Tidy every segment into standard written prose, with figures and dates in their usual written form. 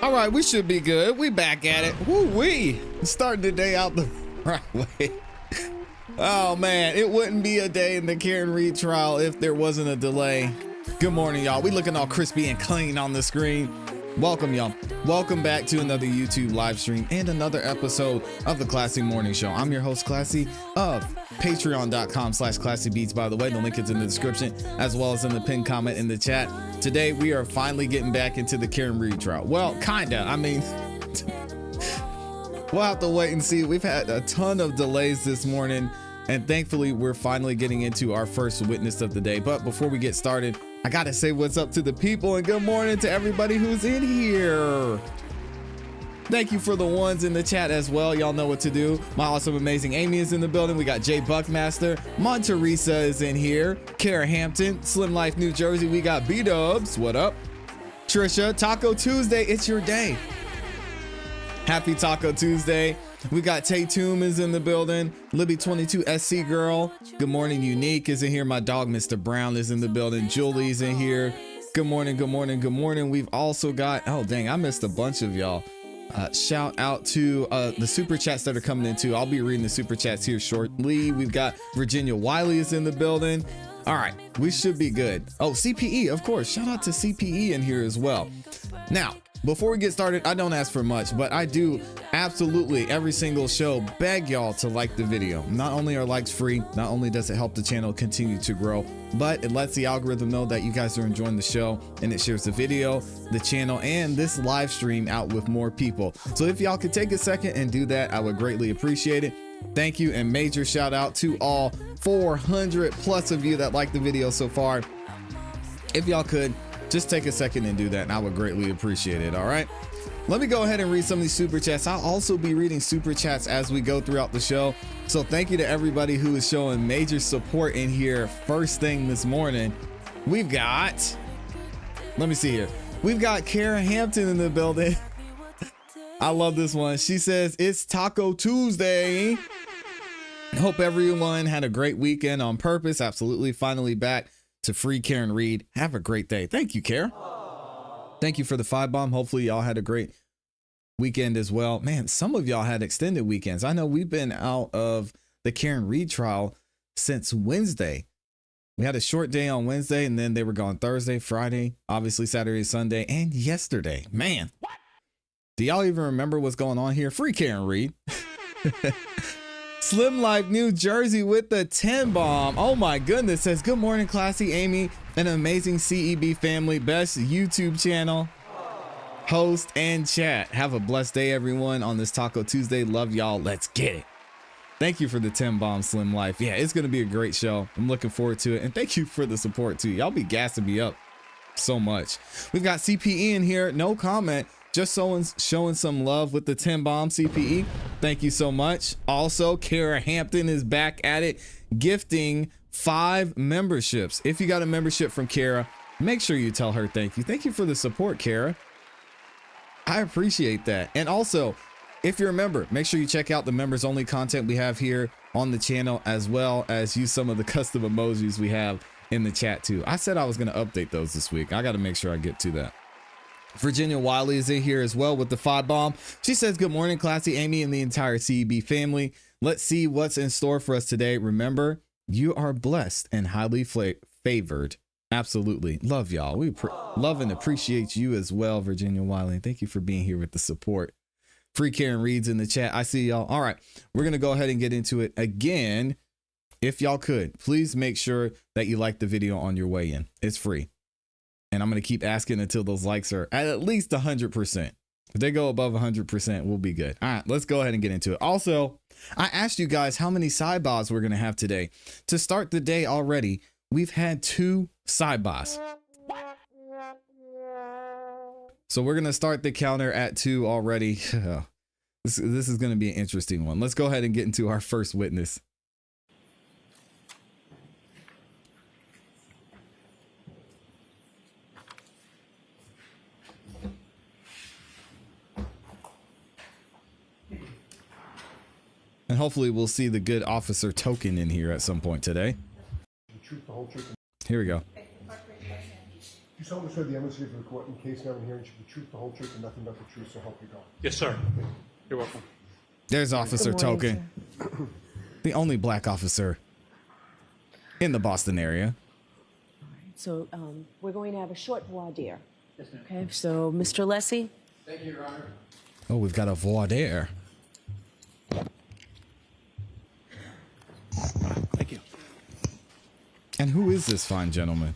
All right, we should be good. We back at it. Woo-wee. Starting the day out the right way. Oh man, it wouldn't be a day in the Karen Reed trial if there wasn't a delay. Good morning, y'all. We looking all crispy and clean on the screen. Welcome, y'all. Welcome back to another YouTube live stream and another episode of the ClassE Morning Show. I'm your host, ClassE, of patreon.com/ClassEbeats. By the way, the link is in the description as well as in the pinned comment in the chat. Today, we are finally getting back into the Karen Reed trial. Well, kinda. I mean, we'll have to wait and see. We've had a ton of delays this morning, and thankfully, we're finally getting into our first witness of the day. But before we get started, I gotta say what's up to the people and good morning to everybody who's in here. Thank you for the ones in the chat as well. Y'all know what to do. My awesome, amazing Amy is in the building. We got Jay Buckmaster. Monteresa is in here. Kara Hampton, Slim Life, New Jersey. We got B-Dubs. What up? Trisha, Taco Tuesday. It's your day. Happy Taco Tuesday. We got Tatum is in the building. Libby22 SC girl. Good morning. Unique is in here. My dog, Mr. Brown, is in the building. Julie's in here. Good morning. Good morning. Good morning. We've also got, oh dang, I missed a bunch of y'all. Shout out to the super chats that are coming in too. I'll be reading the super chats here shortly. We've got Virginia Wiley is in the building. All right, we should be good. Oh, CPE, of course. Shout out to CPE in here as well. Now, before we get started, I don't ask for much, but I do absolutely every single show beg y'all to like the video. Not only are likes free, not only does it help the channel continue to grow, but it lets the algorithm know that you guys are enjoying the show, and it shares the video, the channel, and this live stream out with more people. So if y'all could take a second and do that, I would greatly appreciate it. Thank you, and major shout out to all 400 plus of you that like the video so far. If y'all could just take a second and do that, and I would greatly appreciate it. All right, let me go ahead and read some of these super chats. I'll also be reading super chats as we go throughout the show. So thank you to everybody who is showing major support in here first thing this morning. We've got, let me see here. We've got Kara Hampton in the building. I love this one. She says, it's Taco Tuesday. Hope everyone had a great weekend on purpose. Absolutely. Finally back to free Karen Reed. Have a great day. Thank you, Kara. Thank you for the 5-bomb. Hopefully y'all had a great weekend as well. Man, some of y'all had extended weekends. I know we've been out of the Karen Reed trial since Wednesday. We had a short day on Wednesday, and then they were gone Thursday, Friday, obviously Saturday, Sunday, and yesterday. Man, what? Do y'all even remember what's going on here? Free Karen Reed. Slim Life, New Jersey with the 10-bomb. Oh my goodness. Says, good morning, ClassE, Amy, an amazing CEB family, best YouTube channel, host, and chat. Have a blessed day, everyone, on this Taco Tuesday. Love y'all. Let's get it. Thank you for the 10-bomb, Slim Life. Yeah, it's going to be a great show. I'm looking forward to it. And thank you for the support, too. Y'all be gassing me up so much. We've got CPE in here. No comment. Just showing some love with the 10-bomb, CPE. Thank you so much. Also, Kara Hampton is back at it, gifting 5 memberships. If you got a membership from Kara, make sure you tell her thank you. Thank you for the support, Kara. I appreciate that. And also, if you're a member, make sure you check out the members only content we have here on the channel, as well as use some of the custom emojis we have in the chat too. I said I was going to update those this week. I got to make sure I get to that. Virginia Wiley is in here as well with the 5-bomb. She says, good morning, ClassE, Amy, and the entire CEB family. Let's see what's in store for us today. Remember, you are blessed and highly favored. Absolutely. Love y'all. We love and appreciate you as well, Virginia Wiley. Thank you for being here with the support. Free Karen Reed's in the chat. I see y'all. All right, we're going to go ahead and get into it again. If y'all could, please make sure that you like the video on your way in. It's free. And I'm going to keep asking until those likes are at least 100%. If they go above 100%, we'll be good. All right, let's go ahead and get into it. Also, I asked you guys how many sidebars we're going to have today. To start the day already, we've had 2 sidebars. So we're going to start the counter at 2 already. This is going to be an interesting one. Let's go ahead and get into our first witness. And hopefully we'll see the good officer token in here at some point today. Here we go. You tell them to serve the embassy of the court in case now and hearing should the truth, the whole truth, and nothing but the truth, so help you God. Yes, sir. You're welcome. There's Officer Good morning, Token, the only black officer in the Boston area. So we're going to have a short voir dire. Okay, so Mr. Lessie? Thank you, Your Honor. Oh, we've got a voir dire. Thank you. And who is this fine gentleman?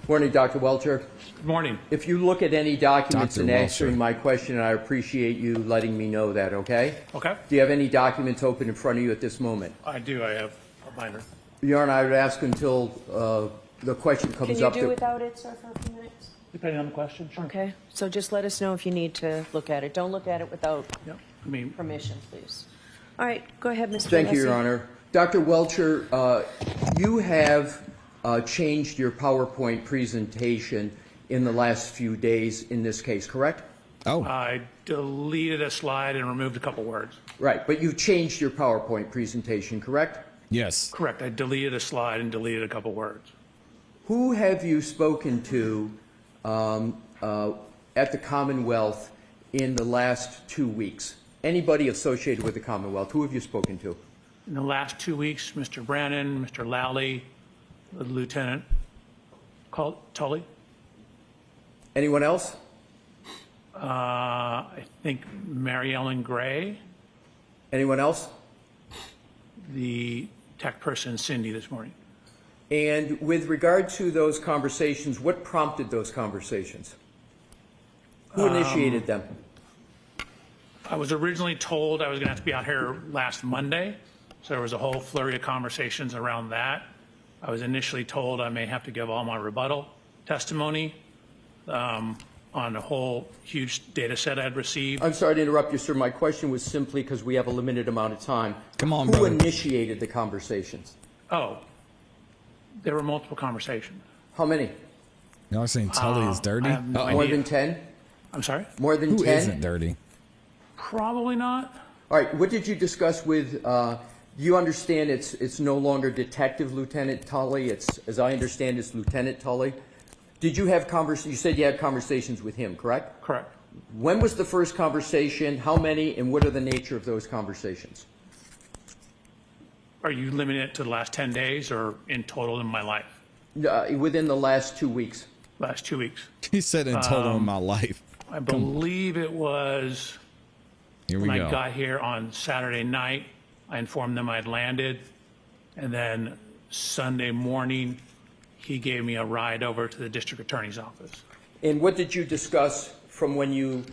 Morning, Dr. Welcher. Good morning. If you look at any documents Dr. in Welcher. answering my question, I appreciate you letting me know that, okay? Okay. Do you have any documents open in front of you at this moment? I do. I have a binder. Your Honor, I would ask until the question Can comes you up. do without it, sir, for a few minutes? Depending on the question, sure. Okay, so just let us know if you need to look at it. Don't look at it without Yep. I mean, permission, please. All right, go ahead, Mr. Thank you, Your Lessie. Honor. Dr. Welcher, you have changed your PowerPoint presentation in the last few days in this case, correct? Oh, I deleted a slide and removed a couple words. Right, but you've changed your PowerPoint presentation, correct? yes. Correct. I deleted a slide and deleted a couple words. Who have you spoken to at the Commonwealth in the last 2 weeks? Anybody associated with the Commonwealth, who have you spoken to? In the last 2 weeks, Mr. Brannon, Mr. Lowley, the Lieutenant Tully, Anyone else? I think Mary Ellen Gray, Anyone else? the tech person Cindy this morning. And with regard to those conversations, what prompted those conversations? Who initiated them? I was originally told I was going to have to be out here last Monday, so there was a whole flurry of conversations around that. I was initially told I may have to give all my rebuttal testimony on a whole huge data set I'd received. I'm sorry to interrupt you, sir. My question was simply because we have a limited amount of time. Come on, Who brother. initiated the conversations? Oh, there were multiple conversations. How many? Y'all are saying Tully is dirty? I have no More idea. than 10? I'm sorry? More than Who 10? isn't dirty? Probably not. All right, what did you discuss with, you understand it's no longer Detective Lieutenant Tully, it's, as I understand, it's Lieutenant Tully. Did you have you said you had conversations with him, correct? Correct. When was the first conversation, how many, and what are the nature of those conversations? Are you limiting it to the last 10 days or in total in my life? Within the last 2 weeks. Last 2 weeks. He said in total in my life. I believe it was Here we when go. I got here on Saturday night. I informed them I'd landed. And then Sunday morning, he gave me a ride over to the district attorney's office. And what did you discuss from when you,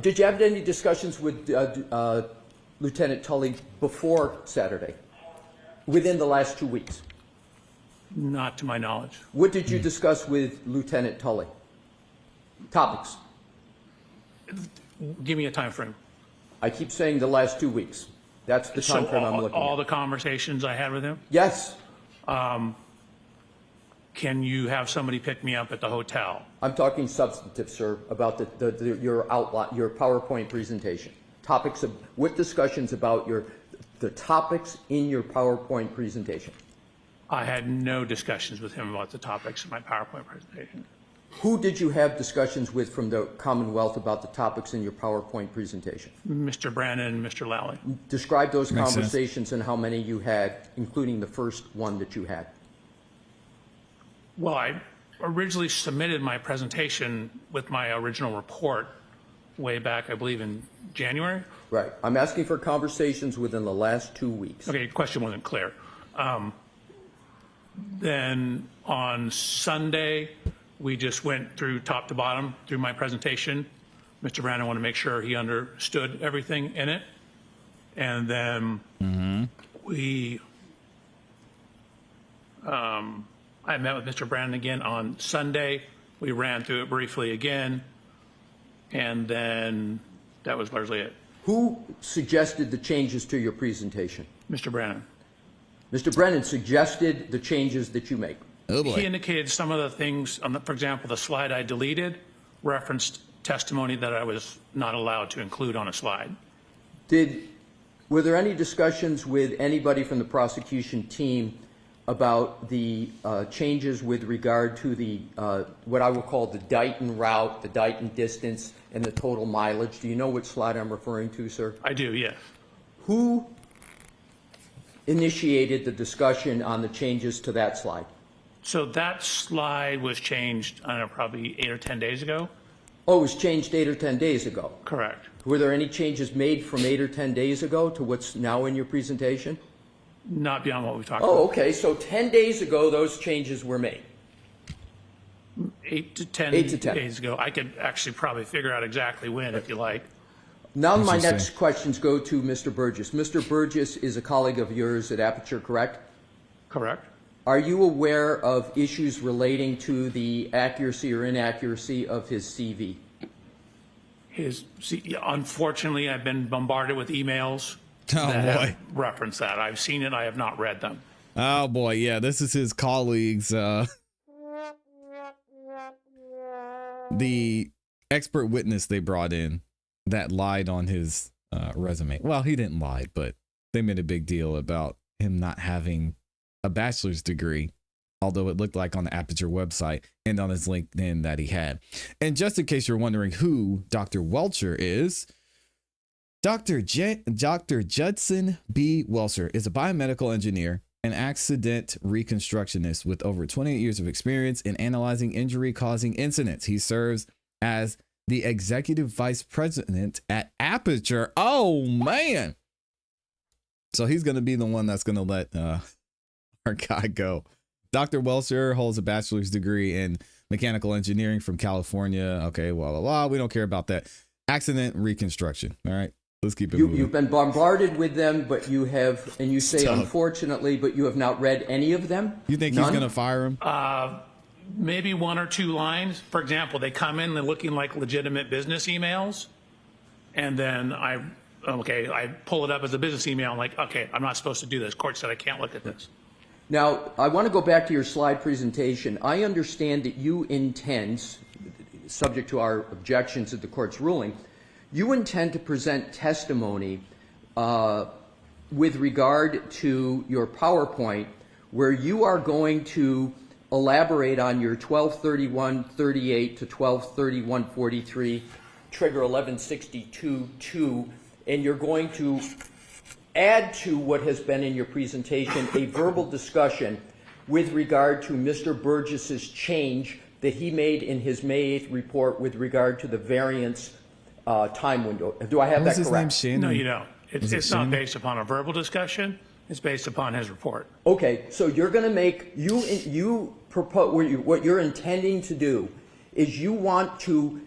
did you have any discussions with Lieutenant Tully before Saturday, within the last 2 weeks? Not to my knowledge. What did you discuss with Lieutenant Tully? Topics. Give me a time frame. I keep saying the last 2 weeks. That's the time frame I'm looking all at. the conversations I had with him. Yes, Can you have somebody pick me up at the hotel? I'm talking substantive, sir, about your outline, your PowerPoint presentation. Topics of, what discussions about the topics in your PowerPoint presentation? I had no discussions with him about the topics of my PowerPoint presentation. Who did you have discussions with from the Commonwealth about the topics in your PowerPoint presentation? Mr. Brannon and Mr. Lowley. Describe those Makes sense. conversations and how many you had, including the first one that you had. Well, I originally submitted my presentation with my original report way back, I believe, in January. Right. I'm asking for conversations within the last 2 weeks. Okay, your question wasn't clear. Then on Sunday, we just went through top to bottom through my presentation. Mr. Brandon wanted to make sure he understood everything in it. And then I met with Mr. Brandon again on Sunday. We ran through it briefly again. And then that was largely it. Who suggested the changes to your presentation? Mr. Brandon. Mr. Brennan suggested the changes that you make. Oh He boy. indicated some of the things, for example, the slide I deleted referenced testimony that I was not allowed to include on a slide. Were there any discussions with anybody from the prosecution team about the changes with regard to the what I will call the Dighton route, the Dighton distance, and the total mileage? Do you know what slide I'm referring to, sir? I do, yes. Who initiated the discussion on the changes to that slide? So that slide was changed, I don't know, probably 8 or 10 days ago. Oh, it was changed 8 or 10 days ago. Correct. Were there any changes made from 8 or 10 days ago to what's now in your presentation? Not beyond what we talked Oh, about. okay. So 10 days ago, those changes were made. 8 to 10 8 to 10. days ago. I could actually probably figure out exactly when, if you like. Now my Interesting. next questions go to Mr. Burgess. Mr. Burgess is a colleague of yours at Aperture, correct? Correct. Are you aware of issues relating to the accuracy or inaccuracy of his CV? Unfortunately, I've been bombarded with emails Oh, that boy. have referenced that. I've seen it. I have not read them. Oh boy, yeah, this is his colleagues. The expert witness they brought in that lied on his resume. Well, he didn't lie, but they made a big deal about him not having a bachelor's degree, although it looked like on the Aperture website and on his LinkedIn that he had. And just in case you're wondering who Dr. Welcher is, Dr. Judson B. Welcher is a biomedical engineer, an accident reconstructionist with over 28 years of experience in analyzing injury-causing incidents. He serves as the executive vice president at Aperture. Oh, man. So he's going to be the one that's going to let our guy go. Dr. Welcher holds a bachelor's degree in mechanical engineering from California. Okay, blah, blah, blah. We don't care about that. Accident reconstruction. All right. Let's keep it moving. You've been bombarded with them, but you have, and you say Tough. unfortunately, but you have not read any of them? You think None? he's going to fire him? Maybe 1 or 2 lines. For example, they come in, they're looking like legitimate business emails. And then I pull it up as a business email. I'm like, okay, I'm not supposed to do this. Court said I can't look at this. Now, I want to go back to your slide presentation. I understand that you intend, subject to our objections at the court's ruling, you intend to present testimony with regard to your PowerPoint where you are going to elaborate on your 1231.38 to 1231.43 trigger 1162.2, and you're going to add to what has been in your presentation a verbal discussion with regard to Mr. Burgess's change that he made in his May 8th report with regard to the variance time window. Do I have What was that his correct? name? Shannon? No, you don't. Was it It's not Shannon? based upon a verbal discussion. It's based upon his report. Okay, so you're going to make, you propose, what you're intending to do is you want to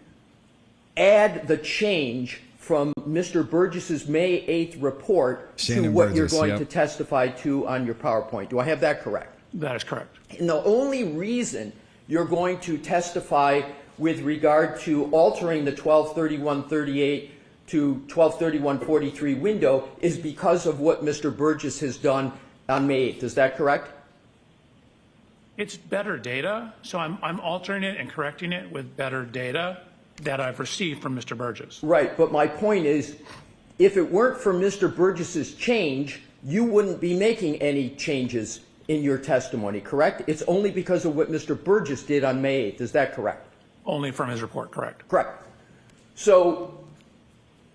add the change from Mr. Burgess's May 8th report to Shannon what you're Burgess, going yep. to testify to on your PowerPoint. Do I have that correct? That is correct. And the only reason you're going to testify with regard to altering the 1231.38 to 1231.43 window is because of what Mr. Burgess has done on May 8th. Is that correct? It's better data, so I'm altering it and correcting it with better data that I've received from Mr. Burgess. Right, but my point is, if it weren't for Mr. Burgess's change, you wouldn't be making any changes in your testimony, correct? It's only because of what Mr. Burgess did on May 8th. Is that correct? Only from his report, correct. Correct. So,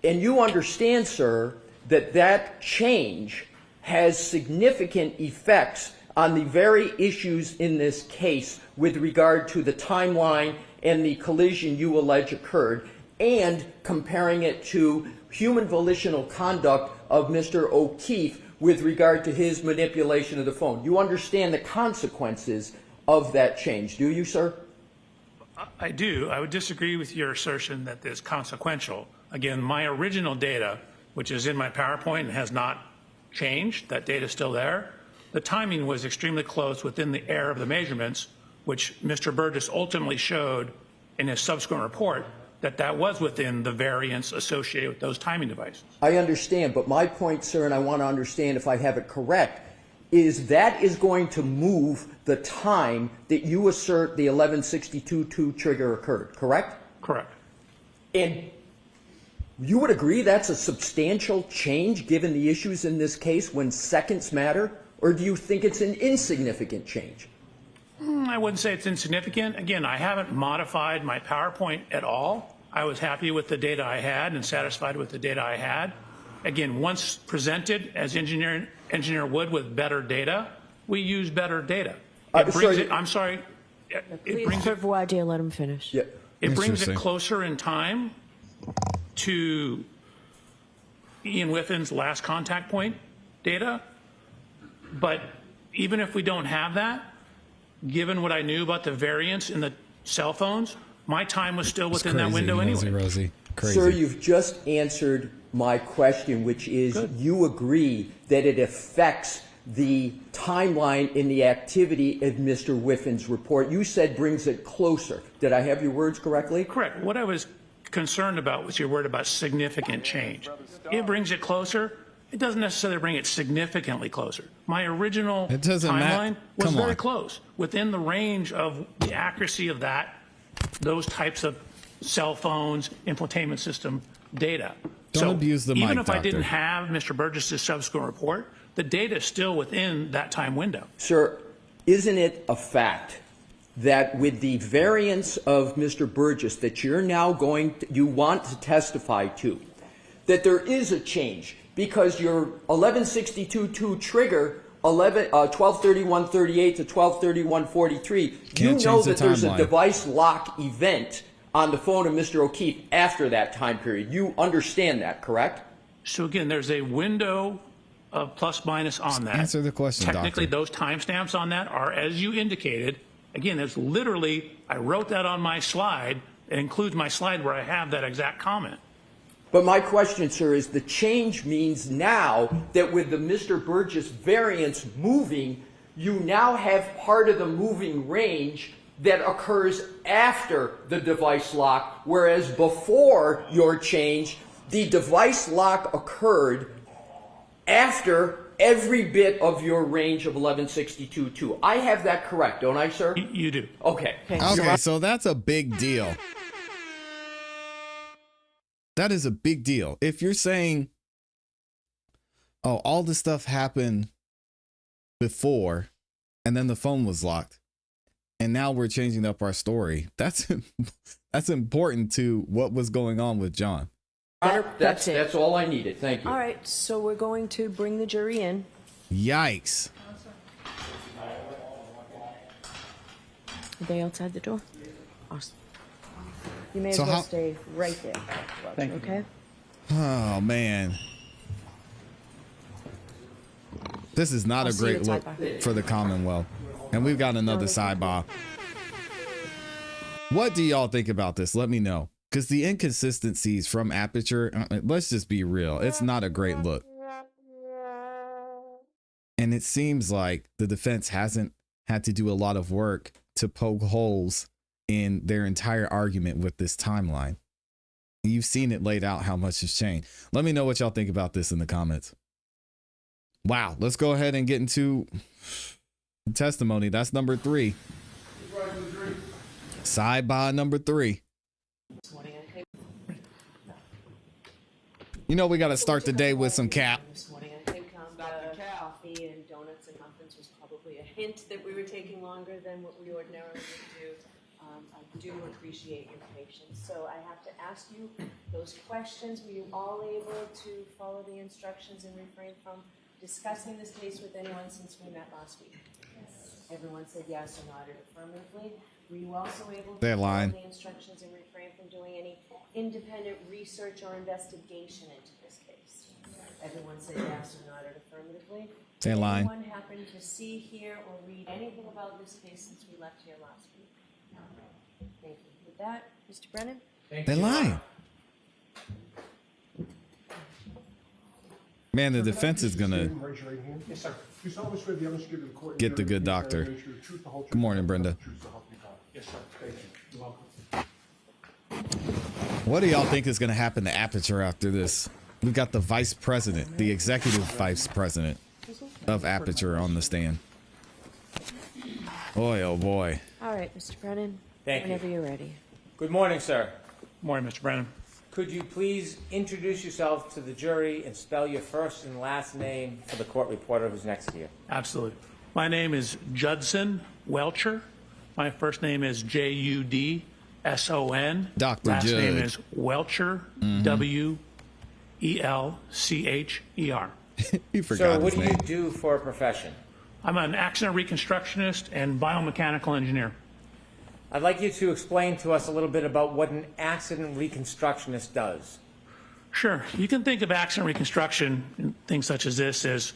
and you understand, sir, that that change has significant effects on the very issues in this case with regard to the timeline and the collision you allege occurred, and comparing it to human volitional conduct of Mr. O'Keefe with regard to his manipulation of the phone. You understand the consequences of that change, do you, sir? I do. I would disagree with your assertion that it's consequential. Again, my original data, which is in my PowerPoint and has not changed, that data is still there. The timing was extremely close within the error of the measurements, which Mr. Burgess ultimately showed in his subsequent report that that was within the variance associated with those timing devices. I understand, but my point, sir, and I want to understand if I have it correct, is that is going to move the time that you assert the 1162.2 trigger occurred, correct? Correct. And You would agree that's a substantial change given the issues in this case when seconds matter? Or do you think it's an insignificant change? I wouldn't say it's insignificant. Again, I haven't modified my PowerPoint at all. I was happy with the data I had and satisfied with the data I had. Again, once presented as engineer would with better data, we use better data. It brings it, I'm sorry, it Please, brings short it, voir dire, let him finish. Yeah. it brings it Interesting. closer in time to Ian Whiffin's last contact point data. But even if we don't have that, given what I knew about the variance in the cell phones, my time was still within that window anyway. Rosie. Crazy. Sir, you've just answered my question, which is you agree that it affects the timeline in the activity of Mr. Whiffin's report. You said brings it closer. Did I have your words correctly? Correct. What I was concerned about was your word about significant change. It brings it closer. It doesn't necessarily bring it significantly closer. My original It doesn't timeline was Come very on. close, within the range of the accuracy of those types of cell phones, infotainment system data. Don't abuse the even mic, if I didn't doctor. have Mr. Burgess's subsequent report, the data is still within that time window. Sir, isn't it a fact that with the variance of Mr. Burgess that you're now you want to testify to, that there is a change because your 1162.2 trigger 1231.38 to 1231.43, you change know the that there's a timeline. device lock event on the phone of Mr. O'Keefe after that time period. You understand that, correct? So again, there's a window of plus minus on that. answer the question, Technically, doctor. those timestamps on that are, as you indicated, again, there's literally, I wrote that on my slide. It includes my slide where I have that exact comment. But my question, sir, is the change means now that with the Mr. Burgess variance moving, you now have part of the moving range that occurs after the device lock, whereas before your change, the device lock occurred after every bit of your range of 1162.2. I have that correct, don't I, sir? You do. Okay. Okay, so that's a big deal. That is a big deal. If you're saying, oh, all this stuff happened before and then the phone was locked and now we're changing up our story, that's important to what was going on with John. That's it. That's all I needed. Thank you. All right, so we're going to bring the jury in. Yikes. Are they outside the door? Awesome. You may as So well how- stay right there. Thank you. Okay? Oh, man. This is not I'll a see you great at look sidebar. for the Commonwealth. And we've got another sidebar. What do y'all think about this? Let me know. Because the inconsistencies from Aperture, let's just be real. It's not a great look. And it seems like the defense hasn't had to do a lot of work to poke holes in their entire argument with this timeline. You've seen it laid out how much has changed. Let me know what y'all think about this in the comments. Wow, let's go ahead and get into the testimony. That's number 3. Sidebar number 3. You know we got to start the day with some cap. This morning, I think coffee and donuts and muffins was probably a hint that we were taking longer than what we ordinarily would do. I do appreciate your patience. So I have to ask you those questions. Were you all able to follow the instructions and refrain from discussing this case with anyone since we met last week? Yes. Everyone said yes or nodded affirmatively. Were you also able to They're follow lying. the instructions and refrain from doing any independent research or investigation into this case? Everyone said yes or nodded affirmatively. They're Did lying. anyone happen to see, hear, or read anything about this case since we left here last week? No. Thank you. With that, Mr. Brennan? They're lying. Man, the defense is going to Raise your right hand. Yes, sir. You solemnly swear the evidence you give to the court. get the good doctor. Good morning, Brenda. Yes, sir. Thank you. You're welcome. What do y'all think is going to happen to Aperture after this? We've got the vice president, the executive vice president of Aperture on the stand. Boy, oh boy. All right, Mr. Brennan. Thank you. Whenever you're ready. Good morning, sir. Morning, Mr. Brennan. Could you please introduce yourself to the jury and spell your first and last name for the court reporter who's next to you? Absolutely. My name is Judson Welcher. My first name is Judson. Dr. Last name Judd. is Welcher, Welcher. He forgot So what his do you name. do for a profession? I'm an accident reconstructionist and biomechanical engineer. I'd like you to explain to us a little bit about what an accident reconstructionist does. Sure. You can think of accident reconstruction and things such as this as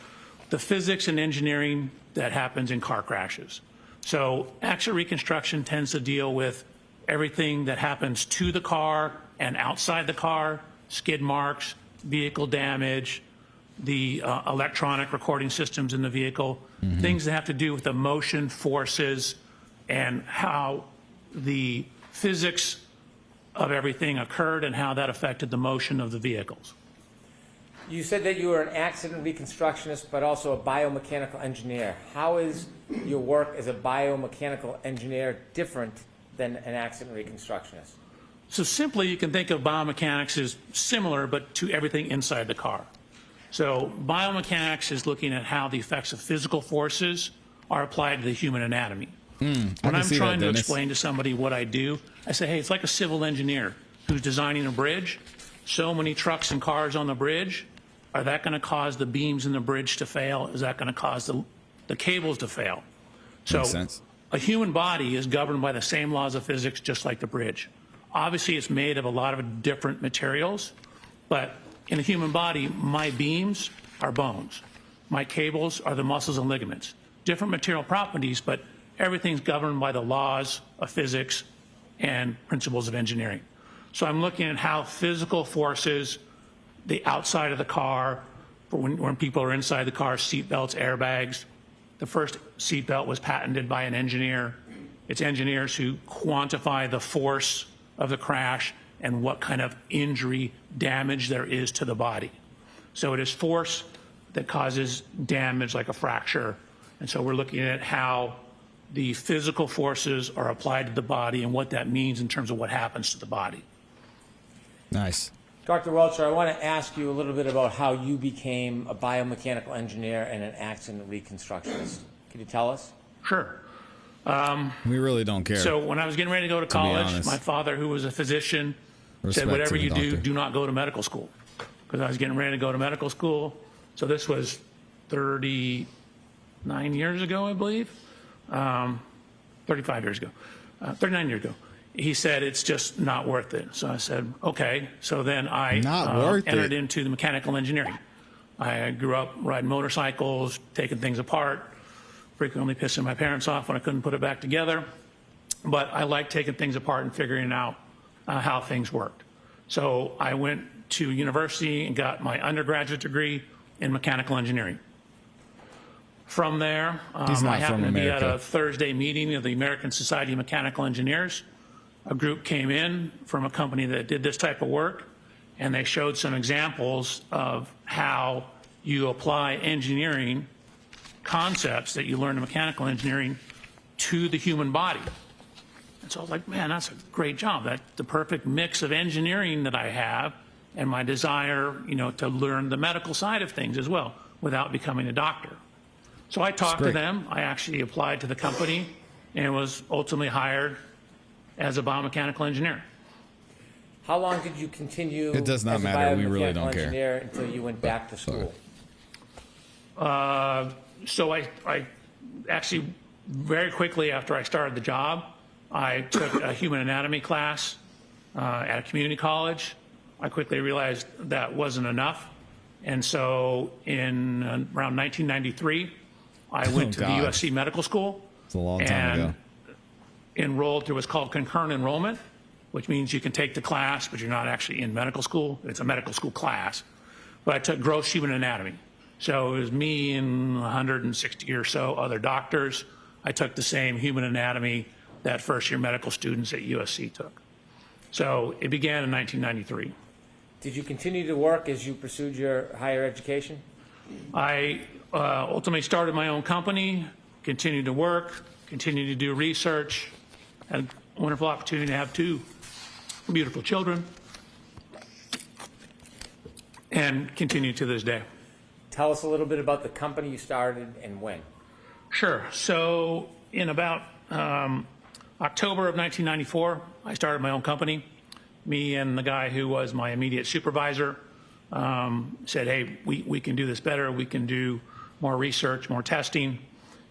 the physics and engineering that happens in car crashes. So accident reconstruction tends to deal with everything that happens to the car and outside the car, skid marks, vehicle damage, the electronic recording systems in the vehicle, things that have to do with the motion forces and how the physics of everything occurred and how that affected the motion of the vehicles. You said that you were an accident reconstructionist, but also a biomechanical engineer. How is your work as a biomechanical engineer different than an accident reconstructionist? So simply, you can think of biomechanics as similar, but to everything inside the car. So biomechanics is looking at how the effects of physical forces are applied to the human anatomy. When I'm trying to explain to somebody what I do, I say, hey, it's like a civil engineer who's designing a bridge. So many trucks and cars on the bridge. Are that going to cause the beams in the bridge to fail? Is that going to cause the cables to fail? So Makes sense. a human body is governed by the same laws of physics, just like the bridge. Obviously, it's made of a lot of different materials, but in a human body, my beams are bones. My cables are the muscles and ligaments. Different material properties, but everything's governed by the laws of physics and principles of engineering. So I'm looking at how physical forces, the outside of the car, for when people are inside the car, seat belts, airbags. The first seat belt was patented by an engineer. It's engineers who quantify the force of the crash and what kind of injury damage there is to the body. So it is force that causes damage like a fracture. And so we're looking at how the physical forces are applied to the body and what that means in terms of what happens to the body. Nice. Dr. Welcher, I want to ask you a little bit about how you became a biomechanical engineer and an accident reconstructionist. Can you tell us? Sure. We really don't care. So when I was getting ready to go to college, honest. my father, who was a physician, Respect said, whatever to the you do, doctor. do not go to medical school. Because I was getting ready to go to medical school. So this was 39 years ago, I believe. 35 years ago. 39 years ago. He said, it's just not worth it. So I said, okay. So then I entered into the mechanical engineering. I grew up riding motorcycles, taking things apart, frequently pissing my parents off when I couldn't put it back together. But I like taking things apart and figuring out how things worked. So I went to university and got my undergraduate degree in mechanical engineering. From there, I happened to be at a Thursday meeting of the American Society of Mechanical Engineers. A group came in from a company that did this type of work, and they showed some examples of how you apply engineering concepts that you learn in mechanical engineering to the human body. And so I was like, man, that's a great job. That's the perfect mix of engineering that I have and my desire, to learn the medical side of things as well without becoming a doctor. So I talked to them. I actually applied to the company and was ultimately hired as a biomechanical engineer. How long did you continue It does not as matter. a We really biomechanical don't care. engineer until you went back to school? So I actually, very quickly after I started the job, I took a human anatomy class at a community college. I quickly realized that wasn't enough. And so in around 1993, I went to the USC Medical School. It's a long time ago. Enrolled through what's called concurrent enrollment, which means you can take the class, but you're not actually in medical school. It's a medical school class. But I took gross human anatomy. So it was me and 160 or so other doctors. I took the same human anatomy that first year medical students at USC took. So it began in 1993. Did you continue to work as you pursued your higher education? I ultimately started my own company, continued to work, continued to do research, had a wonderful opportunity to have two beautiful children. and continue to this day. Tell us a little bit about the company you started and when. Sure. So in about October of 1994, I started my own company. Me and the guy who was my immediate supervisor said, hey, we can do this better. We can do more research, more testing.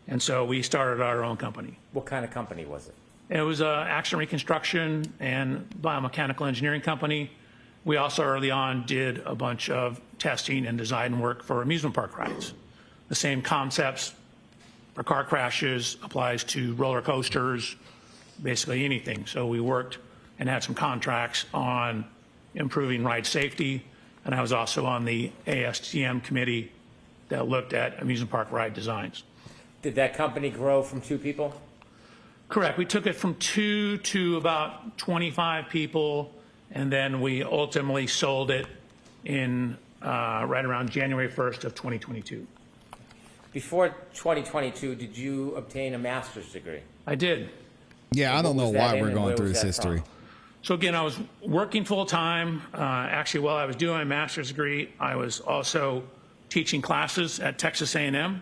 And so we started our own company. What kind of company was it? It was an accident reconstruction and biomechanical engineering company. We also early on did a bunch of testing and design work for amusement park rides. The same concepts for car crashes applies to roller coasters, basically anything. So we worked and had some contracts on improving ride safety. And I was also on the ASTM committee that looked at amusement park ride designs. Did that company grow from 2 people? Correct. We took it from 2 to about 25 people, and then we ultimately sold it in right around January 1st of 2022. Before 2022, did you obtain a master's degree? I did. Yeah, I don't know What was that why in we're and going where through was this that history. from? So again, I was working full-time. Actually, while I was doing my master's degree, I was also teaching classes at Texas A&M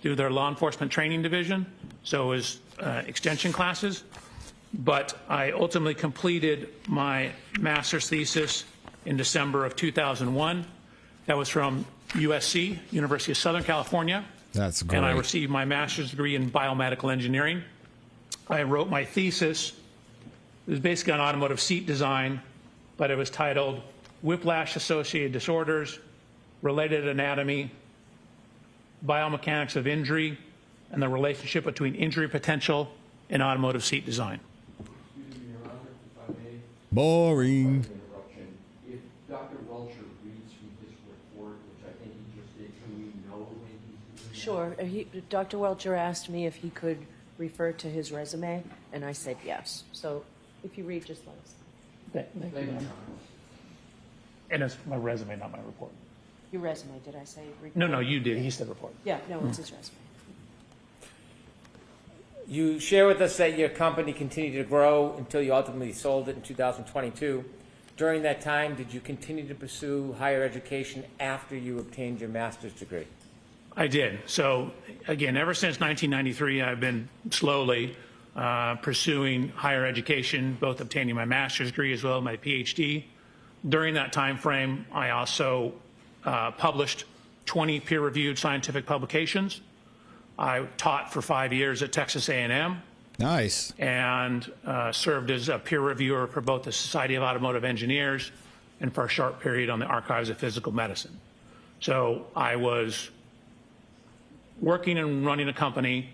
through their law enforcement training division. So it was extension classes. But I ultimately completed my master's thesis in December of 2001. That was from USC, University of Southern California. That's great. And I received my master's degree in biomedical engineering. I wrote my thesis. It was basically on automotive seat design, but it was titled Whiplash-Associated Disorders, Related Anatomy, Biomechanics of Injury, and the Relationship Between Injury Potential and Automotive Seat Design. Boring. Interruption. If Dr. Welcher reads from his report, which I think he just did, can we know when he's doing Sure. Dr. Welcher asked me if he could refer to his resume, and I said yes. So if you read, just let us know. Thank you. And it's my resume, not my report. Your resume, did I say? Report? No, you did. He said report. Yeah, no, it's his resume. You share with us that your company continued to grow until you ultimately sold it in 2022. During that time, did you continue to pursue higher education after you obtained your master's degree? I did. So again, ever since 1993, I've been slowly pursuing higher education, both obtaining my master's degree as well as my PhD. During that time frame, I also published 20 peer-reviewed scientific publications. I taught for 5 years at Texas A&M Nice. and served as a peer reviewer for both the Society of Automotive Engineers and for a short period on the Archives of Physical Medicine. So I was working and running a company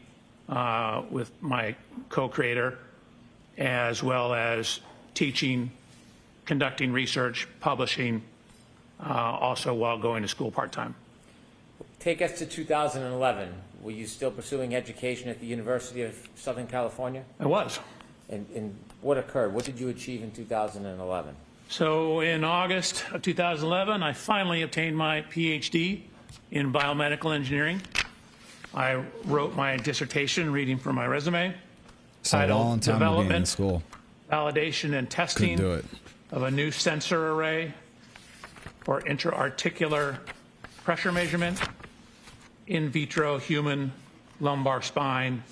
with my co-creator, as well as teaching, conducting research, publishing, also while going to school part-time. Take us to 2011. Were you still pursuing education at the University of Southern California? I was. And what occurred? What did you achieve in 2011? So in August of 2011, I finally obtained my PhD in biomedical engineering. I wrote my dissertation, reading from my resume, It's a long time to be in Development, school. Validation, and Testing Couldn't do it. of a new sensor array for intra-articular pressure measurement, in vitro human lumbar spine,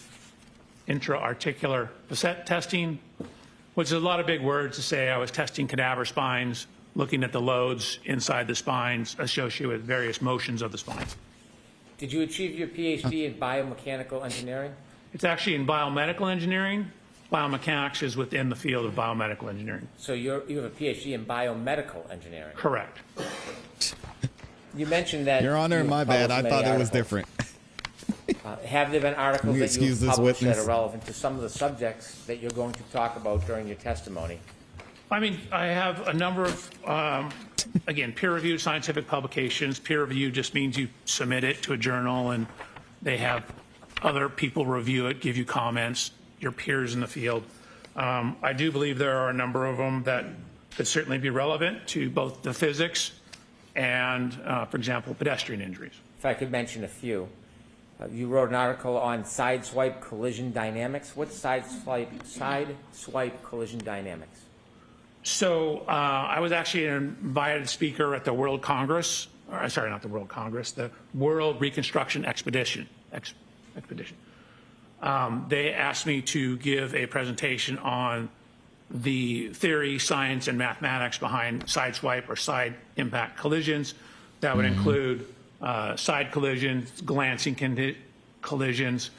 intra-articular facet testing, which is a lot of big words to say. I was testing cadaver spines, looking at the loads inside the spines associated with various motions of the spine. Did you achieve your PhD in biomechanical engineering? It's actually in biomedical engineering. Biomechanics is within the field of biomedical engineering. So you have a PhD in biomedical engineering. Correct. You mentioned that. Your Honor, you've my bad. I published thought many it was articles. different. Have there been articles We that excuse you've this published that witness. are relevant to some of the subjects that you're going to talk about during your testimony? I mean, I have a number of, again, peer-reviewed scientific publications. Peer review just means you submit it to a journal and they have other people review it, give you comments, your peers in the field. I do believe there are a number of them that could certainly be relevant to both the physics and, for example, pedestrian injuries. If I could mention a few. You wrote an article on sideswipe collision dynamics. What's sideswipe collision dynamics? So I was actually an invited speaker at the World Congress, or sorry, not the World Congress, the World Reconstruction Expedition. They asked me to give a presentation on the theory, science, and mathematics behind sideswipe or side impact collisions. That would include side collisions, glancing collisions,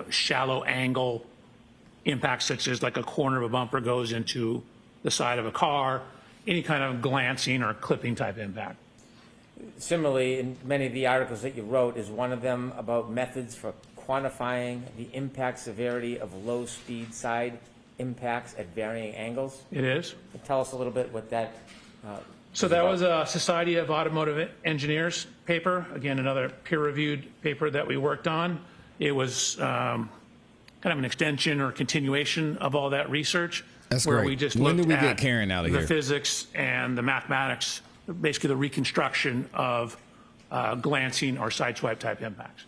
shallow angle impacts such as like a corner of a bumper goes into the side of a car, any kind of glancing or clipping type impact. Similarly, in many of the articles that you wrote, is one of them about methods for quantifying the impact severity of low-speed side impacts at varying angles? It is. Tell us a little bit what that So that was a Society of Automotive Engineers paper, again, another peer-reviewed paper that we worked on. It was kind of an extension or continuation of all that research. That's where great. we just When looked did we get at Karen out of the here? physics and the mathematics, basically the reconstruction of glancing or sideswipe type impacts.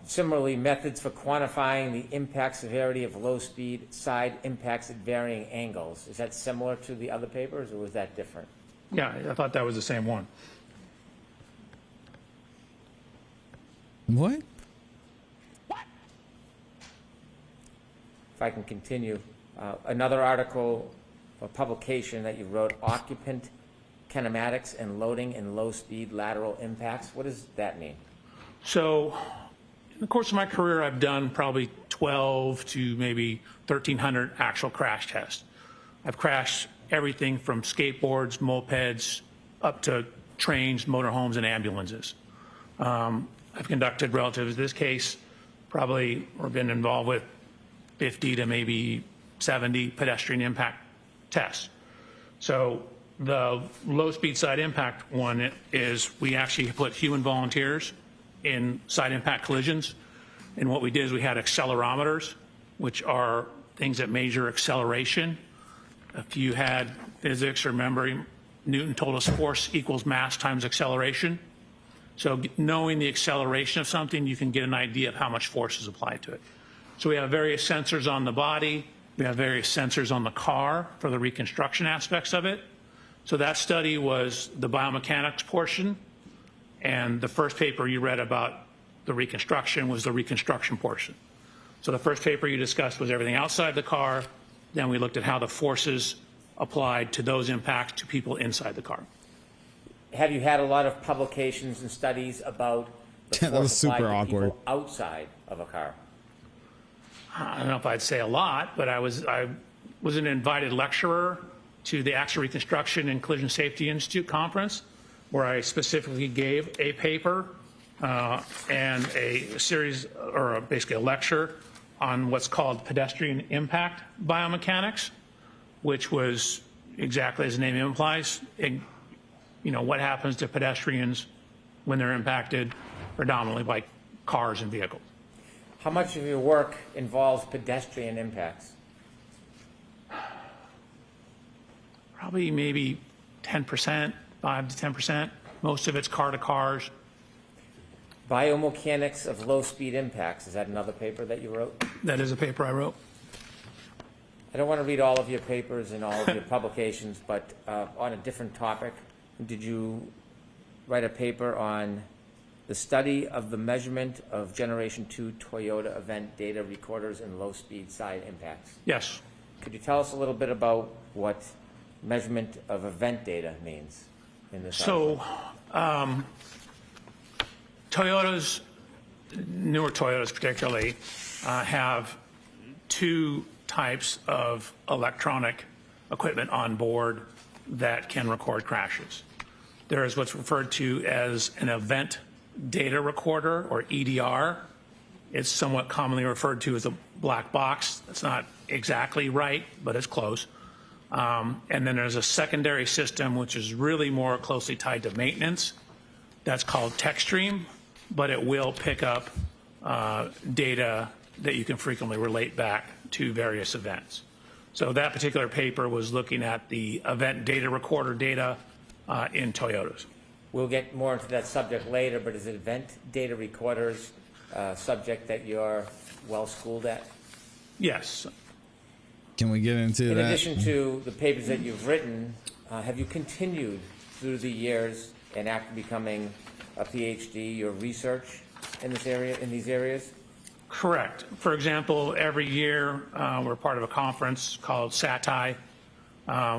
Similarly, methods for quantifying the impact severity of low-speed side impacts at varying angles. Is that similar to the other papers, or was that different? Yeah, I thought that was the same one. What? If I can continue, another article or publication that you wrote, Occupant Kinematics and Loading in Low-Speed Lateral Impacts. What does that mean? So in the course of my career, I've done probably 12 to maybe 1,300 actual crash tests. I've crashed everything from skateboards, mopeds, up to trains, motorhomes, and ambulances. I've conducted, relative to this case, probably or been involved with 50 to maybe 70 pedestrian impact tests. So the low-speed side impact one is we actually put human volunteers in side impact collisions. And what we did is we had accelerometers, which are things that measure acceleration. If you had physics or memory, Newton told us force equals mass times acceleration. So knowing the acceleration of something, you can get an idea of how much force is applied to it. So we have various sensors on the body. We have various sensors on the car for the reconstruction aspects of it. So that study was the biomechanics portion. And the first paper you read about the reconstruction was the reconstruction portion. So the first paper you discussed was everything outside the car. Then we looked at how the forces applied to those impacts to people inside the car. Have you had a lot of publications and studies about the That was force applied super to awkward. people outside of a car? I don't know if I'd say a lot, but I was an invited lecturer to the Accident Reconstruction and Collision Safety Institute conference, where I specifically gave a paper and a series, or basically a lecture on what's called pedestrian impact biomechanics, which was exactly as the name implies, what happens to pedestrians when they're impacted predominantly by cars and vehicles. How much of your work involves pedestrian impacts? Probably maybe 10%, 5 to 10%. Most of it's car to cars. Biomechanics of low-speed impacts. Is that another paper that you wrote? That is a paper I wrote. I don't want to read all of your papers and all of your publications, but on a different topic, did you write a paper on the study of the measurement of Generation 2 Toyota event data recorders and low-speed side impacts? Yes. Could you tell us a little bit about what measurement of event data means in this article? So Toyotas, newer Toyotas particularly, have two types of electronic equipment on board that can record crashes. There is what's referred to as an event data recorder, or EDR. It's somewhat commonly referred to as a black box. That's not exactly right, but it's close. And then there's a secondary system, which is really more closely tied to maintenance. That's called TechStream, but it will pick up data that you can frequently relate back to various events. So that particular paper was looking at the event data recorder data in Toyotas. We'll get more into that subject later, but is event data recorders a subject that you're well schooled at? Yes. Can we get into In that? addition to the papers that you've written, have you continued through the years and after becoming a PhD, your research in this area, in these areas? Correct. For example, every year we're part of a conference called ClassE,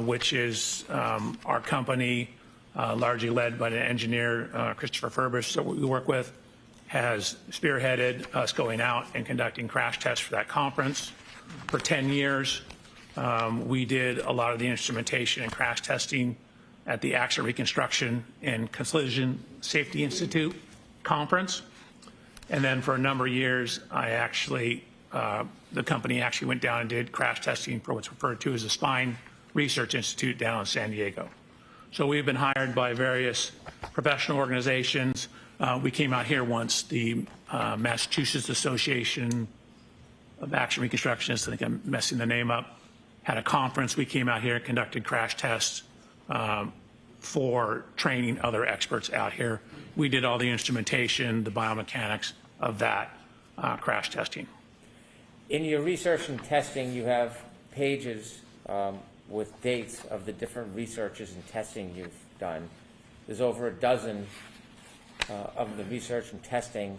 which is our company, largely led by the engineer Christopher Furbish that we work with, has spearheaded us going out and conducting crash tests for that conference. For 10 years, we did a lot of the instrumentation and crash testing at the Accident Reconstruction and Collision Safety Institute conference. And then for a number of years, the company actually went down and did crash testing for what's referred to as the Spine Research Institute down in San Diego. So we've been hired by various professional organizations. We came out here once, the Massachusetts Association of Accident Reconstructionists, I think I'm messing the name up, had a conference. We came out here and conducted crash tests for training other experts out here. We did all the instrumentation, the biomechanics of that crash testing. In your research and testing, you have pages with dates of the different researches and testing you've done. There's over a dozen of the research and testing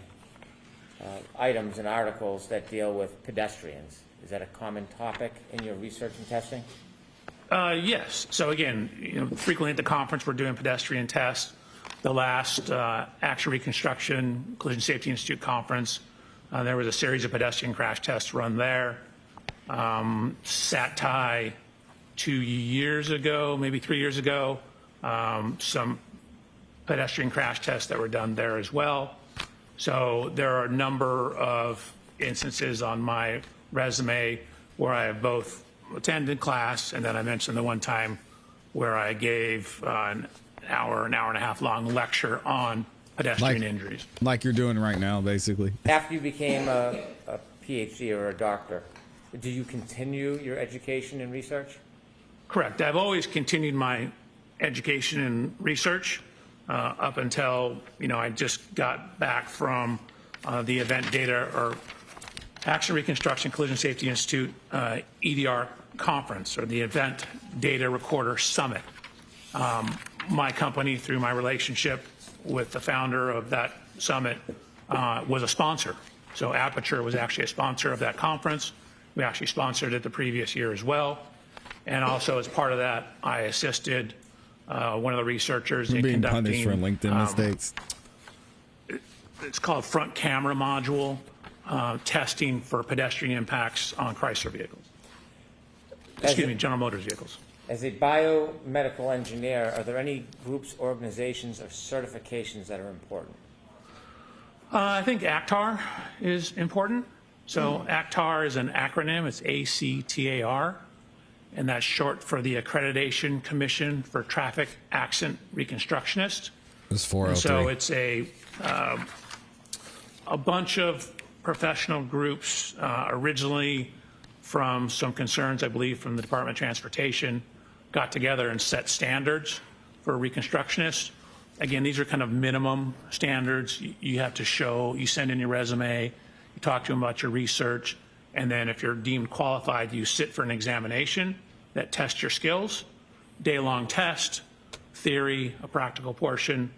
items and articles that deal with pedestrians. Is that a common topic in your research and testing? Yes. So again, frequently at the conference we're doing pedestrian tests. The last Accident Reconstruction Collision Safety Institute conference, there was a series of pedestrian crash tests run there. SATI 2 years ago, maybe 3 years ago, some pedestrian crash tests that were done there as well. So there are a number of instances on my resume where I have both attended class, and then I mentioned the one time where I gave an hour and a half long lecture on pedestrian injuries. Like you're doing right now, basically. After you became a PhD or a doctor, do you continue your education and research? Correct. I've always continued my education and research up until, I just got back from the Event Data or Accident Reconstruction Collision Safety Institute EDR conference, or the Event Data Recorder Summit. My company, through my relationship with the founder of that summit, was a sponsor. So Aperture was actually a sponsor of that conference. We actually sponsored it the previous year as well. And also as part of that, I assisted one of the researchers in being conducting— punished for LinkedIn mistakes. It's called front camera module testing for pedestrian impacts on Chrysler vehicles. Excuse me, General Motors vehicles. As a biomedical engineer, are there any groups, organizations, or certifications that are important? I think ACTAR is important. So ACTAR is an acronym. It's ACTAR, and that's short for the Accreditation Commission for Traffic Accident Reconstructionists. It's 403. So it's a bunch of professional groups, originally from some concerns, I believe, from the Department of Transportation, got together and set standards for reconstructionists. Again, these are kind of minimum standards. You have to show, you send in your resume, you talk to them about your research, and then if you're deemed qualified, you sit for an examination that tests your skills, day-long test, theory, a practical portion,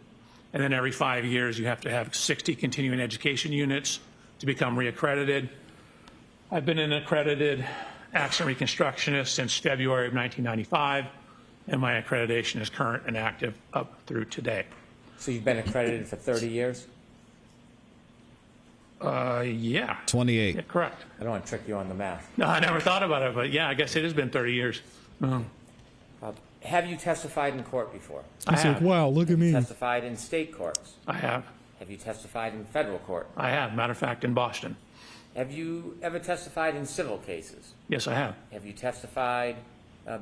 and then every 5 years you have to have 60 continuing education units to become reaccredited. I've been an accredited accident reconstructionist since February of 1995, and my accreditation is current and active up through today. So you've been accredited for 30 years? Yeah. 28. Yeah, correct. I don't want to trick you on the math. No, I never thought about it, but yeah, I guess it has been 30 years. Have you testified in court before? I have. Wow, look at me. Testified in state courts? I have. Have you testified in federal court? I have. Matter of fact, in Boston. Have you ever testified in civil cases? Yes, I have. Have you testified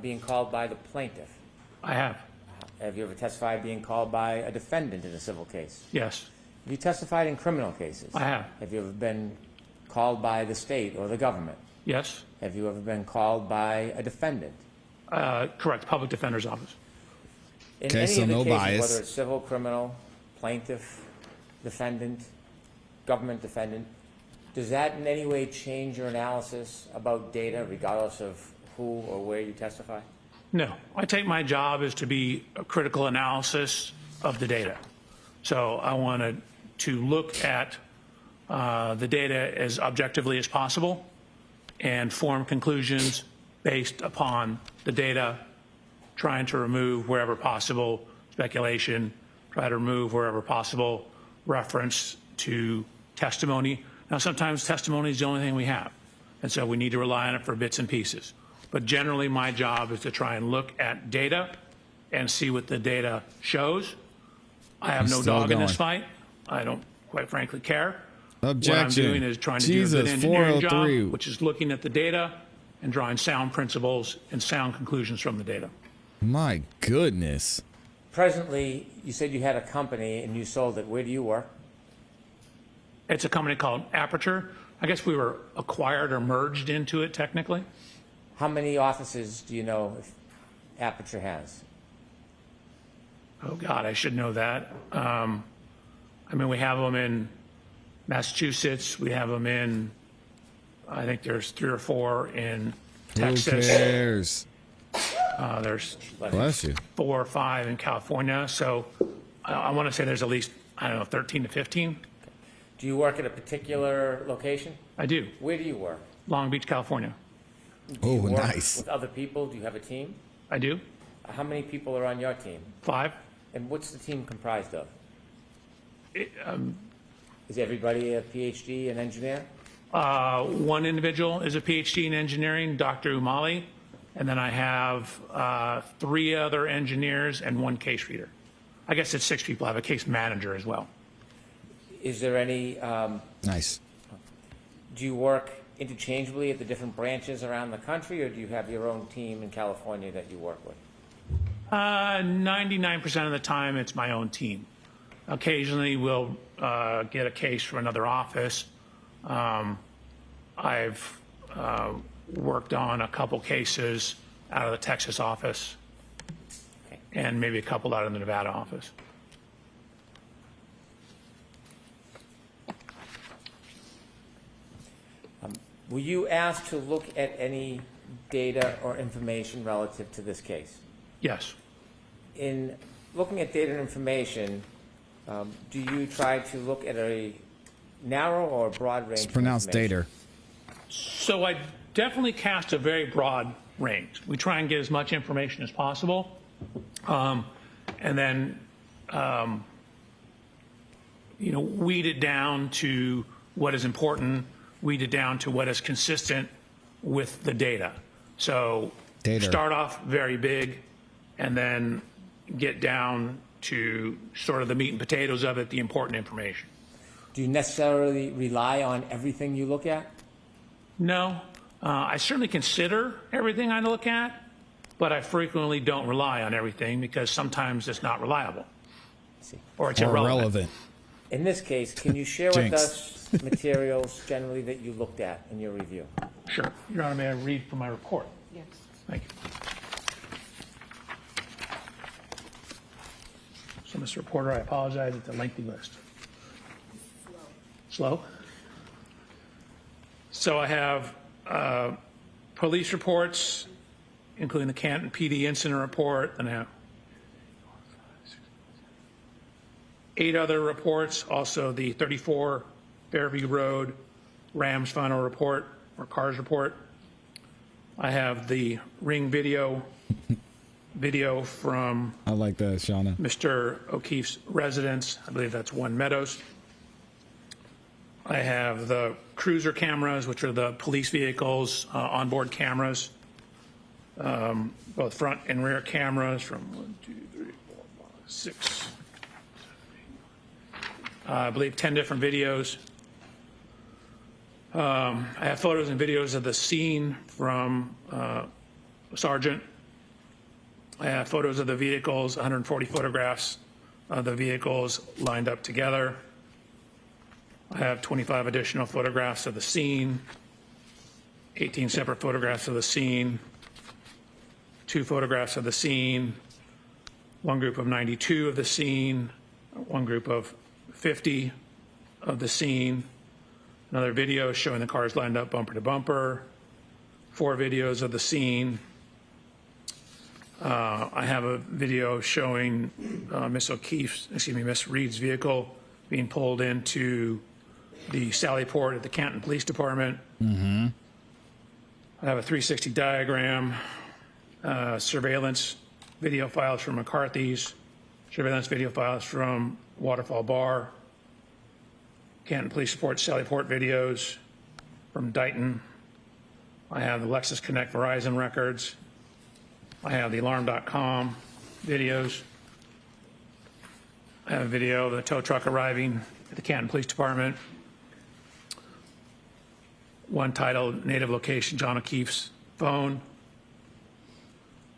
being called by the plaintiff? I have. Have you ever testified being called by a defendant in a civil case? Yes, Have you testified in criminal cases? I have. Have you ever been called by the state or the government? Yes. Have you ever been called by a defendant? Correct. Public Defender's Office. In Okay, any so of the no cases, bias. whether it's civil, criminal, plaintiff, defendant, government defendant, does that in any way change your analysis about data, regardless of who or where you testify? No, I take my job is to be a critical analysis of the data. So I wanted to look at the data as objectively as possible and form conclusions based upon the data, trying to remove wherever possible speculation, try to remove wherever possible reference to testimony. Now, sometimes testimony is the only thing we have, and so we need to rely on it for bits and pieces. But generally, my job is to try and look at data and see what the data shows. I have no dog in this fight. I don't, quite frankly, care. Objection. What I'm doing is trying to do a good engineering job, which is looking at the data and drawing sound principles and sound conclusions from the data. My goodness. Presently, you said you had a company and you sold it. Where do you work? It's a company called Aperture. I guess we were acquired or merged into it technically. How many offices do you know if Aperture has? Oh, God, I should know that. I mean, we have them in Massachusetts. We have them in, I think there's 3 or 4 in Texas. Who cares? There's Bless you. 4 or 5 in California. So I want to say there's at least, I don't know, 13 to 15. Do you work at a particular location? I do. Where do you work? Long Beach, California. Do you Oh, work nice. with other people? Do you have a team? I do. How many people are on your team? 5. And what's the team comprised of? It, Is everybody a PhD, an engineer? one individual is a PhD in engineering, Dr. Umali, and then I have 3 other engineers and 1 case reader. I guess it's 6 people. I have a case manager as well. Is there any, Nice. do you work interchangeably at the different branches around the country, or do you have your own team in California that you work with? 99% of the time, it's my own team. Occasionally, we'll get a case from another office. I've worked on a couple cases out of the Texas office and maybe a couple out of the Nevada office. Were you asked to look at any data or information relative to this case? Yes. In looking at data and information, do you try to look at a narrow or broad range? It's pronounced of information? dater. So I definitely cast a very broad range. We try and get as much information as possible. And then, weed it down to what is important, weed it down to what is consistent with the data. So start off very big and then get down to sort of the meat and potatoes of it, the important information. Do you necessarily rely on everything you look at? No, I certainly consider everything I look at, but I frequently don't rely on everything because sometimes it's not reliable or it's irrelevant. In this case, can you share with us materials generally that you looked at in your review? Sure. Your Honor, may I read from my report? Yes. Thank you. So, Mr. Reporter, I apologize. It's a lengthy list. Slow? So I have police reports, including the Canton PD incident report, and I have 8 other reports, also the 34 Fairview Road Rams final report, or CARS report. I have the ring video from I like that, Shauna. Mr. O'Keefe's residence. I believe that's One Meadows. I have the cruiser cameras, which are the police vehicles, onboard cameras, both front and rear cameras from 1, 2, 3, 4, 5, 6, I believe 10 different videos. I have photos and videos of the scene from Sergeant. I have photos of the vehicles, 140 photographs of the vehicles lined up together. I have 25 additional photographs of the scene, 18 separate photographs of the scene, 2 photographs of the scene, 1 group of 92 of the scene, 1 group of 50 of the scene, another video showing the cars lined up bumper to bumper, 4 videos of the scene. I have a video showing Miss Reed's vehicle being pulled into the Sally Port at the Canton Police Department. I have a 360 diagram, surveillance video files from McCarthy's, surveillance video files from Waterfall Bar, Canton Police Report, Sally Port videos from Dighton. I have the Lexus Connect Verizon records. I have the alarm.com videos. I have a video of the tow truck arriving at the Canton Police Department. One titled Native Location, John O'Keefe's Phone.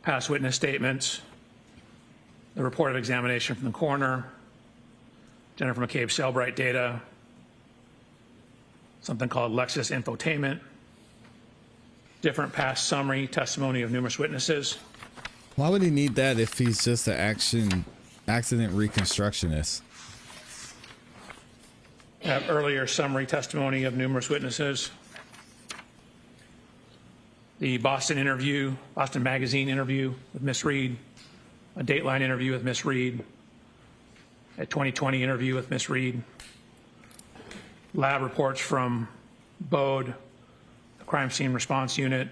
Past witness statements. The report of examination from the coroner. Jennifer McCabe Cellbrite data. Something called Lexus Infotainment. Different past summary testimony of numerous witnesses. Why would he need that if he's just an accident reconstructionist? Have earlier summary testimony of numerous witnesses. The Boston Magazine interview with Miss Reed, a Dateline interview with Miss Reed, a 2020 interview with Miss Reed, lab reports from BODE, the Crime Scene Response Unit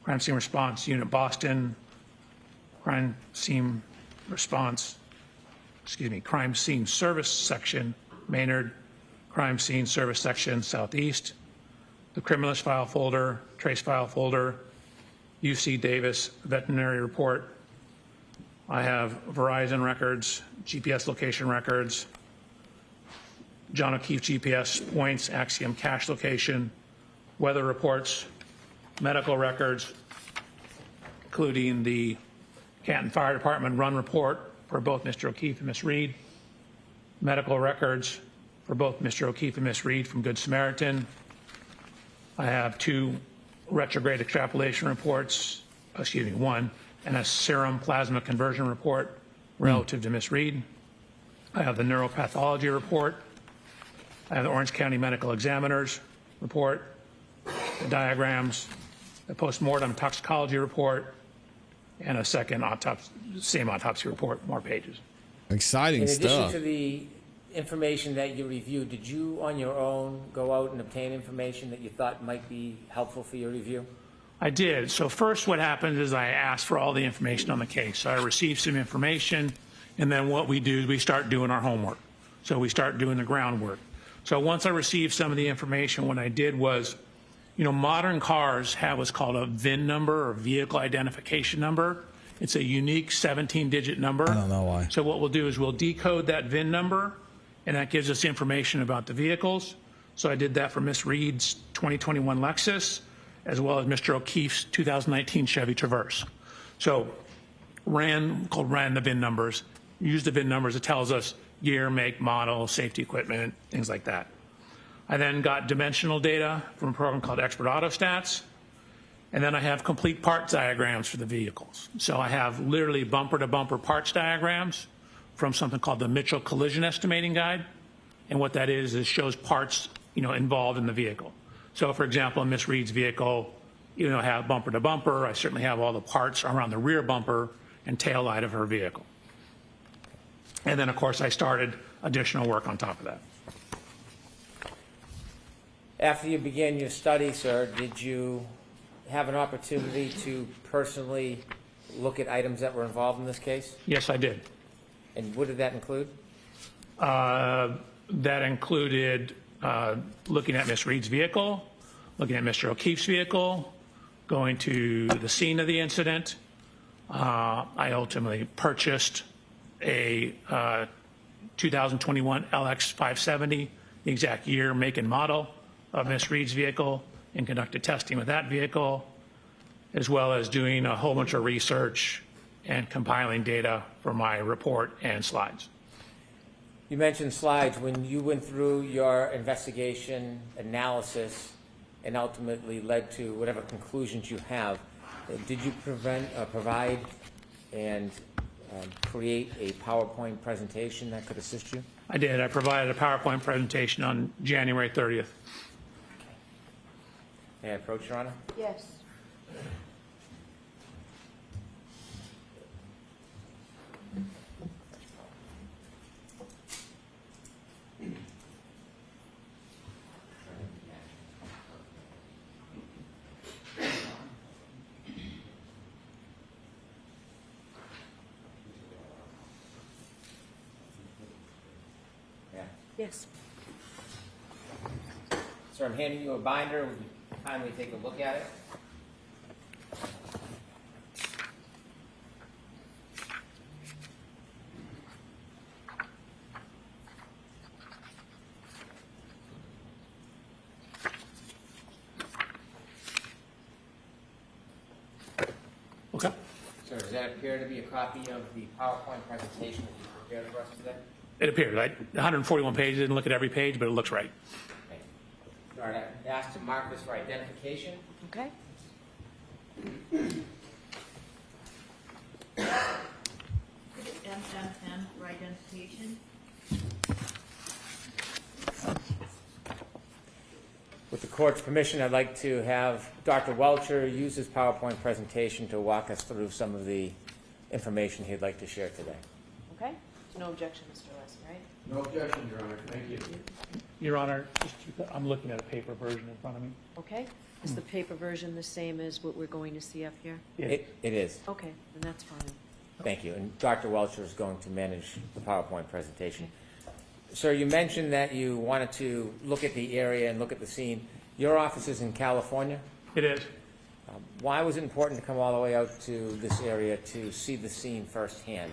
Boston, Crime Scene Service Section Maynard, Crime Scene Service Section Southeast, the Criminalist File Folder, Trace File Folder, UC Davis Veterinary Report. I have Verizon records, GPS location records, John O'Keefe GPS points, Axiom cache location, weather reports, medical records, including the Canton Fire Department run report for both Mr. O'Keefe and Miss Reed, medical records for both Mr. O'Keefe and Miss Reed from Good Samaritan. I have 2 retrograde extrapolation reports, one, and a serum plasma conversion report relative to Miss Reed. I have the neuropathology report. I have the Orange County Medical Examiner's report, the diagrams, the postmortem toxicology report, and a second same autopsy report, more pages. Exciting In addition stuff. to the information that you reviewed, did you on your own go out and obtain information that you thought might be helpful for your review? I did. So first what happened is I asked for all the information on the case. So I received some information, and then what we do is we start doing our homework. So we start doing the groundwork. So once I received some of the information, what I did was, modern cars have what's called a VIN number or vehicle identification number. It's a unique 17-digit number. I don't know why. So what we'll do is we'll decode that VIN number, and that gives us information about the vehicles. So I did that for Miss Reed's 2021 Lexus, as well as Mr. O'Keefe's 2019 Chevy Traverse. So ran the VIN numbers, use the VIN numbers. It tells us year, make, model, safety equipment, things like that. I then got dimensional data from a program called Expert Autostats. And then I have complete parts diagrams for the vehicles. So I have literally bumper-to-bumper parts diagrams from something called the Mitchell Collision Estimating Guide. And what that is shows parts, involved in the vehicle. So for example, in Miss Reed's vehicle, I have bumper-to-bumper. I certainly have all the parts around the rear bumper and tail light of her vehicle. And then, of course, I started additional work on top of that. After you began your study, sir, did you have an opportunity to personally look at items that were involved in this case? Yes, I did. And what did that include? That included looking at Miss Reed's vehicle, looking at Mr. O'Keefe's vehicle, going to the scene of the incident. I ultimately purchased a 2021 LX 570, the exact year, make, and model of Miss Reed's vehicle, and conducted testing with that vehicle, as well as doing a whole bunch of research and compiling data for my report and slides. You mentioned slides. When you went through your investigation, analysis, and ultimately led to whatever conclusions you have, did you provide and create a PowerPoint presentation that could assist you? I did. I provided a PowerPoint presentation on January 30th. May I approach, Your Honor? Yes. Yeah. Yes. Sir, I'm handing you a binder. Would you kindly take a look at it? Okay. Sir, does that appear to be a copy of the PowerPoint presentation that you prepared for us today? It appeared, right? 141 pages, didn't look at every page, but it looks right. Okay. All right, I asked to mark this for identification. Okay. MMM for identification. With the court's permission, I'd like to have Dr. Welcher use his PowerPoint presentation to walk us through some of the information he'd like to share today. Okay. No objection, Mr. Lesson, right? No objection, Your Honor. Thank you. Your Honor, I'm looking at a paper version in front of me. Okay. Is the paper version the same as what we're going to see up here? It is. Okay, then that's fine. Thank you. And Dr. Welcher is going to manage the PowerPoint presentation. Sir, you mentioned that you wanted to look at the area and look at the scene. Your office is in California. It is. Why was it important to come all the way out to this area to see the scene firsthand?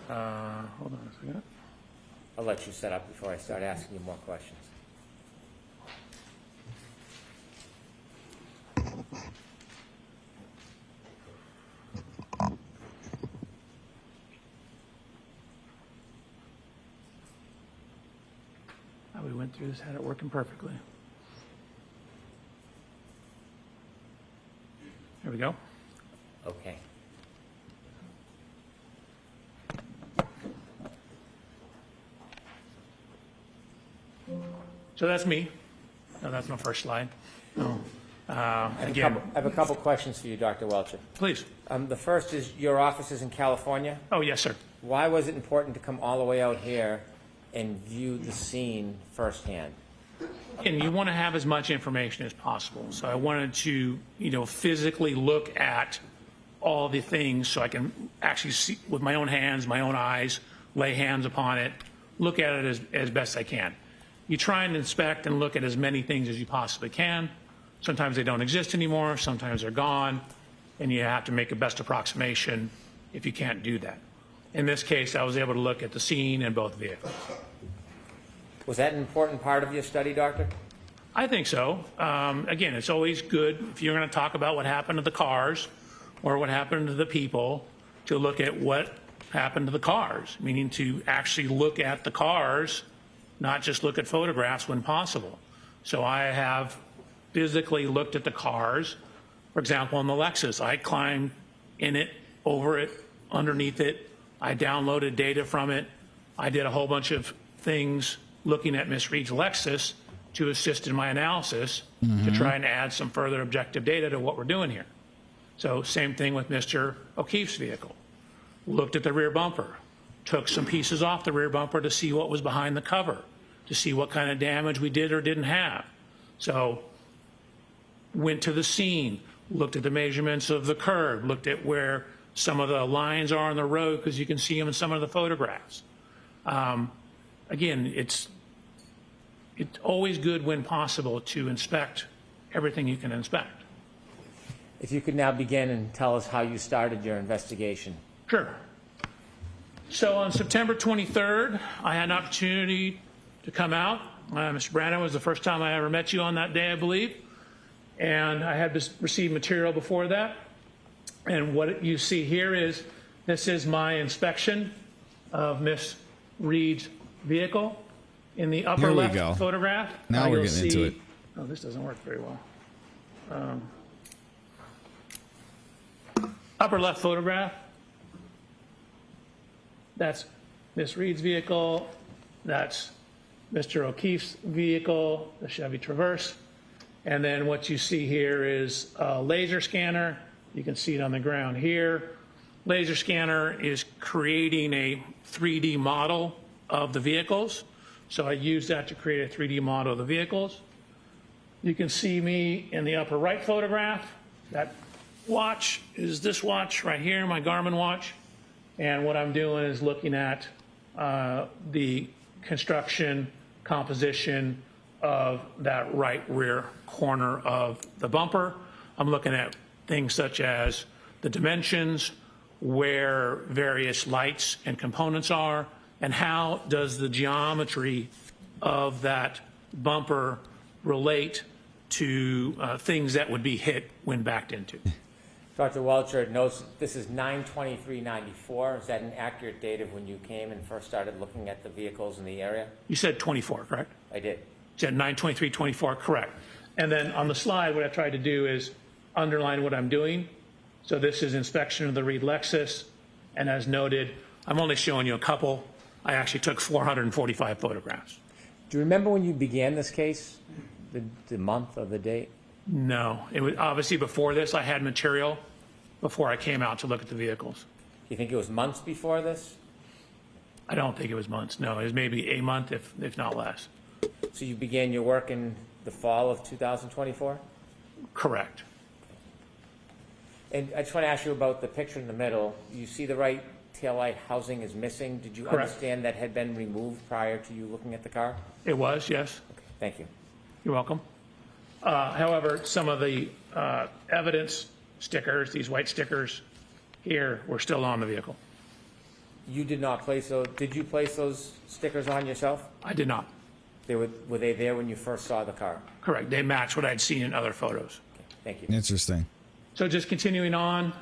Hold on a second. I'll let you set up before I start asking you more questions. We went through this, had it working perfectly. There we go. Okay. So that's me. No, that's my first slide. No. Again, I have a couple questions for you, Dr. Welcher. please. The first is your office is in California. Oh, yes, sir. Why was it important to come all the way out here and view the scene firsthand? And you want to have as much information as possible. So I wanted to, physically look at all the things so I can actually see with my own hands, my own eyes, lay hands upon it, look at it as best I can. You try and inspect and look at as many things as you possibly can. Sometimes they don't exist anymore, sometimes they're gone, and you have to make a best approximation if you can't do that. In this case, I was able to look at the scene and both vehicles. Was that an important part of your study, Doctor? I think so. Again, it's always good if you're going to talk about what happened to the cars or what happened to the people to look at what happened to the cars, meaning to actually look at the cars, not just look at photographs when possible. So I have physically looked at the cars. For example, in the Lexus, I climbed in it, over it, underneath it. I downloaded data from it. I did a whole bunch of things looking at Ms. Reed's Lexus to assist in my analysis to try and add some further objective data to what we're doing here. So same thing with Mr. O'Keefe's vehicle. Looked at the rear bumper, took some pieces off the rear bumper to see what was behind the cover, to see what kind of damage we did or didn't have. So went to the scene, looked at the measurements of the curb, looked at where some of the lines are on the road because you can see them in some of the photographs. Again, it's always good when possible to inspect everything you can inspect. If you could now begin and tell us how you started your investigation. Sure. So on September 23rd, I had an opportunity to come out. Mr. Brandon, was the first time I ever met you on that day, I believe. And I had received material before that. And what you see here is, this is my inspection of Miss Reed's vehicle. In the upper Here we left go. photograph, Now we're you'll getting into see- it. Oh, this doesn't work very well. Upper left photograph, that's Miss Reed's vehicle, that's Mr. O'Keefe's vehicle, the Chevy Traverse, And then what you see here is a laser scanner. You can see it on the ground here. Laser scanner is creating a 3D model of the vehicles. So I use that to create a 3D model of the vehicles. You can see me in the upper right photograph. That watch is this watch right here, my Garmin watch. And what I'm doing is looking at the construction composition of that right rear corner of the bumper. I'm looking at things such as the dimensions, where various lights and components are, and how does the geometry of that bumper relate to things that would be hit when backed into. Dr. Welcher notes this is 9/23/94. Is that an accurate date of when you came and first started looking at the vehicles in the area? You said 24, correct? I did. You said 9/23/24, correct. And then on the slide, what I tried to do is underline what I'm doing. So this is inspection of the Reed Lexus. And as noted, I'm only showing you a couple. I actually took 445 photographs. Do you remember when you began this case, the month or the date? No, it was obviously before this. I had material before I came out to look at the vehicles. Do you think it was months before this? I don't think it was months. No, it was maybe a month, if not less. So you began your work in the fall of 2024? Correct. And I just want to ask you about the picture in the middle. You see the right taillight housing is missing. Did you Correct. understand that had been removed prior to you looking at the car? It was, yes. Okay, thank you. You're welcome. However, some of the evidence stickers, these white stickers here, were still on the vehicle. You did not place those. Did you place those stickers on yourself? I did not. Were they there when you first saw the car? Correct. They match what I'd seen in other photos. Okay, thank you. Interesting. So just continuing on,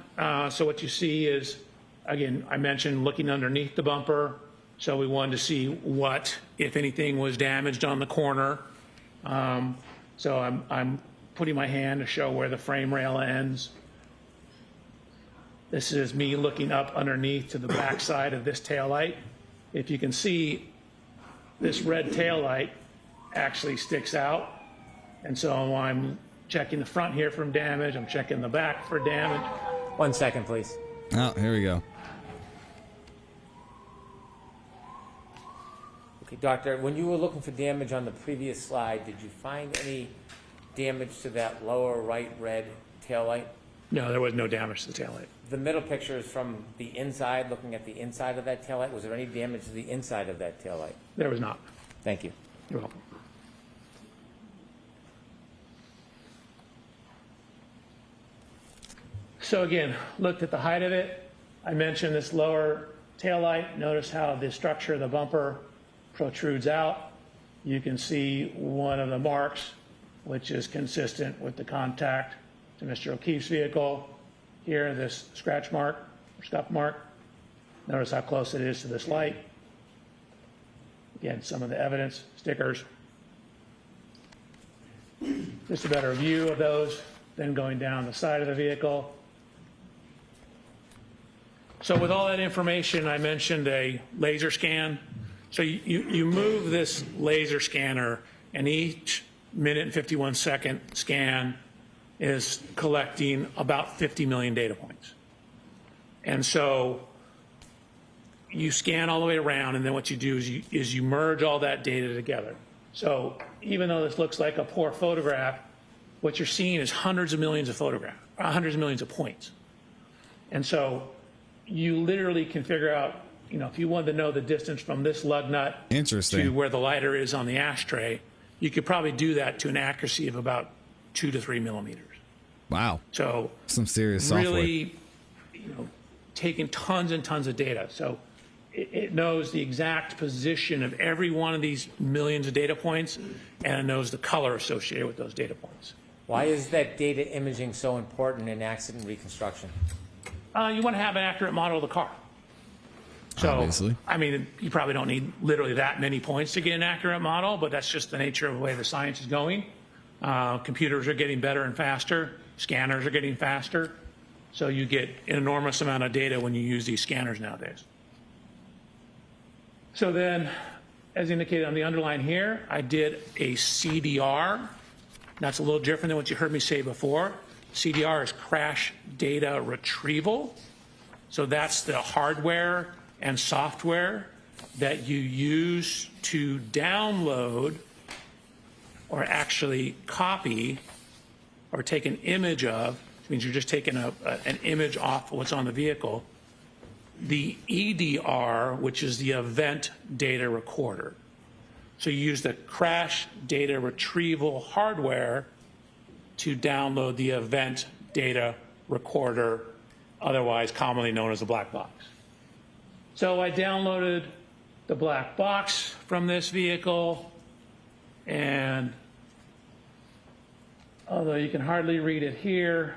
so what you see is, again, I mentioned looking underneath the bumper. So we wanted to see what, if anything, was damaged on the corner. So I'm putting my hand to show where the frame rail ends. This is me looking up underneath to the back side of this taillight. If you can see, this red taillight actually sticks out. And so I'm checking the front here for damage. I'm checking the back for damage. 1 second, please. Oh, here we go. Okay, Doctor, when you were looking for damage on the previous slide, did you find any damage to that lower right red taillight? No, there was no damage to the taillight. The middle picture is from the inside, looking at the inside of that taillight. Was there any damage to the inside of that taillight? There was not. Thank you. You're welcome. So again, looked at the height of it. I mentioned this lower taillight. Notice how the structure of the bumper protrudes out. You can see one of the marks, which is consistent with the contact to Mr. O'Keefe's vehicle. Here, this scratch mark, or scuff mark. Notice how close it is to this light. Again, some of the evidence, stickers. Just a better view of those, then going down the side of the vehicle. So with all that information, I mentioned a laser scan. So you move this laser scanner, and each minute and 51 second scan is collecting about 50 million data points. And so you scan all the way around, and then what you do is you merge all that data together. So even though this looks like a poor photograph, what you're seeing is hundreds of millions of photographs, hundreds of millions of points. And so you literally can figure out, you know, if you wanted to know the distance from this lug nut to where the lighter is on the ashtray, you could probably do that to an accuracy of about 2 to 3 millimeters. Wow. So some serious software. Really, you know, taking tons and tons of data. So it knows the exact position of every one of these millions of data points, and it knows the color associated with those data points. Why is that data imaging so important in accident reconstruction? You want to have an accurate model of the car. So, obviously. I mean, you probably don't need literally that many points to get an accurate model, but that's just the nature of the way the science is going. Computers are getting better and faster. Scanners are getting faster. So you get an enormous amount of data when you use these scanners nowadays. So then, as indicated on the underline here, I did a CDR That's a little different than what you heard me say before. CDR is crash data retrieval. So that's the hardware and software that you use to download or actually copy or take an image of, which means you're just taking an image off what's on the vehicle, the EDR, which is the event data recorder. So you use the crash data retrieval hardware to download the event data recorder, otherwise commonly known as a black box. So I downloaded the black box from this vehicle, and although you can hardly read it here,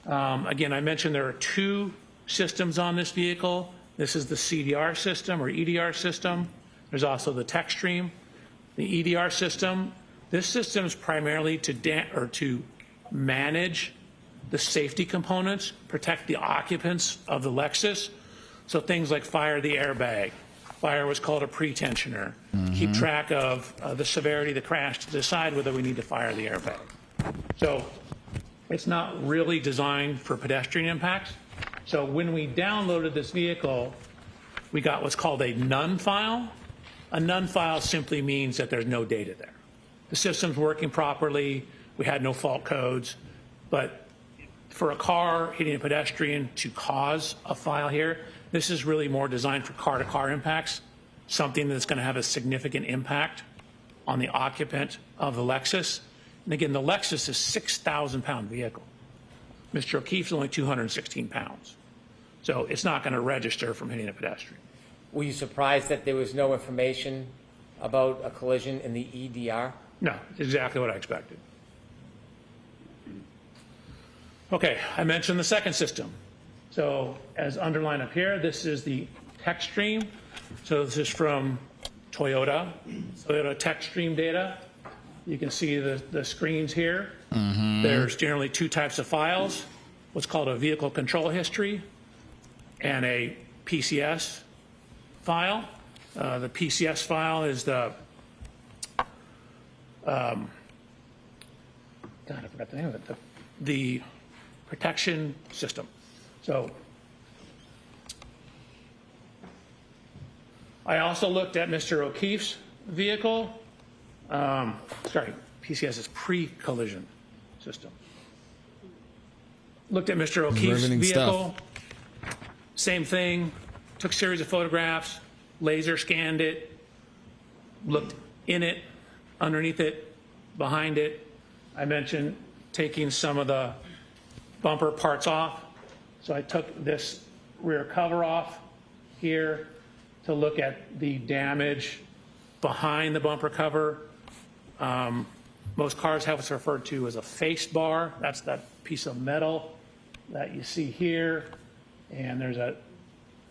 again, I mentioned there are two systems on this vehicle. This is the CDR system or EDR system. There's also the TechStream. The EDR system, this system is primarily to manage the safety components, protect the occupants of the Lexus. So things like fire the airbag, fire what's called a pretensioner, keep track of the severity of the crash to decide whether we need to fire the airbag. So it's not really designed for pedestrian impacts. So when we downloaded this vehicle, we got what's called a none file. A none file simply means that there's no data there. The system's working properly, we had no fault codes, but for a car hitting a pedestrian to cause a file here, this is really more designed for car-to-car impacts, something that's going to have a significant impact on the occupant of the Lexus. And again, the Lexus is a 6,000-pound vehicle. Mr. O'Keefe's only 216 pounds. So it's not going to register from hitting a pedestrian. Were you surprised that there was no information about a collision in the EDR? No, it's exactly what I expected. Okay, I mentioned the second system. So as underlined up here, this is the TechStream. So this is from Toyota TechStream data. You can see the screens here. There's generally two types of files, what's called a vehicle control history and a PCS file. The PCS file is the, God, I forgot the name of it, the protection system. So I also looked at Mr. O'Keefe's vehicle. Sorry, PCS is pre-collision system. Looked at Mr. O'Keefe's vehicle. Same thing. Took a series of photographs, laser scanned it, looked in it, underneath it, behind it. I mentioned taking some of the bumper parts off. So I took this rear cover off here to look at the damage behind the bumper cover. Most cars have what's referred to as a face bar. That's that piece of metal that you see here. And there's a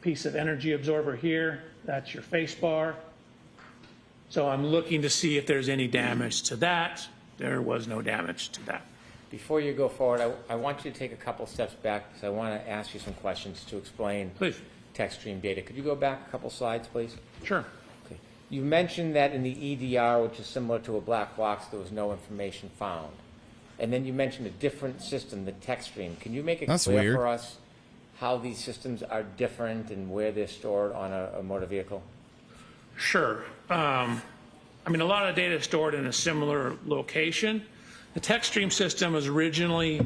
piece of energy absorber here. That's your face bar. So I'm looking to see if there's any damage to that. There was no damage to that. Before you go forward, I want you to take a couple steps back because I want to ask you some questions to explain Please. TechStream data. Could you go back a couple slides, please? Sure. Okay. You mentioned that in the EDR, which is similar to a black box, there was no information found. And then you mentioned a different system, the TechStream. Can you make it clear for us how these systems are different and where they're stored on a motor vehicle? Sure. I mean, a lot of data is stored in a similar location. The TechStream system was originally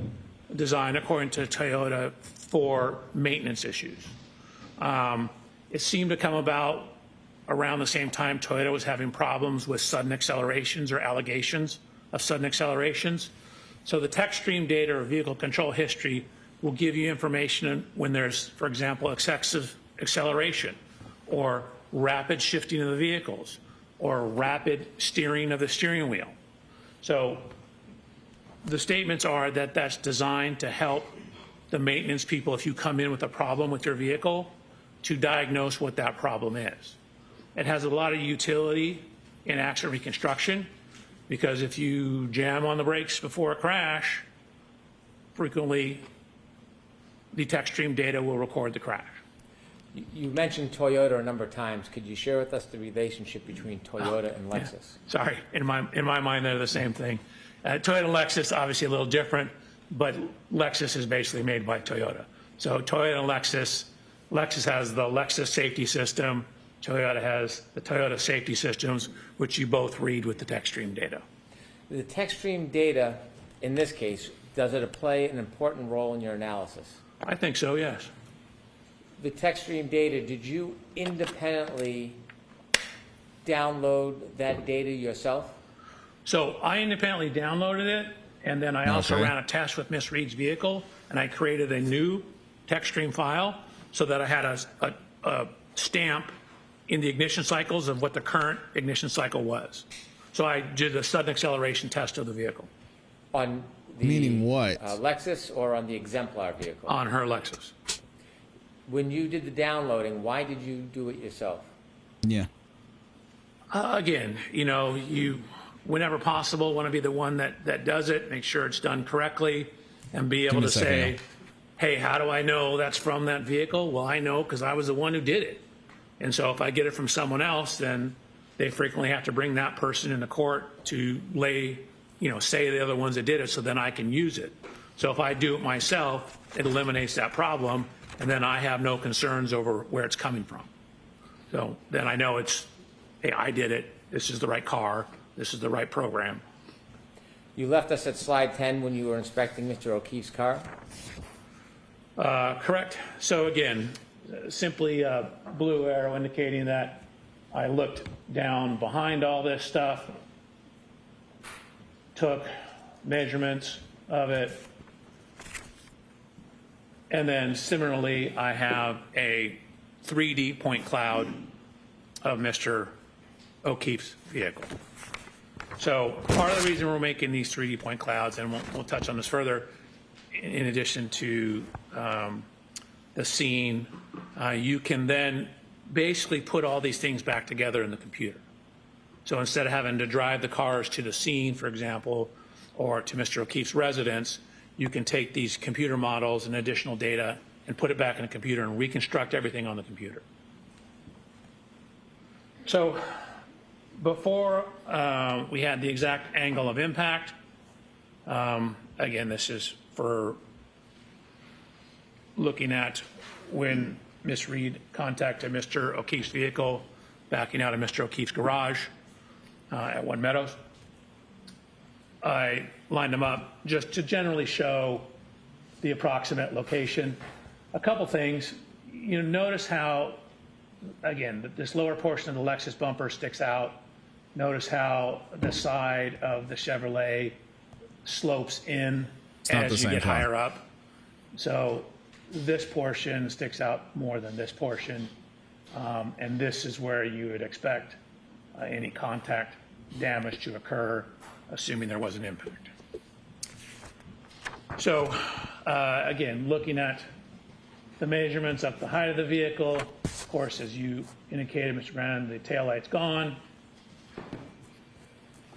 designed, according to Toyota, for maintenance issues. It seemed to come about around the same time Toyota was having problems with sudden accelerations or allegations of sudden accelerations. So the TechStream data or vehicle control history will give you information when there's, for example, excessive acceleration or rapid shifting of the vehicles or rapid steering of the steering wheel. So the statements are that that's designed to help the maintenance people, if you come in with a problem with your vehicle, to diagnose what that problem is. It has a lot of utility in accident reconstruction because if you jam on the brakes before a crash, frequently the TechStream data will record the crash. You mentioned Toyota a number of times. Could you share with us the relationship between Toyota and Lexus? Sorry, in my mind they're the same thing. Toyota and Lexus, obviously a little different, but Lexus is basically made by Toyota. So Toyota and Lexus has the Lexus safety system. Toyota has the Toyota safety systems, which you both read with the TechStream data. The TechStream data, in this case, does it play an important role in your analysis? I think so, yes. The TechStream data, did you independently download that data yourself? So I independently downloaded it, and then I also Okay. ran a test with Miss Reed's vehicle, and I created a new TechStream file so that I had a stamp in the ignition cycles of what the current ignition cycle was. So I did a sudden acceleration test of the vehicle On the Meaning what? Lexus or on the exemplar vehicle? on her Lexus. When you did the downloading, why did you do it yourself? Yeah. Again, you, whenever possible, want to be the one that does it, make sure it's done correctly, and be able me to a second, say, Al. hey, how do I know that's from that vehicle? Well, I know because I was the one who did it. And so if I get it from someone else, then they frequently have to bring that person into court to say the other ones that did it, so then I can use it. So if I do it myself, it eliminates that problem, and then I have no concerns over where it's coming from. So then I know hey, I did it. This is the right car. This is the right program. You left us at slide 10 when you were inspecting Mr. O'Keefe's car. Correct. So again, simply a blue arrow indicating that I looked down behind all this stuff, took measurements of it, and then similarly, I have a 3D point cloud of Mr. O'Keefe's vehicle. So part of the reason we're making these 3D point clouds, and we'll touch on this further, in addition to the scene, you can then basically put all these things back together in the computer. So instead of having to drive the cars to the scene, for example, or to Mr. O'Keefe's residence, you can take these computer models and additional data and put it back in the computer and reconstruct everything on the computer. So before we had the exact angle of impact, again, this is for looking at when Ms. Reed contacted Mr. O'Keefe's vehicle backing out of Mr. O'Keefe's garage at One Meadows. I lined them up just to generally show the approximate location. A couple things. Notice how, again, this lower portion of the Lexus bumper sticks out. Notice how the side of the Chevrolet slopes in as you get higher up. So this portion sticks out more than this portion. And this is where you would expect any contact damage to occur, assuming there was an impact. So again, looking at the measurements up the height of the vehicle, of course, as you indicated, Mr. Brennan, the taillight's gone.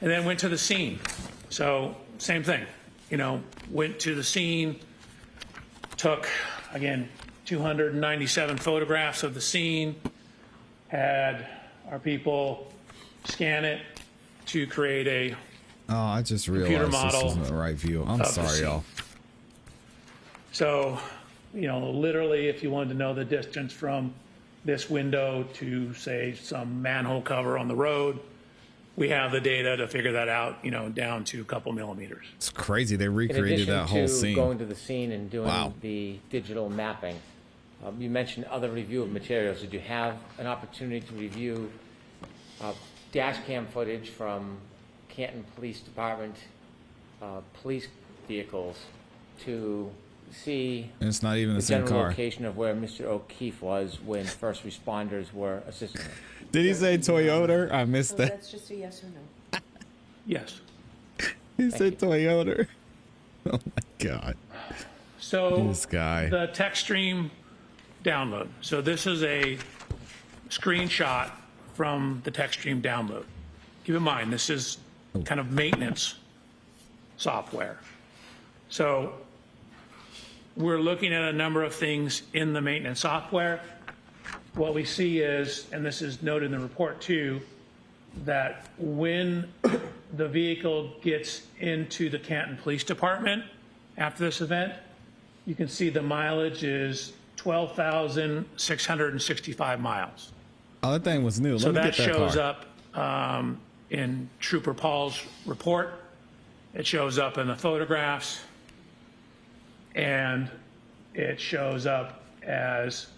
And then went to the scene. So same thing, went to the scene, took, again, 297 photographs of the scene, had our people scan it to create a Oh, I just realized this model isn't the right view. I'm of the sorry, scene. y'all. So, literally, if you wanted to know the distance from this window to, say, some manhole cover on the road, we have the data to figure that out, down to a couple millimeters. It's crazy. They In recreated addition that whole to scene. going to the scene and doing Wow. the digital mapping, you mentioned other review of materials. Did you have an opportunity to review dash cam footage from Canton Police Department police vehicles to see And it's not even the the same general car. location of where Mr. O'Keefe was when first responders were assisting him? Did he say Toyota? I missed So that. that's just a yes or no. Yes. He said Toyota. Oh my God. So This guy. the TechStream download. So this is a screenshot from the TechStream download. Keep in mind, this is kind of maintenance software. So we're looking at a number of things in the maintenance software. What we see is, and this is noted in the report too, that when the vehicle gets into the Canton Police Department after this event, you can see the mileage is 12,665 miles. Oh, that thing was new. So Let me that get that shows car. up in Trooper Paul's report. It shows up in the photographs, and it shows up as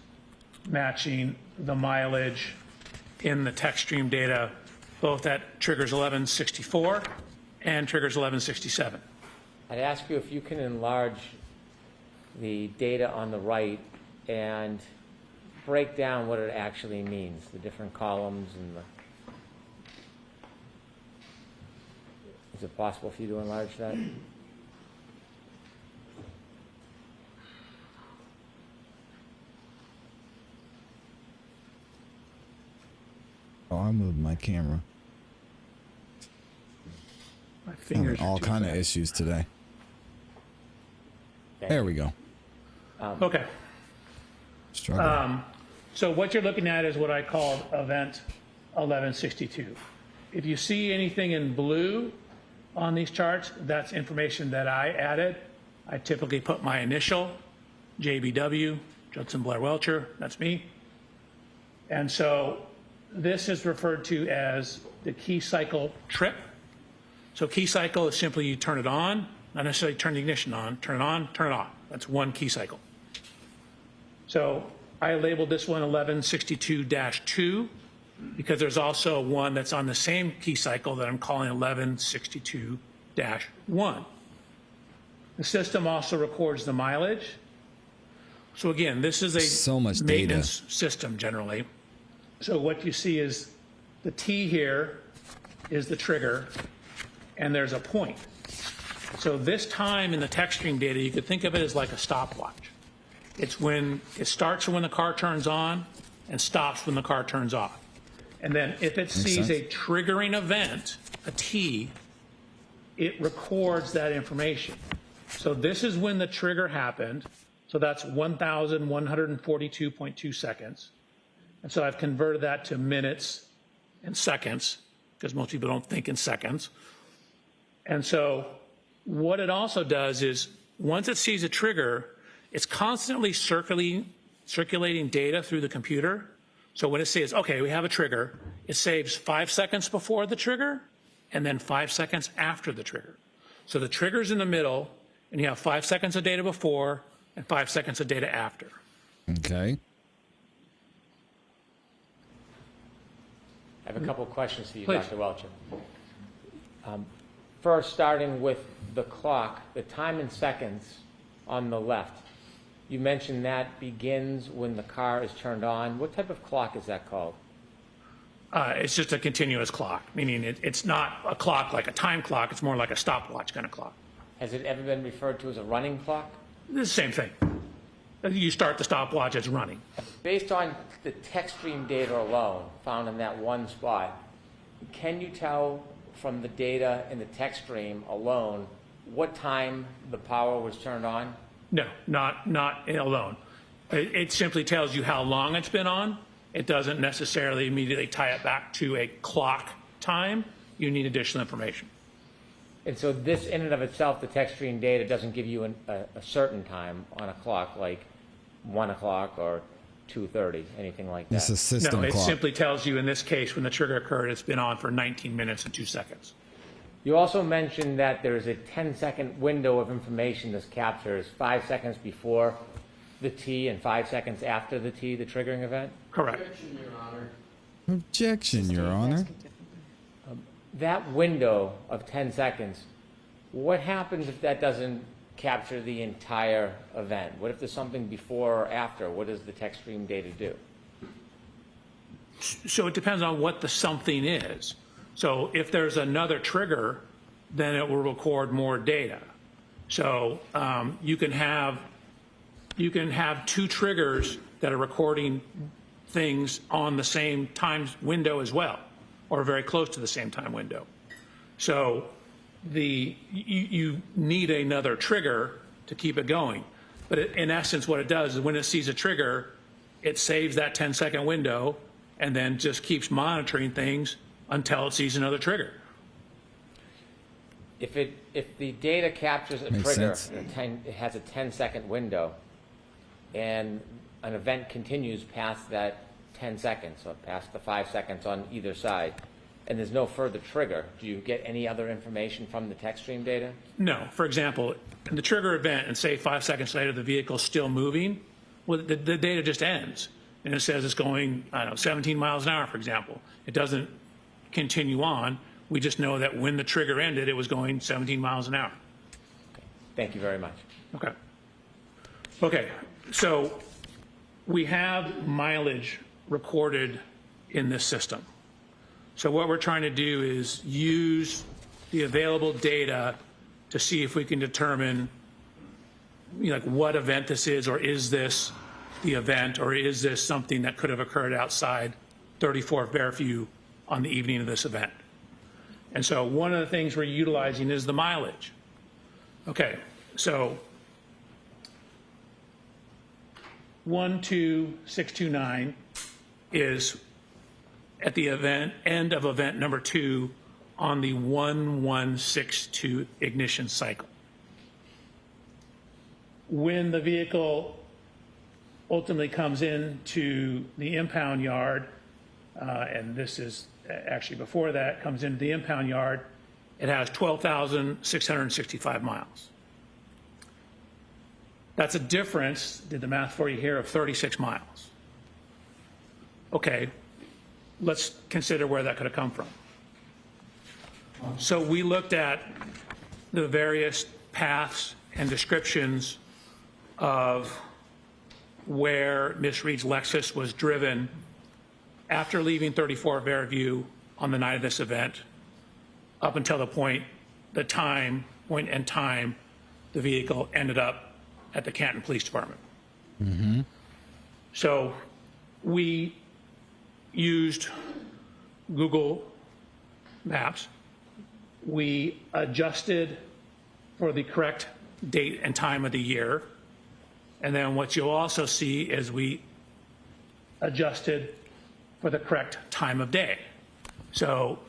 matching the mileage in the text stream data, both at triggers 1164 and triggers 1167. I'd ask you if you can enlarge the data on the right and break down what it actually means, the different columns and the... Is it possible for you to enlarge that? Oh, I moved my camera. My Having fingers are all too kind of fast. issues today. Thank There you. we go. Okay. Struggle. So what you're looking at is what I called event 1162. If you see anything in blue on these charts, that's information that I added. I typically put my initial, JBW, Judson Blair Welcher, that's me. And so this is referred to as the key cycle trip. So key cycle is simply you turn it on, not necessarily turn the ignition on, turn it on, turn it off. That's one key cycle. So I labeled this one 1162-2 because there's also one that's on the same key cycle that I'm calling 1162-1. The system also records the mileage. So again, this is a So much data. maintenance system generally. So what you see is the T here is the trigger, and there's a point. So this time in the text stream data, you could think of it as like a stopwatch. It's when it starts when the car turns on and stops when the car turns off. And then if it sees a sense. triggering event, a T, it records that information. So this is when the trigger happened. So that's 1,142.2 seconds. And so I've converted that to minutes and seconds because most people don't think in seconds. And so what it also does is once it sees a trigger, it's constantly circulating data through the computer. So when it says, okay, we have a trigger, it saves 5 seconds before the trigger and then 5 seconds after the trigger. So the trigger's in the middle, and you have 5 seconds of data before and 5 seconds of data after. Okay. I have a couple of questions for you, Please. Dr. Welcher. First, starting with the clock, the time in seconds on the left. You mentioned that begins when the car is turned on. What type of clock is that called? It's just a continuous clock, meaning it's not a clock like a time clock. It's more like a stopwatch kind of clock. Has it ever been referred to as a running clock? It's the same thing. You start the stopwatch, it's running. Based on the text stream data alone found in that one spot, can you tell from the data in the text stream alone what time the power was turned on? No, not alone. It simply tells you how long it's been on. It doesn't necessarily immediately tie it back to a clock time. You need additional information. And so this in and of itself, the text stream data doesn't give you a certain time on a clock, like 1 o'clock or 2:30, anything like that. It's a system No, it clock. simply tells you in this case when the trigger occurred, it's been on for 19 minutes and 2 seconds. You also mentioned that there is a 10-second window of information this captures, 5 seconds before the T and 5 seconds after the T, the triggering event. Correct. Objection, Your Honor. That window of 10 seconds, what happens if that doesn't capture the entire event? What if there's something before or after? What does the text stream data do? So it depends on what the something is. So if there's another trigger, then it will record more data. So you can have 2 triggers that are recording things on the same time window as well, or very close to the same time window. So you need another trigger to keep it going. But in essence, what it does is when it sees a trigger, it saves that 10-second window and then just keeps monitoring things until it sees another trigger. If the data captures a Makes trigger, sense. it has a 10-second window, and an event continues past that 10 seconds, or past the 5 seconds on either side, and there's no further trigger, do you get any other information from the text stream data? No. For example, in the trigger event, and say 5 seconds later the vehicle's still moving, well, the data just ends. And it says it's going, I don't know, 17 miles an hour, for example. It doesn't continue on. We just know that when the trigger ended, it was going 17 miles an hour. Thank you very much. Okay. Okay, so we have mileage recorded in this system. So what we're trying to do is use the available data to see if we can determine, you know, like what event this is, or is this the event, or is this something that could have occurred outside 34 Fairview on the evening of this event. And so one of the things we're utilizing is the mileage. Okay, so 12629 is at the end of event number 2 on the 1162 ignition cycle. When the vehicle ultimately comes into the impound yard, and this is actually before that, comes into the impound yard, it has 12,665 miles. That's a difference, did the math for you here, of 36 miles. Okay, let's consider where that could have come from. So we looked at the various paths and descriptions of where Miss Reed's Lexus was driven after leaving 34 Fairview on the night of this event, up until the point in time the vehicle ended up at the Canton Police Department. Mm-hmm. So we used Google Maps. We adjusted for the correct date and time of the year. And then what you'll also see is we adjusted for the correct time of day. So,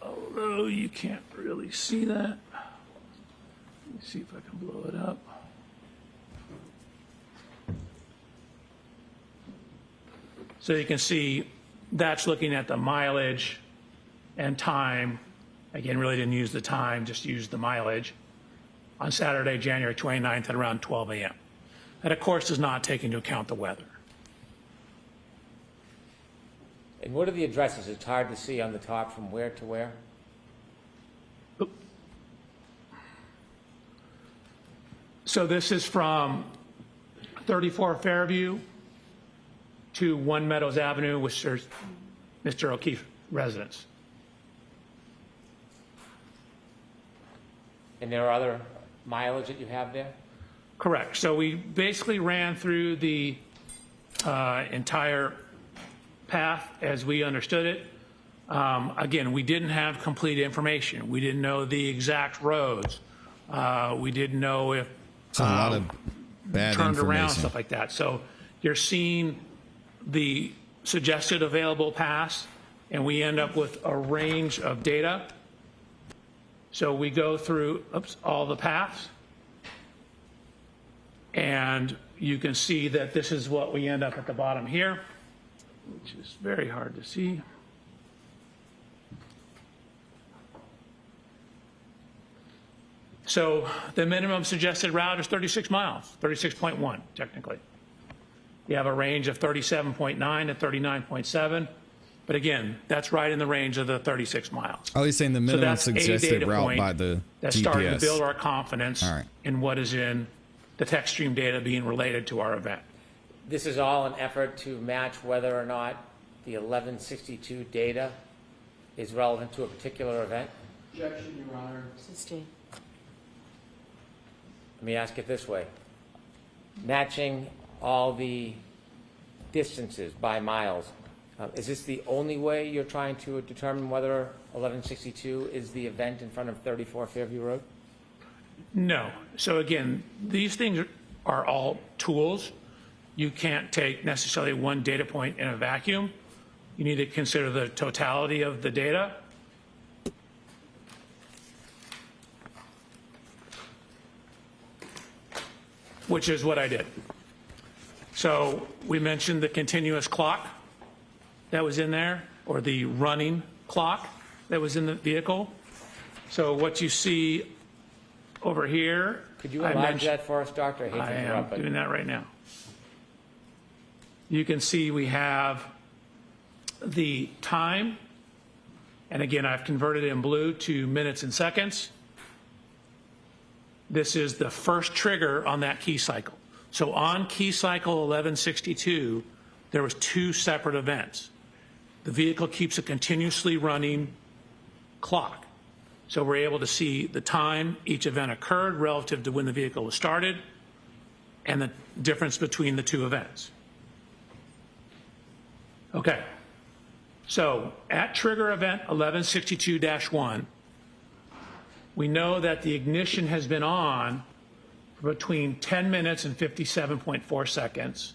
although you can't really see that, let me see if I can blow it up. So you can see that's looking at the mileage and time. Again, really didn't use the time, just used the mileage on Saturday, January 29th at around 12 a.m. That, of course, does not take into account the weather. And what are the addresses? It's hard to see on the top from where to where? So this is from 34 Fairview to 1 Meadows Avenue, which is Mr. O'Keefe's residence. And there are other mileage that you have there? Correct. So we basically ran through the entire path as we understood it. Again, we didn't have complete information. We didn't know the exact roads. We didn't know if It's a lot of bad turned around, information. stuff like that. So you're seeing the suggested available paths, and we end up with a range of data. So we go through all the paths, and you can see that this is what we end up at the bottom here, which is very hard to see. So the minimum suggested route is 36 miles, 36.1 technically. You have a range of 37.9 to 39.7, but again, that's right in the range of the 36 miles. Oh, he's saying the So minimum that's a suggested data route point by the that's GPS. starting to build our confidence All right. in what is in the text stream data being related to our event. This is all an effort to match whether or not the 1162 data is relevant to a particular event? Objection, Your Honor. Sustain. Let me ask it this way. Matching all the distances by miles, is this the only way you're trying to determine whether 1162 is the event in front of 34 Fairview Road? No. So again, these things are all tools. You can't take necessarily one data point in a vacuum. You need to consider the totality of the data. which is what I did. So we mentioned the continuous clock that was in there, or the running clock that was in the vehicle. So what you see over here. Could you enlarge that for us, Doctor? I hate to I am interrupt, but doing that right now. You can see we have the time, and again, I've converted it in blue to minutes and seconds. This is the first trigger on that key cycle. So on key cycle 1162, there was 2 separate events. The vehicle keeps a continuously running clock. So we're able to see the time each event occurred relative to when the vehicle was started and the difference between the 2 events. Okay. So at trigger event 1162-1, we know that the ignition has been on for between 10 minutes and 57.4 seconds.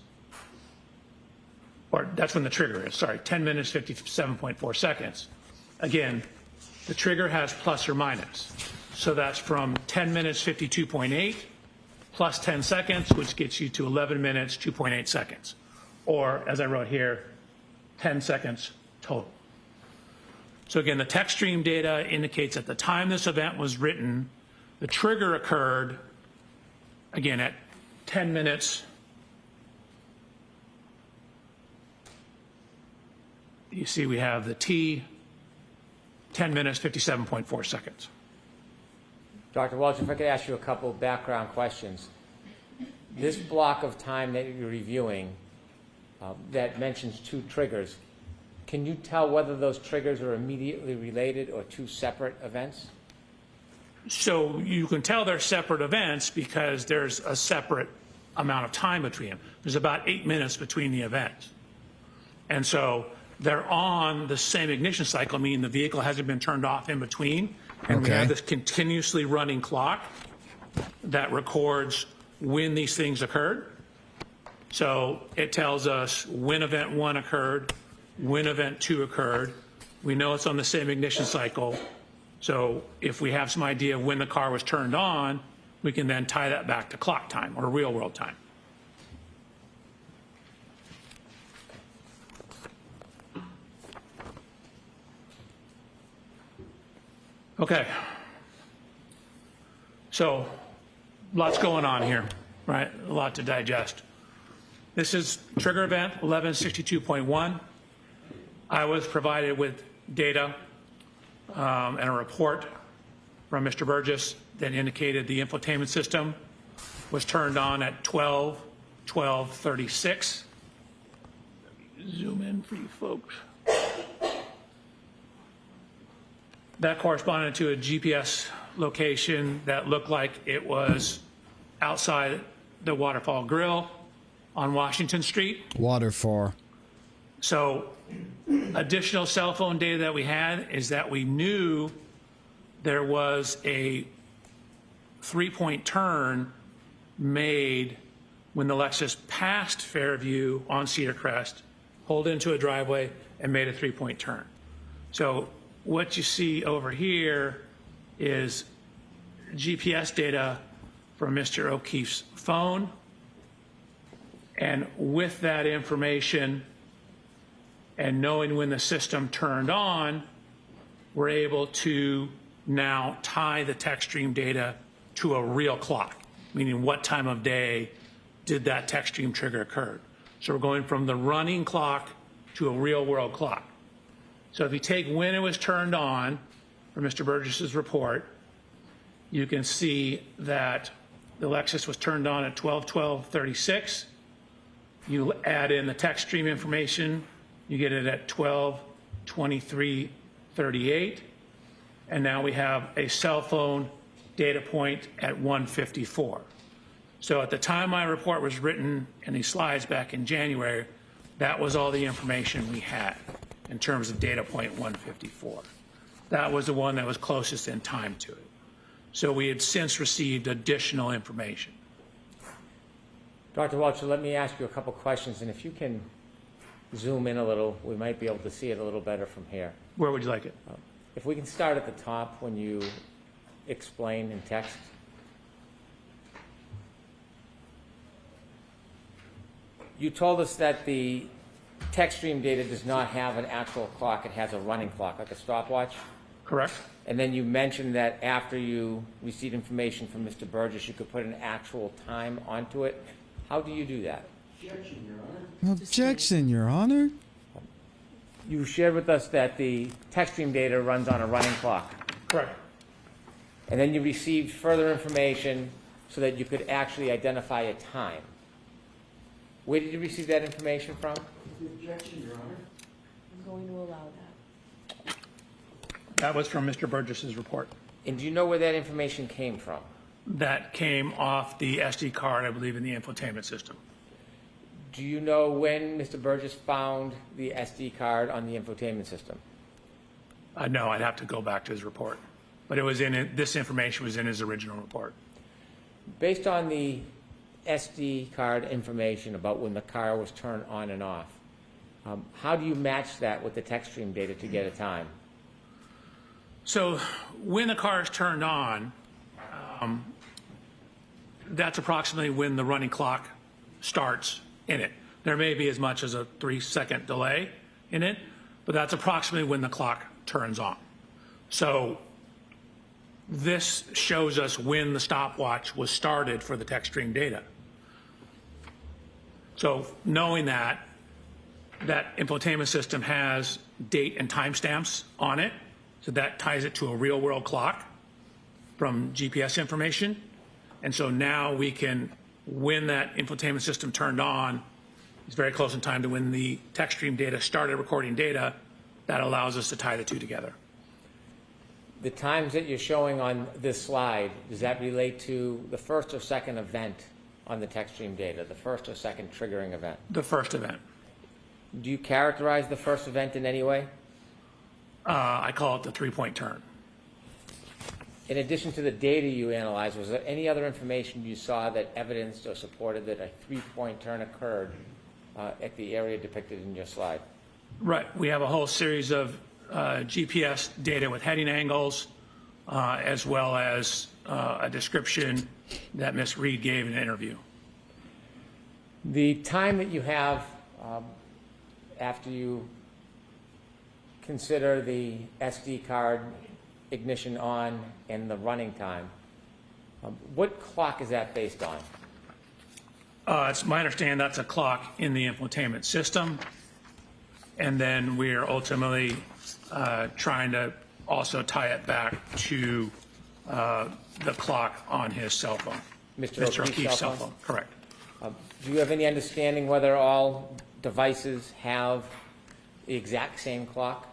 Or that's when the trigger is, sorry, 10 minutes, 57.4 seconds. Again, the trigger has plus or minus. So that's from 10 minutes, 52.8, plus 10 seconds, which gets you to 11 minutes, 2.8 seconds. Or, as I wrote here, 10 seconds total. So again, the text stream data indicates at the time this event was written, the trigger occurred, again, at 10 minutes. You see we have the T, 10 minutes, 57.4 seconds. Dr. Welch, if I could ask you a couple of background questions. This block of time that you're reviewing that mentions 2 triggers, can you tell whether those triggers are immediately related or 2 separate events? So you can tell they're separate events because there's a separate amount of time between them. There's about 8 minutes between the events. And so they're on the same ignition cycle, meaning the vehicle hasn't been turned off in between. And we have this continuously running clock that records when these things occurred. So it tells us when event 1 occurred, when event 2 occurred. We know it's on the same ignition cycle. So if we have some idea of when the car was turned on, we can then tie that back to clock time or real world time. Okay. So lots going on here, right? A lot to digest. This is trigger event 1162.1. I was provided with data and a report from Mr. Burgess that indicated the infotainment system was turned on at 12:36. Zoom in for you folks. That corresponded to a GPS location that looked like it was outside the Waterfall Grill on Washington Street. Waterfall. So additional cell phone data that we had is that we knew there was a 3-point turn made when the Lexus passed Fairview on Cedar Crest, pulled into a driveway, and made a 3-point turn. So what you see over here is GPS data from Mr. O'Keefe's phone. And with that information and knowing when the system turned on, we're able to now tie the text stream data to a real clock, meaning what time of day did that text stream trigger occur. So we're going from the running clock to a real world clock. So if you take when it was turned on from Mr. Burgess's report, you can see that the Lexus was turned on at 12:12:36. You add in the text stream information, you get it at 12:23:38. And now we have a cell phone data point at 1:54. So at the time my report was written in these slides back in January, that was all the information we had in terms of data point 154. That was the one that was closest in time to it. So we had since received additional information. Dr. Welch, let me ask you a couple questions, and if you can zoom in a little, we might be able to see it a little better from here. Where would you like it? If we can start at the top when you explain in text. You told us that the tech stream data does not have an actual clock. It has a running clock, like a stopwatch. Correct? And then you mentioned that after you received information from Mr. Burgess, you could put an actual time onto it. How do you do that? Objection, Your Honor. You shared with us that the tech stream data runs on a running clock. Correct. And then you received further information so that you could actually identify a time. Where did you receive that information from? I'm going to allow that. That was from Mr. Burgess's report. And do you know where that information came from? That came off the SD card, I believe, in the infotainment system. Do you know when Mr. Burgess found the SD card on the infotainment system? No, I'd have to go back to his report. But it was in it, this information was in his original report. Based on the SD card information about when the car was turned on and off, how do you match that with the tech stream data to get a time? So when the car is turned on, that's approximately when the running clock starts in it. There may be as much as a 3-second delay in it, but that's approximately when the clock turns on. So this shows us when the stopwatch was started for the tech stream data. So knowing that infotainment system has date and timestamps on it, so that ties it to a real world clock from GPS information. And so now we can, when that infotainment system turned on, it's very close in time to when the tech stream data started recording data. That allows us to tie the two together. The times that you're showing on this slide, does that relate to the first or second event on the tech stream data, the first or second triggering event? The first event. Do you characterize the first event in any way? I call it the 3-point turn. In addition to the data you analyzed, was there any other information you saw that evidenced or supported that a 3-point turn occurred at the area depicted in your slide? Right. We have a whole series of GPS data with heading angles, as well as a description that Ms. Reed gave in an interview. The time that you have after you consider the SD card ignition on and the running time, what clock is that based on? It's my understanding that's a clock in the infotainment system. And then we are ultimately trying to also tie it back to the clock on his cell phone. Mr. O'Keefe's cell phone. Correct. Do you have any understanding whether all devices have the exact same clock?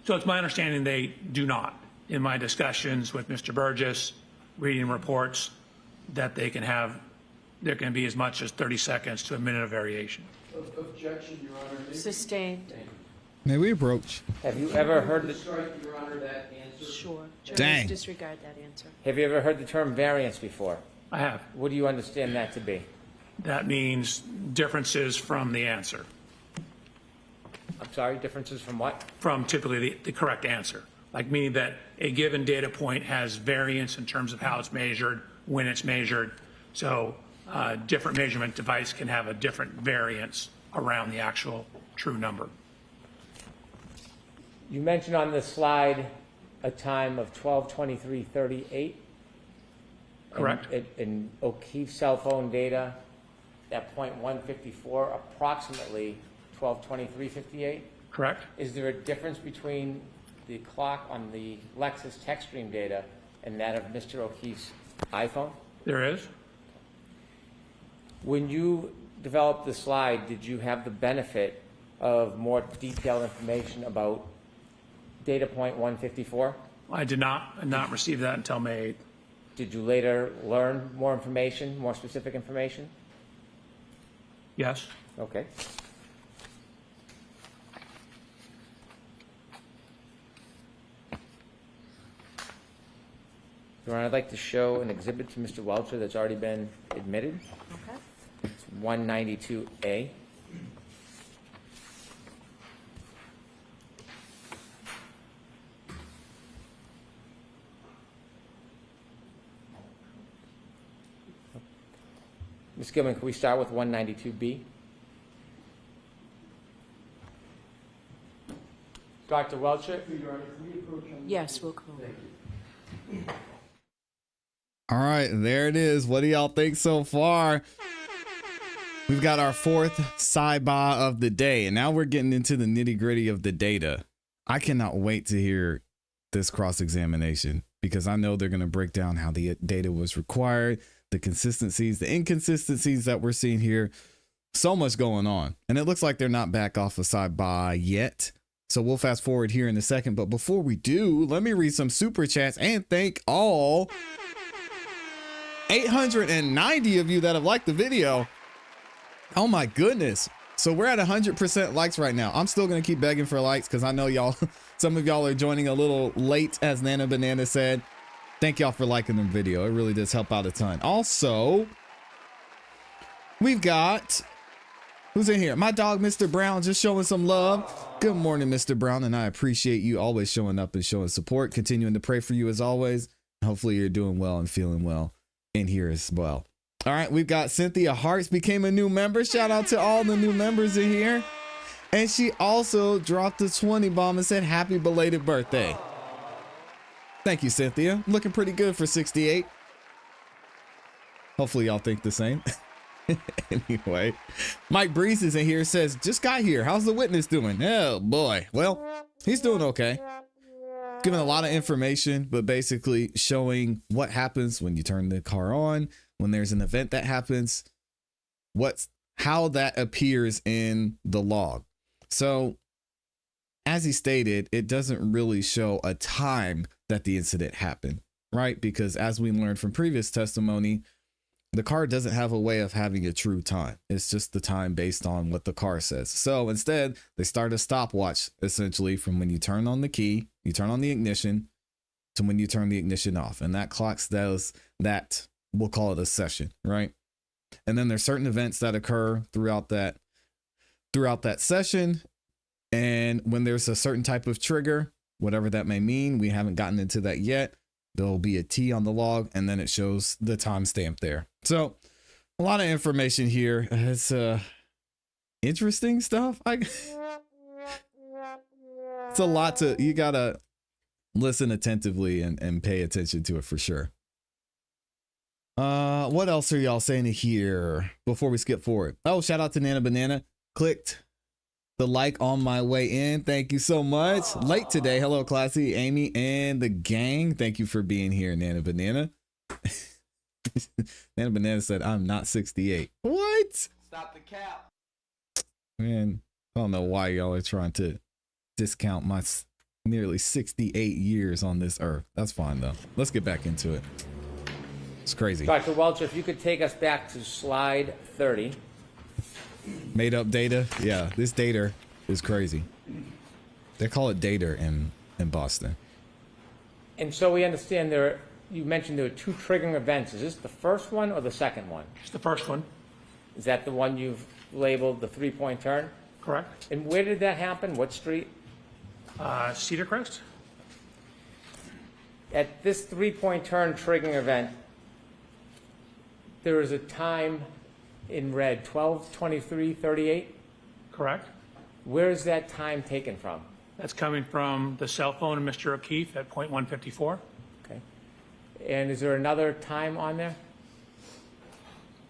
So it's my understanding they do not. In my discussions with Mr. Burgess, reading reports, that they can have, there can be as much as 30 seconds to a minute of variation. Objection, Your Honor. Sustained. May we approach? Have you ever heard the, Strike, Your Honor, that answer. Sure. Dang. Just disregard that answer. have you ever heard the term variance before? I have. What do you understand that to be? That means differences from the answer, I'm sorry, differences from what? from typically the correct answer. Like meaning that a given data point has variance in terms of how it's measured, when it's measured. So different measurement device can have a different variance around the actual true number. You mentioned on this slide a time of 12:23:38. Correct. In O'Keefe's cell phone data, at point 154, approximately 12:23:58. Correct? Is there a difference between the clock on the Lexus tech stream data and that of Mr. O'Keefe's iPhone? There is. When you developed the slide, did you have the benefit of more detailed information about data point 154? I did not receive that until May 8th. Did you later learn more information, more specific information? Yes. Okay. Your Honor, I'd like to show an exhibit to Mr. Welcher that's already been admitted. Okay. It's 192A. Ms. Gilman, can we start with 192B? Dr. Welcher? Yes, we'll call. All right, there it is. What do y'all think so far? We've got our fourth sidebar of the day, and now we're getting into the nitty gritty of the data. I cannot wait to hear this cross-examination because I know they're going to break down how the data was required, the consistencies, the inconsistencies that we're seeing here. So much going on, and it looks like they're not back off a sidebar yet. So we'll fast forward here in a second. But before we do, let me read some super chats and thank all 890 of you that have liked the video. Oh my goodness. So we're at 100% likes right now. I'm still going to keep begging for likes because I know y'all, some of y'all are joining a little late, as Nana Banana said. Thank y'all for liking the video. It really does help out a ton. Also, we've got, who's in here? My dog, Mr. Brown, just showing some love. Good morning, Mr. Brown, and I appreciate you always showing up and showing support. Continuing to pray for you as always. Hopefully you're doing well and feeling well in here as well. All right, we've got Cynthia Harts became a new member. Shout out to all the new members in here. And she also dropped a 20 bomb and said happy belated birthday. Thank you, Cynthia. Looking pretty good for 68. Hopefully y'all think the same. Anyway, Mike Breeze is in here, says, just got here. How's the witness doing? Oh boy. Well, he's doing okay. Giving a lot of information, but basically showing what happens when you turn the car on, when there's an event that happens, how that appears in the log. So as he stated, it doesn't really show a time that the incident happened, right? Because as we learned from previous testimony, the car doesn't have a way of having a true time. It's just the time based on what the car says. So instead, they start a stopwatch essentially from when you turn on the key, you turn on the ignition, to when you turn the ignition off. And that clocks those, that we'll call it a session, right? And then there's certain events that occur throughout that session. And when there's a certain type of trigger, whatever that may mean, we haven't gotten into that yet. There'll be a T on the log, and then it shows the timestamp there. So a lot of information here. It's interesting stuff. It's a lot you gotta listen attentively and pay attention to it for sure. What else are y'all saying here before we skip forward? Oh, shout out to Nana Banana. Clicked the like on my way in. Thank you so much. Late today. Hello, ClassE, Amy, and the gang. Thank you for being here, Nana Banana. Nana Banana said, I'm not 68. What? Stop the cap. Man, I don't know why y'all are trying to discount my nearly 68 years on this earth. That's fine, though. Let's get back into it. It's crazy. Dr. Welcher, if you could take us back to slide 30. Made up data. Yeah, this data is crazy. They call it data in Boston. And so we understand you mentioned there were two triggering events. Is this the first one or the second one? It's the first one, Is that the one you've labeled the 3-point turn? correct? And where did that happen? What street? Cedar Crest? At this 3-point turn triggering event, there is a time in red, 12:23:38. Correct. Where is that time taken from? That's coming from the cell phone of Mr. O'Keefe at .154. Okay. And is there another time on there?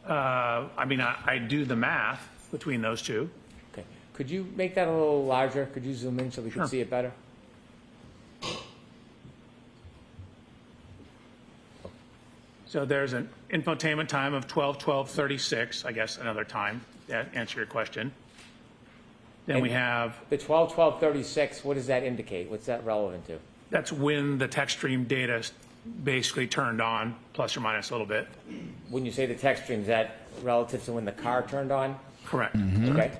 I mean, I do the math between those two. Okay. Could you make that a little larger? Could you zoom in so we can Sure. see it better? So there's an infotainment time of 12:12:36, I guess another time, to answer your question. Then we have, The 12:12:36, what does that indicate? What's that relevant to? that's when the text stream data basically turned on, plus or minus a little bit. When you say the text stream, is that relative to when the car turned on? Correct. Okay.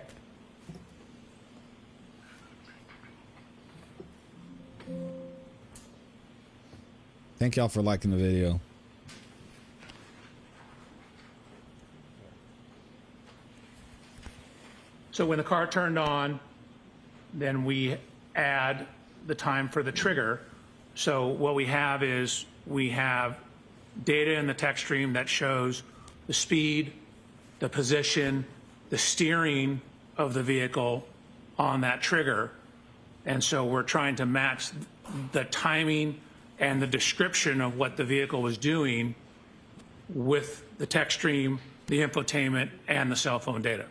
Thank y'all for liking the video. So when the car turned on, then we add the time for the trigger. So what we have is we have data in the text stream that shows the speed, the position, the steering of the vehicle on that trigger. And so we're trying to match the timing and the description of what the vehicle was doing with the text stream, the infotainment, and the cell phone data.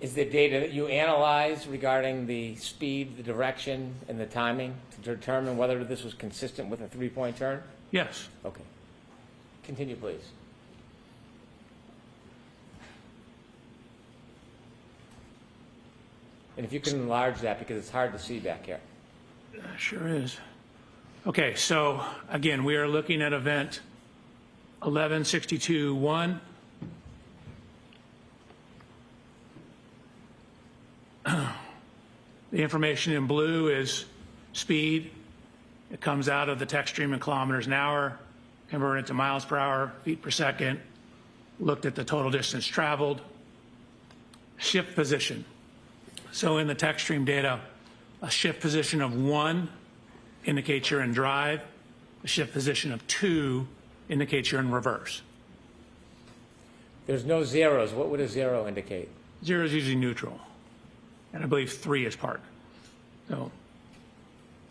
Is the data that you analyze regarding the speed, the direction, and the timing to determine whether this was consistent with a three-point turn? Yes. Okay. Continue, please. And if you can enlarge that, because it's hard to see back here. Sure is. Okay, so again, we are looking at event 1162-1. The information in blue is speed. It comes out of the text stream in kilometers an hour, converted to miles per hour, feet per second, looked at the total distance traveled, shift position. So in the text stream data, a shift position of 1 indicates you're in drive. A shift position of 2 indicates you're in reverse. There's no zeros. What would a zero indicate? 0 is usually neutral, and I believe 3 is park.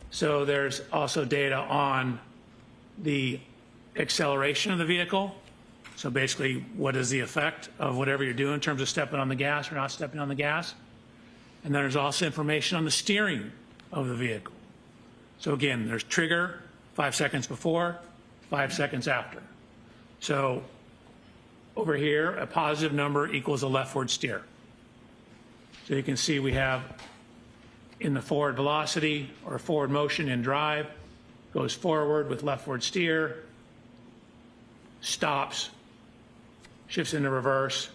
So there's also data on the acceleration of the vehicle. So basically, what is the effect of whatever you're doing in terms of stepping on the gas or not stepping on the gas? And then there's also information on the steering of the vehicle. So again, there's trigger, 5 seconds before, 5 seconds after. So over here, a positive number equals a leftward steer. So you can see we have in the forward velocity or forward motion in drive, goes forward with leftward steer, stops, shifts into reverse,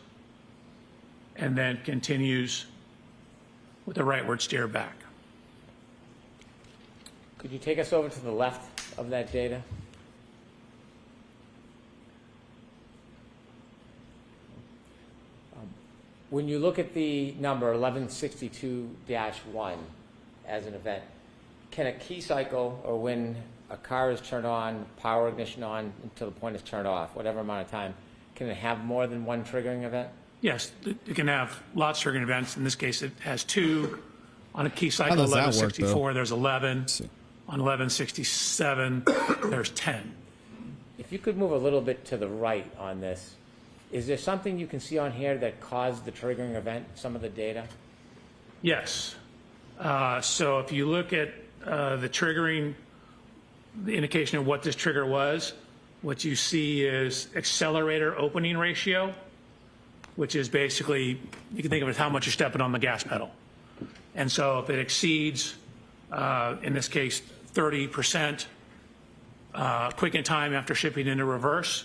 and then continues with a rightward steer back. Could you take us over to the left of that data? When you look at the number 1162-1 as an event, can a key cycle, or when a car is turned on, power ignition on until the point is turned off, whatever amount of time, can it have more than one triggering event? Yes, it can have lots of triggering events. In this case, it has 2. On a key cycle, does that work, 1164, though? there's 11. On 1167, there's 10. If you could move a little bit to the right on this, is there something you can see on here that caused the triggering event, some of the data? Yes. So if you look at the triggering, the indication of what this trigger was, what you see is accelerator opening ratio, which is basically, you can think of it as how much you're stepping on the gas pedal. And so if it exceeds, in this case, 30% quicken time after shipping into reverse,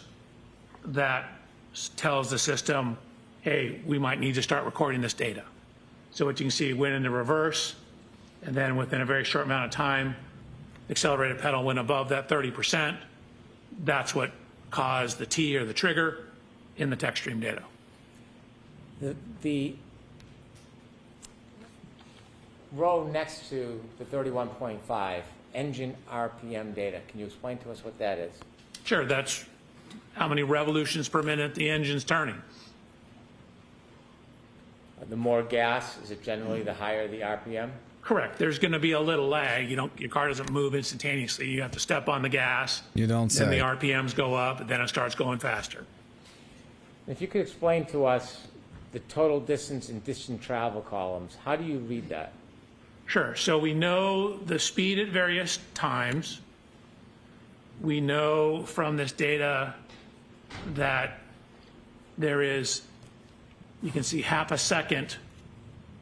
that tells the system, hey, we might need to start recording this data. So what you can see, it went into reverse, and then within a very short amount of time, the accelerated pedal went above that 30%. That's what caused the T or the trigger in the text stream data. The row next to the 31.5, engine RPM data, can you explain to us what that is? Sure, that's how many revolutions per minute the engine's turning. The more gas, is it generally the higher the RPM? Correct. There's going to be a little lag. Your car doesn't move instantaneously. You have to step on the gas. You don't say. Then the RPMs go up, and then it starts going faster. If you could explain to us the total distance and distance travel columns, how do you read that? Sure. So we know the speed at various times. We know from this data that there is, you can see half a second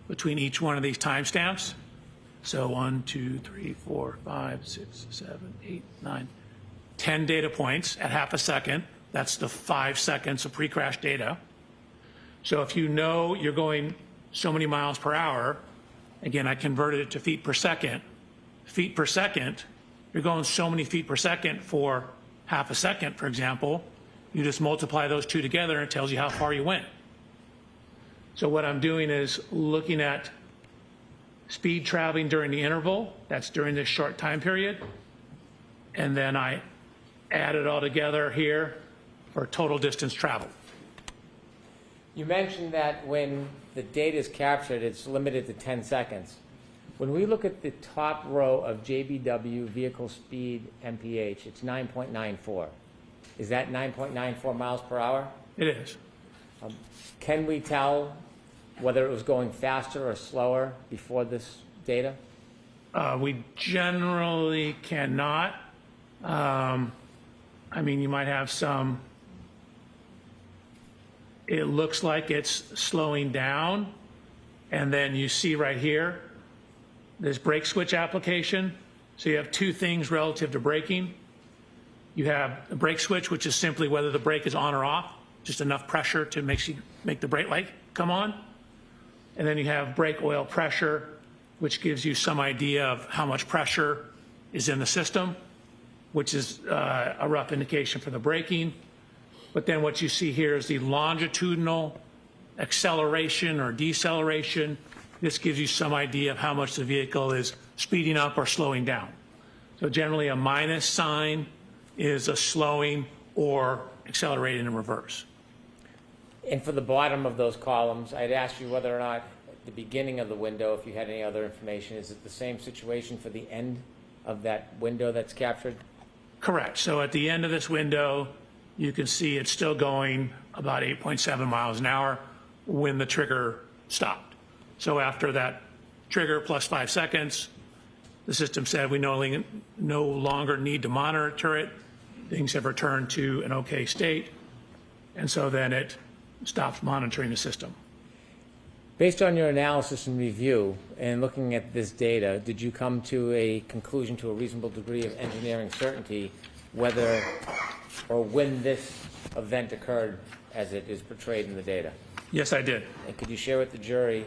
between each one of these timestamps. So 1, 2, 3, 4, 5, 6, 7, 8, 9, 10 data points at half a second. That's the 5 seconds of pre-crash data. So if you know you're going so many miles per hour, again, I converted it to feet per second. Feet per second, you're going so many feet per second for half a second, for example. You just multiply those two together and it tells you how far you went. So what I'm doing is looking at speed traveling during the interval, that's during this short time period, and then I add it all together here for total distance traveled. You mentioned that when the data is captured, it's limited to 10 seconds. When we look at the top row of JBW vehicle speed MPH, it's 9.94. Is that 9.94 miles per hour? It is. Can we tell whether it was going faster or slower before this data? We generally cannot. I mean, you might have some, it looks like it's slowing down, and then you see right here, this brake switch application. So you have two things relative to braking. You have a brake switch, which is simply whether the brake is on or off, just enough pressure to make the brake light come on. And then you have brake oil pressure, which gives you some idea of how much pressure is in the system, which is a rough indication for the braking. But then what you see here is the longitudinal acceleration or deceleration. This gives you some idea of how much the vehicle is speeding up or slowing down. So generally a minus sign is a slowing or accelerating in reverse. And for the bottom of those columns, I'd ask you whether or not at the beginning of the window, if you had any other information, is it the same situation for the end of that window that's captured? Correct. So at the end of this window, you can see it's still going about 8.7 miles an hour when the trigger stopped. So after that trigger plus 5 seconds, the system said we no longer need to monitor it. Things have returned to an okay state. And so then it stops monitoring the system. Based on your analysis and review and looking at this data, did you come to a conclusion to a reasonable degree of engineering certainty whether or when this event occurred as it is portrayed in the data? Yes, I did. And could you share with the jury,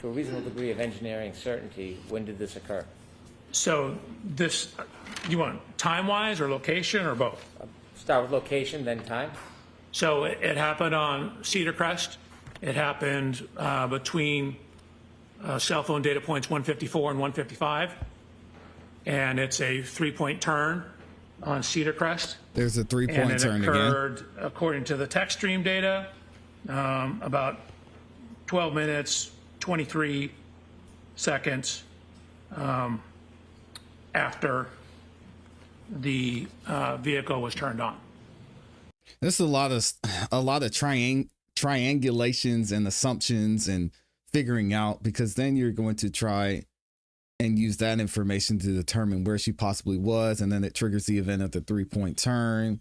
to a reasonable degree of engineering certainty, when did this occur? So this, you want time-wise or location or both? Start with location, then time. So it happened on Cedar Crest. It happened between cell phone data points 154 and 155. And it's a 3-point turn on Cedar Crest. There's a 3-point turn And it again. occurred, according to the text stream data, about 12 minutes, 23 seconds after the vehicle was turned on. There's a lot of triangulations and assumptions and figuring out, because then you're going to try and use that information to determine where she possibly was, and then it triggers the event of the 3-point turn,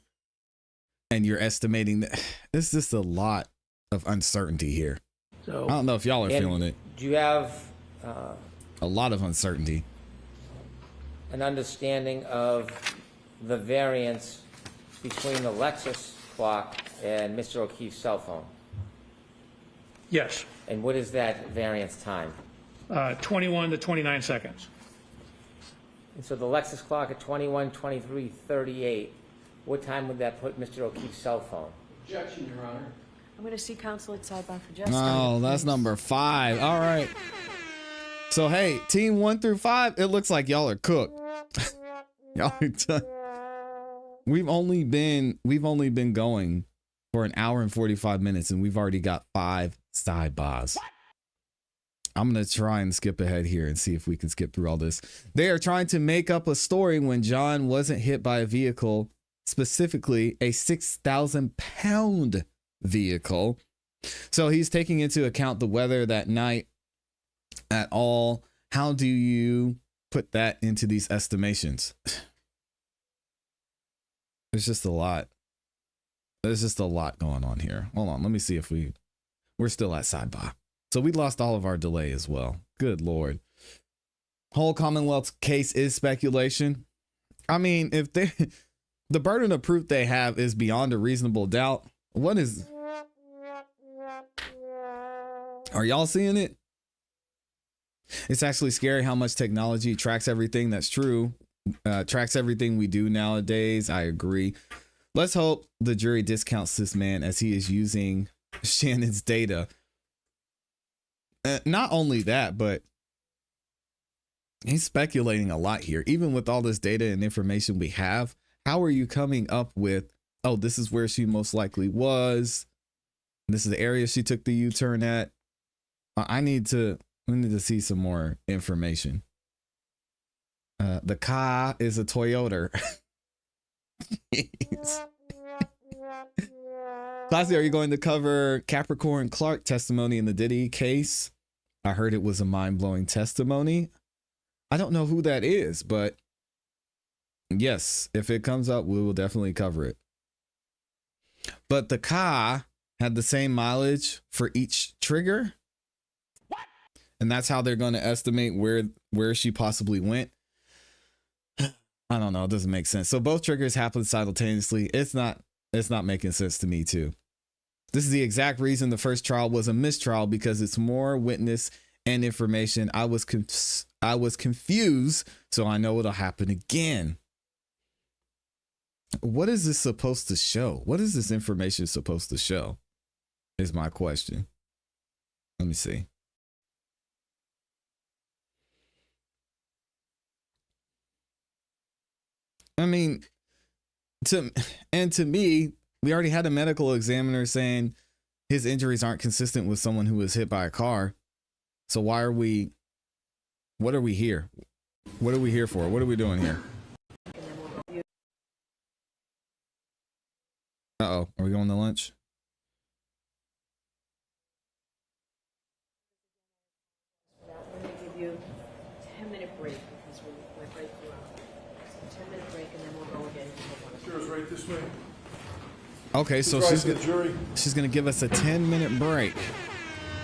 and you're estimating that. There's just a lot of uncertainty here. So I don't know if y'all are feeling it. Do you have A lot of uncertainty. an understanding of the variance between the Lexus clock and Mr. O'Keefe's cell phone? yes, And what is that variance time? 21 to 29 seconds. And so the Lexus clock at 21:23:38, what time would that put Mr. O'Keefe's cell phone? Objection, Your Honor. I'm going to see counsel at sidebar for just a Oh, minute, that's please. number 5. All right. So, hey, team 1 through 5, it looks like y'all are cooked. Y'all are done. We've only been going for an hour and 45 minutes, and we've already got 5 sidebars. I'm going to try and skip ahead here and see if we can skip through all this. They are trying to make up a story when John wasn't hit by a vehicle, specifically a 6,000-pound vehicle. So he's taking into account the weather that night at all. How do you put that into these estimations? There's just a lot. There's just a lot going on here. Hold on. Let me see if we're still at sidebar. So we lost all of our delay as well. Good Lord. Whole Commonwealth case is speculation. I mean, if the burden of proof they have is beyond a reasonable doubt, are y'all seeing it? It's actually scary how much technology tracks everything. That's true. Tracks everything we do nowadays. I agree. Let's hope the jury discounts this man as he is using Shannon's data. Not only that, but he's speculating a lot here. Even with all this data and information we have, how are you coming up with, oh, this is where she most likely was? This is the area she took the U-turn at. We need to see some more information. The car is a Toyota. ClassE, are you going to cover Capricorn Clark testimony in the Diddy case? I heard it was a mind-blowing testimony. I don't know who that is, but yes, if it comes up, we will definitely cover it. But the car had the same mileage for each trigger. What? And that's how they're going to estimate where she possibly went. I don't know. It doesn't make sense. So both triggers happen simultaneously. It's not making sense to me too. This is the exact reason the first trial was a mistrial, because it's more witness and information. I was confused, so I know it'll happen again. What is this supposed to show? What is this information supposed to show? Is my question. Let me see. I mean, to me, we already had a medical examiner saying his injuries aren't consistent with someone who was hit by a car. So what are we here? What are we here for? What are we doing here? Uh-oh, are we going to lunch? We're going to give you a 10-minute break because we're right throughout. So 10-minute break, and then we'll go again. Chair's right this way. Okay, so she's gonna give us a 10-minute break.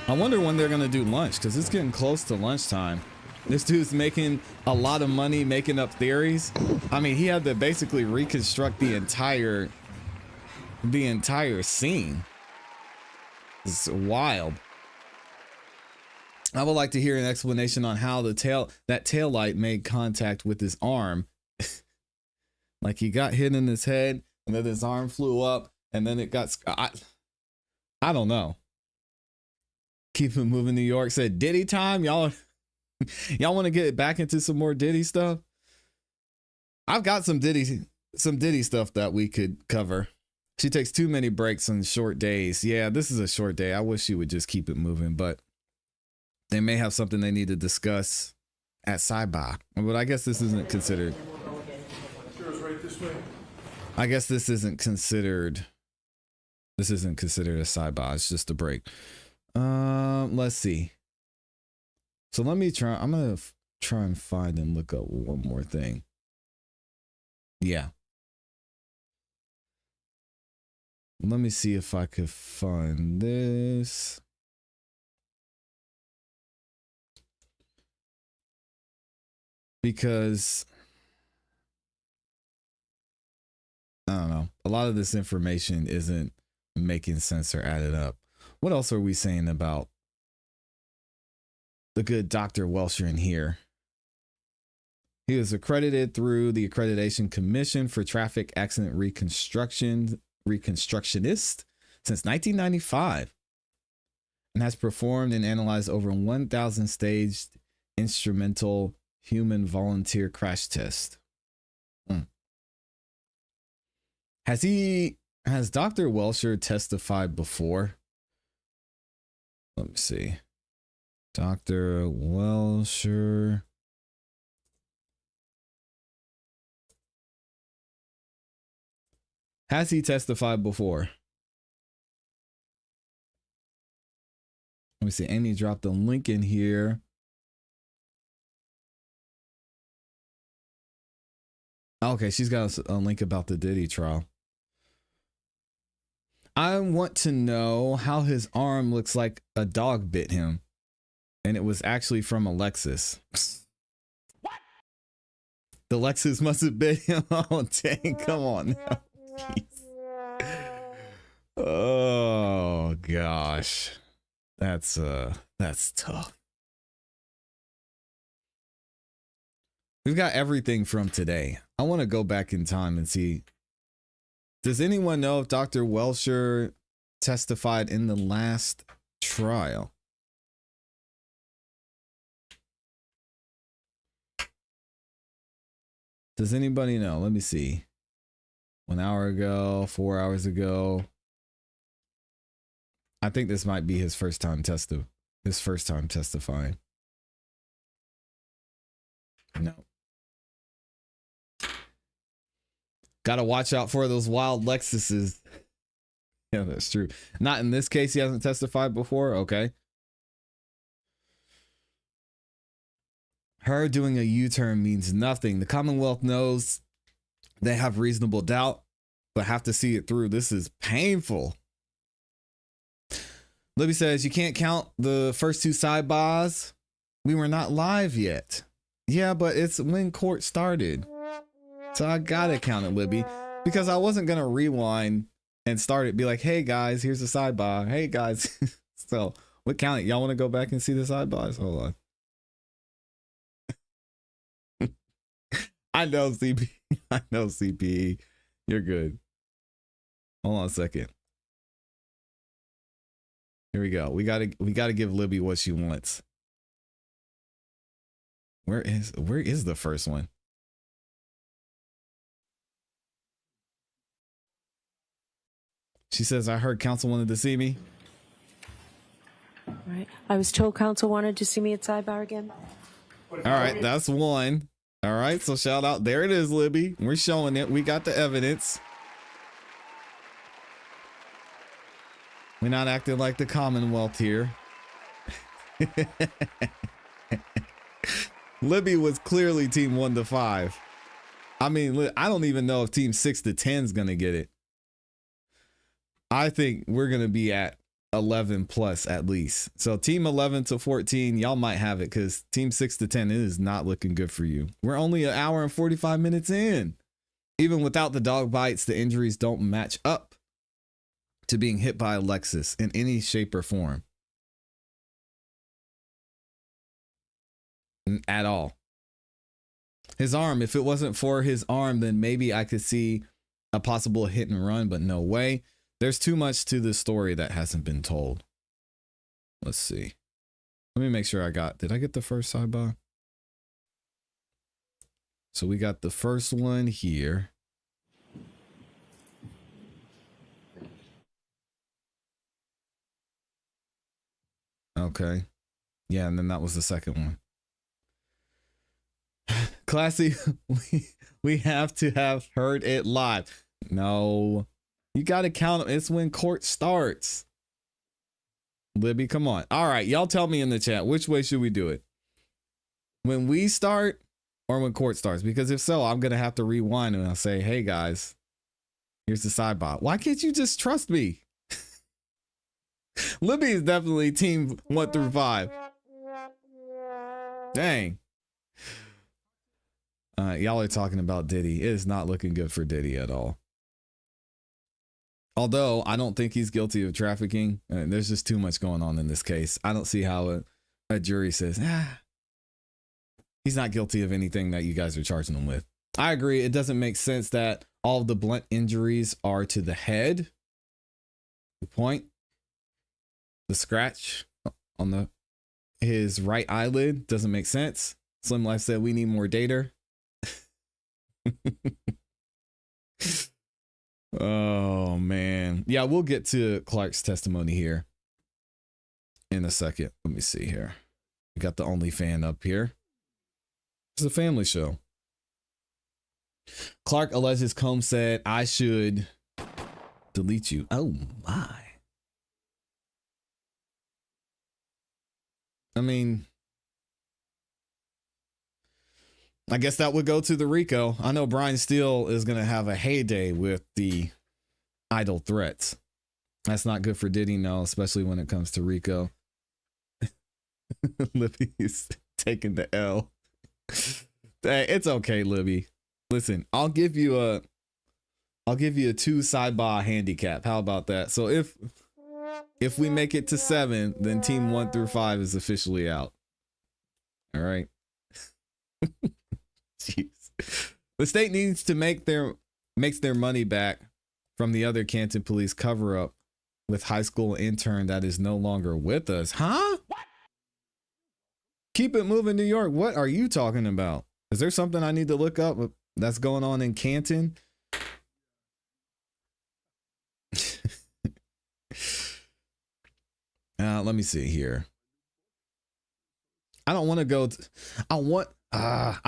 I wonder when they're gonna do lunch, because it's getting close to lunchtime. This dude's making a lot of money making up theories. I mean, he had to basically reconstruct the entire scene. It's wild. I would like to hear an explanation on how that tail light made contact with his arm. Like he got hit in his head, and then his arm flew up, and then it got. I don't know. Keep it moving. New York said Diddy time. Y'all want to get back into some more Diddy stuff? I've got some Diddy stuff that we could cover. She takes too many breaks on short days. Yeah, this is a short day. I wish she would just keep it moving, but they may have something they need to discuss at Sci-Bi. But I guess this isn't considered. I guess this isn't considered a Sci-Bi. It's just a break. Let's see. So let me try. I'm gonna try and find and look up one more thing. Yeah. Let me see if I could find this. Because I don't know. A lot of this information isn't making sense or added up. What else are we saying about the good Dr. Welsher in here? He was accredited through the Accreditation Commission for Traffic Accident Reconstructionist since 1995 and has performed and analyzed over 1,000 staged instrumental human volunteer crash tests. Has Dr. Welsher testified before? Let me see. Dr. Welsher. Has he testified before? Let me see. Amy dropped a link in here. Okay, she's got a link about the Diddy trial. I want to know how his arm looks like a dog bit him. And it was actually from a Lexus. What? The Lexus must have bit him. Oh, dang. Come on now. Jeez. Oh, gosh. That's tough. We've got everything from today. I want to go back in time and see. Does anyone know if Dr. Welsher testified in the last trial? Does anybody know? Let me see. 1 hour ago, 4 hours ago. I think this might be his first time testifying. No. Gotta watch out for those wild Lexuses. Yeah, that's true. Not in this case, he hasn't testified before. Okay. Her doing a U-turn means nothing. The Commonwealth knows they have reasonable doubt, but have to see it through. This is painful. Libby says, you can't count the first two sidebars. We were not live yet. Yeah, but it's when court started. So I gotta count it, Libby, because I wasn't gonna rewind and start it, be like, hey guys, here's the sidebar. Hey guys. So we count it. Y'all want to go back and see the sidebars? Hold on. I know CP. I know CPE. You're good. Hold on a second. Here we go. We gotta give Libby what she wants. Where is the first one? She says, I heard counsel wanted to see me. Right. I was told counsel wanted to see me at sidebar again. All right, that's one. All right, so shout out. There it is, Libby. We're showing it. We got the evidence. We're not acting like the Commonwealth here. Libby was clearly team 1 to 5. I mean, I don't even know if team 6 to 10 is going to get it. I think we're going to be at 11 plus at least. So team 11 to 14, y'all might have it because team 6 to 10 is not looking good for you. We're only an hour and 45 minutes in. Even without the dog bites, the injuries don't match up to being hit by a Lexus in any shape or form. At all. His arm, if it wasn't for his arm, then maybe I could see a possible hit and run, but no way. There's too much to this story that hasn't been told. Let's see. Let me make sure did I get the first sidebar? So we got the first one here. Okay. Yeah, and then that was the second one. ClassE, we have to have heard it live. No. You got to count them. It's when court starts. Libby, come on. All right, y'all tell me in the chat, which way should we do it? When we start or when court starts? Because if so, I'm going to have to rewind and I'll say, hey guys, here's the sidebar. Why can't you just trust me? Libby is definitely team 1 through 5. Dang. Y'all are talking about Diddy. It is not looking good for Diddy at all. Although I don't think he's guilty of trafficking. There's just too much going on in this case. I don't see how a jury says, he's not guilty of anything that you guys are charging him with. I agree. It doesn't make sense that all of the blunt injuries are to the head. Good point. The scratch on his right eyelid doesn't make sense. Slim Life said we need more data. Oh man. Yeah, we'll get to Clark's testimony here in a second. Let me see here. We got the only fan up here. It's a family show. Clark alleges Combs said I should delete you. Oh my. I mean, I guess that would go to the RICO. I know Brian Steele is going to have a heyday with the idle threats. That's not good for Diddy, no, especially when it comes to RICO. Libby's taking the L. Hey, it's okay, Libby. Listen, I'll give you a 2 sidebar handicap. How about that? So if we make it to 7, then team 1 through 5 is officially out. All right. Jeez. The state needs to makes their money back from the other Canton police cover up with high school intern that is no longer with us. Huh? What? Keep it moving, New York. What are you talking about? Is there something I need to look up that's going on in Canton? Let me see here. I don't want to go. I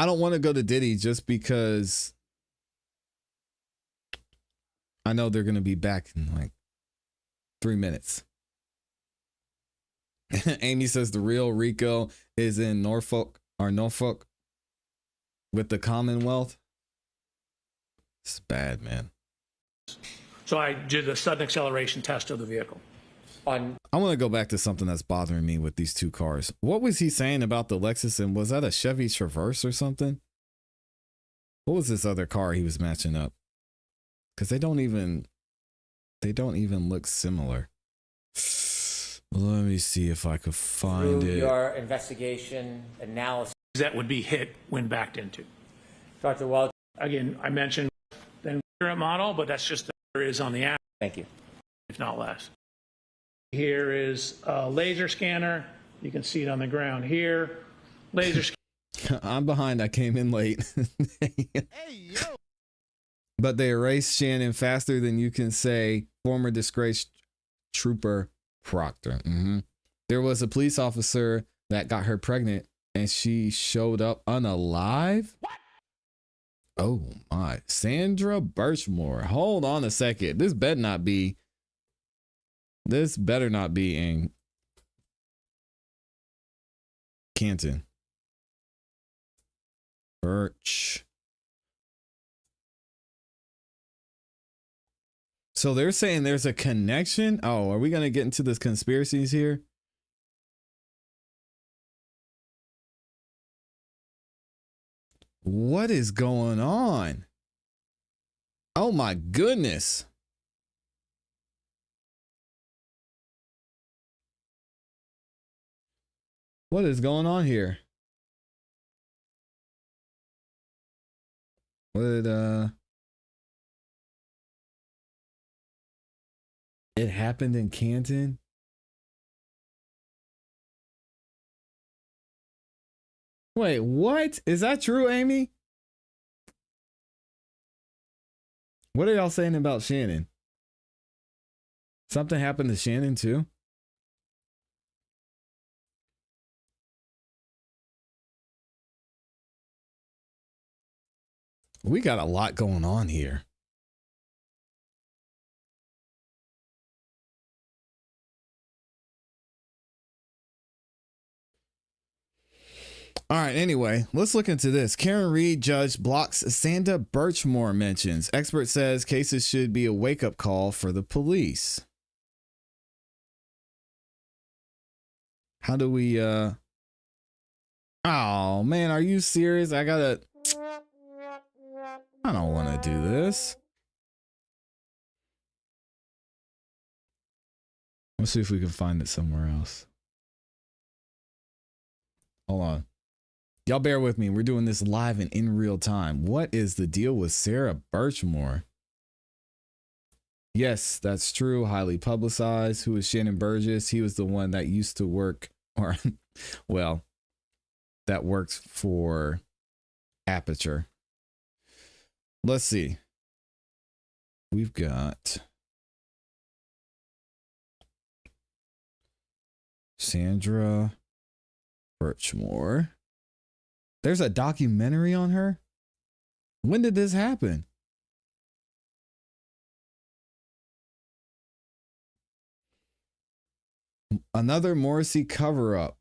don't want to go to Diddy just because I know they're going to be back in like 3 minutes. Amy says the real Rico is in Norfolk with the Commonwealth. It's bad, man. So I did a sudden acceleration test of the vehicle. I want to go back to something that's bothering me with these two cars. What was he saying about the Lexus, and was that a Chevy Traverse or something? What was this other car he was matching up? Because they don't even look similar. Let me see if I could find Through it. your investigation analysis, That would be hit when backed into. Dr. Welch, Again, I mentioned the current model, but that's just there is on the app, thank you. if not less. Here is a laser scanner. You can see it on the ground here. Laser scanner. I'm behind. I came in late. But they erased Shannon faster than you can say former disgraced trooper Proctor. There was a police officer that got her pregnant and she showed up unalive. What? Oh my. Sandra Birchmore. Hold on a second. This better not be in Canton. Birch. So they're saying there's a connection. Oh, are we going to get into this conspiracies here? What is going on? Oh my goodness. What is going on here? What it happened in Canton? Wait, what? Is that true, Amy? What are y'all saying about Shannon? Something happened to Shannon too? We got a lot going on here. All right, anyway, let's look into this. Karen Reed judge blocks Sandra Birchmore mentions. Expert says cases should be a wake-up call for the police. How do we, oh man, are you serious? I don't want to do this. Let's see if we can find it somewhere else. Hold on. Y'all bear with me. We're doing this live and in real time. What is the deal with Sarah Birchmore? Yes, that's true. Highly publicized. Who is Shannon Burgess? He was the one that used to work, or well, that works for Aperture. Let's see. We've got Sandra Birchmore. There's a documentary on her? When did this happen? Another Morrissey cover-up.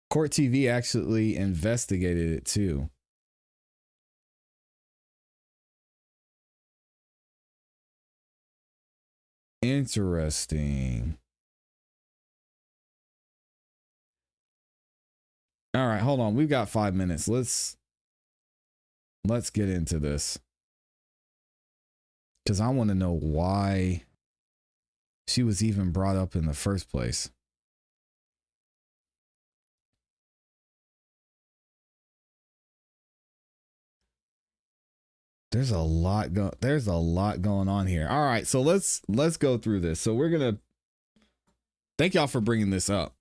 Court TV actually investigated it too. Interesting. All right, hold on. We've got 5 minutes. Let's get into this. Because I want to know why she was even brought up in the first place. There's a lot going on here. All right, so let's go through this. So we're going to thank y'all for bringing this up.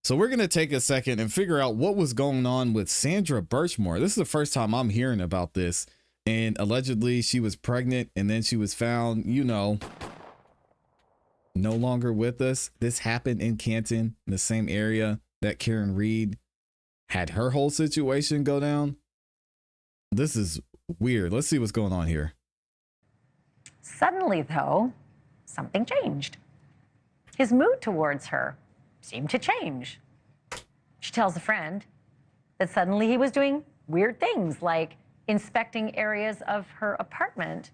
So we're going to take a second and figure out what was going on with Sandra Birchmore. This is the first time I'm hearing about this. And allegedly she was pregnant, and then she was found, you know, no longer with us. This happened in Canton, in the same area that Karen Reed had her whole situation go down. This is weird. Let's see what's going on here. Suddenly, though, something changed. His mood towards her seemed to change. She tells a friend that suddenly he was doing weird things, like inspecting areas of her apartment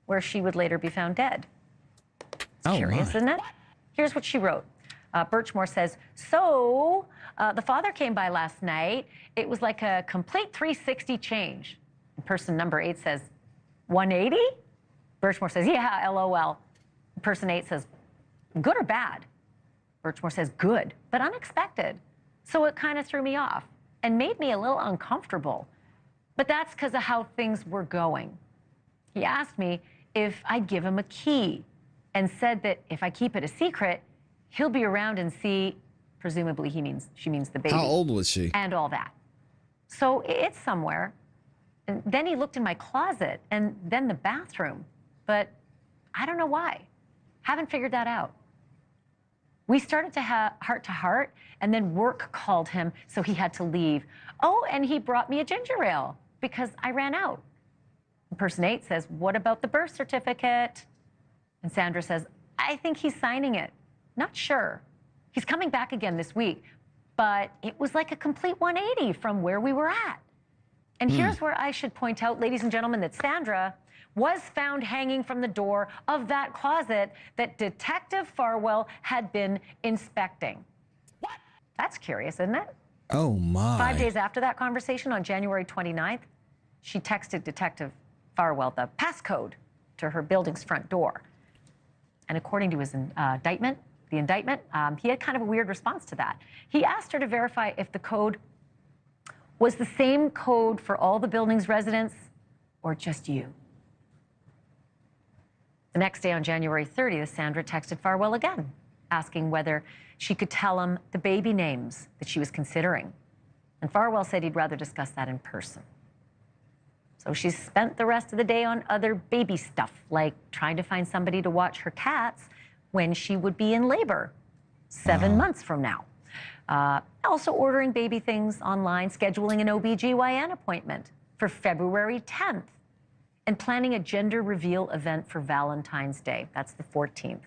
where she would later be found dead. It's curious, isn't it? Here's what she wrote. Birchmore says, the father came by last night. It was like a complete 360 change. And person number 8 says, 180? Birchmore says, yeah, LOL. Person 8 says, good or bad? Birchmore says, good, but unexpected. So it kind of threw me off and made me a little uncomfortable. But that's because of how things were going. He asked me if I'd give him a key and said that if I keep it a secret, he'll be around and see, presumably she means the baby. How old was she? And all that. So it's somewhere. And then he looked in my closet and then the bathroom. But I don't know why. Haven't figured that out. We started to have heart to heart, and then work called him, so he had to leave. Oh, and he brought me a ginger ale because I ran out. And person 8 says, what about the birth certificate? And Sandra says, I think he's signing it. Not sure. He's coming back again this week, but it was like a complete 180 from where we were at. And here's where I should point out, ladies and gentlemen, that Sandra was found hanging from the door of that closet that Detective Farwell had been inspecting. What? That's curious, isn't it? Oh, my. 5 days after that conversation, on January 29th, she texted Detective Farwell the passcode to her building's front door. And according to his indictment, he had kind of a weird response to that. He asked her to verify if the code was the same code for all the building's residents or just you. The next day, on January 30th, Sandra texted Farwell again, asking whether she could tell him the baby names that she was considering. And Farwell said he'd rather discuss that in person. So she spent the rest of the day on other baby stuff, like trying to find somebody to watch her cats when she would be in labor 7 months from now. Also ordering baby things online, scheduling an OBGYN appointment for February 10th, and planning a gender reveal event for Valentine's Day. That's the 14th.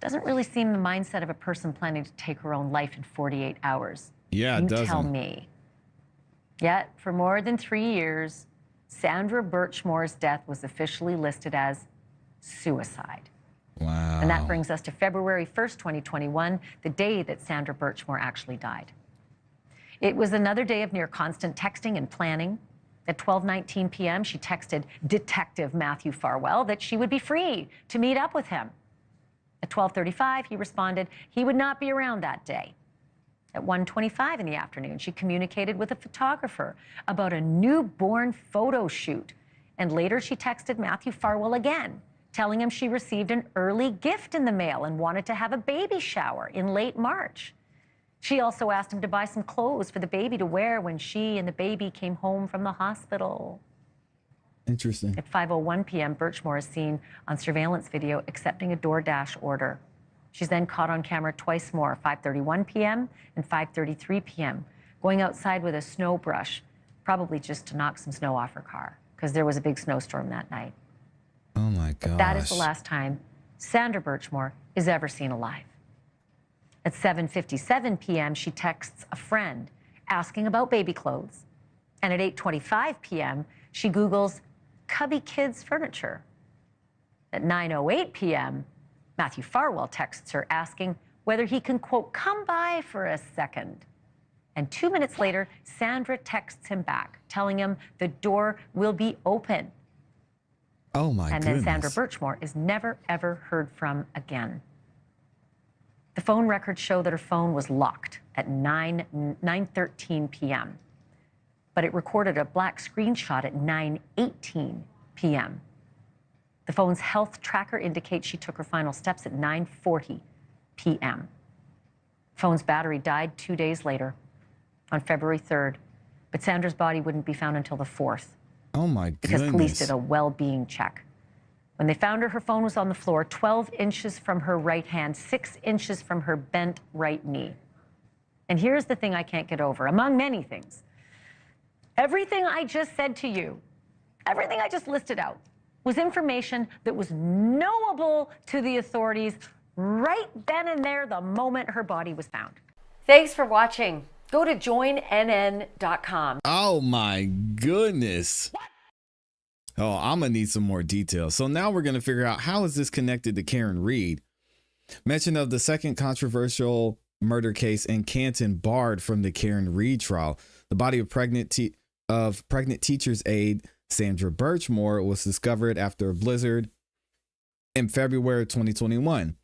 Doesn't really seem the mindset of a person planning to take her own life in 48 hours. Yeah, it doesn't. You tell me. Yet, for more than 3 years, Sandra Birchmore's death was officially listed as suicide. Wow. And that brings us to February 1st, 2021, the day that Sandra Birchmore actually died. It was another day of near constant texting and planning. At 12:19 p.m., she texted Detective Matthew Farwell that she would be free to meet up with him. At 12:35, he responded he would not be around that day. At 1:25 in the afternoon, she communicated with a photographer about a newborn photo shoot. And later, she texted Matthew Farwell again, telling him she received an early gift in the mail and wanted to have a baby shower in late March. She also asked him to buy some clothes for the baby to wear when she and the baby came home from the hospital. Interesting. At 5:01 p.m., Birchmore is seen on surveillance video accepting a DoorDash order. She's then caught on camera twice more, 5:31 p.m. and 5:33 p.m., going outside with a snow brush, probably just to knock some snow off her car, because there was a big snowstorm that night. Oh, my gosh. That is the last time Sandra Birchmore is ever seen alive. At 7:57 p.m., she texts a friend asking about baby clothes. And at 8:25 p.m., she Googles Cubby Kids furniture. At 9:08 p.m., Matthew Farwell texts her asking whether he can, quote, come by for a second. And 2 minutes later, Sandra texts him back, telling him the door will be open. Oh, my goodness. And then Sandra Birchmore is never, ever heard from again. The phone records show that her phone was locked at 9:13 p.m., but it recorded a black screenshot at 9:18 p.m. The phone's health tracker indicates she took her final steps at 9:40 p.m. Phone's battery died 2 days later, on February 3rd, but Sandra's body wouldn't be found until the 4th. Oh my because police goodness. did a well-being check. When they found her, her phone was on the floor, 12 inches from her right hand, 6 inches from her bent right knee. And here's the thing I can't get over, among many things. Everything I just said to you, everything I just listed out, was information that was knowable to the authorities right then and there the moment her body was found. Thanks for watching. Go to joinnn.com. Oh my goodness. Oh, I'm gonna need some more details. So now we're gonna figure out, how is this connected to Karen Reed? Mention of the second controversial murder case in Canton barred from the Karen Reed trial. The body of pregnant teacher's aide Sandra Birchmore was discovered after a blizzard in February of 2021,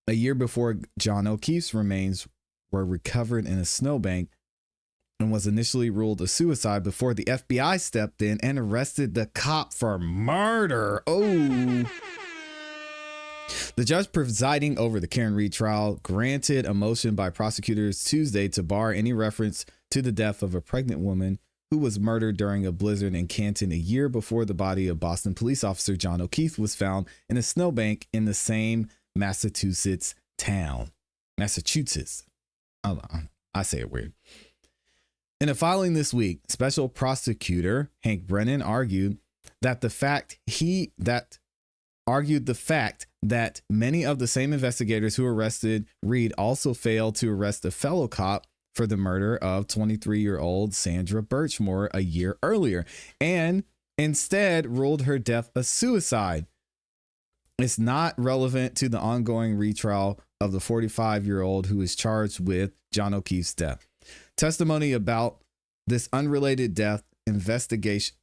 a year before John O'Keefe's remains were recovered in a snowbank, and was initially ruled a suicide before the FBI stepped in and arrested the cop for murder. Oh. The judge presiding over the Karen Reed trial granted a motion by prosecutors Tuesday to bar any reference to the death of a pregnant woman who was murdered during a blizzard in Canton a year before the body of Boston police officer John O'Keefe was found in a snowbank in the same Massachusetts town. Massachusetts. I say it weird. In a filing this week, special prosecutor Hank Brennan argued the fact that many of the same investigators who arrested Reed also failed to arrest a fellow cop for the murder of 23-year-old Sandra Birchmore a year earlier, and instead ruled her death a suicide. It's not relevant to the ongoing retrial of the 45-year-old who is charged with John O'Keefe's death. Testimony about this unrelated death investigation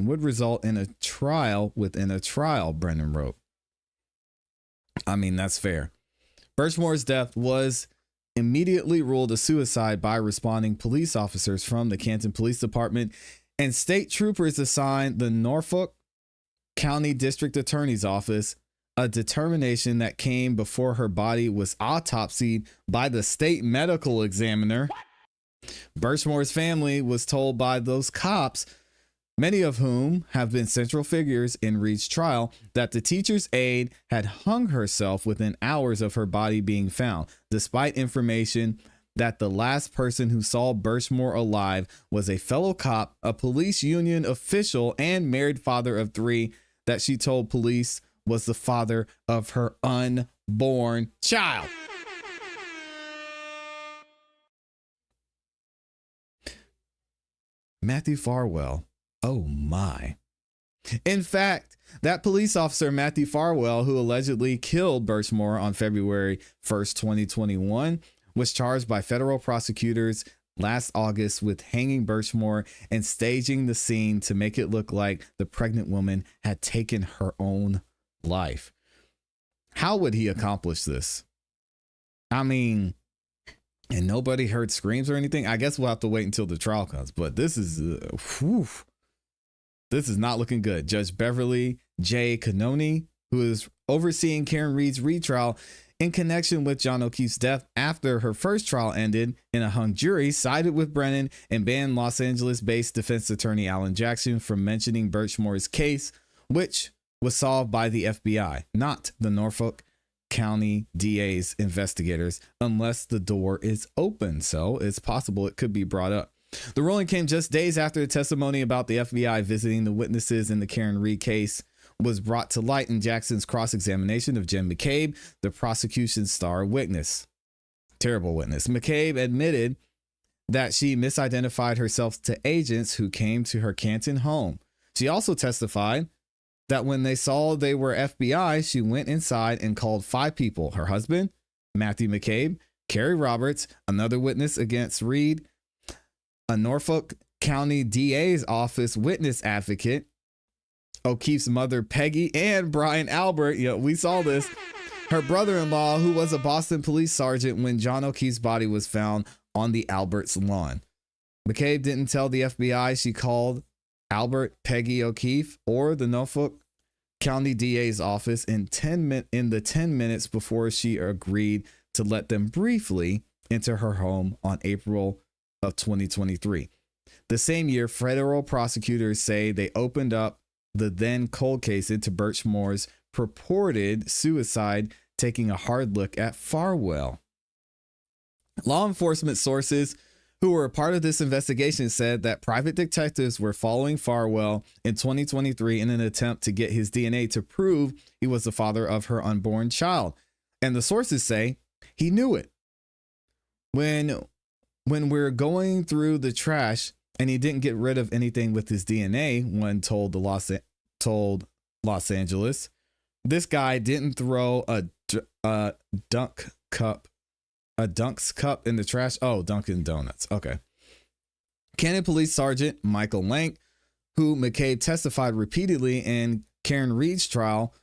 would result in a trial within a trial, Brennan wrote. I mean, that's fair. Birchmore's death was immediately ruled a suicide by responding police officers from the Canton Police Department, and state troopers assigned the Norfolk County District Attorney's Office, a determination that came before her body was autopsied by the state medical examiner. Birchmore's family was told by those cops, many of whom have been central figures in Reed's trial, that the teacher's aide had hung herself within hours of her body being found, despite information that the last person who saw Birchmore alive was a fellow cop, a police union official, and married father of 3 that she told police was the father of her unborn child. Matthew Farwell. Oh my. In fact, that police officer, Matthew Farwell, who allegedly killed Birchmore on February 1st, 2021, was charged by federal prosecutors last August with hanging Birchmore and staging the scene to make it look like the pregnant woman had taken her own life. How would he accomplish this? I mean, and nobody heard screams or anything. I guess we'll have to wait until the trial comes, but this is this is not looking good. Judge Beverly J. Cannoni, who is overseeing Karen Reed's retrial in connection with John O'Keefe's death after her first trial ended in a hung jury, sided with Brennan and banned Los Angeles-based defense attorney Alan Jackson from mentioning Birchmore's case, which was solved by the FBI, not the Norfolk County DA's investigators, unless the door is open. So it's possible it could be brought up. The ruling came just days after the testimony about the FBI visiting the witnesses in the Karen Reed case was brought to light in Jackson's cross-examination of Jen McCabe, the prosecution's star witness. Terrible witness. McCabe admitted that she misidentified herself to agents who came to her Canton home. She also testified that when they saw they were FBI, she went inside and called 5 people: her husband, Matthew McCabe, Carrie Roberts, another witness against Reed, a Norfolk County DA's office witness advocate, O'Keefe's mother, Peggy, and Brian Albert. Yeah, we saw this. Her brother-in-law, who was a Boston police sergeant when John O'Keefe's body was found on the Albert's lawn. McCabe didn't tell the FBI she called Albert, Peggy O'Keefe, or the Norfolk County DA's office in the 10 minutes before she agreed to let them briefly enter her home on April of 2023. The same year, federal prosecutors say they opened up the then cold case into Birchmore's purported suicide, taking a hard look at Farwell. Law enforcement sources who were a part of this investigation said that private detectives were following Farwell in 2023 in an attempt to get his DNA to prove he was the father of her unborn child. And the sources say he knew it. When we're going through the trash and he didn't get rid of anything with his DNA, one told Los Angeles, this guy didn't throw a Dunk's cup in the trash. Oh, Dunkin' Donuts. Okay. Cannon Police Sergeant Michael Lank, who McCabe testified repeatedly in Karen Reed's trial,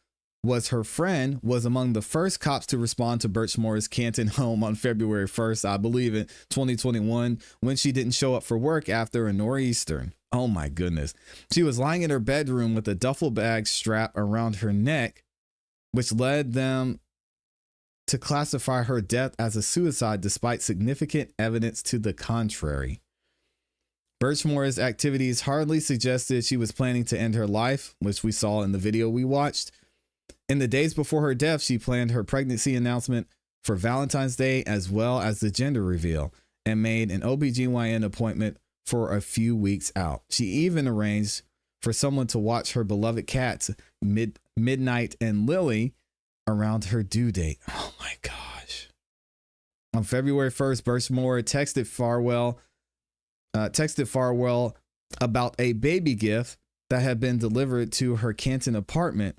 was her friend, was among the first cops to respond to Birchmore's Canton home on February 1st, I believe in 2021, when she didn't show up for work after a nor'easter. Oh my goodness. She was lying in her bedroom with a duffel bag strap around her neck, which led them to classify her death as a suicide despite significant evidence to the contrary. Birchmore's activities hardly suggested she was planning to end her life, which we saw in the video we watched. In the days before her death, she planned her pregnancy announcement for Valentine's Day as well as the gender reveal and made an OBGYN appointment for a few weeks out. She even arranged for someone to watch her beloved cats, Midnight and Lily, around her due date. Oh my gosh. On February 1st, Birchmore texted Farwell about a baby gift that had been delivered to her Canton apartment,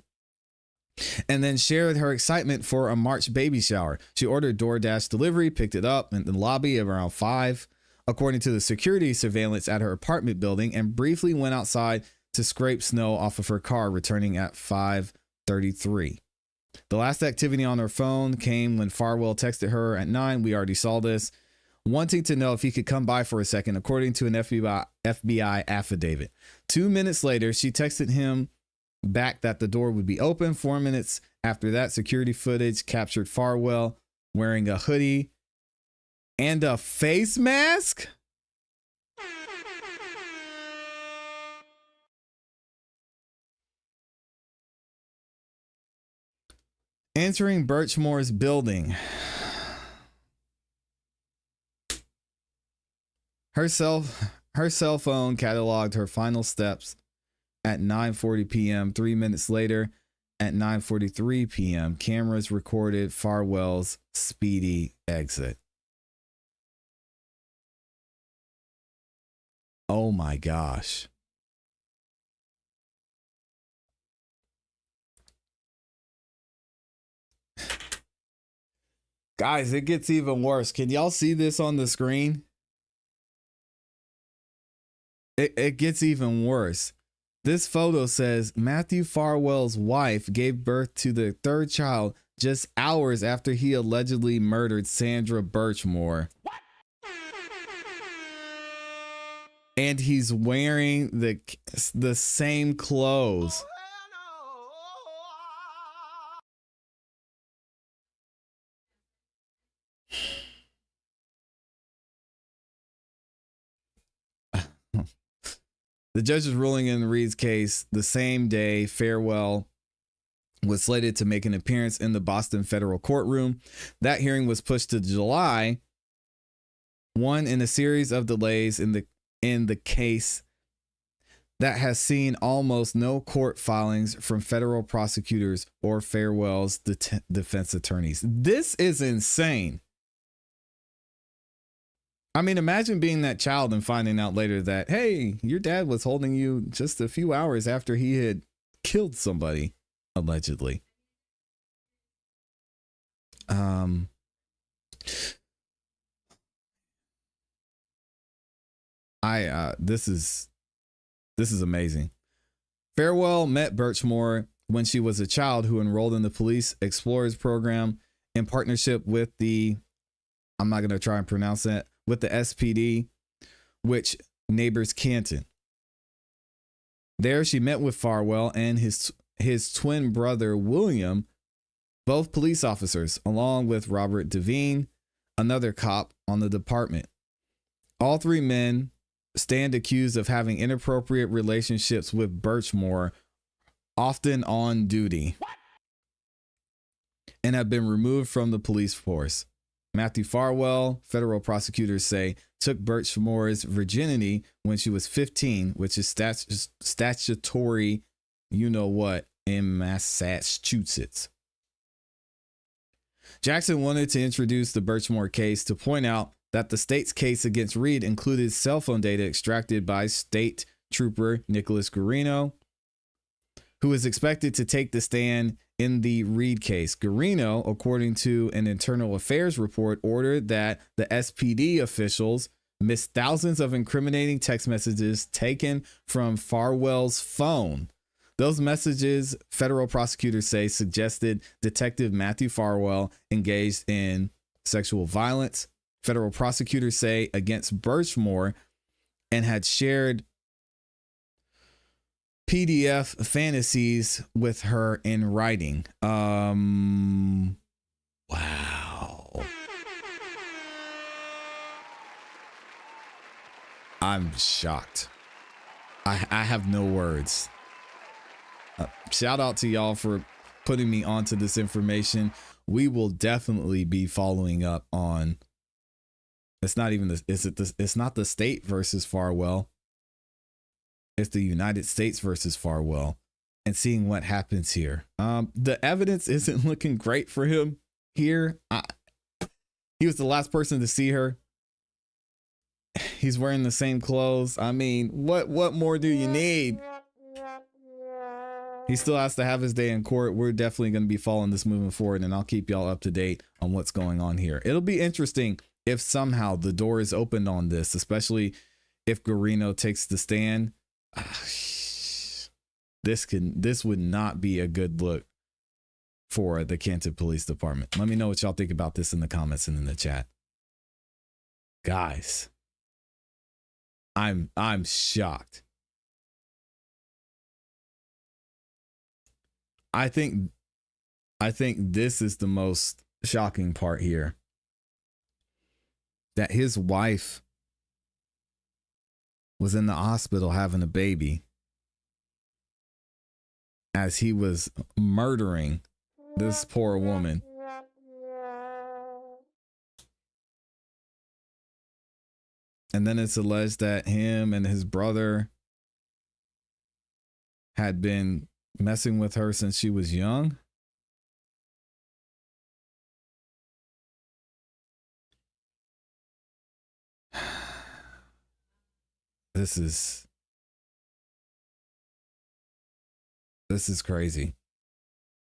and then shared her excitement for a March baby shower. She ordered DoorDash delivery, picked it up in the lobby of around 5, according to the security surveillance at her apartment building, and briefly went outside to scrape snow off of her car, returning at 5:33. The last activity on her phone came when Farwell texted her at 9. We already saw this, wanting to know if he could come by for a second, according to an FBI affidavit. 2 minutes later, she texted him back that the door would be open. 4 minutes after that, security footage captured Farwell wearing a hoodie and a face mask. Entering Birchmore's building. Her cell phone cataloged her final steps at 9:40 p.m. 3 minutes later, at 9:43 p.m., cameras recorded Farwell's speedy exit. Oh my gosh. Guys, it gets even worse. Can y'all see this on the screen? It gets even worse. This photo says Matthew Farwell's wife gave birth to the third child just hours after he allegedly murdered Sandra Birchmore. What? And he's wearing the same clothes. The judge's ruling in Reed's case the same day Farwell was slated to make an appearance in the Boston federal courtroom. That hearing was pushed to July, one in a series of delays in the case that has seen almost no court filings from federal prosecutors or Farwell's defense attorneys. This is insane. I mean, imagine being that child and finding out later that, hey, your dad was holding you just a few hours after he had killed somebody, allegedly. This is amazing. Farwell met Birchmore when she was a child who enrolled in the Police Explorers program in partnership with the, I'm not going to try and pronounce that, with the SPD, which neighbors Canton. There she met with Farwell and his twin brother, William, both police officers, along with Robert Devine, another cop on the department. All three men stand accused of having inappropriate relationships with Birchmore, often on duty, and have been removed from the police force. Matthew Farwell, federal prosecutors say, took Birchmore's virginity when she was 15, which is statutory, you know what, in Massachusetts. Jackson wanted to introduce the Birchmore case to point out that the state's case against Reed included cell phone data extracted by State Trooper Nicholas Guarino, who is expected to take the stand in the Reed case. Guarino, according to an internal affairs report, ordered that the SPD officials missed thousands of incriminating text messages taken from Farwell's phone. Those messages, federal prosecutors say, suggested Detective Matthew Farwell engaged in sexual violence, federal prosecutors say, against Birchmore, and had shared PDF fantasies with her in writing. Wow. I'm shocked. I have no words. Shout out to y'all for putting me onto this information. We will definitely be following up on. It's not even it's not the state versus Farwell. It's the United States versus Farwell, and seeing what happens here. The evidence isn't looking great for him here. He was the last person to see her. He's wearing the same clothes. I mean, what more do you need? He still has to have his day in court. We're definitely going to be following this moving forward, and I'll keep y'all up to date on what's going on here. It'll be interesting if somehow the door is opened on this, especially if Guarino takes the stand. This would not be a good look for the Canton Police Department. Let me know what y'all think about this in the comments and in the chat. Guys, I'm shocked. I think this is the most shocking part here. That his wife was in the hospital having a baby as he was murdering this poor woman. And then it's alleged that him and his brother had been messing with her since she was young. This is crazy.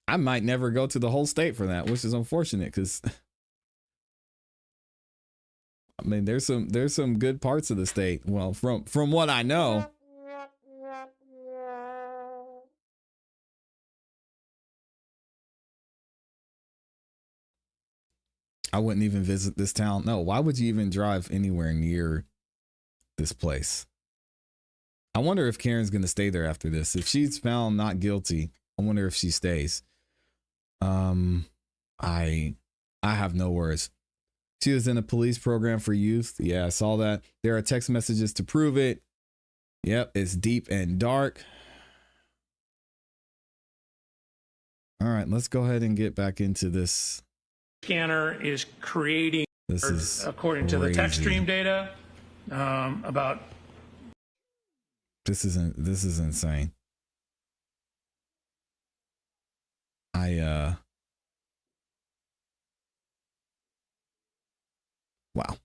I might never go to the whole state for that, which is unfortunate because I mean there's some good parts of the state. Well, from what I know. I wouldn't even visit this town. No, why would you even drive anywhere near this place? I wonder if Karen's going to stay there after this. If she's found not guilty, I wonder if she stays. I have no words. She was in a police program for youth. Yeah, I saw that. There are text messages to prove it. Yep, it's deep and dark. All right, let's go ahead and get back into this. Scanner is creating, This is according to the text crazy. stream data, about. This is insane. Wow.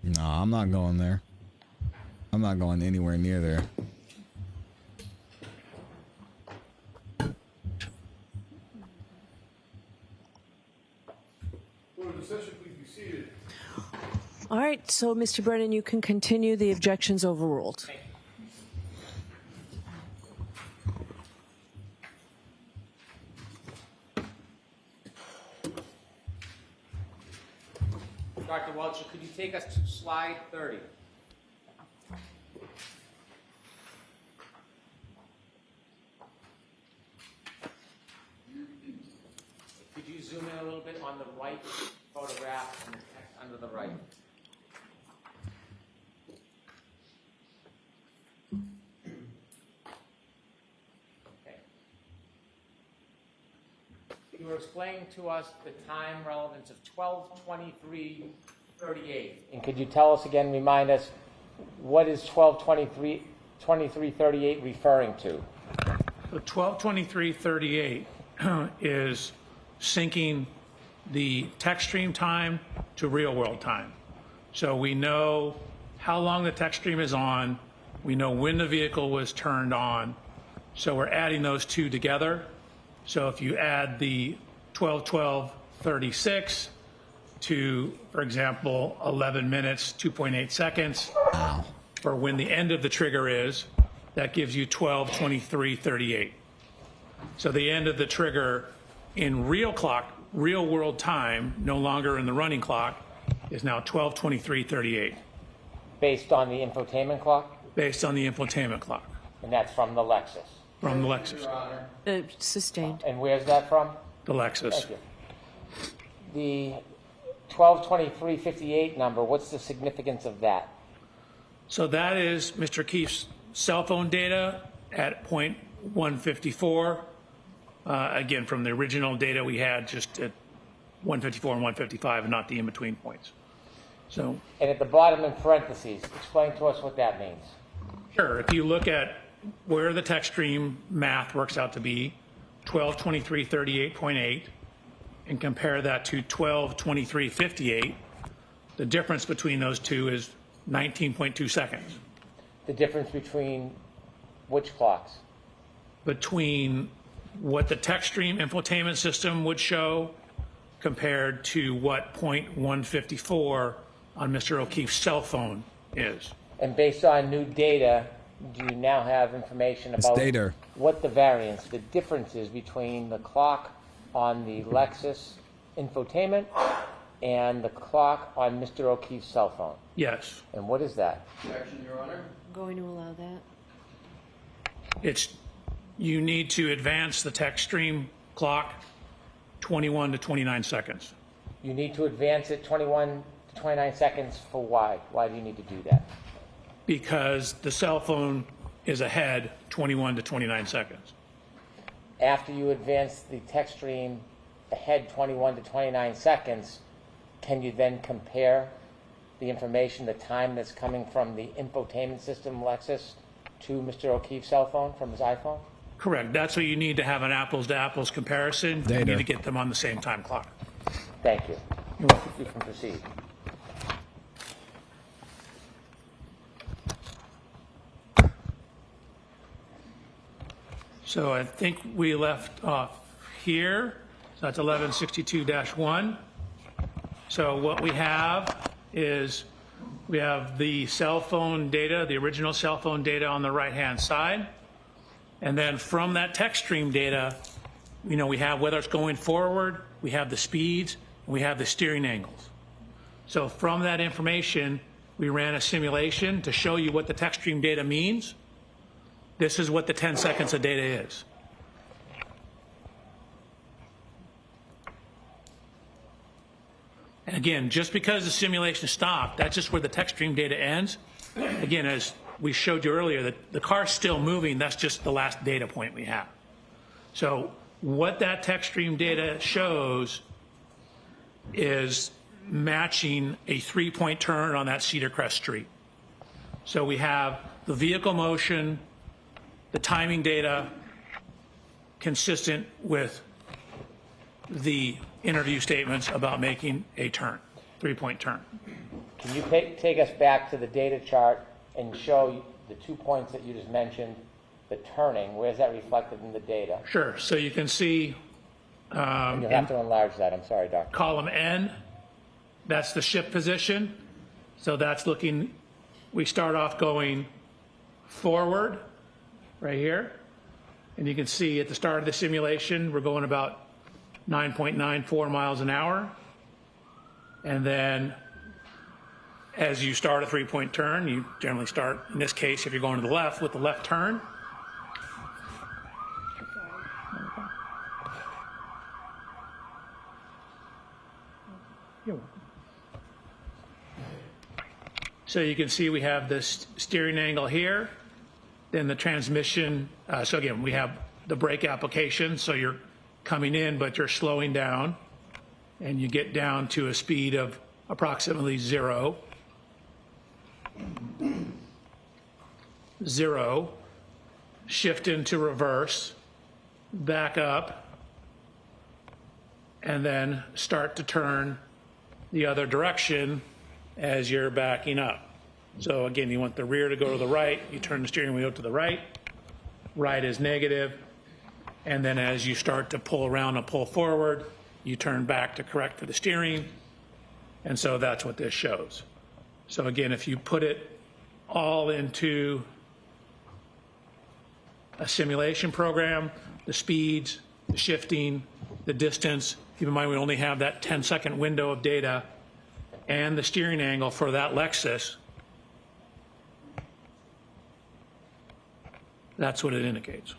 No, I'm not going there. I'm not going anywhere near there. All right, so Mr. Brennan, you can continue. The objection's overruled. Dr. Welcher, could you take us to slide 30? Could you on the right photograph and the text under the right. Okay. You were explaining to us the time relevance of 12:23:38. And could you tell us again, remind us, what is 12:23:38 referring to? The 12:23:38 is syncing the text stream time to real world time. So we know how long the text stream is on, we know when the vehicle was turned on, so we're adding those two together. So if you add the 12:12:36 to, for example, 11 minutes, 2.8 seconds, for when the end of the trigger is, that gives you 12:23:38. So the end of the trigger in real world time, no longer in the running clock, is now 12:23:38. Based on the infotainment clock? Based on the infotainment clock And that's from the Lexus? from the Lexus. Sustained. And where's that from? The Lexus. Thank you. The 12:23:58 number, what's the significance of that? So that is Mr. Keefe's cell phone data at point 154. Again, from the original data we had just at 154 and 155 and not the in-between points. So, And at the bottom in parentheses, explain to us what that means. sure, if you look at where the text stream math works out to be, 12:23:38.8, and compare that to 12:23:58, the difference between those two is 19.2 seconds. The difference between which clocks? Between what the text stream infotainment system would show compared to what point 154 on Mr. O'Keefe's cell phone is. And based on new data, do you now have information about data. what the variance, the difference is between the clock on the Lexus infotainment and the clock on Mr. O'Keefe's cell phone? Yes, And what is that? Objection, Your Honor. Going to allow that? it's, you need to advance the text stream clock 21 to 29 seconds. You need to advance it 21 to 29 seconds for why? Why do you need to do that? Because the cell phone is ahead 21 to 29 seconds. After you advance the text stream ahead 21 to 29 seconds, can you then compare the information, the time that's coming from the infotainment system Lexus to Mr. O'Keefe's cell phone from his iPhone? Correct. That's what you need to have an apples to apples comparison. You need to get them on the same time clock. Thank you. You're welcome. You can proceed. So I think we left off here. So that's 1162-1. So what we have is we have the cell phone data, the original cell phone data on the right-hand side. And then from that text stream data, you know, we have whether it's going forward, we have the speeds, and we have the steering angles. So from that information, we ran a simulation to show you what the text stream data means. This is what the 10 seconds of data is. And again, just because the simulation stopped, that's just where the text stream data ends. Again, as we showed you earlier, the car's still moving. That's just the last data point we have. So what that text stream data shows is matching a 3-point turn on that Cedar Crest Street. So we have the vehicle motion, the timing data consistent with the interview statements about making a turn, 3-point turn. Can you take us back to the data chart and show the 2 points that you just mentioned, the turning? Where's that reflected in the data? Sure. So you can see And you'll have to enlarge that. I'm sorry, Doctor. column N, that's the ship position. So that's looking, we start off going forward right here. And you can see at the start of the simulation, we're going about 9.94 miles an hour. And then as you start a 3-point turn, you generally start, in this case, if you're going to the left, with the left turn. So you can see we have this steering angle here, then the transmission. So again, we have the brake application. So you're coming in, but you're slowing down, and you get down to a speed of approximately 0. 0, shift into reverse, back up, and then start to turn the other direction as you're backing up. So again, you want the rear to go to the right, you turn the steering wheel to the right, right is negative, and then as you start to pull around and pull forward, you turn back to correct for the steering, and so that's what this shows. So again, if you put it all into a simulation program, the speeds, the shifting, the distance, keep in mind we only have that 10-second window of data, and the steering angle for that Lexus, that's what it indicates.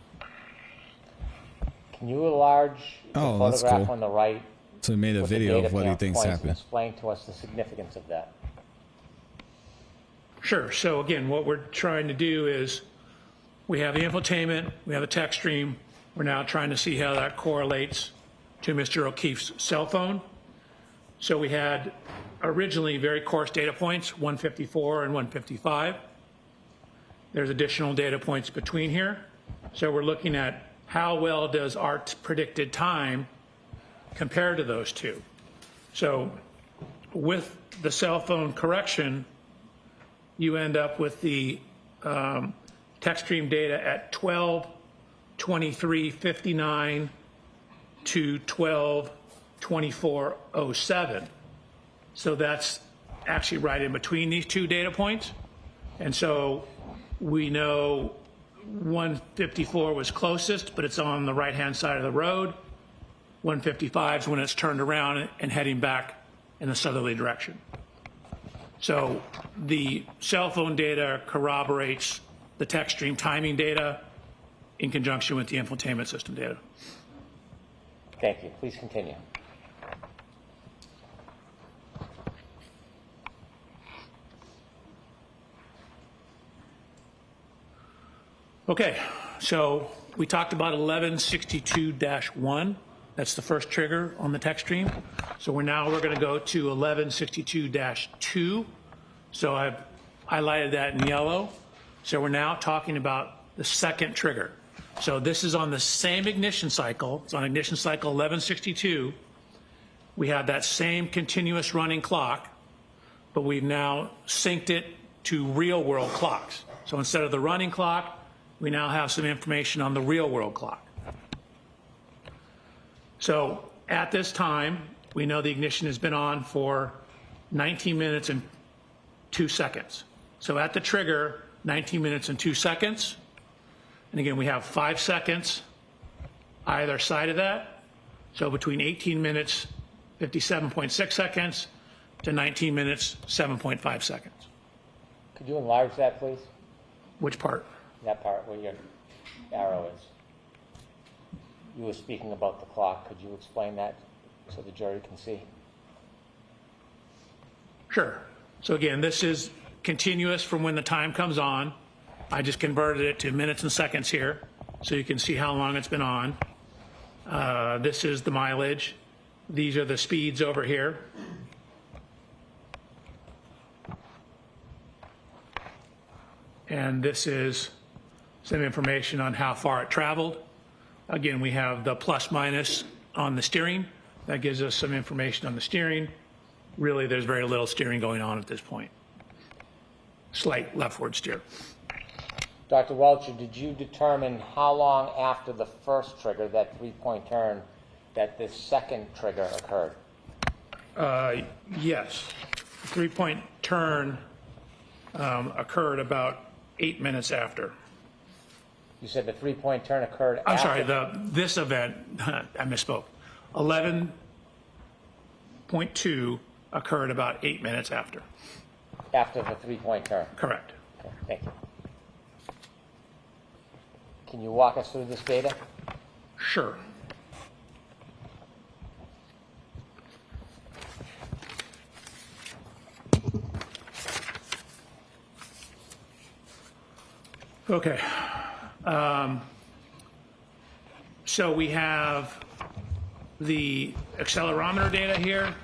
Can you enlarge the Oh, that's photograph cool. on the right? So he made a with the video data of what he thinks points and happened. explain to us the significance of that. Sure. So again, what we're trying to do is we have the infotainment, we have the text stream. We're now trying to see how that correlates to Mr. O'Keefe's cell phone. So we had originally very coarse data points, 154 and 155. There's additional data points between here. So we're looking at how well does our predicted time compare to those two. So with the cell phone correction, you end up with the text stream data at 12:23:59 to 12:24:07. So that's actually right in between these two data points. And so we know 154 was closest, but it's on the right-hand side of the road. 155 is when it's turned around and heading back in the southerly direction. So the cell phone data corroborates the text stream timing data in conjunction with the infotainment system data. Thank you. Please continue. Okay, so we talked about 1162-1. That's the first trigger on the text stream. So we're going to go to 1162-2. So I've highlighted that in yellow. So we're now talking about the second trigger. So this is on the same ignition cycle. It's on ignition cycle 1162. We have that same continuous running clock, but we've now synced it to real world clocks. So instead of the running clock, we now have some information on the real world clock. So at this time, we know the ignition has been on for 19 minutes and 2 seconds. So at the trigger, 19 minutes and 2 seconds. And again, we have 5 seconds either side of that. So between 18 minutes, 57.6 seconds to 19 minutes, 7.5 seconds. Could you enlarge that, please? Which part? That part where your arrow is. You were speaking about the clock. Could you explain that so the jury can see? Sure. So again, this is continuous from when the time comes on. I just converted it to minutes and seconds here so you can see how long it's been on. This is the mileage. These are the speeds over here. And this is some information on how far it traveled. Again, we have the plus minus on the steering. That gives us some information on the steering. Really, there's very little steering going on at this point. Slight leftward steer. Dr. Welcher, did you determine how long after the first trigger, that three-point turn, that this second trigger occurred? Yes. Three-point turn occurred about 8 minutes after. You said the three-point turn occurred I'm after... sorry, this event, I misspoke. 11.2 occurred about 8 minutes after. After the three-point turn? Correct. Okay, thank you. Can you walk us through this data? Sure. Okay. So we have the accelerometer data here.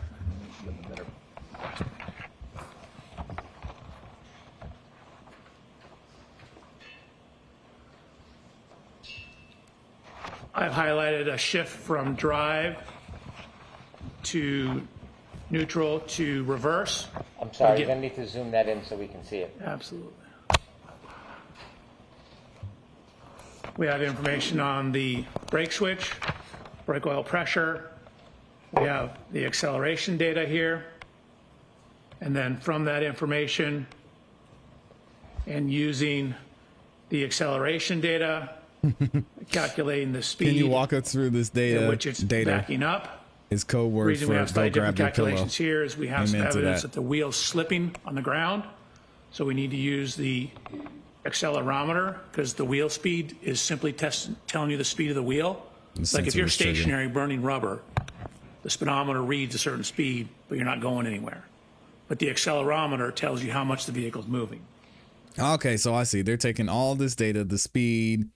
I've highlighted a shift from drive to neutral to reverse. I'm sorry, you're going to need to zoom that in so we can see it. Absolutely. We have information on the brake switch, brake oil pressure. We have the acceleration data here. And then from that information and using the acceleration data, calculating the speed. Can you walk us through this data? At which it's backing up. Is code The word reason for we have go slightly different grab your pillow. calculations here is we have some Amen to evidence that. that the wheel's slipping on the ground. So we need to use the accelerometer because the wheel speed is simply telling you the speed of the wheel. The Like if sensor you're was triggered. stationary burning rubber, the speedometer reads a certain speed, but you're not going anywhere. But the accelerometer tells you how much the vehicle's moving. Okay, so I see. They're taking all this data, the speed,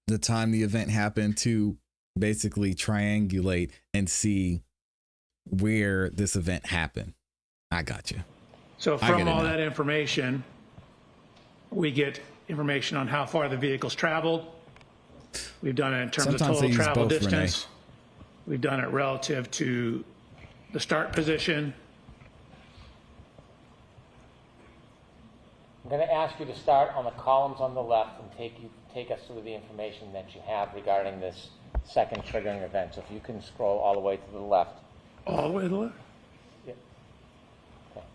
the time the event happened, to basically triangulate and see where this event happened. I got you. So I get from it all now. that information, we get information on how far the vehicle's traveled. We've done it in terms Sometimes of they total use travel both, Renee. distance. We've done it relative to the start position. I'm going to ask you to start on the columns on the left and take us through the information that you have regarding this second triggering event. So if you can scroll all the way to the left. All the way to the left. Yep. Okay.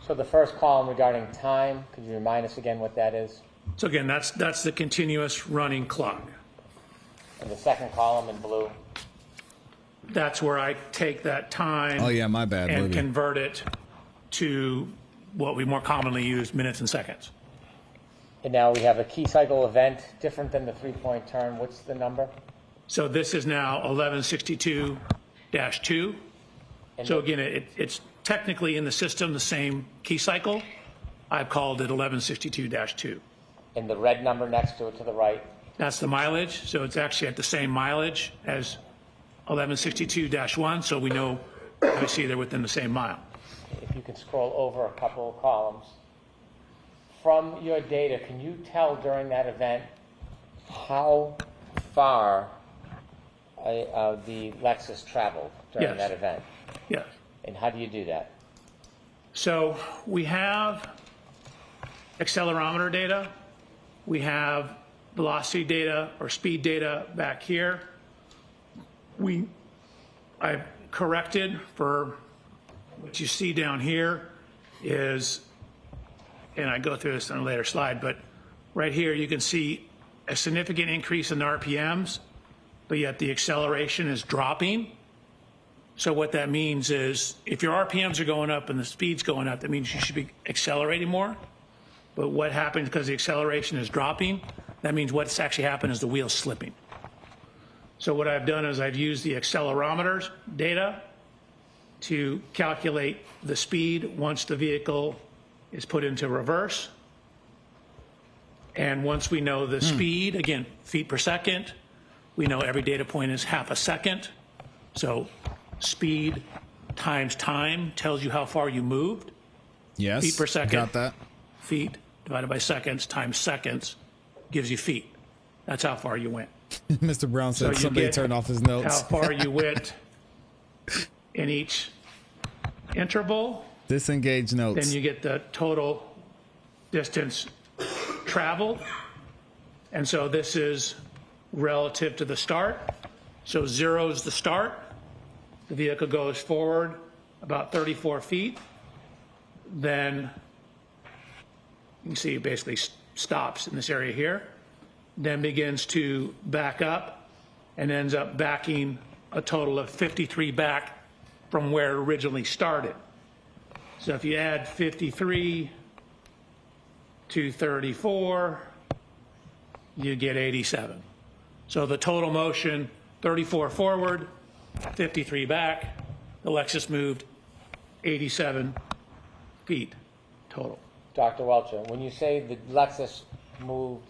So the first column regarding time, could you remind us again what that is? So again, that's the continuous running clock. And the second column in blue. That's where I take that time Oh yeah, my bad. and Libby. convert it to what we more commonly use, minutes and seconds. And now we have a key cycle event, different than the 3-point turn. What's the number? So this is now 1162-2. So again, it's technically in the system the same key cycle. I've called it 1162-2. And the red number next to it to the right. That's the mileage. So it's actually at the same mileage as 1162-1. So we know, obviously, they're within the same mile. If you can scroll over a couple of columns. From your data, can you tell during that event how far the Lexus traveled during Yes. that event? Yes. And how do you do that? So we have accelerometer data. We have velocity data or speed data back here. I've corrected for what you see down here is, and I go through this on a later slide, but right here you can see a significant increase in the RPMs, but yet the acceleration is dropping. So what that means is if your RPMs are going up and the speed's going up, that means you should be accelerating more. But what happens because the acceleration is dropping, that means what's actually happened is the wheel's slipping. So what I've done is I've used the accelerometers data to calculate the speed once the vehicle is put into reverse. And once we know the speed, again, feet per second, we know every data point is half a second. So speed times time tells you how far you moved. Yes. Feet per second. Got that. Feet divided by seconds times seconds gives you feet. That's how far you went. Mr. Brown So said you somebody get turned off his How notes. far you went in each interval. Disengage notes. Then you get the total distance traveled. And so this is relative to the start. So 0 is the start. The vehicle goes forward about 34 feet. Then you can see it basically stops in this area here. Then begins to back up and ends up backing a total of 53 back from where it originally started. So if you add 53 to 34, you get 87. So the total motion, 34 forward, 53 back, the Lexus moved 87 feet total. Dr. Welcher, when you say the Lexus moved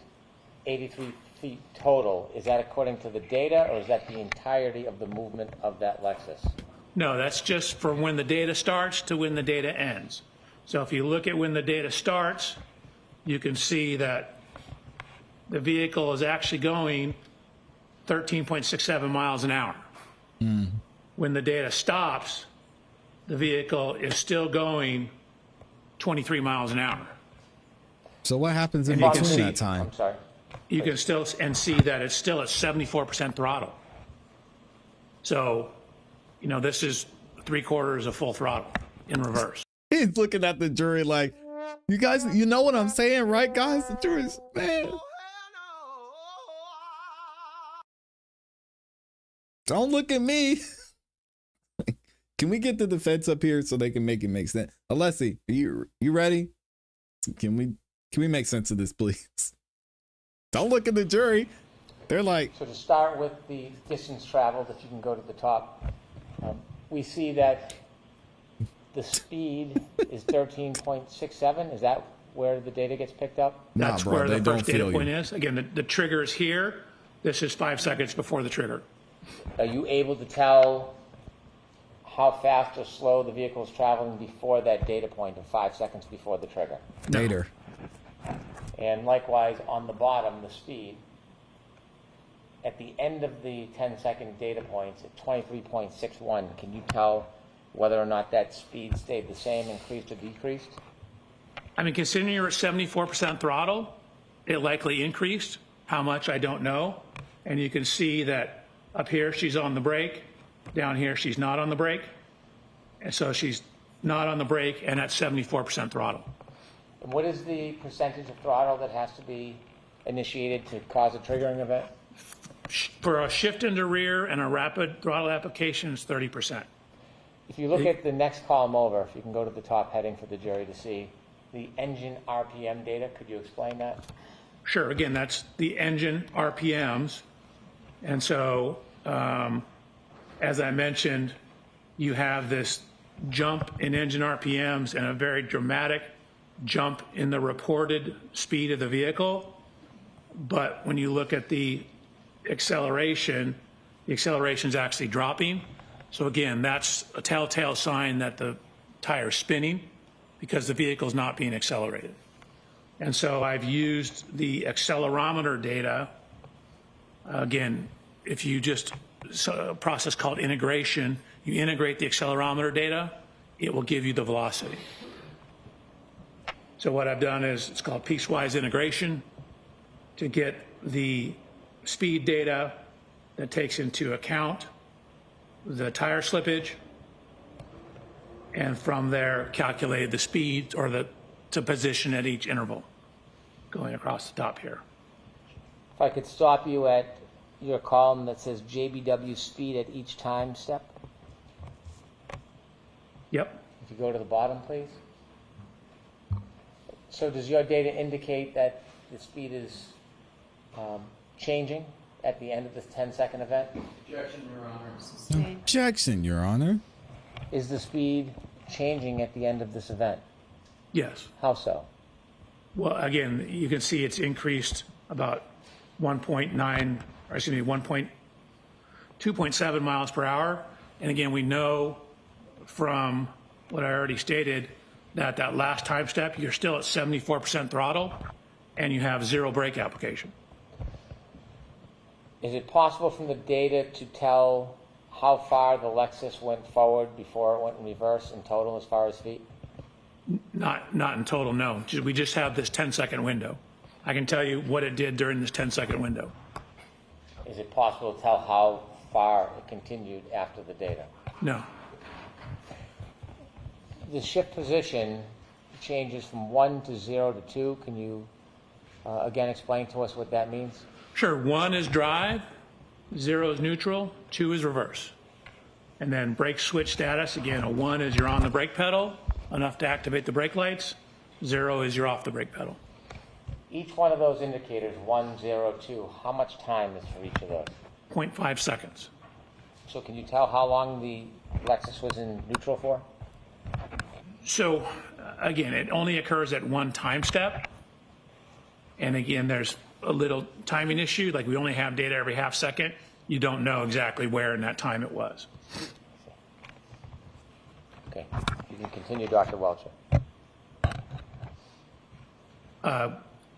83 feet total, is that according to the data, or is that the entirety of the movement of that Lexus? No, that's just from when the data starts to when the data ends. So if you look at when the data starts, you can see that the vehicle is actually going 13.67 miles an hour. When the data stops, the vehicle is still going 23 miles an hour. So what happens in And you can between see- that time? I'm sorry. You can still and see that it's still at 74% throttle. So, you know, this is 3/4 of full throttle in reverse. He's looking at the jury like, you guys, you know what I'm saying, right, guys? The jury's, man. Don't look at me. Can we get the defense up here so they can make it make sense? Alessi, you ready? Can we make sense of this, please? Don't look at the jury. They're like, So to start with the distance traveled, if you can go to the top, we see that the speed is 13.67. Is that where the data gets picked up? nah, That's bro, where they the don't first data feel point you. is. Again, the trigger is here. This is 5 seconds before the trigger. Are you able to tell how fast or slow the vehicle is traveling before that data point of 5 seconds before the trigger? Later. And likewise, on the bottom, the speed. At the end of the 10-second data points at 23.61, can you tell whether or not that speed stayed the same, increased, or decreased? I mean, considering you're at 74% throttle, it likely increased. How much, I don't know. And you can see that up here, she's on the brake. Down here, she's not on the brake. And so she's not on the brake and at 74% throttle. And what is the percentage of throttle that has to be initiated to cause a triggering event? For a shift into rear and a rapid throttle application, it's 30%. If you look at the next column over, if you can go to the top heading for the jury to see the engine RPM data, could you explain that? Sure, again, that's the engine RPMs. And so, as I mentioned, you have this jump in engine RPMs and a very dramatic jump in the reported speed of the vehicle. But when you look at the acceleration is actually dropping. So again, that's a telltale sign that the tire is spinning because the vehicle is not being accelerated. And so I've used the accelerometer data. Again, if you just, a process called integration, you integrate the accelerometer data, it will give you the velocity. So what I've done is, it's called piecewise integration to get the speed data that takes into account the tire slippage, and from there calculated the speed or the position at each interval going across the top here. If I could stop you at your column that says JBW speed at each time step. Yep. If you go to the bottom, please. So does your data indicate that the speed is changing at the end of this 10-second event? Objection, Your Honor. Is the speed changing at the end of this event? Yes. How so? Well, again, you can see it's increased about 2.7 miles per hour. And again, we know from what I already stated that that last time step, you're still at 74% throttle and you have zero brake application. Is it possible from the data to tell how far the Lexus went forward before it went in reverse in total as far as feet? Not in total, no. We just have this 10-second window. I can tell you what it did during this 10-second window. Is it possible to tell how far it continued after the data? No. The shift position changes from 1 to 0 to 2. Can you again explain to us what that means? Sure, 1 is drive, 0 is neutral, 2 is reverse. And then brake switch status, again, a 1 is you're on the brake pedal, enough to activate the brake lights, 0 is you're off the brake pedal. Each one of those indicators, 1, 0, 2, how much time is for each of those? 0.5 seconds. So can you tell how long the Lexus was in neutral for? So Again, it only occurs at one time step. And again, there's a little timing issue, like we only have data every half second. You don't know exactly where in that time it was. Okay, you can continue, Dr. Welcher.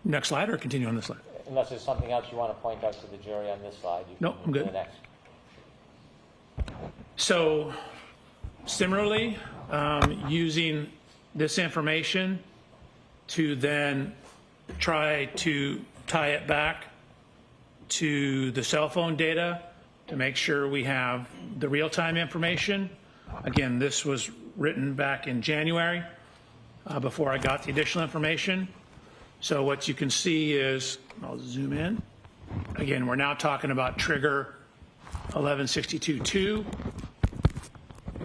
Next slide or continue on this slide? Unless there's something else you want to point out to the jury on this slide. You can No, I'm move to good. the next. So similarly, using this information to then try to tie it back to the cell phone data to make sure we have the real-time information. Again, this was written back in January before I got the additional information. So what you can see is, I'll zoom in. Again, we're now talking about trigger 1162.2.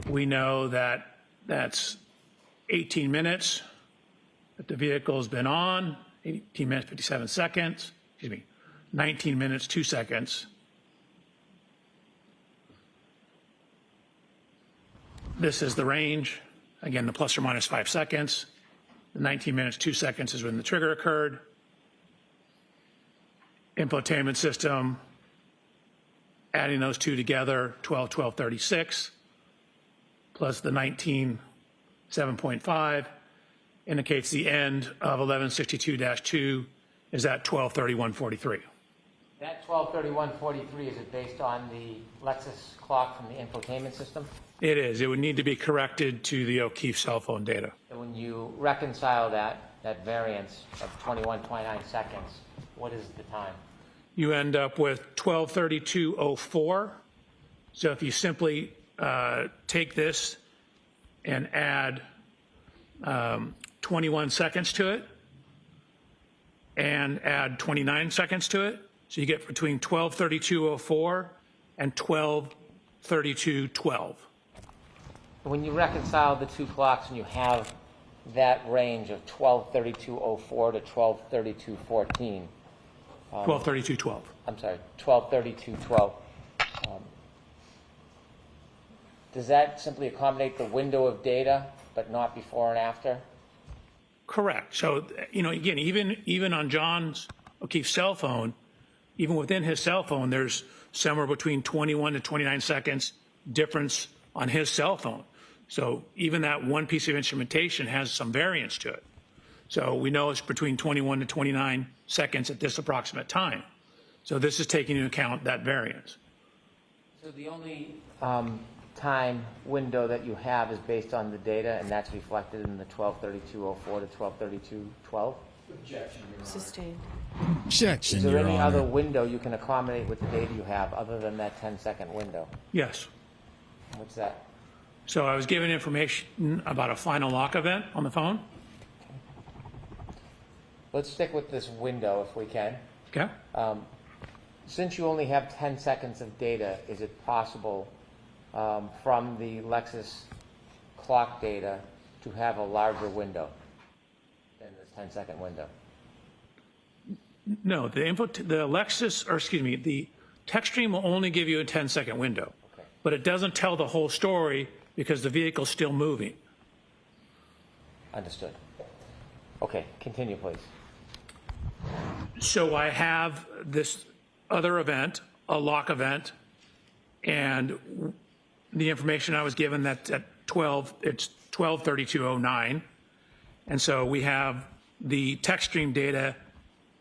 We know that that's 18 minutes that the vehicle has been on, 18 minutes, 57 seconds, 19 minutes, 2 seconds. This is the range. Again, the plus or minus 5 seconds. The 19 minutes, 2 seconds is when the trigger occurred. Infotainment system, adding those two together, 12:36, plus the 19:7.5 indicates the end of 1162-2 is at 12:31:43. That 12:31:43, is it based on the Lexus clock from the infotainment system? It is. It would need to be corrected to the O'Keefe cell phone data. And when you reconcile that variance of 21.29 seconds, what is the time? You end up with 12:32:04. So if you simply take this and add 21 seconds to it and add 29 seconds to it, so you get between 12:32:04 and 12:32:12. When you reconcile the two clocks and you have that range of 12:32:04 to 12:32:14, 12:32:12. I'm sorry, 12:32:12, does that simply accommodate the window of data but not before and after? Correct. So, again, even on John's O'Keefe's cell phone, even within his cell phone, there's somewhere between 21 to 29 seconds difference on his cell phone. So even that one piece of instrumentation has some variance to it. So we know it's between 21 to 29 seconds at this approximate time. So this is taking into account that variance. So the only time window that you have is based on the data, and that's reflected in the 12:32:04 to 12:32:12? Sustained. Objection, Is there Your any Honor. other window you can accommodate with the data you have other than that 10-second window? Yes. What's that? So I was given information about a final lock event on the phone. Let's stick with this window if we can. Okay. Since you only have 10 seconds of data, is it possible from the Lexus clock data to have a larger window than this 10-second window? No, the text stream will only give you a 10-second window, Okay. but it doesn't tell the whole story because the vehicle's still moving. Understood. Okay, continue, please. So I have this other event, a lock event, and the information I was given that at 12:32:09, and so we have the text stream data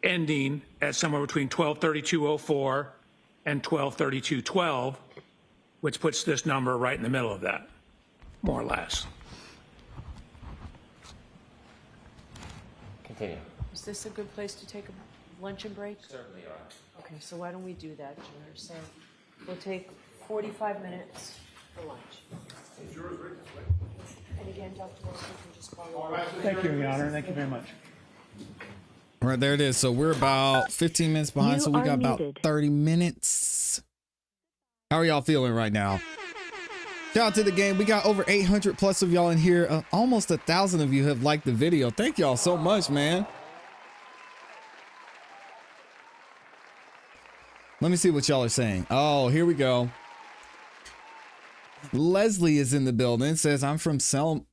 ending at somewhere between 12:32:04 and 12:32:12, which puts this number right in the middle of that, more or less. Continue. Is this a good place to take a luncheon break? Certainly, Your Honor. Okay, so why don't we do that, Junior? So we'll take 45 minutes for lunch. And again, Dr. Wilson can just follow up. Thank you, Your Honor. Thank you very much. All right, there it is. So we're about 15 minutes behind. So we got about 30 minutes. How are y'all feeling right now? Shout out to the game. We got over 800 plus of y'all in here. Almost 1,000 of you have liked the video. Thank y'all so much, man. Let me see what y'all are saying. Oh, here we go. Leslie is in the building. Says I'm from Salem.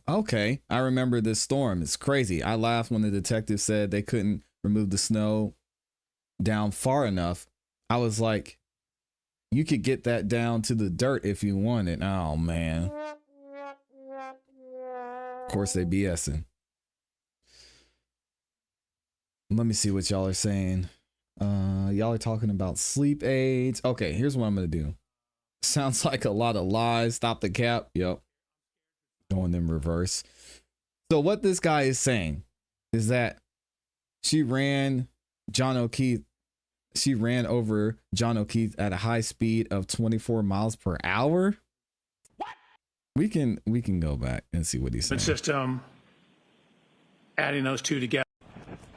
Okay, I remember this storm. It's crazy. I laughed when the detective said they couldn't remove the snow down far enough. I was like, you could get that down to the dirt if you wanted. Oh man. Of course they BSing. Let me see what y'all are saying. Y'all are talking about sleep aids. Okay, here's what I'm gonna do. Sounds like a lot of lies. Stop the cap. Yep. Going in reverse. So what this guy is saying is that she ran over John O'Keefe at a high speed of 24 miles per hour. What? We can go back and see what he's saying. System, adding those two together.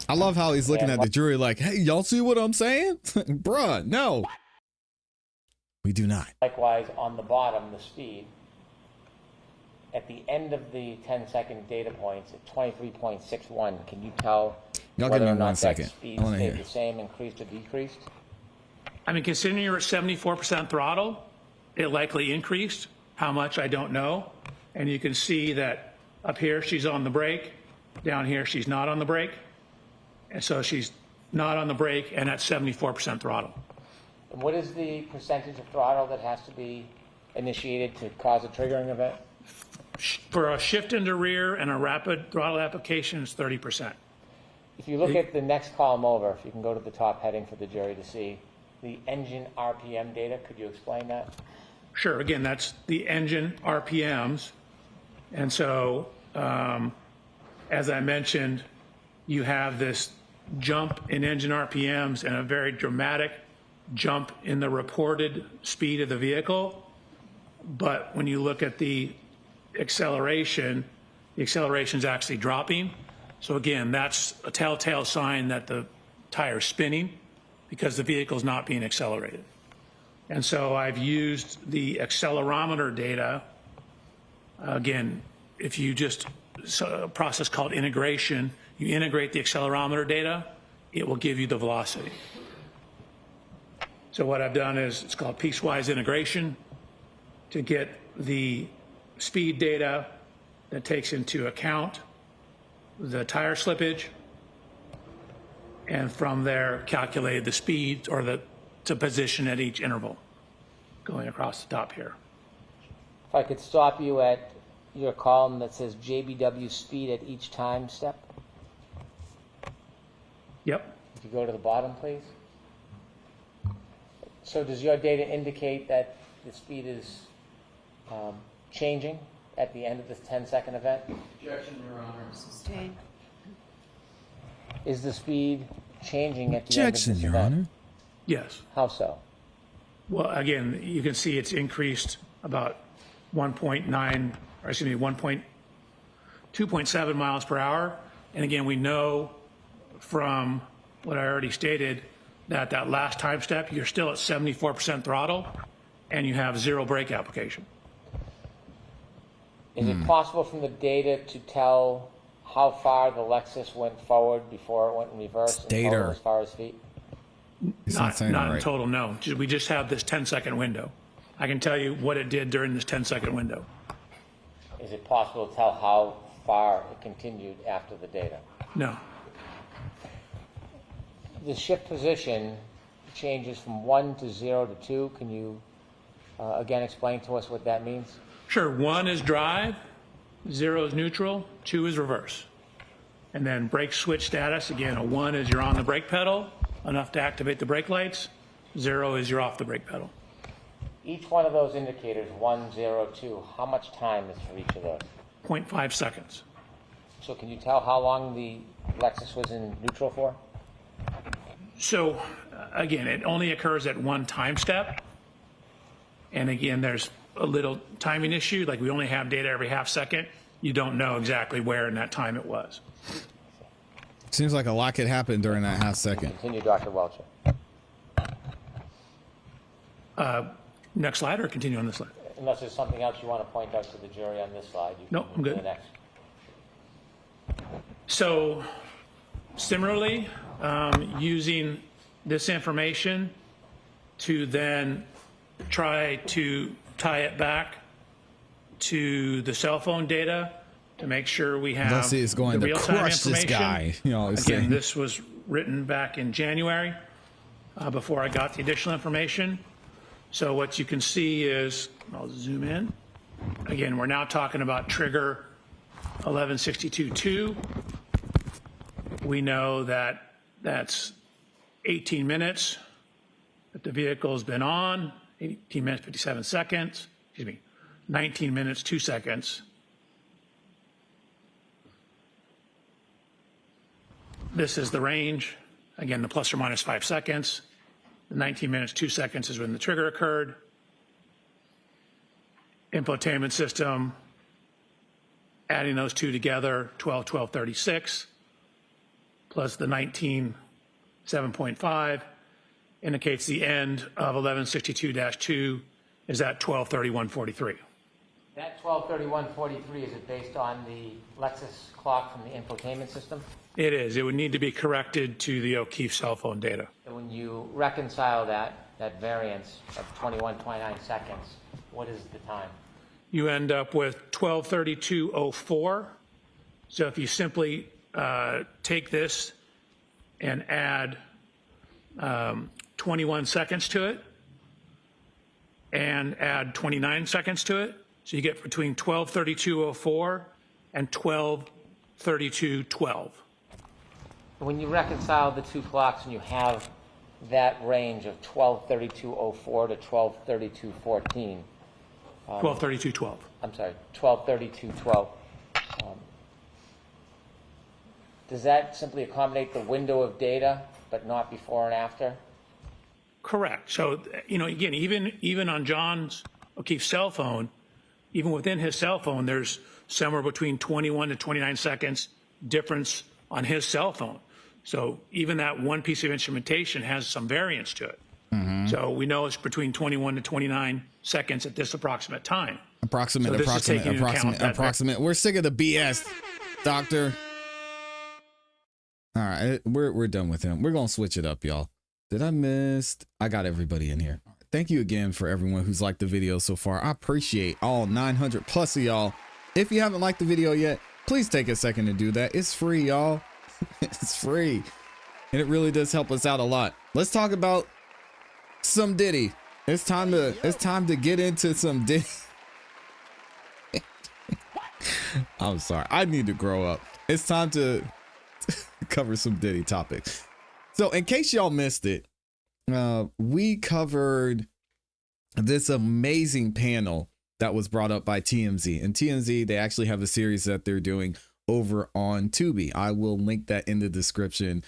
I love how he's looking at the jury like, hey, y'all see what I'm saying? Bruh, no. We do not. Likewise, on the bottom, the speed. At the end of the 10-second data points at 23.61, can you tell Y'all whether give or me not 1 that second. speed I wanna stayed hear. the same, increased, or decreased? I mean, considering you're at 74% throttle, it likely increased. How much, I don't know. And you can see that up here, she's on the brake. Down here, she's not on the brake. And so she's not on the brake and at 74% throttle. And what is the percentage of throttle that has to be initiated to cause a triggering event? For a shift into rear and a rapid throttle application, it's 30%. If you look at the next column over, if you can go to the top heading for the jury to see the engine RPM data, could you explain that? Sure. Again, that's the engine RPMs. And so, as I mentioned, you have this jump in engine RPMs and a very dramatic jump in the reported speed of the vehicle. But when you look at the acceleration is actually dropping. So again, that's a telltale sign that the tire is spinning because the vehicle is not being accelerated. And so I've used the accelerometer data. Again, if you just, a process called integration, you integrate the accelerometer data, it will give you the velocity. So what I've done is, it's called piecewise integration to get the speed data that takes into account the tire slippage, and from there calculated the speed or the position at each interval going across the top here. If I could stop you at your column that says JBW speed at each time step. Yep. If you go to the bottom, please. So does your data indicate that the speed is changing at the end of this 10-second event? Objection, Your Honor. Sustain. Is the speed changing at the end of Objection, this Your event? Honor. Yes. How so? Well, again, you can see it's increased about 2.7 miles per hour. And again, we know from what I already stated that that last time step, you're still at 74% throttle and you have zero brake application. Is it possible from the data to tell how far the Lexus went forward before it went in reverse in total as far as feet? He's not saying Not it in right. total, no. We just have this 10-second window. I can tell you what it did during this 10-second window. Is it possible to tell how far it continued after the data? No. The shift position changes from 1 to 0 to 2. Can you again explain to us what that means? Sure, 1 is drive, 0 is neutral, 2 is reverse. And then brake switch status, again, a 1 is you're on the brake pedal, enough to activate the brake lights, 0 is you're off the brake pedal. Each one of those indicators, 1, 0, 2, how much time is for each of those? 0.5 seconds. So can you tell how long the Lexus was in neutral for? So, again, it only occurs at one time step. And again, there's a little timing issue, like we only have data every half second. You don't know exactly where in that time it was. Seems like a lot could happen during that half second. Continue, Dr. Welcher. Next slide or continue on this slide? Unless there's something else you want to point out to the jury on this slide, you can No, I'm move to good. the next. So similarly, using this information to then try to tie it back to the cell phone data to make sure we have Let's see, it's going the to real-time crush this information. guy. You know, it's Again, saying. this was written back in January before I got the additional information. So what you can see is, I'll zoom in. Again, we're now talking about trigger 1162.2. We know that that's 18 minutes that the vehicle has been on, 18 minutes, 57 seconds, 19 minutes, 2 seconds. This is the range. Again, the plus or minus 5 seconds. The 19 minutes, 2 seconds is when the trigger occurred. Infotainment system, adding those two together, 12:36, plus the 19:7.5 indicates the end of 1162-2 is at 12:31:43. That 12:31:43, is it based on the Lexus clock from the infotainment system? It is. It would need to be corrected to the O'Keefe cell phone data. And when you reconcile that variance of 21.29 seconds, what is the time? You end up with 12:32:04. So if you simply take this and add 21 seconds to it and add 29 seconds to it, so you get between 12:32:04 and 12:32:12. When you reconcile the two clocks and you have that range of 12:32:04 to 12:32:14, 12:32:12. I'm sorry, 12:32:12, does that simply accommodate the window of data, but not before and after? Correct. So, again, even on John's O'Keefe's cell phone, even within his cell phone, there's somewhere between 21 to 29 seconds difference on his cell phone. So even that one piece of instrumentation has some variance to it. Mm-hmm. So we know it's between 21 to 29 seconds at this approximate time. Approximate. We're sick of the BS, doctor. All right, we're done with him. We're going to switch it up, y'all. Did I miss? I got everybody in here. Thank you again for everyone who's liked the video so far. I appreciate all 900 plus of y'all. If you haven't liked the video yet, please take a second to do that. It's free, y'all. It's free. And it really does help us out a lot. Let's talk about some Diddy. It's time to get into some Diddy. I'm sorry. I need to grow up. It's time to cover some Diddy topics. So in case y'all missed it, we covered this amazing panel that was brought up by TMZ. And TMZ, they actually have a series that they're doing over on Tubi. I will link that in the description.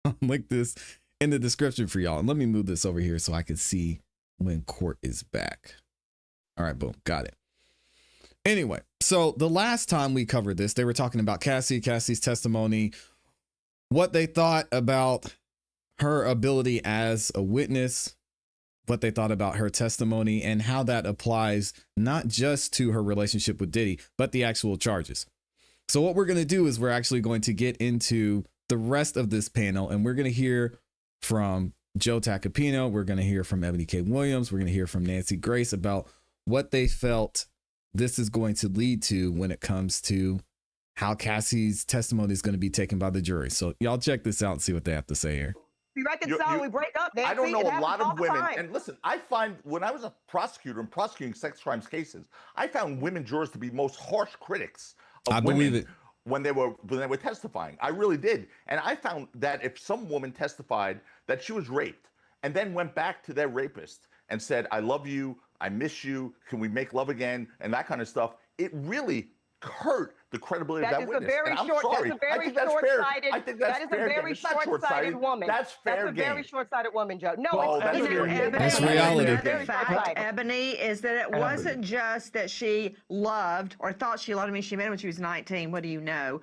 I'll link this in the description for y'all. And let me move this over here so I can see when court is back. All right, boom, got it. Anyway, so the last time we covered this, they were talking about Cassie's testimony, what they thought about her ability as a witness, what they thought about her testimony, and how that applies not just to her relationship with Diddy, but the actual charges. So what we're going to do is we're actually going to get into the rest of this panel, and we're going to hear from Joe Tacopino. We're going to hear from Ebony K. Williams. We're going to hear from Nancy Grace about what they felt this is going to lead to when it comes to how Cassie's testimony is going to be taken by the jury. So y'all check this out and see what they have to say here. We reconcile, we break up. I don't know a lot of women. Time. And listen, I find when I was a prosecutor and prosecuting sex crimes cases, I found women jurors to be most harsh critics of women when they were testifying. I really did. And I found that if some woman testified that she was raped and then went back to their rapist and said, I love you, I miss you, can we make love again, and that kind of stuff, it really hurt the credibility of that witness. That's a very short-sighted. I think that's fair. That is a very short-sighted woman. That's fair game. That's a very short-sighted woman, Joe. No, well, it's Ebony, that's reality. The fact, Ebony, is that it wasn't just that she loved or thought she loved him. I mean, she met him when she was 19. What do you know?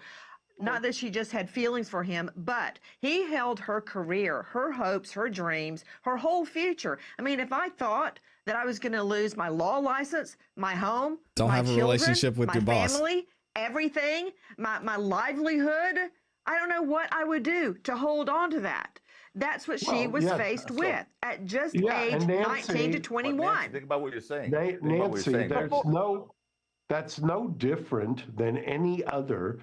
Not that she just had feelings for him, but he held her career, her hopes, her dreams, her whole future. I mean, if I thought that I was going to lose my law license, my home, don't my have children, a relationship with my your boss, family, everything, my livelihood, I don't know what I would do to hold on to that. That's what she was faced with at just age and 19 to 21. Think about what you're saying. Nancy, that's no different than any other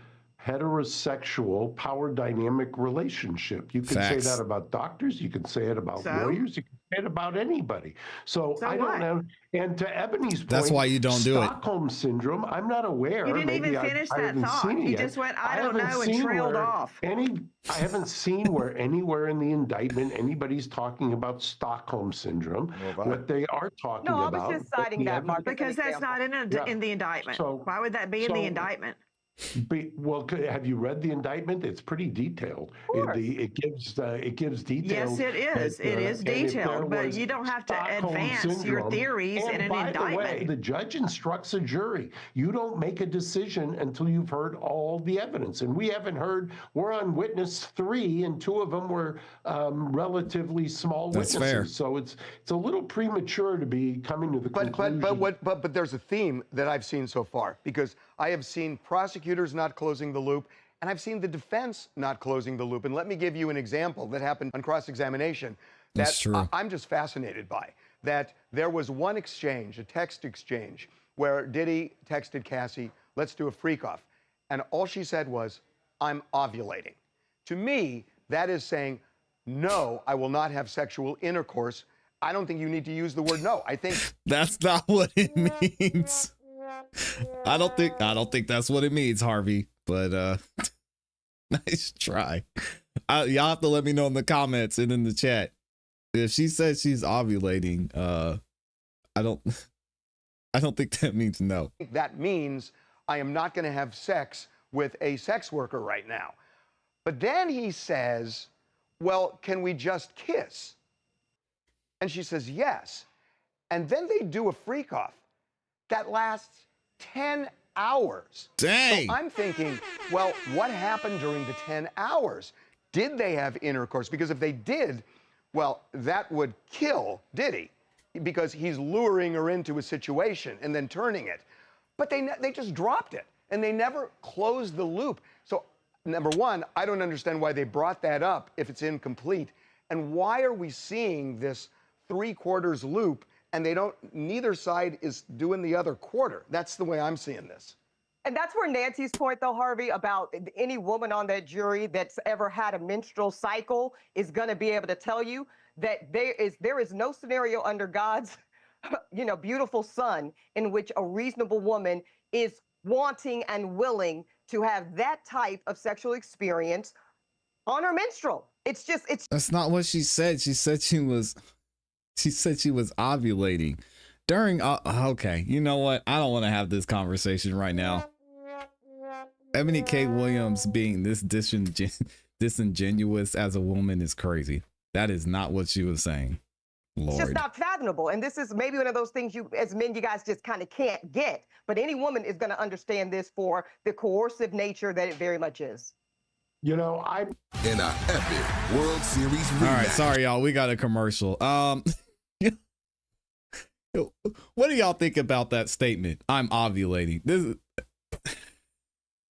heterosexual power dynamic relationship. You can say that about doctors, you can say it about lawyers, you can say it about anybody. So I don't know. And to Ebony's point, that's why you don't do it. Stockholm syndrome, I'm not aware. You didn't even finish that thought. You just went, I don't know, and trailed off. I haven't seen where anywhere in the indictment anybody's talking about Stockholm syndrome. What they are talking about. No, I was just citing that, Mark. Because that's not in the indictment. So, why would that be in the indictment? Well, have you read the indictment? It's pretty detailed. It gives details. Yes, it is. It is detailed, but you don't have to advance your theories in an indictment. By the way, the judge instructs a jury. You don't make a decision until you've heard all the evidence, and we haven't heard. We're on witness 3, and 2 of them were relatively small witnesses. That's fair. So it's a little premature to be coming to the conclusion. But there's a theme that I've seen so far, because I have seen prosecutors not closing the loop, and I've seen the defense not closing the loop. And let me give you an example that happened on cross-examination that I'm just fascinated by. That there was one exchange, a text exchange, where Diddy texted Cassie, let's do a freak-off. And all she said was, I'm ovulating. To me, that is saying, no, I will not have sexual intercourse. I don't think you need to use the word no. I think that's not what it means. I don't think that's what it means, Harvey, but nice try. Y'all have to let me know in the comments and in the chat if she says she's ovulating. I don't think that means no. That means I am not going to have sex with a sex worker right now. But then he says, well, can we just kiss? And she says yes. And then they do a freak off that lasts 10 hours. Dang. So I'm thinking, well, what happened during the 10 hours? Did they have intercourse? Because if they did, well, that would kill Diddy, because he's luring her into a situation and then turning it. But they just dropped it, and they never closed the loop. So, number one, I don't understand why they brought that up if it's incomplete. And why are we seeing this 3/4 loop, and neither side is doing the other quarter? That's the way I'm seeing this. And that's where Nancy's point, though, Harvey, about any woman on that jury that's ever had a menstrual cycle is going to be able to tell you that there is no scenario under God's, beautiful sun in which a reasonable woman is wanting and willing to have that type of sexual experience on her menstrual. That's not what she said. She said she was ovulating during. Okay, you know what? I don't want to have this conversation right now. Ebony K. Williams being this disingenuous as a woman is crazy. That is not what she was saying. Lord. It's just not fathomable. And this is maybe one of those things you, as men, you guys just kind of can't get. But any woman is going to understand this for the coercive nature that it very much is. In a epic World Series rematch. All right, sorry, y'all. We got a commercial. What do y'all think about that statement? I'm ovulating.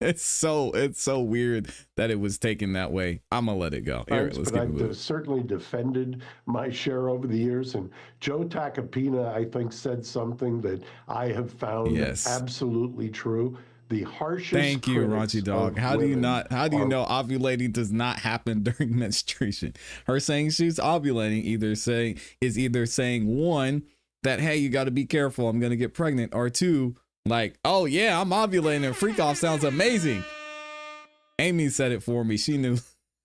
It's so weird that it was taken that way. I'm gonna let it go. Thanks, but I've certainly defended my share over the years, and Joe Tacopina, I think, said something that I have found absolutely true. The harshest. Thank you, Raunchy Dog. How do you know ovulating does not happen during menstruation? Her saying she's ovulating is either saying one, that hey, you got to be careful, I'm gonna get pregnant, or two, like, oh yeah, I'm ovulating and freak off sounds amazing. Amy said it for me. She knew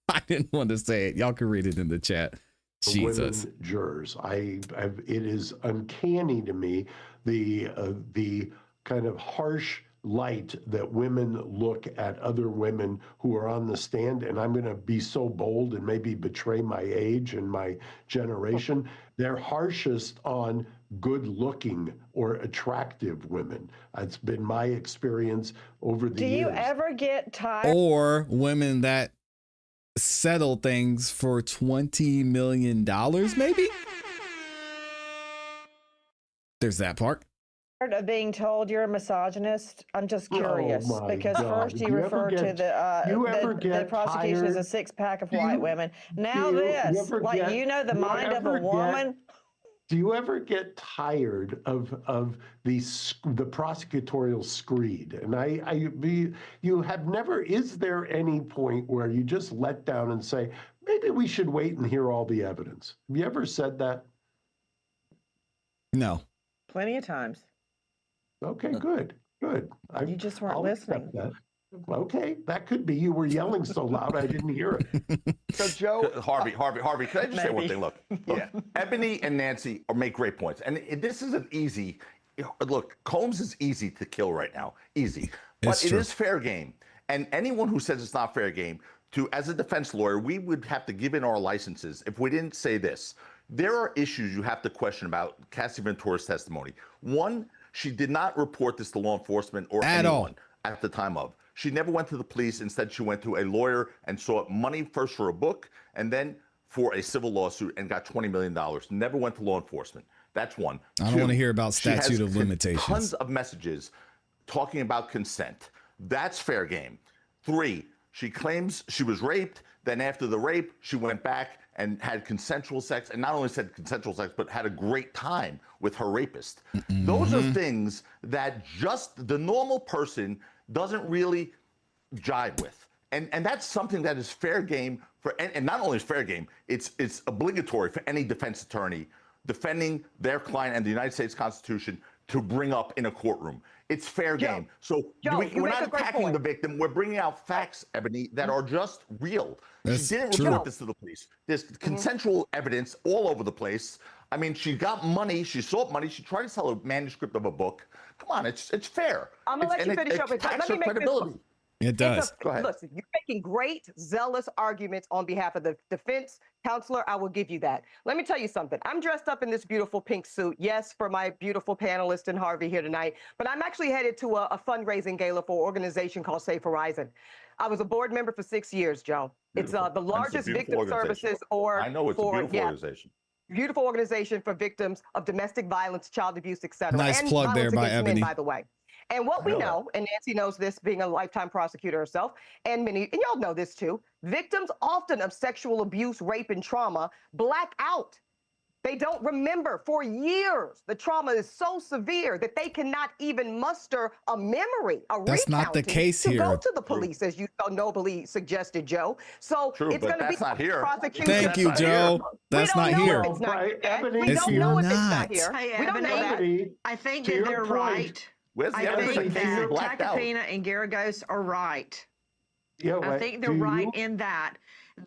I didn't want to say it. Y'all can read it in the chat. Jesus. Women jurors. It is uncanny to me the kind of harsh light that women look at other women who are on the stand, and I'm going to be so bold and maybe betray my age and my generation. They're harshest on good-looking or attractive women. It's been my experience over the years. Do you ever get tired? Or women that settle things for $20 million, maybe? There's that part. Of being told you're a misogynist? I'm just curious Oh my because God. first Do you you ever referred to get- the you ever the get prosecution as a tired? six-pack of Do white you- women. Now you this, ever like get- you know the do you mind of a ever get- woman. Do you ever get tired of the prosecutorial screed? And you have never. Is there any point where you just let down and say, maybe we should wait and hear all the evidence? Have you ever said that? No. Plenty of times. Okay, good. You just weren't I'll accept listening. that. Okay, that could be. You were yelling so loud I didn't hear it. So, Joe, Harvey, can I just say one Maybe. thing? Look, yeah, Ebony and Nancy make great points, and this isn't easy. Look, Combs is easy to kill right now, easy, but It's it true. is fair game. And anyone who says it's not fair game, as a defense lawyer, we would have to give in our licenses if we didn't say this. There are issues you have to question about Cassie Ventura's testimony. One, she did not report this to law enforcement or At anyone all. at the time of. She never went to the police. Instead, she went to a lawyer and sought money first for a book and then for a civil lawsuit and got $20 million. Never went to law enforcement. That's one. I don't Two, want to hear about she has statute of limitations. Tons of messages talking about consent. That's fair game. Three, she claims she was raped. Then after the rape, she went back and had consensual sex, and not only said consensual sex, but had a great time with her rapist. Those are things that just the normal person doesn't really jive with. And that's something that is fair game for, and not only is fair game, it's obligatory for any defense attorney defending their client and the United States Constitution to bring up in a courtroom. It's fair game. So Joe, you we're make not a great attacking point. the victim. We're bringing out facts, Ebony, that are just real. That's She didn't true. report this to the police. There's consensual evidence all over the place. I mean, she got money. She sought money. She tried to sell a manuscript of a book. Come on, it's fair. I'm gonna let you finish up. Let me make credibility. It does. Go ahead. Listen, you're making great, zealous arguments on behalf of the defense. Counselor, I will give you that. Let me tell you something. I'm dressed up in this beautiful pink suit, yes, for my beautiful panelist and Harvey here tonight, but I'm actually headed to a fundraising gala for an organization called Safe Horizon. I was a board member for 6 years, Joe. Beautiful. It's the And it's a largest beautiful victim organization. services or I know it's a beautiful organization. Beautiful organization for victims of domestic violence, child abuse, etc. Nice and plug there violence by against men, Ebony. by the way. And what we know, and Nancy knows this, being a lifetime prosecutor herself, and y'all know this too, victims often of sexual abuse, rape, and trauma black out. They don't remember for years. The trauma is so severe that they cannot even muster a memory, That's not the recounting case to here. go to the police, as you so nobly suggested, Joe. So True, it's but going to be that's not here. prosecution. Thank you, That's not Joe. here. That's We not don't know here. if it's not here. Ebony, We It's don't know if it's not. not here. Hey, We don't know that. Ebony, I think to that your they're point. right. Where's the I evidence think that Casey that blacked out? Tacopina and Garagos are right. Yeah, I think they're right in that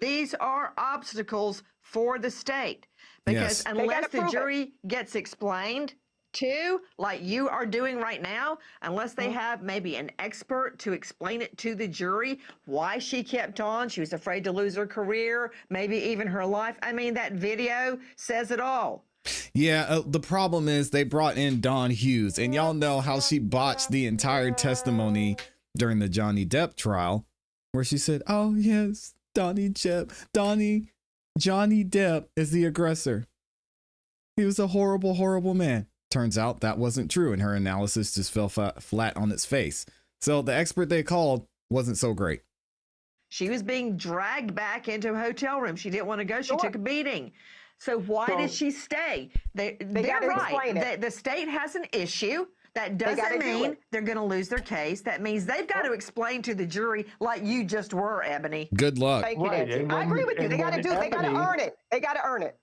these are obstacles for the state because Yes. unless the prove it. jury gets explained to, like you are doing right now, unless they have maybe an expert to explain it to the jury why she kept on, she was afraid to lose her career, maybe even her life. I mean, that video says it all. Yeah, the problem is they brought in Dawn Hughes, and y'all know how she botched the entire testimony during the Johnny Depp trial, where she said, "Oh yes, Johnny Depp is the aggressor. He was a horrible, horrible man." Turns out that wasn't true, and her analysis just fell flat on its face. So the expert they called wasn't so great. She was being dragged back into a hotel room. She didn't want to go. She took a beating. So why did she stay? They're gotta right. explain it. The state has an issue. That gotta doesn't do mean it. they're going to lose their case. That means they've got to explain to the jury like you just were, Ebony. Good luck. Thank you, Right, Nancy. and I when- agree with you. and They got to when do. They got to Ebony- earn it. They got to earn it.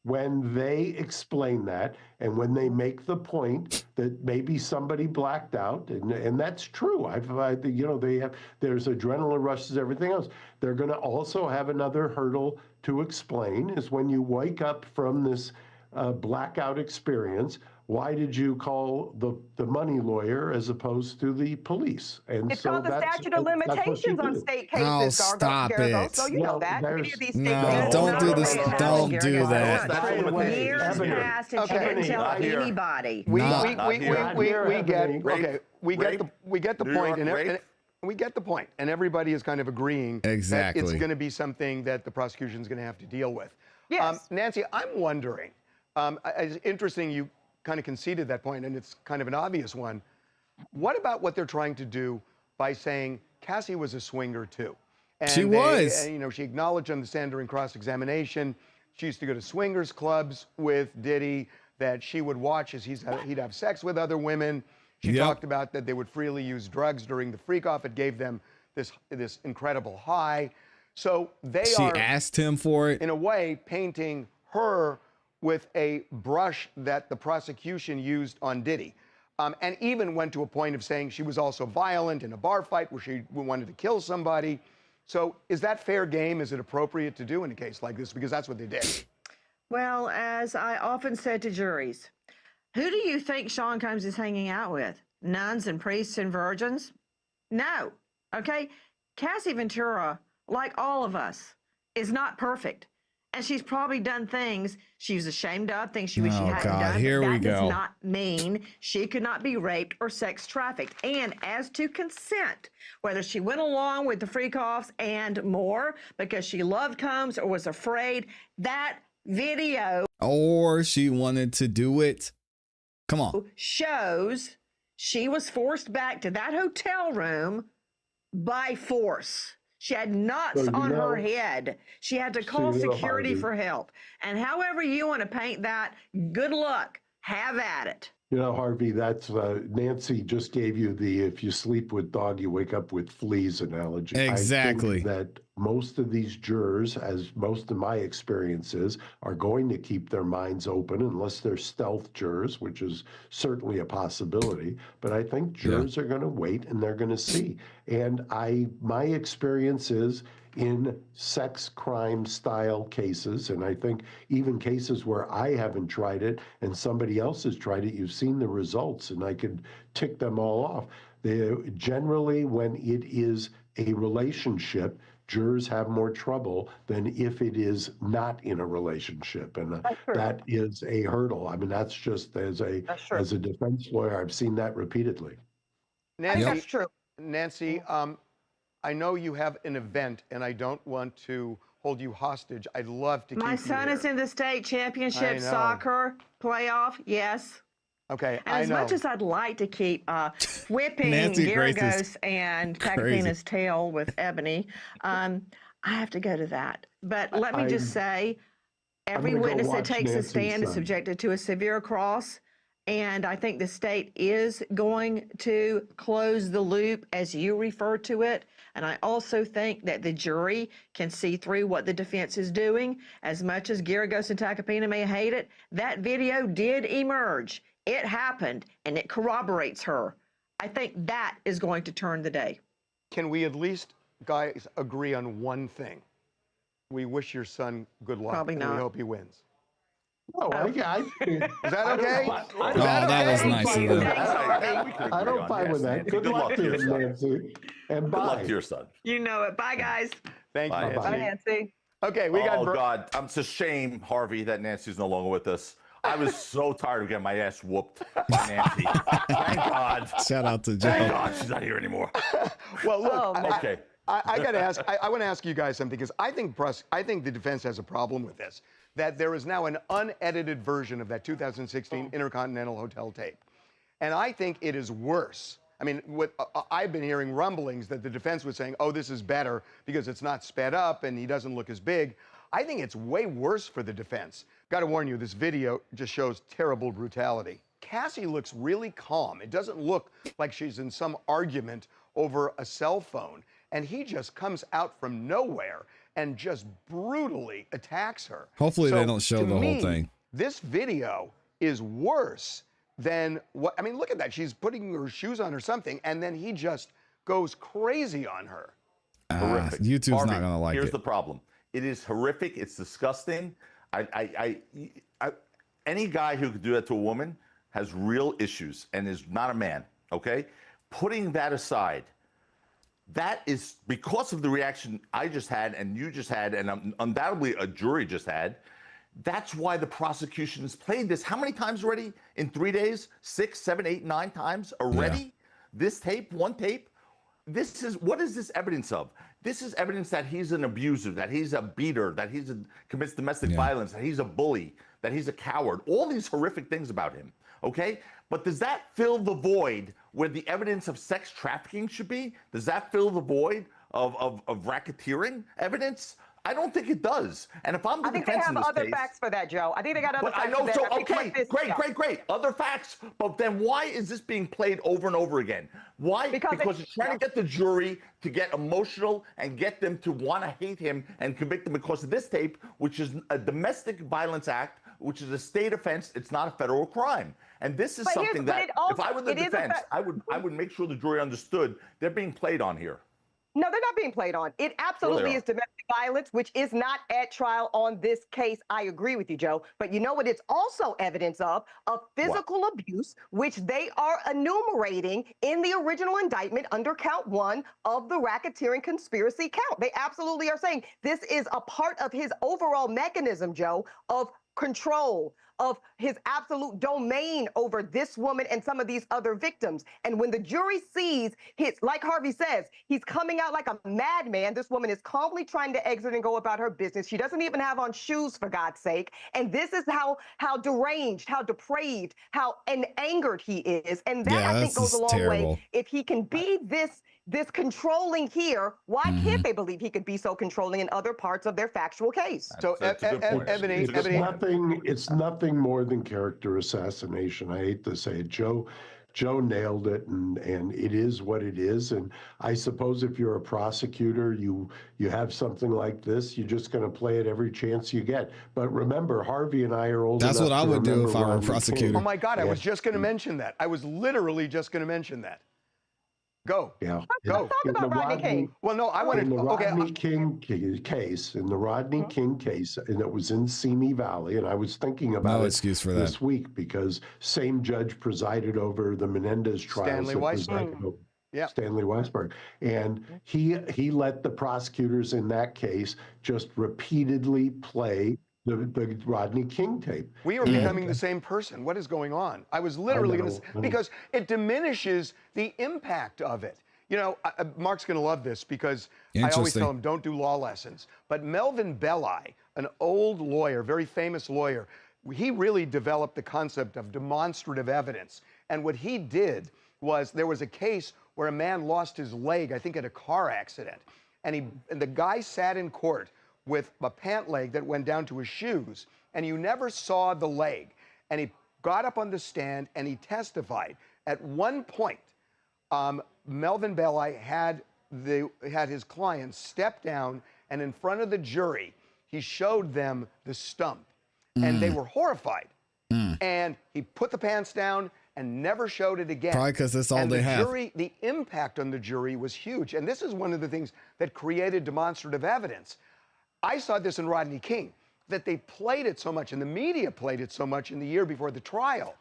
When they explain that, and when they make the point that maybe somebody blacked out, and that's true. There's adrenaline rushes, everything else. They're going to also have another hurdle to explain is when you wake up from this blackout experience. Why did you call the money lawyer as opposed to the police? And It's so called the that's- statute of that's what limitations you on do. state Oh, cases, stop Garagos. it. So you know Well, that. Many there's- of these state No, cases don't do are this. not Don't related. do that. Statute of Wait, limitations Years is here. passed and she Okay. didn't tell Not here. anybody. We Not get Ebony. okay. We get the New point, York rape. and we get the point, and everybody is kind of agreeing Exactly. that it's going to be something that the prosecution is going to have to deal with. Yes. Nancy, I'm wondering. It's interesting you kind of conceded that point, and it's kind of an obvious one. What about what they're trying to do by saying ClassE was a swinger too? And she was. You know, she acknowledged on the stand during cross-examination, she used to go to swingers clubs with Diddy, that she would watch as he'd have sex with other women. She talked about that they would freely use drugs during the freak-off. It gave them this incredible high. So she asked him for it. In a way, painting her with a brush that the prosecution used on Diddy. And even went to a point of saying she was also violent in a bar fight where she wanted to kill somebody. So is that fair game? Is it appropriate to do in a case like this? Because that's what they did. Well, as I often said to juries, who do you think Sean Combs is hanging out with? Nuns and priests and virgins? No. Okay? Cassie Ventura, like all of us, is not perfect. And she's probably done things she was ashamed of, things she wish she hadn't done. Here we go. That does not mean she could not be raped or sex trafficked. And as to consent, whether she went along with the freak-offs and more because she loved Combs or was afraid, that video or she wanted to do it. Come on. Shows she was forced back to that hotel room by force. She had knots on her head. She had to call security for help. And however you want to paint that, good luck. Have at it. You know, Harvey, that's Nancy just gave you the if you sleep with dog, you wake up with fleas analogy. Exactly. I think that most of these jurors, as most of my experiences, are going to keep their minds open unless they're stealth jurors, which is certainly a possibility. But I think jurors are going to wait and they're going to see. And my experience is in sex crime style cases, and I think even cases where I haven't tried it and somebody else has tried it, you've seen the results, and I could tick them all off. Generally, when it is a relationship, jurors have more trouble than if it is not in a relationship, and that is a hurdle. I mean, that's just as a defense lawyer, I've seen that repeatedly. Nancy, that's true. Nancy, I know you have an event, and I don't want to hold you hostage. I'd love to keep you My son is in the state championship soccer playoff, yes. Okay, and as much as I'd like to keep whipping Garagos and Tacopina's tail with Ebony, I have to go to that. But let me just say, every witness that takes a stand is subjected to a severe cross. And I think the state is going to close the loop, as you refer to it. And I also think that the jury can see through what the defense is doing. As much as Garagos and Tacopina may hate it, that video did emerge. It happened, and it corroborates her. I think that is going to turn the day. Can we at least, guys, agree on one thing? We wish your son good luck. Probably not. And we hope he wins. Oh, is that okay? That was nice of them. I don't fight with that. Good luck to him, Nancy. And bye. Good luck to your son. You know it. Bye, guys. Thank you, Nancy. Bye, Nancy. Okay, we got. Oh God, it's a shame, Harvey, that Nancy's no longer with us. I was so tired of getting my ass whooped by Nancy. Thank God. Shout out to Joe. Thank God she's not here anymore. Well, look. Okay. I got to ask. I want to ask you guys something, because I think the defense has a problem with this. That there is now an unedited version of that 2016 Intercontinental Hotel tape. And I think it is worse. I mean, I've been hearing rumblings that the defense was saying, oh, this is better because it's not sped up and he doesn't look as big. I think it's way worse for the defense. Got to warn you, this video just shows terrible brutality. Cassie looks really calm. It doesn't look like she's in some argument over a cell phone. And he just comes out from nowhere and just brutally attacks her. Hopefully they don't show the whole thing. This video is worse than what, I mean, look at that. She's putting her shoes on or something, and then he just goes crazy on her. Horrific. YouTube's Harvey, not gonna like it. Here's the problem. It is horrific. It's disgusting. Any guy who could do that to a woman has real issues and is not a man, okay? Putting that aside, that is because of the reaction I just had and you just had and undoubtedly a jury just had. That's why the prosecution has played this. How many times already in 3 days? 6, 7, 8, 9 times already? Yeah. This tape, one tape? What is this evidence of? This is evidence that he's an abuser, that he's a beater, that commits domestic violence, that he's a bully, that he's a coward. All these horrific things about him. okay? But does that fill the void where the evidence of sex trafficking should be? Does that fill the void of racketeering evidence? I don't think it does. And if I'm the defense in this case, I think they have other facts for that, Joe. I think they got other but facts I know, for that. so, I think okay, what this- great. Other facts, but then why is this being played over and over again? Why? Because it's trying to get the jury to get emotional and get them to want to hate him and convict him because of this tape, which is a domestic violence act, which is a state offense. It's not a federal crime. And this is something that, if I were the defense, I would make sure the jury understood they're being played on here. No, they're not being played on. It absolutely is domestic violence, which is not at trial on this case. I agree with you, Joe. But you know what it's also evidence of physical abuse, which they are enumerating in the original indictment under count 1 of the racketeering conspiracy count. They absolutely are saying this is a part of his overall mechanism, Joe, of control, of his absolute domain over this woman and some of these other victims. And when the jury sees his, like Harvey says, he's coming out like a madman. This woman is calmly trying to exit and go about her business. She doesn't even have on shoes, for God's sake. And this is how deranged, how depraved, how angered he is. And that, I think, goes a long way. If he can be this controlling here, why can't they believe he could be so controlling in other parts of their factual case? So, Ebony, it's nothing more than character assassination. I hate to say it. Joe nailed it, and it is what it is. And I suppose if you're a prosecutor, you have something like this, you're just going to play it every chance you get. But remember, Harvey and I are old enough. That's what I would do if I were a Rodney prosecutor. King. Oh my God, I was just going to mention that. I was literally just going to mention that. Go. Yeah. Let's talk about Rodney King. Well, no, I want in the to. Rodney King case, and it was in Simi Valley, and I was thinking about No excuse for that. this week because same judge presided over the Menendez trials. Stanley Weisberg. Stanley Weisberg. And he let the prosecutors in that case just repeatedly play the Rodney King tape. We are becoming the same person. What is going on? I was literally going to, because it diminishes the impact of it. You know, Mark's going to love this because I always tell him, don't do law lessons. But Melvin Belli, an old lawyer, very famous lawyer, he really developed the concept of demonstrative evidence. And what he did was, there was a case where a man lost his leg, I think at a car accident. And the guy sat in court with a pant leg that went down to his shoes, and you never saw the leg. And he got up on the stand and he testified. At one point, Melvin Belli had his client step down, and in front of the jury, he showed them the stump, and they were horrified. And he put the pants down and never showed it again. Probably because that's all they have. The impact on the jury was huge, and this is one of the things that created demonstrative evidence. I saw this in Rodney King, that they played it so much, and the media played it so much in the year before the trial.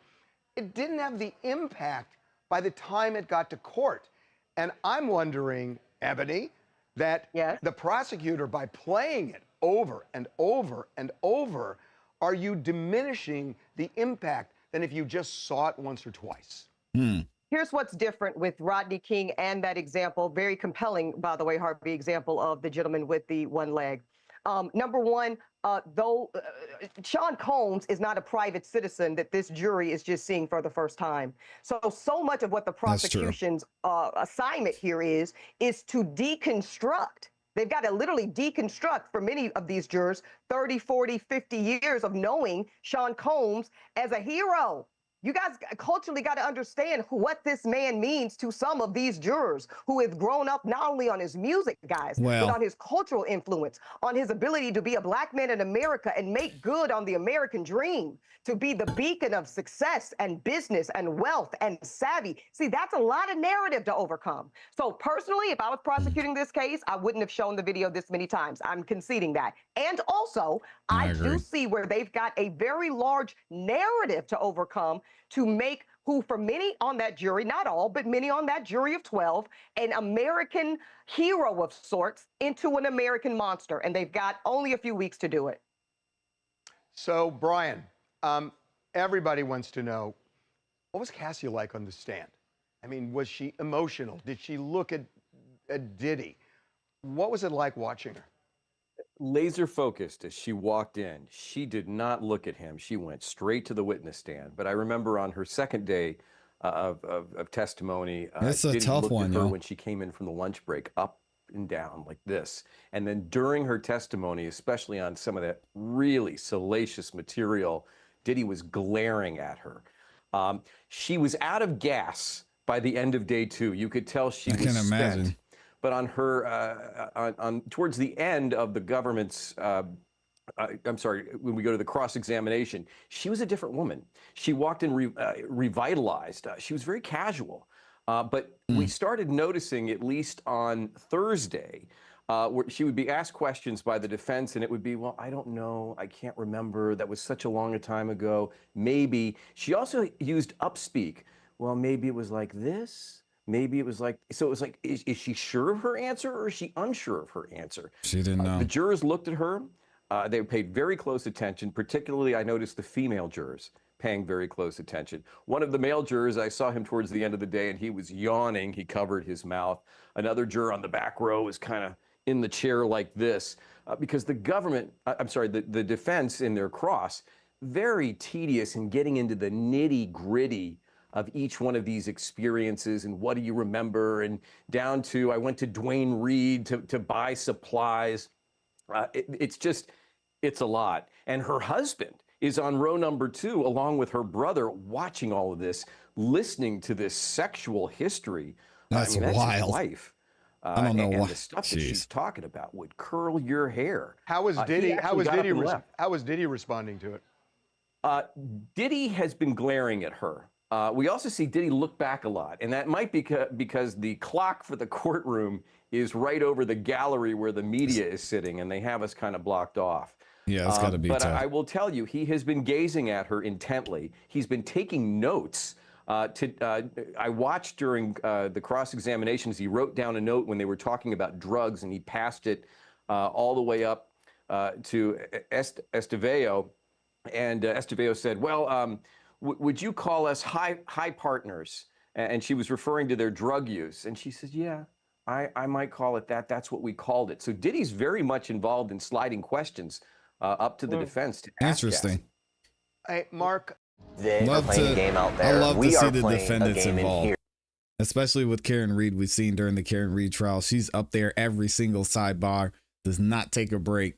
It didn't have the impact by the time it got to court. And I'm wondering, Ebony, that the prosecutor, by playing it over and over and over, are you diminishing the impact than if you just saw it once or twice? Here's what's different with Rodney King and that example, very compelling, by the way, Harvey, example of the gentleman with the one leg. Number one, though Sean Combs is not a private citizen that this jury is just seeing for the first time. So much of what the prosecution's assignment here is to deconstruct. They've got to literally deconstruct, for many of these jurors, 30, 40, 50 years of knowing Sean Combs as a hero. You guys culturally got to understand what this man means to some of these jurors who have grown up not only on his music, guys, but on his cultural influence, on his ability to be a black man in America and make good on the American dream, to be the beacon of success and business and wealth and savvy. See, that's a lot of narrative to overcome. So personally, if I was prosecuting this case, I wouldn't have shown the video this many times. I'm conceding that. And also, I do see where they've got a very large narrative to overcome to make who, for many on that jury, not all, but many on that jury of 12, an American hero of sorts into an American monster. And they've got only a few weeks to do it. So, Brian, everybody wants to know, what was Cassie like on the stand? I mean, was she emotional? Did she look at Diddy? What was it like watching her? laser focused as she walked in. She did not look at him. She went straight to the witness stand. But I remember on her second day of testimony, It's a Diddy tough looked one, at her yo. when she came in from the lunch break, up and down like this. And then during her testimony, especially on some of that really salacious material, Diddy was glaring at her. She was out of gas by the end of day 2. You could tell she was can imagine. spent. But on her, towards the end of the government's, I'm sorry, when we go to the cross-examination, she was a different woman. She walked in revitalized. She was very casual. But we started noticing, at least on Thursday, where she would be asked questions by the defense, and it would be, well, I don't know, I can't remember, that was such a long time ago, maybe. She also used upspeak. Well, maybe it was like this. Maybe it was like, so it was like, is she sure of her answer or is she unsure of her answer? She didn't know. The jurors looked at her. They paid very close attention. Particularly, I noticed the female jurors paying very close attention. One of the male jurors, I saw him towards the end of the day and he was yawning. He covered his mouth. Another juror on the back row was kind of in the chair like this because the government, the defense in their cross, very tedious in getting into the nitty gritty of each one of these experiences and what do you remember, and down to I went to Dwayne Reed to buy supplies. It's a lot. And her husband is on row number 2 along with her brother watching all of this, listening to this sexual history. That's that's wild. his wife. I don't know and why. the stuff that she's talking about would curl your hair. How was Diddy? He actually got up and left. How was Diddy responding to it? Diddy has been glaring at her. We also see Diddy look back a lot, and that might be because the clock for the courtroom is right over the gallery where the media is sitting, and they have us kind of blocked off. Yeah, it's got to be But tough. I will tell you, he has been gazing at her intently. He's been taking notes. I watched during the cross-examinations, he wrote down a note when they were talking about drugs, and he passed it all the way up to Estevao, and Estevao said, well, would you call us high partners? And she was referring to their drug use. And she says, yeah, I might call it that. That's what we called it. So Diddy's very much involved in sliding questions up to the defense to ask Interesting. Cassie. Hey, Mark. They are playing a game out there. I love we to see are the playing defendants a game involved. in here. Especially with Karen Reed, we've seen during the Karen Reed trial, she's up there every single sidebar, does not take a break.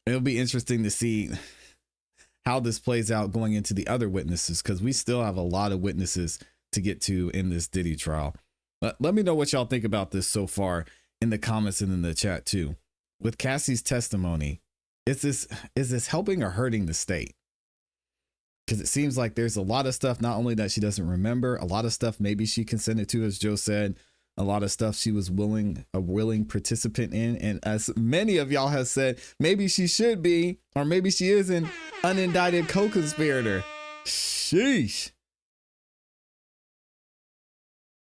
It'll be interesting to see how this plays out going into the other witnesses, because we still have a lot of witnesses to get to in this Diddy trial. But let me know what y'all think about this so far in the comments and in the chat too. With Cassie's testimony, is this helping or hurting the state? Because it seems like there's a lot of stuff, not only that she doesn't remember, a lot of stuff maybe she consented to, as Joe said, a lot of stuff she was a willing participant in. And as many of y'all have said, maybe she should be, or maybe she is an unindicted co-conspirator. Sheesh.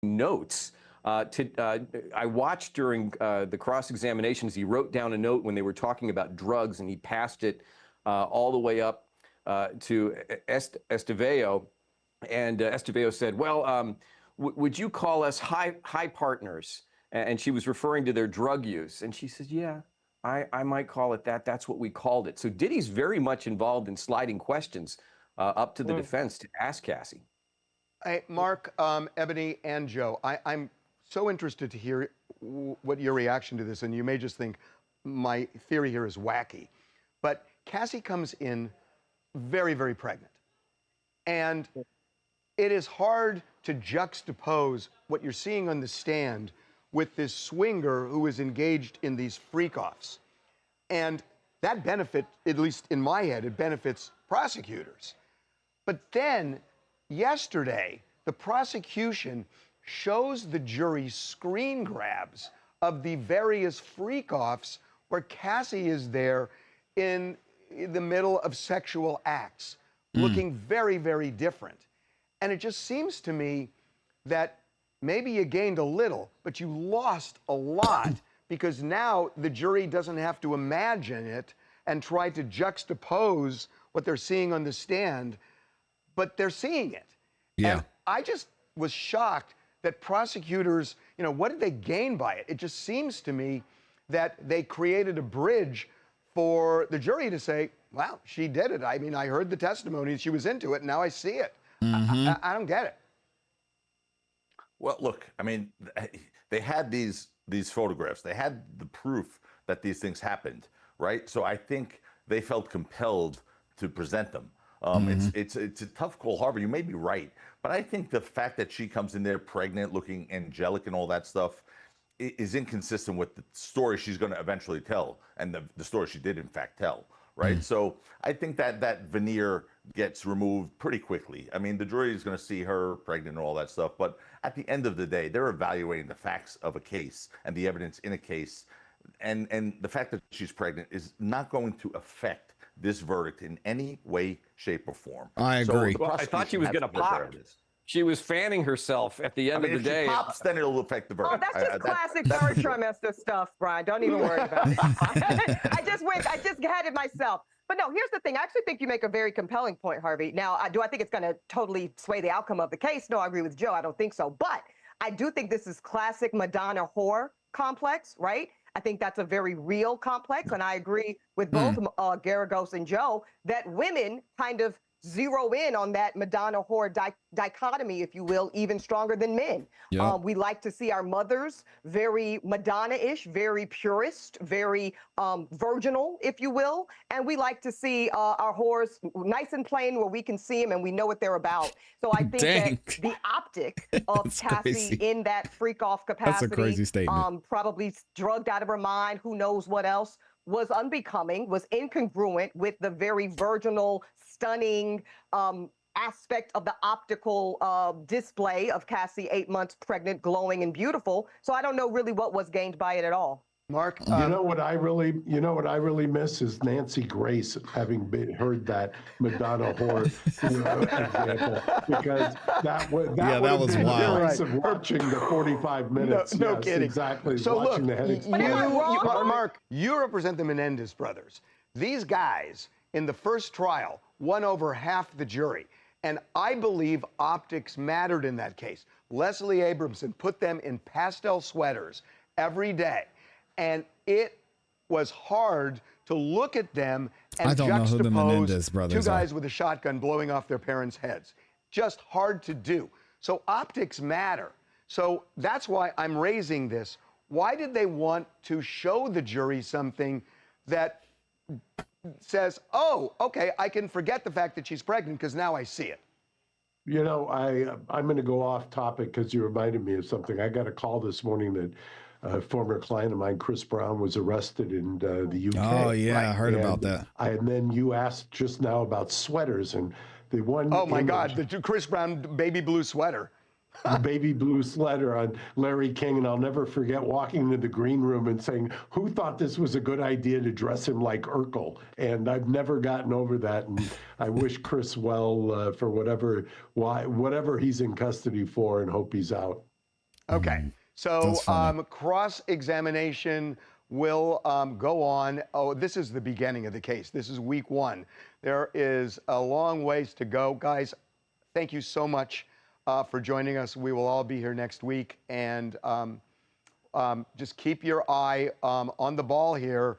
Notes. I watched during the cross-examinations, he wrote down a note when they were talking about drugs, and he passed it all the way up to Estevao, and Estevao said, well, would you call us high partners? And she was referring to their drug use. And she says, yeah, I might call it that. That's what we called it. So Diddy's very much involved in sliding questions up to the defense to ask Cassie. Hey, Mark, Ebony, and Joe, I'm so interested to hear what your reaction to this, and you may just think my theory here is wacky, but Cassie comes in very, very pregnant. And it is hard to juxtapose what you're seeing on the stand with this swinger who is engaged in these freak-offs. And that benefit, at least in my head, it benefits prosecutors. But then, yesterday, the prosecution shows the jury screen grabs of the various freak-offs where Cassie is there in the middle of sexual acts, looking very, very different. And it just seems to me that maybe you gained a little, but you lost a lot because now the jury doesn't have to imagine it and try to juxtapose what they're seeing on the stand, but they're seeing it. Yeah. And I just was shocked that prosecutors, what did they gain by it? It just seems to me that they created a bridge for the jury to say, wow, she did it. I mean, I heard the testimony, she was into it, and now I see it. I don't get it. Well, look, I mean, they had these photographs. They had the proof that these things happened, right? So I think they felt compelled to present them. It's a tough call, Harvey. You may be right, but I think the fact that she comes in there pregnant, looking angelic, and all that stuff is inconsistent with the story she's going to eventually tell, and the story she did in fact tell, right? So I think that veneer gets removed pretty quickly. I mean, the jury is going to see her pregnant and all that stuff, but at the end of the day, they're evaluating the facts of a case and the evidence in a case, and the fact that she's pregnant is not going to affect this verdict in any way, shape, or form. I agree. Well, I thought she was going to pop. She was fanning herself at the end of the day. If she pops, then it'll affect the verdict. Oh, that's just classic third trimester stuff, Brian. Don't even worry about it. I just had it myself. But no, here's the thing. I actually think you make a very compelling point, Harvey. Now, do I think it's going to totally sway the outcome of the case? No, I agree with Joe. I don't think so. But I do think this is classic Madonna whore complex, right? I think that's a very real complex. And I agree with both Garagos and Joe that women kind of zero in on that Madonna whore dichotomy, if you will, even stronger than men. Yep. We like to see our mothers very Madonna-ish, very purist, very virginal, if you will. And we like to see our whores nice and plain where we can see them and we know what they're about. So I think that the optic of ClassE crazy. in that freak-off capacity, that's a crazy statement. Probably drugged out of her mind, who knows what else, was unbecoming, was incongruent with the very virginal, stunning aspect of the optical display of Cassie, 8 months pregnant, glowing and beautiful. So I don't know really what was gained by it at all. Mark, you know what I really miss is Nancy Grace having heard that Madonna whore example, because that was wild. Right. Of watching the 45 minutes. No kidding. Exactly. So watching look, the head Mark, you represent the Menendez brothers. These guys in the first trial won over half the jury, and I believe optics mattered in that case. Leslie Abramson put them in pastel sweaters every day. And it was hard to look at them and juxtapose two guys with a shotgun blowing off their parents' heads. Just hard to do. So optics matter. So that's why I'm raising this. Why did they want to show the jury something that says, oh, okay, I can forget the fact that she's pregnant because now I see it? You know, I'm going to go off topic because you reminded me of something. I got a call this morning that a former client of mine, Chris Brown, was arrested in the UK. Oh, yeah, right? I heard about that. And then you asked just now about sweaters, and the one oh, my God, the Chris Brown baby blue sweater. The baby blue sweater on Larry King, and I'll never forget walking into the green room and saying, who thought this was a good idea to dress him like Urkel? And I've never gotten over that, and I wish Chris well for whatever he's in custody for, and hope he's out. Okay. So cross-examination will go on. Oh, this is the beginning of the case. This is week one. There is a long ways to go. Guys, thank you so much for joining us. We will all be here next week. And just keep your eye on the ball here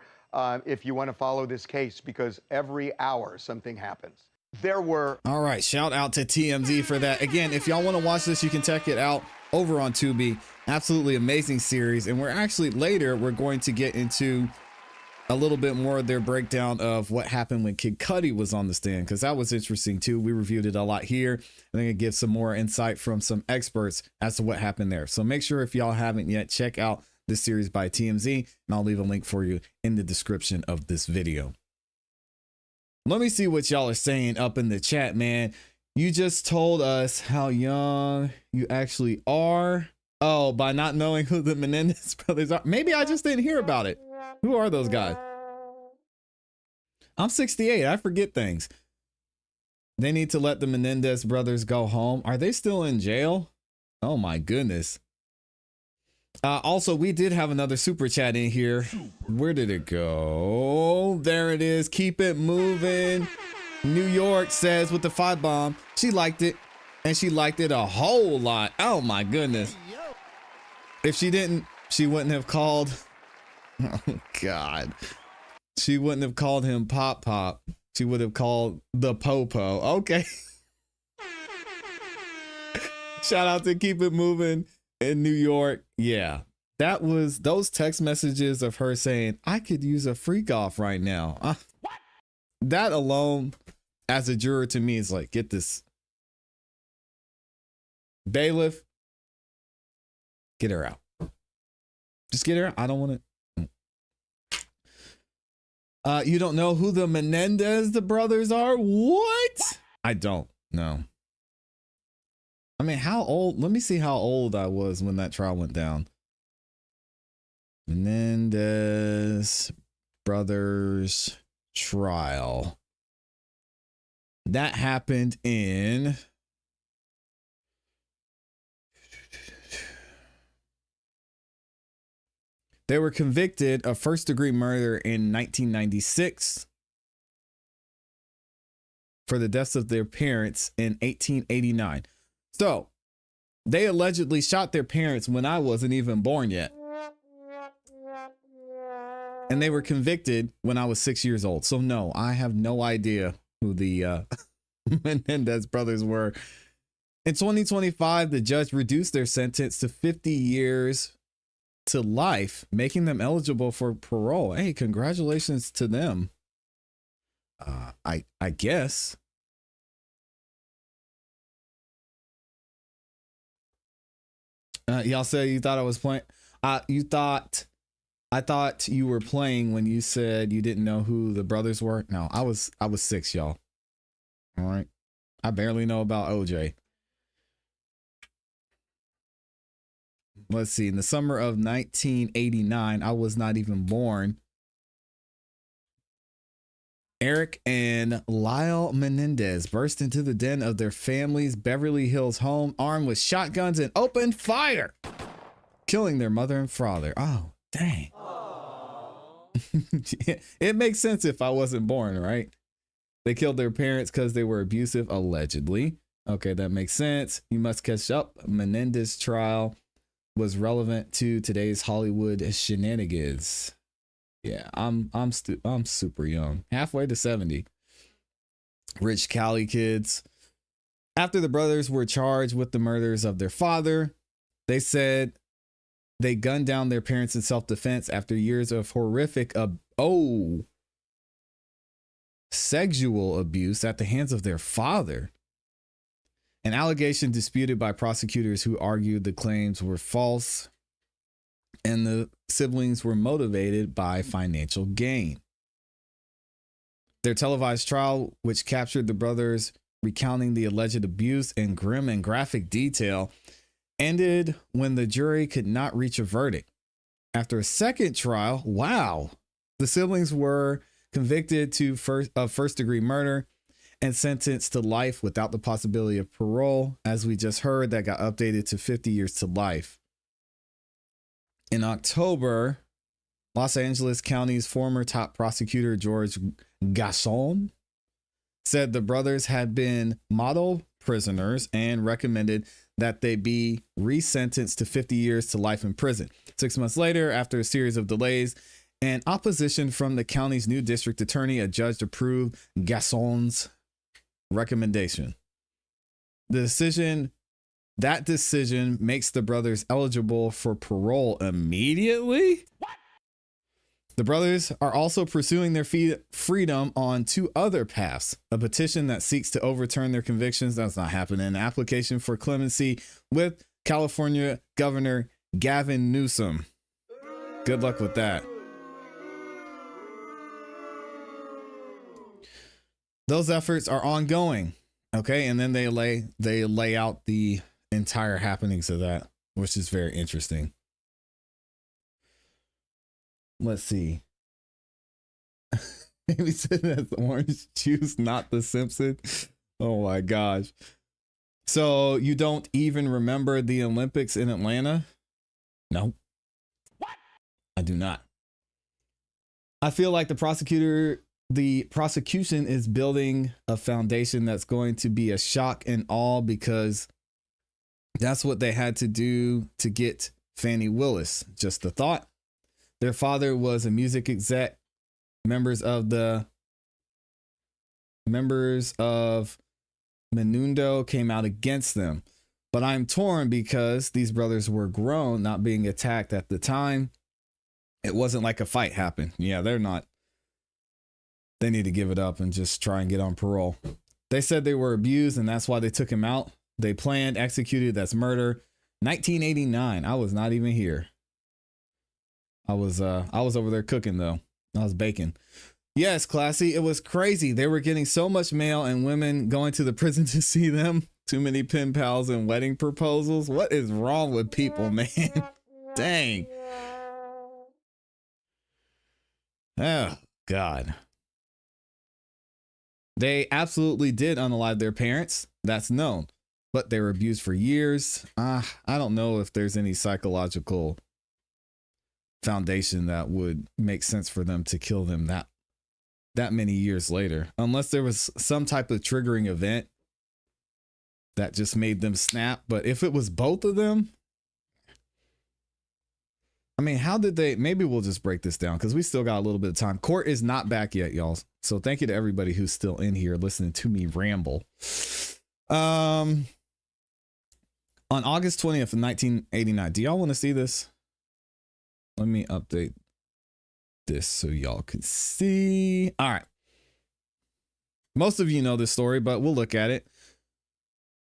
if you want to follow this case, because every hour something happens. All right, shout out to TMZ for that. Again, if y'all want to watch this, you can check it out over on Tubi. Absolutely amazing series. And we're going to get into a little bit more of their breakdown of what happened when Kid Cudi was on the stand, because that was interesting too. We reviewed it a lot here. I'm going to give some more insight from some experts as to what happened there. So make sure, if y'all haven't yet, check out this series by TMZ, and I'll leave a link for you in the description of this video. Let me see what y'all are saying up in the chat, man. You just told us how young you actually are. Oh, by not knowing who the Menendez brothers are. Maybe I just didn't hear about it. Who are those guys? I'm 68. I forget things. They need to let the Menendez brothers go home. Are they still in jail? Oh my goodness. Also, we did have another super chat in here. Where did it go? There it is. Keep it moving. New York says with the 5 bomb, she liked it, and she liked it a whole lot. Oh my goodness. If she didn't, she wouldn't have called. Oh God. She wouldn't have called him Pop Pop. She would have called the Popo. Okay. Shout out to Keep It Moving in New York. Yeah. That was those text messages of her saying, I could use a freak off right now. That alone, as a juror, to me, is like, get this. Bailiff, get her out. Just get her out. I don't want to. You don't know who the Menendez brothers are? What? I don't know. I mean, how old? Let me see how old I was when that trial went down. Menendez brothers trial. That happened in... They were convicted of first-degree murder in 1996 for the deaths of their parents in 1889. So, they allegedly shot their parents when I wasn't even born yet. And they were convicted when I was 6 years old. So, no, I have no idea who the Menendez brothers were. In 2025, the judge reduced their sentence to 50 years to life, making them eligible for parole. Hey, congratulations to them. I guess. Y'all say you thought I was playing. I thought you were playing when you said you didn't know who the brothers were. No, I was 6, y'all. All right. I barely know about OJ. Let's see. In the summer of 1989, I was not even born. Eric and Lyle Menendez burst into the den of their family's Beverly Hills home, armed with shotguns, and opened fire, killing their mother and father. Oh, dang. It makes sense if I wasn't born, right? They killed their parents because they were abusive, allegedly. Okay, that makes sense. You must catch up. Menendez trial was relevant to today's Hollywood shenanigans. Yeah, I'm super young, halfway to 70. Rich Cali kids. After the brothers were charged with the murders of their father, they said they gunned down their parents in self-defense after years of horrific sexual abuse at the hands of their father. An allegation disputed by prosecutors who argued the claims were false and the siblings were motivated by financial gain. Their televised trial, which captured the brothers recounting the alleged abuse in grim and graphic detail, ended when the jury could not reach a verdict. After a second trial, the siblings were convicted of first-degree murder and sentenced to life without the possibility of parole. As we just heard, that got updated to 50 years to life. In October, Los Angeles County's former top prosecutor, George Gascon, said the brothers had been model prisoners and recommended that they be resentenced to 50 years to life in prison. 6 months later, after a series of delays and opposition from the county's new district attorney, a judge approved Gascon's recommendation. That decision makes the brothers eligible for parole immediately. What? The brothers are also pursuing their freedom on 2 other paths: a petition that seeks to overturn their convictions. That's not happening. An application for clemency with California Governor Gavin Newsom. Good luck with that. Those efforts are ongoing. Okay. And then they lay out the entire happenings of that, which is very interesting. Let's see. Maybe said that's orange juice, not the Simpsons. Oh my gosh. So you don't even remember the Olympics in Atlanta? No. What? I do not. I feel like the prosecution is building a foundation that's going to be a shock and awe, because that's what they had to do to get Fannie Willis. Just a thought. Their father was a music exec members of Menundo came out against them. But I'm torn because these brothers were grown, not being attacked at the time. It wasn't like a fight happened. Yeah, they're not. They need to give it up and just try and get on parole. They said they were abused and that's why they took him out. They planned, executed, that's murder. 1989. I was not even here. I was over there cooking though. I was baking. Yes, ClassE. It was crazy. They were getting so much mail and women going to the prison to see them. Too many pen pals and wedding proposals. What is wrong with people, man? Dang. Oh, God. They absolutely did unalive their parents. That's known. But they were abused for years. I don't know if there's any psychological foundation that would make sense for them to kill them that many years later. Unless there was some type of triggering event that just made them snap. But if it was both of them, I mean, how did they? Maybe we'll just break this down because we still got a little bit of time. Court is not back yet, y'all. So thank you to everybody who's still in here listening to me ramble. On August 20th of 1989, do y'all want to see this? Let me update this so y'all can see. All right. Most of you know this story, but we'll look at it.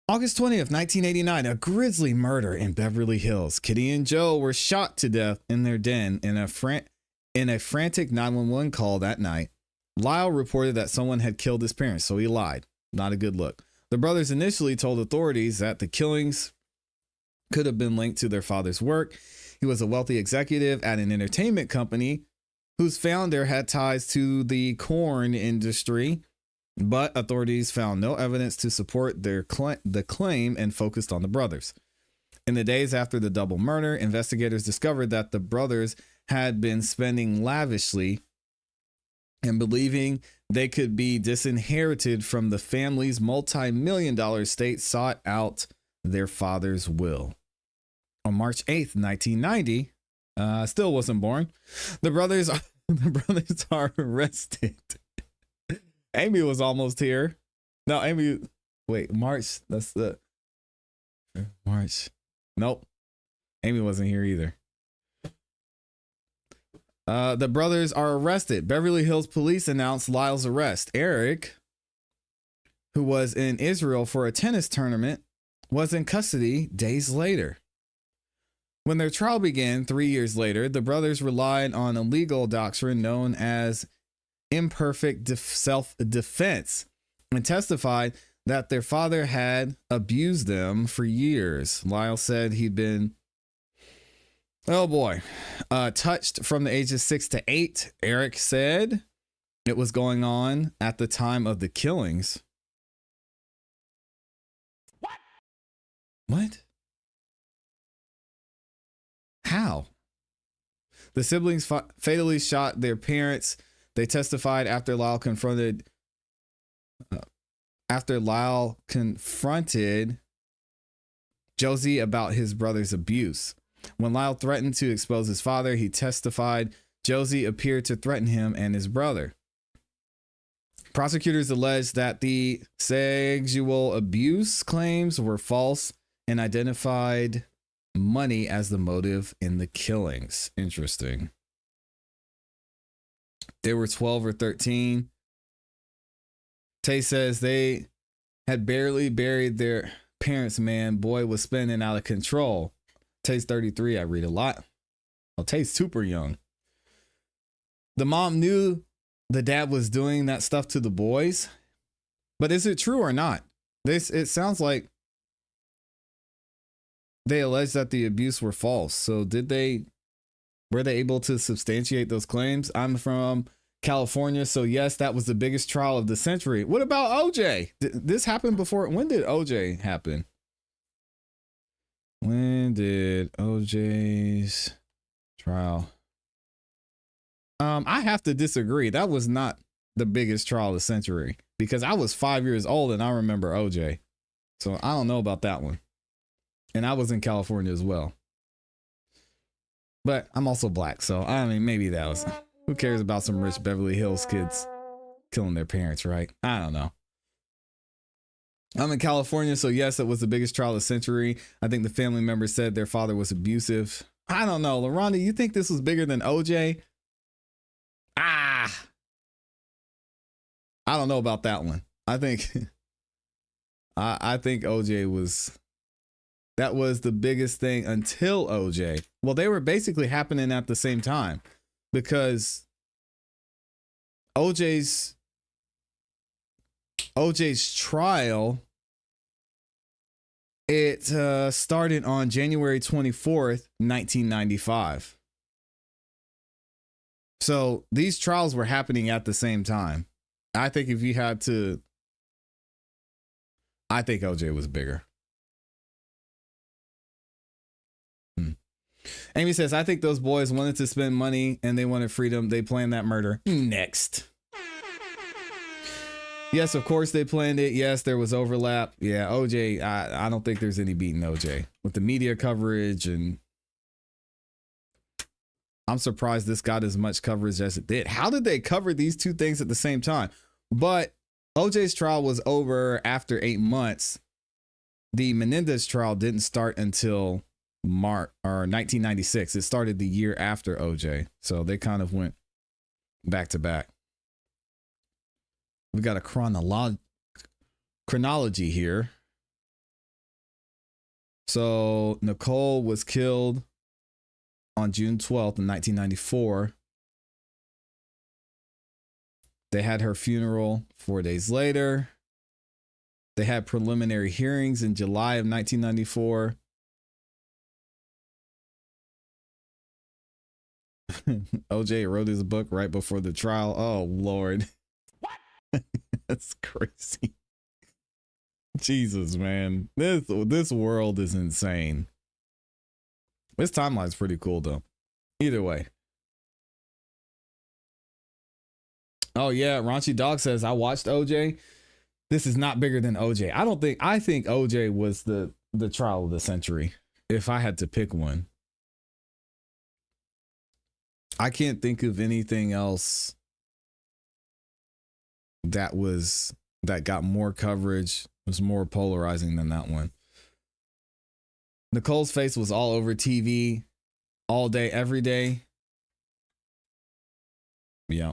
August 20th, 1989, a grisly murder in Beverly Hills. Kitty and Joe were shot to death in their den in a frantic 911 call that night. Lyle reported that someone had killed his parents, so he lied. Not a good look. The brothers initially told authorities that the killings could have been linked to their father's work. He was a wealthy executive at an entertainment company whose founder had ties to the corn industry, but authorities found no evidence to support the claim and focused on the brothers. In the days after the double murder, investigators discovered that the brothers had been spending lavishly and believing they could be disinherited from the family's multi-million-dollar estate sought out their father's will. On March 8th, 1990, still wasn't born, the brothers are arrested. Amy was almost here. No, Amy, wait, March, that's the March. Nope. Amy wasn't here either. The brothers are arrested. Beverly Hills police announced Lyle's arrest. Eric, who was in Israel for a tennis tournament, was in custody days later. When their trial began 3 years later, the brothers relied on a legal doctrine known as imperfect self-defense and testified that their father had abused them for years. Lyle said he'd been, touched from the ages 6 to 8. Eric said it was going on at the time of the killings. What? How? The siblings fatally shot their parents. They testified after Lyle confronted Josie about his brother's abuse. When Lyle threatened to expose his father, he testified Josie appeared to threaten him and his brother. Prosecutors alleged that the sexual abuse claims were false and identified money as the motive in the killings. Interesting. They were 12 or 13. Tay says they had barely buried their parents, man. Boy was spinning out of control. Tay's 33. I read a lot. Oh, Tay's super young. The mom knew the dad was doing that stuff to the boys. But is it true or not? It sounds like they alleged that the abuse were false. So were they able to substantiate those claims? I'm from California, so yes, that was the biggest trial of the century. What about OJ? This happened before. When did OJ happen? When did OJ's trial? I have to disagree. That was not the biggest trial of the century because I was 5 years old and I remember OJ. So I don't know about that one. And I was in California as well. But I'm also black, so I mean, maybe that was. Who cares about some rich Beverly Hills kids killing their parents, right? I don't know. I'm in California, so yes, it was the biggest trial of the century. I think the family members said their father was abusive. I don't know. LaRonda, you think this was bigger than OJ? I don't know about that one. I think I think OJ was, that was the biggest thing until OJ. Well, they were basically happening at the same time because OJ's trial, it started on January 24th, 1995. So these trials were happening at the same time. I think if you had to, I think OJ was bigger. Amy says, I think those boys wanted to spend money and they wanted freedom. They planned that murder. Next. Yes, of course they planned it. Yes, there was overlap. Yeah, OJ, I don't think there's any beating OJ with the media coverage, and I'm surprised this got as much coverage as it did. How did they cover these two things at the same time? But OJ's trial was over after 8 months. The Menendez trial didn't start until March or 1996. It started the year after OJ. So they kind of went back to back. We got a chronology here. So Nicole was killed on June 12th in 1994. They had her funeral 4 days later. They had preliminary hearings in July of 1994. OJ wrote his book right before the trial. Oh, Lord. What? That's crazy. Jesus, man. This world is insane. This timeline's pretty cool, though. Either way. Oh, yeah. Raunchy Dog says, I watched OJ. This is not bigger than OJ. I think OJ was the trial of the century. If I had to pick one. I can't think of anything else that got more coverage, was more polarizing than that one. Nicole's face was all over TV all day, every day. Yeah.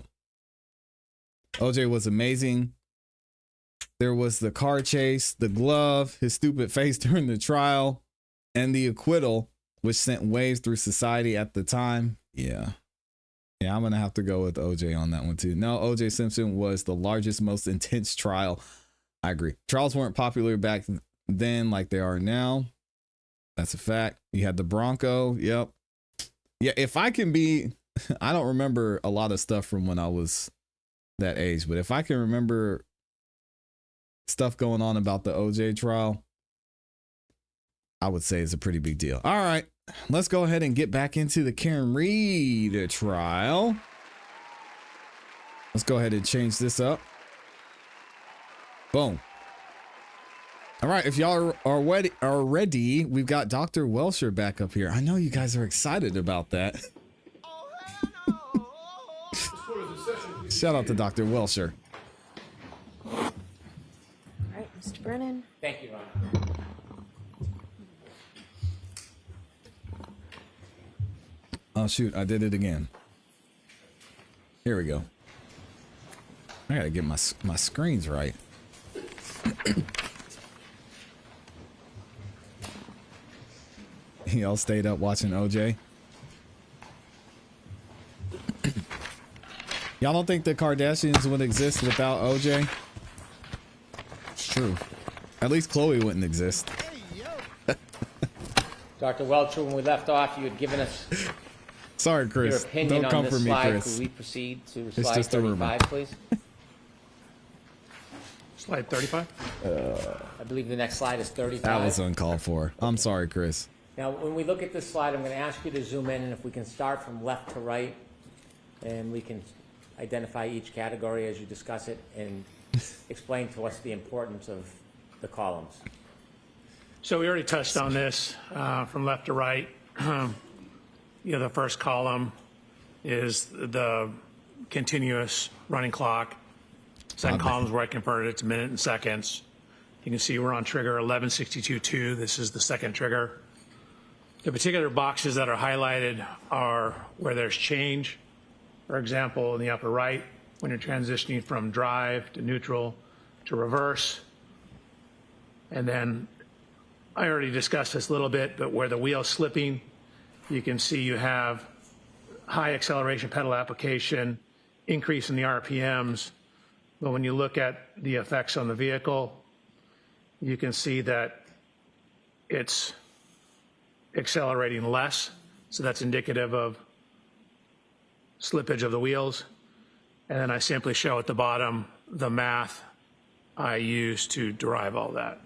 OJ was amazing. There was the car chase, the glove, his stupid face during the trial, and the acquittal, which sent waves through society at the time. Yeah. Yeah, I'm going to have to go with OJ on that one too. No, OJ Simpson was the largest, most intense trial. I agree. Trials weren't popular back then like they are now. That's a fact. You had the Bronco. Yep. Yeah, if I can be, I don't remember a lot of stuff from when I was that age, but if I can remember stuff going on about the OJ trial, I would say it's a pretty big deal. All right, let's go ahead and get back into the Karen Reed trial. Let's go ahead and change this up. Boom. All right, if y'all are ready, we've got Dr. Welsher back up here. I know you guys are excited about that. Shout out to Dr. Welsher. All right, Mr. Brennan. Thank you, Ron. Oh, shoot, I did it again. Here we go. I gotta get my screens right. Y'all stayed up watching OJ? Y'all don't think the Kardashians would exist without OJ? It's true. At least Khloe wouldn't exist. Dr. Welcher, when we left off, you had given us Sorry, Chris. your opinion Don't come on this for me, slide. Chris. Could we proceed to It's slide just a rumor. 35, please? Slide 35? I believe the next slide is 35. That was uncalled for. I'm sorry, Chris. Now, when we look at this slide, I'm going to ask you to zoom in, and if we can start from left to right, and we can identify each category as you discuss it, and explain to us the importance of the columns. So we already touched on this from left to right. The first column, is the continuous running clock. Second column is where I converted it to minute and seconds. You can see we're on trigger 1162.2. This is the second trigger. The particular boxes that are highlighted are where there's change. For example, in the upper right, when you're transitioning from drive to neutral to reverse. And then I already discussed this a little bit, but where the wheel's slipping, you can see you have high acceleration pedal application, increase in the RPMs. But when you look at the effects on the vehicle, you can see that it's accelerating less. So that's indicative of slippage of the wheels. And then I simply show at the bottom the math I use to derive all that.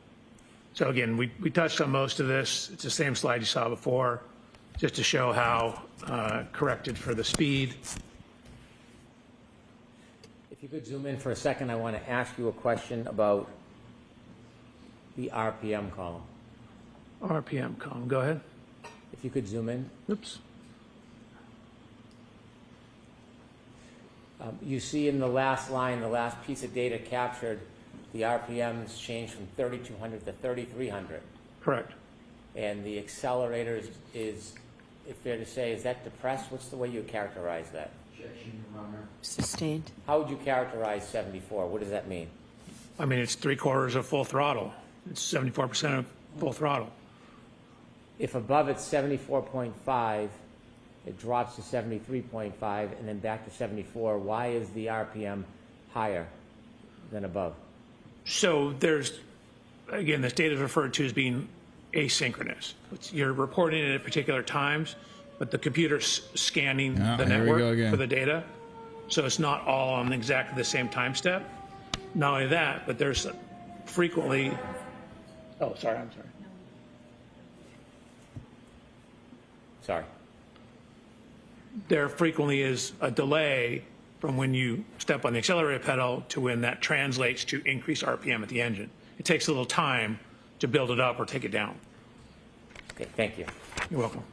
So again, we touched on most of this. It's the same slide you saw before, just to show how corrected for the speed. If you could zoom in for a second, I want to ask you a question about the RPM column. RPM column, go ahead. If you could zoom in. Oops. You see in the last line, the last piece of data captured, the RPMs changed from 3,200 to 3,300. Correct. And the accelerators is, if fair to say, is that depressed? What's the way you characterize that? Sustained. How would you characterize 74? What does that mean? I mean, it's 3/4 of full throttle. It's 74% of full throttle. If above it's 74.5, it drops to 73.5 and then back to 74, why is the RPM higher than above? So there's, again, this data is referred to as being asynchronous. You're reporting it at particular times, but the computer's scanning the network for the data. So it's not all on exactly the same time step. Not only that, but there's frequently, oh, sorry, I'm sorry. Sorry. There frequently is a delay from when you step on the accelerator pedal to when that translates to increased RPM at the engine. It takes a little time to build it up or take it down. Okay, thank you. You're welcome.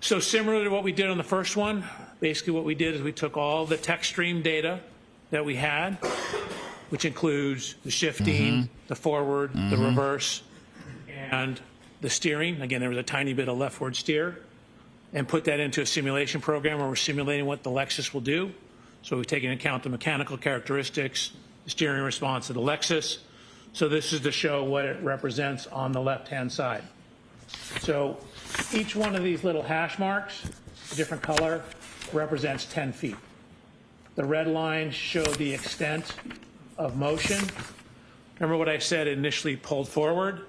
So similar to what we did on the first one, basically what we did is we took all the text stream data that we had, which includes the shifting, the forward, the reverse, and the steering. Again, there was a tiny bit of leftward steer, and put that into a simulation program where we're simulating what the Lexus will do. So we've taken into account the mechanical characteristics, the steering response of the Lexus. So this is to show what it represents on the left-hand side. So each one of these little hash marks, a different color, represents 10 feet. The red lines show the extent of motion. Remember what I said, it initially pulled forward,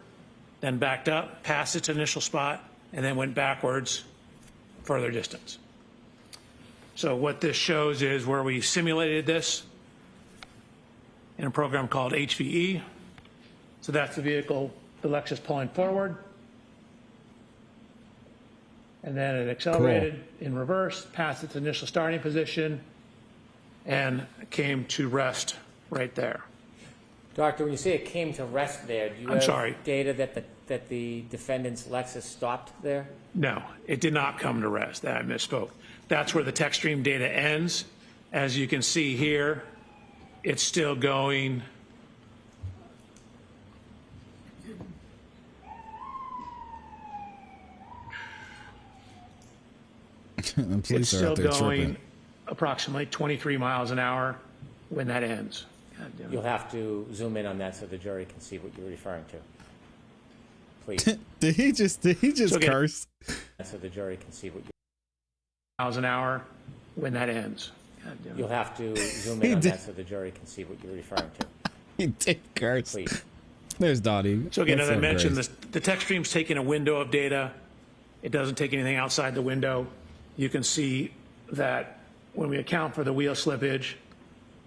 then backed up, past its initial spot, and then went backwards further distance. So what this shows is where we simulated this in a program called HVE. So that's the vehicle, the Lexus pulling forward. And then it accelerated in reverse, past its initial starting position, and came to rest right there. Doctor, when you say it came to rest there, do you have data that the defendant's Lexus stopped there? No, it did not come to rest. I misspoke. That's where the text stream data ends. As you can see here, it's still going. It's still going approximately 23 miles an hour when that ends. You'll have to zoom in on that so the jury can see what you're referring to. Please. Did he just curse? So the jury can see what you're miles an hour when that ends. You'll have to zoom in on that so the jury can see what you're referring to. He did curse. Please. There's Dottie. So again, as I mentioned, the text stream's taking a window of data. It doesn't take anything outside the window. You can see that when we account for the wheel slippage,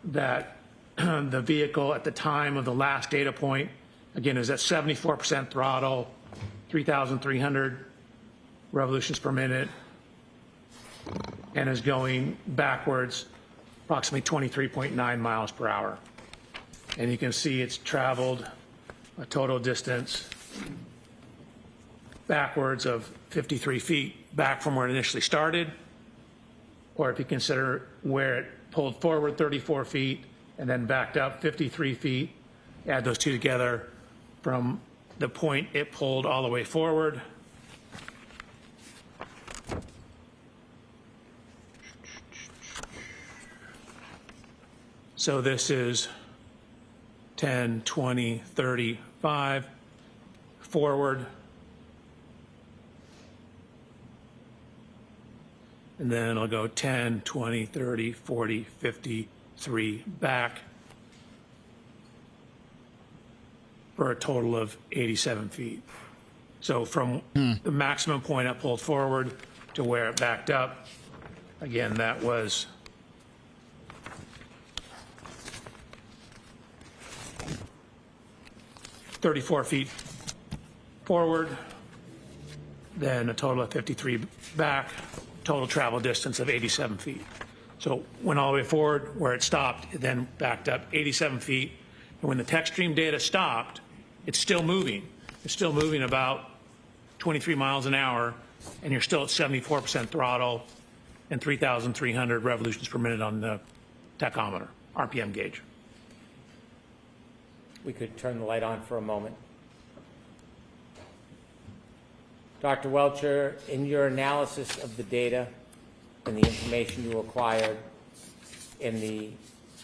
that the vehicle at the time of the last data point, again, is at 74% throttle, 3,300 revolutions per minute, and is going backwards approximately 23.9 miles per hour. And you can see it's traveled a total distance backwards of 53 feet back from where it initially started, or if you consider where it pulled forward 34 feet and then backed up 53 feet, add those two together from the point it pulled all the way forward. So this is 10, 20, 35 forward. And then it'll go 10, 20, 30, 40, 53 back for a total of 87 feet. So from the maximum point it pulled forward to where it backed up, again, that was 34 feet forward, then a total of 53 back, total travel distance of 87 feet. So went all the way forward where it stopped, it then backed up 87 feet. And when the tech stream data stopped, it's still moving. It's still moving about 23 miles an hour, and you're still at 74% throttle and 3,300 revolutions per minute on the tachometer, RPM gauge. We could turn the light on for a moment. Dr. Welcher, in your analysis of the data and the information you acquired and the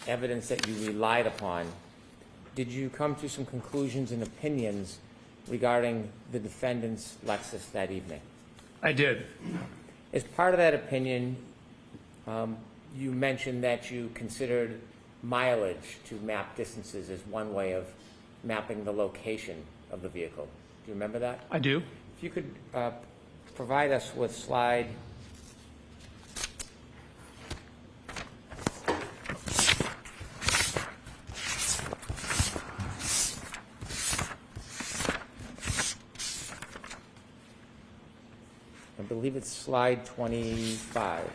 evidence that you relied upon, did you come to some conclusions and opinions regarding the defendant's Lexus that evening? I did. As part of that opinion, you mentioned that you considered mileage to map distances as one way of mapping the location of the vehicle. Do you remember that? I do. If you could provide us with slide I believe it's slide 25.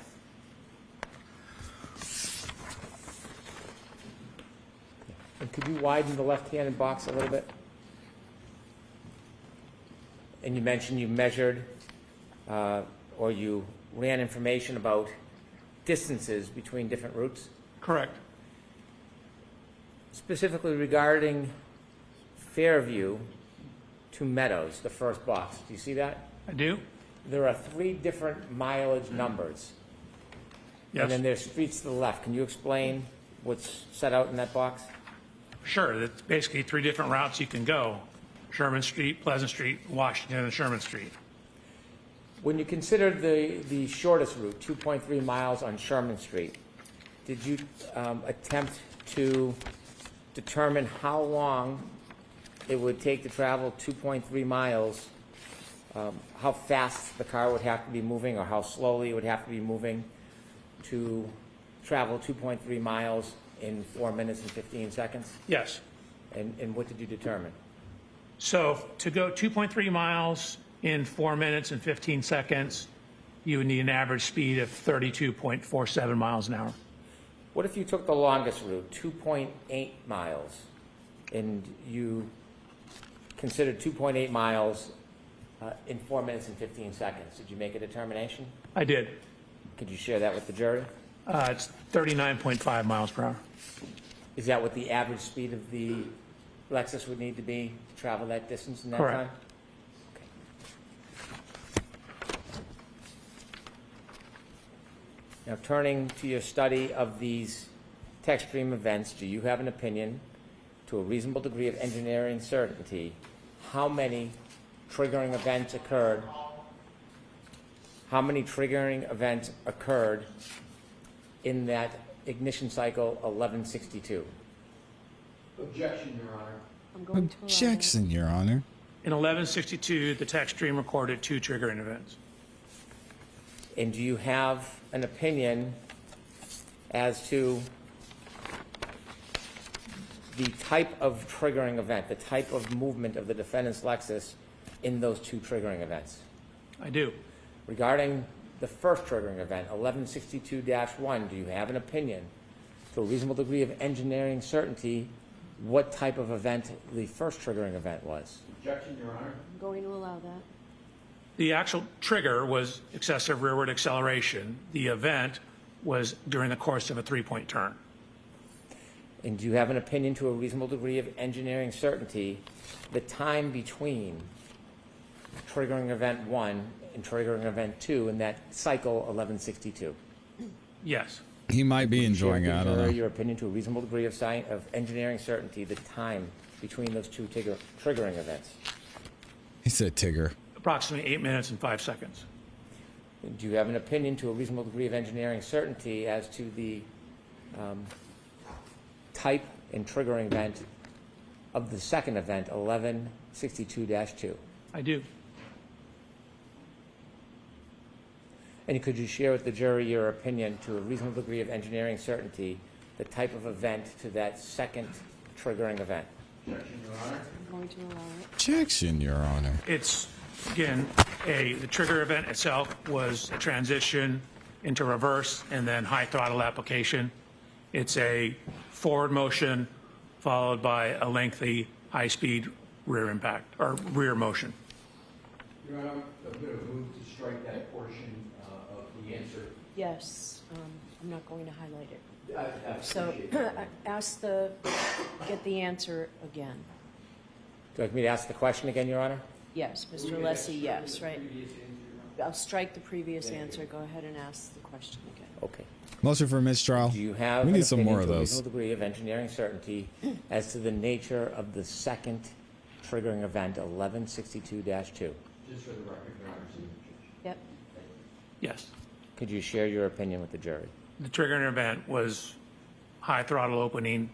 And could you widen the left-handed box a little bit? And you mentioned you measured or you ran information about distances between different routes? Correct. Specifically regarding Fairview to Meadows, the first box. Do you see that? I do. There are 3 different mileage numbers. Yes. And then there's streets to the left. Can you explain what's set out in that box? Sure. It's basically 3 different routes you can go. Sherman Street, Pleasant Street, Washington, and Sherman Street. When you considered the shortest route, 2.3 miles on Sherman Street, did you attempt to determine how long it would take to travel 2.3 miles, how fast the car would have to be moving or how slowly it would have to be moving to travel 2.3 miles in 4 minutes and 15 seconds? Yes. And what did you determine? So to go 2.3 miles in 4 minutes and 15 seconds, you would need an average speed of 32.47 miles an hour. What if you took the longest route, 2.8 miles, and you considered 2.8 miles in 4 minutes and 15 seconds? Did you make a determination? I did. Could you share that with the jury? It's 39.5 miles per hour. Is that what the average speed of the Lexus would need to be to travel that distance in that Correct. time? Now, turning to your study of these tech stream events, do you have an opinion, to a reasonable degree of engineering certainty, how many triggering events occurred? How many triggering events occurred in that ignition cycle 1162? Objection, Your Honor. I'm going to allow that. Objection, Your Honor. In 1162, the tech stream recorded 2 triggering events. And do you have an opinion as to the type of triggering event, the type of movement of the defendant's Lexus in those 2 triggering events? I do. Regarding the first triggering event, 1162-1, do you have an opinion, to a reasonable degree of engineering certainty, what type of event the first triggering event was? Objection, Your Honor. I'm going to allow that. The actual trigger was excessive rearward acceleration. The event was during the course of a three-point turn. And do you have an opinion to a reasonable degree of engineering certainty the time between triggering event 1 and triggering event 2 in that cycle 1162? Yes. He might be enjoying it. I don't know. Your opinion to a reasonable degree of engineering certainty the time between those two triggering events? He said Tigger. Approximately 8 minutes and 5 seconds. Do you have an opinion to a reasonable degree of engineering certainty as to the type and triggering event of the second event, 1162-2? I do. And could you share with the jury your opinion to a reasonable degree of engineering certainty the type of event to that second triggering event? I'm going to allow it. Objection, Your Honor. It's, again, the trigger event itself was a transition into reverse and then high throttle application. It's a forward motion followed by a lengthy high-speed rear impact or rear motion. Your Honor, I'm going to move to strike that portion of the answer. Yes, I'm not going to highlight it. So get the answer again. Do you like me to ask the question again, Your Honor? Yes, Mr. Alessi, yes, right? I'll strike the previous answer. Go ahead and ask the question again. Okay. Motion for mistrial. Do you have We an need some more opinion of to a those. reasonable degree of engineering certainty as to the nature of the second triggering event, 1162-2? Just for the record, Your Honor. Yep. Yes. Could you share your opinion with the jury? The triggering event was high throttle opening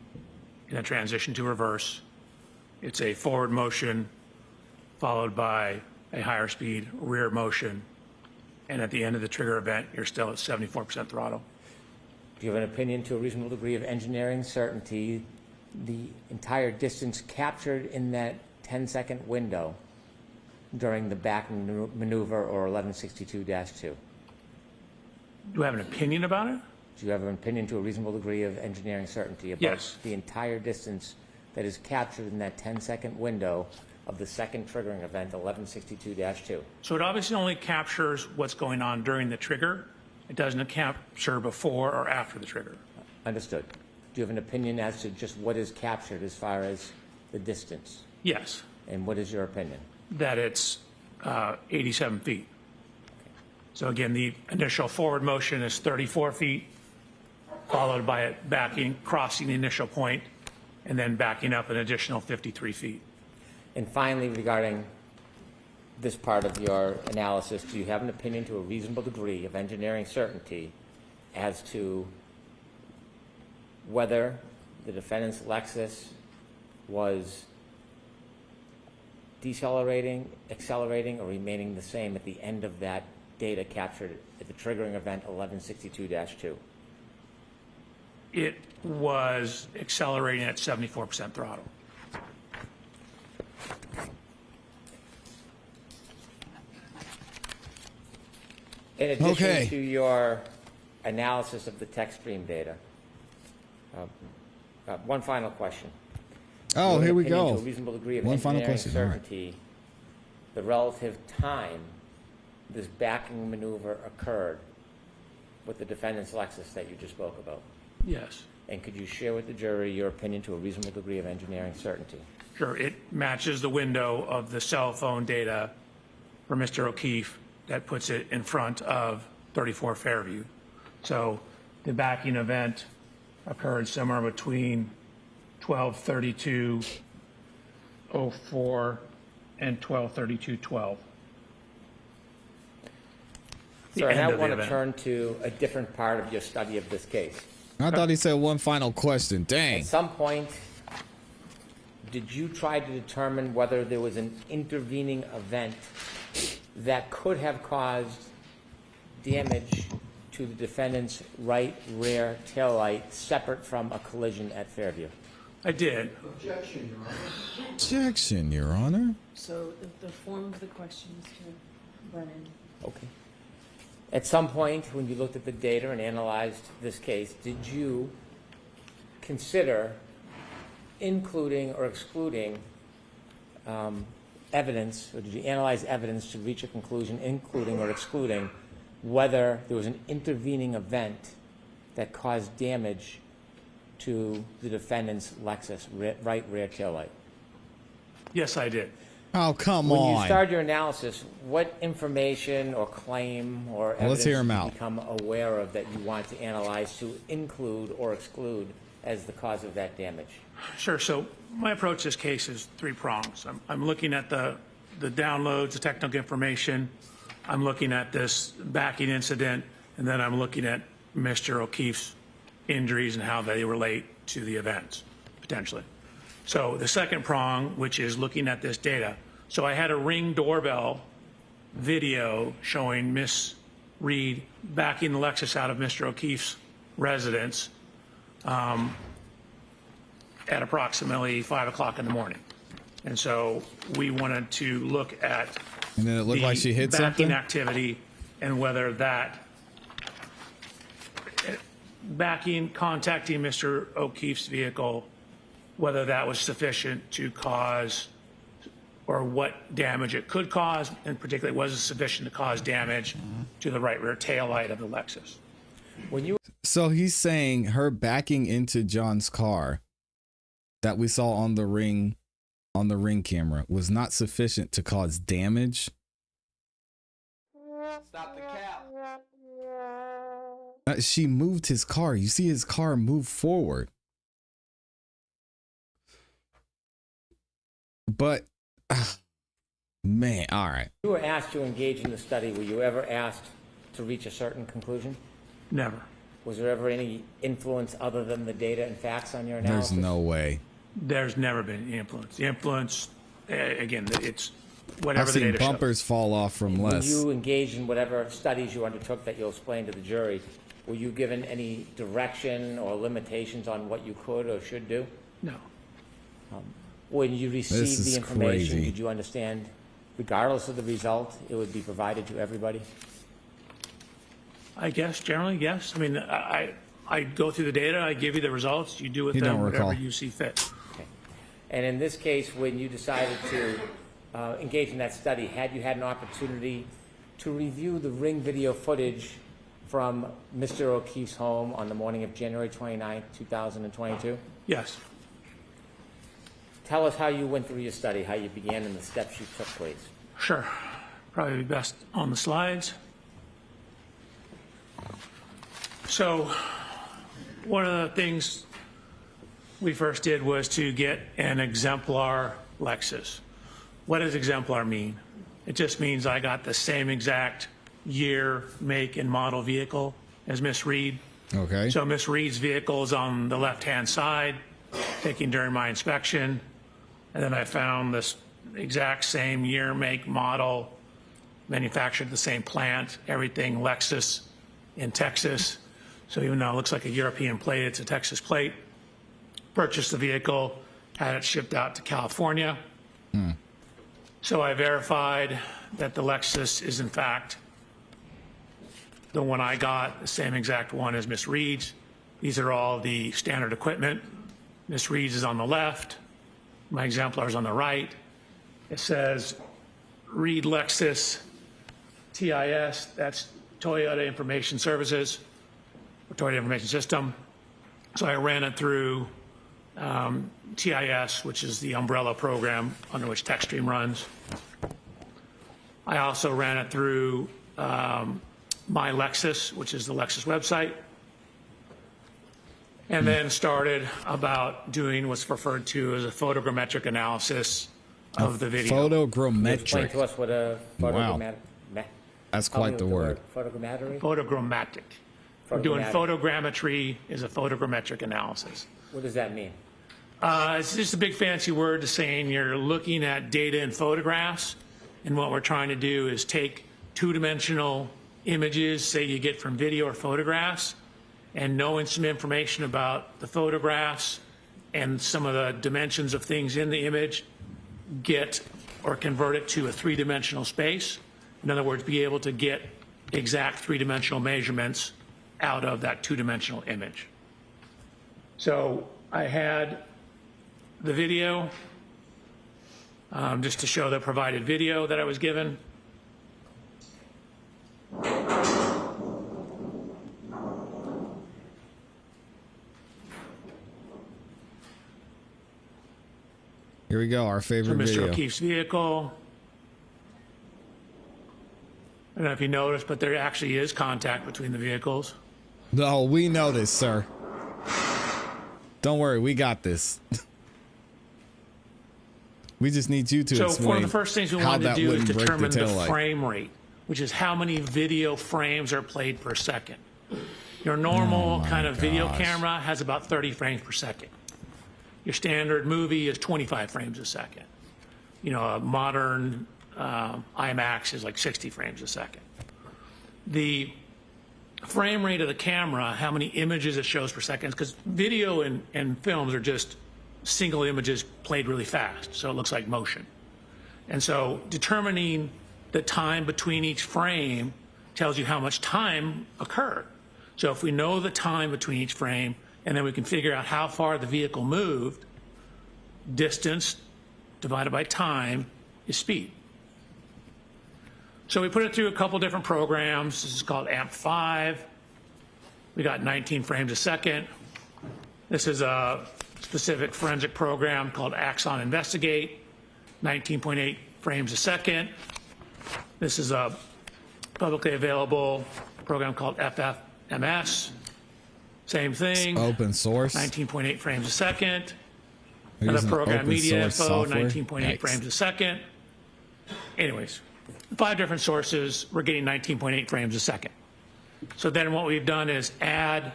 in a transition to reverse. It's a forward motion followed by a higher speed rear motion. And at the end of the trigger event, you're still at 74% throttle. Do you have an opinion to a reasonable degree of engineering certainty the entire distance captured in that 10-second window during the back maneuver or 1162-2? Do I have an opinion about it? Do you have an opinion to a reasonable degree of engineering certainty about Yes. the entire distance that is captured in that 10-second window of the second triggering event, 1162-2? So it obviously only captures what's going on during the trigger. It doesn't capture before or after the trigger. Understood. Do you have an opinion as to just what is captured as far as the distance? Yes, And what is your opinion? that it's 87 feet. So again, the initial forward motion is 34 feet, followed by it backing, crossing the initial point, and then backing up an additional 53 feet. And finally, regarding this part of your analysis, do you have an opinion to a reasonable degree of engineering certainty as to whether the defendant's Lexus was decelerating, accelerating, or remaining the same at the end of that data captured at the triggering event 1162-2? It was accelerating at 74% throttle. In addition Okay. to your analysis of the text stream data, one final question. Oh, here we go. To a reasonable degree of One final engineering question. All right. certainty, the relative time this backing maneuver occurred with the defendant's Lexus that you just spoke about. Yes. And could you share with the jury your opinion to a reasonable degree of engineering certainty? Sure. It matches the window of the cell phone data for Mr. O'Keefe that puts it in front of 34 Fairview. So the backing event occurred somewhere between 12:32:04 and 12:32:12. Sir, I now want to turn to a different part of your study of this case. I thought he said one final question. Dang. At some point, did you try to determine whether there was an intervening event that could have caused damage to the defendant's right rear taillight separate from a collision at Fairview? I did. Objection, Your Honor. Objection, Your Honor. So the form of the question, Mr. Brennan. Okay. At some point, when you looked at the data and analyzed this case, did you consider including or excluding evidence, or did you analyze evidence to reach a conclusion, including or excluding whether there was an intervening event that caused damage to the defendant's Lexus right rear taillight? Yes, I did. Oh, come when on. When you started your analysis, what information or claim or evidence Let's hear 'em did you out. become aware of that you want to analyze to include or exclude as the cause of that damage? Sure. So my approach to this case is three prongs. I'm looking at the downloads, the technical information. I'm looking at this backing incident, and then I'm looking at Mr. O'Keefe's injuries and how they relate to the events, potentially. So the second prong, which is looking at this data. So I had a Ring doorbell video showing Miss Reed backing the Lexus out of Mr. O'Keefe's residence at approximately 5 o'clock in the morning. And so we wanted to look at And then it looked like she hit backing something? activity and whether that contacting Mr. O'Keefe's vehicle, whether that was sufficient to cause, or what damage it could cause, and particularly was it sufficient to cause damage to the right rear taillight of the Lexus. So he's saying her backing into John's car that we saw on the ring camera was not sufficient to cause damage. Stop the cap. She moved his car. You see his car move forward. But man, all right. You were asked to engage in the study. Were you ever asked to reach a certain conclusion? Never. Was there ever any influence other than the data and facts on your analysis? There's no way. There's never been any influence. The influence, again, it's whatever I've the seen data bumpers fall off from When less. you engaged in whatever studies you undertook that you'll explain to the jury, were you given any direction or limitations on what you could or should do? No. When you received is the information, crazy. did you understand, regardless of the result, it would be provided to everybody? I guess generally, yes. I mean, I go through the data, I give you the results, you do with You them don't whatever recall. you see fit. Okay. And in this case, when you decided to engage in that study, had you had an opportunity to review the Ring video footage from Mr. O'Keefe's home on the morning of January 29, 2022? Yes. Tell us how you went through your study, how you began, and the steps you took, please. Sure. Probably best on the slides. So one of the things we first did was to get an exemplar Lexus. What does exemplar mean? It just means I got the same exact year, make, and model vehicle as Miss Reed. Okay. So Miss Reed's vehicle is on the left-hand side, taken during my inspection. And then I found this exact same year, make, model, manufactured at the same plant, everything Lexus in Texas. So even though it looks like a European plate, it's a Texas plate. Purchased the vehicle, had it shipped out to California. So I verified that the Lexus is in fact the one I got, the same exact one as Miss Reed's. These are all the standard equipment. Miss Reed's is on the left. My exemplar is on the right. It says Reed Lexus TIS, that's Toyota Information Services, or Toyota Information System. So I ran it through TIS, which is the umbrella program under which TechStream runs. I also ran it through My Lexus, which is the Lexus website. And then started about doing what's referred to as a photogrammetric analysis of the video. Can you explain Photogrammetric. to us what a Wow. photogrammetric... That's quite the word. Photogrammetry? Photogrammatic. We're doing Photogrammatic. photogrammetry is a photogrammetric analysis. What does that mean? It's just a big fancy word to saying you're looking at data and photographs, and what we're trying to do is take two-dimensional images, say you get from video or photographs, and knowing some information about the photographs and some of the dimensions of things in the image, get or convert it to a three-dimensional space. In other words, be able to get exact three-dimensional measurements out of that two-dimensional image. So I had the video. just to show the provided video that I was given. Here we go, our favorite Mr. video. O'Keefe's vehicle. I don't know if you noticed, but there actually is contact between the vehicles. No, we know this, sir. Don't worry, we got this. We just need you to explain. So one of the first things we how wanted to that do is wouldn't break determine the taillight. frame rate, which is how many video frames are played per second. Your normal kind of video camera has about 30 frames per second. Your standard movie is 25 frames a second. You know, a modern IMAX is like 60 frames a second. The frame rate of the camera, how many images it shows per second, because video and films are just single images played really fast, so it looks like motion. And so determining the time between each frame tells you how much time occurred. So if we know the time between each frame, and then we can figure out how far the vehicle moved, distance divided by time is speed. So we put it through a couple different programs. This is called AMP5. We got 19 frames a second. This is a specific forensic program called Axon Investigate, 19.8 frames a second. This is a publicly available program called FFMS. Same thing. It's open source. 19.8 frames a second. We're Another using program, open Media source Info, software? 19.8 frames a second. Anyways, 5 different sources, we're getting 19.8 frames a second. So then what we've done is add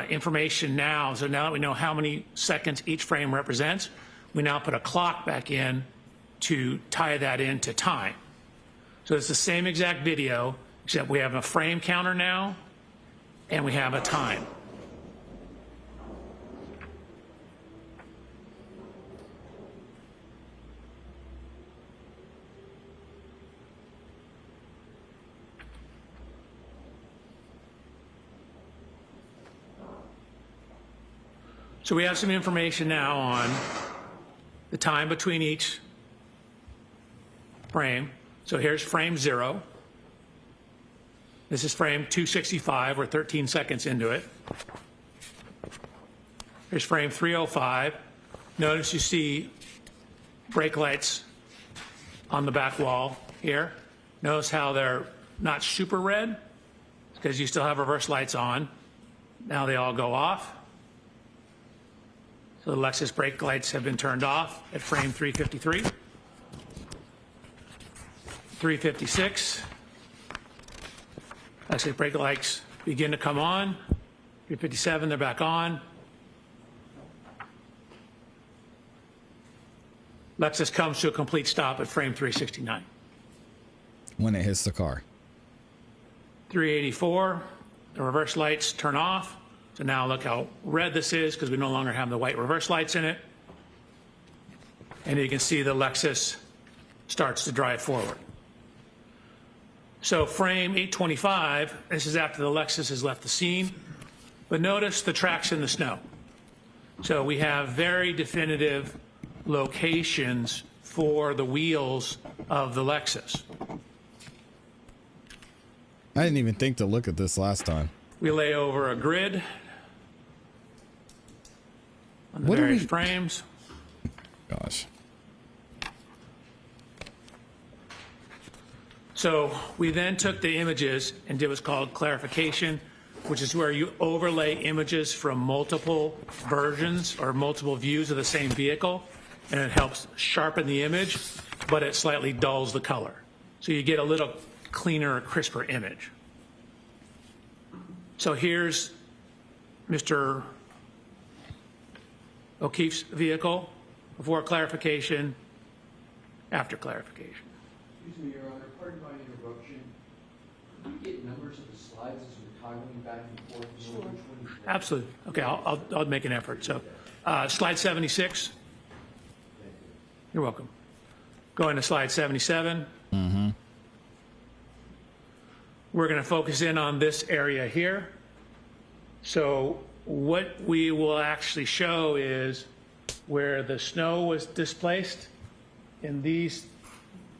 information now. So now that we know how many seconds each frame represents, we now put a clock back in to tie that into time. So it's the same exact video, except we have a frame counter now, and we have a time. So we have some information now on the time between each frame. So here's frame 0. This is frame 265. We're 13 seconds into it. Here's frame 305. Notice you see brake lights on the back wall here. Notice how they're not super red because you still have reverse lights on. Now they all go off. So the Lexus brake lights have been turned off at frame 353. 356. Lexus brake lights begin to come on. 357, they're back on. Lexus comes to a complete stop at frame 369. When it hits the car. 384, the reverse lights turn off. So now look how red this is because we no longer have the white reverse lights in it. And you can see the Lexus starts to drive forward. So frame 825, this is after the Lexus has left the scene. But notice the tracks in the snow. So we have very definitive locations for the wheels of the Lexus. I didn't even think to look at this last time. We lay over a grid on the various frames. Gosh. So we then took the images and did what's called clarification, which is where you overlay images from multiple versions or multiple views of the same vehicle, and it helps sharpen the image, but it slightly dulls the color. So you get a little cleaner, crisper image. So here's Mr. O'Keefe's vehicle before clarification, after clarification. Excuse me, Your Honor, pardon my interruption. Can we get numbers of the slides as we're toggling back and forth? Sure. Absolutely. Okay, I'll make an effort. So slide 76. You're welcome. Going to slide 77. Mm-hmm. We're going to focus in on this area here. So what we will actually show is where the snow was displaced in these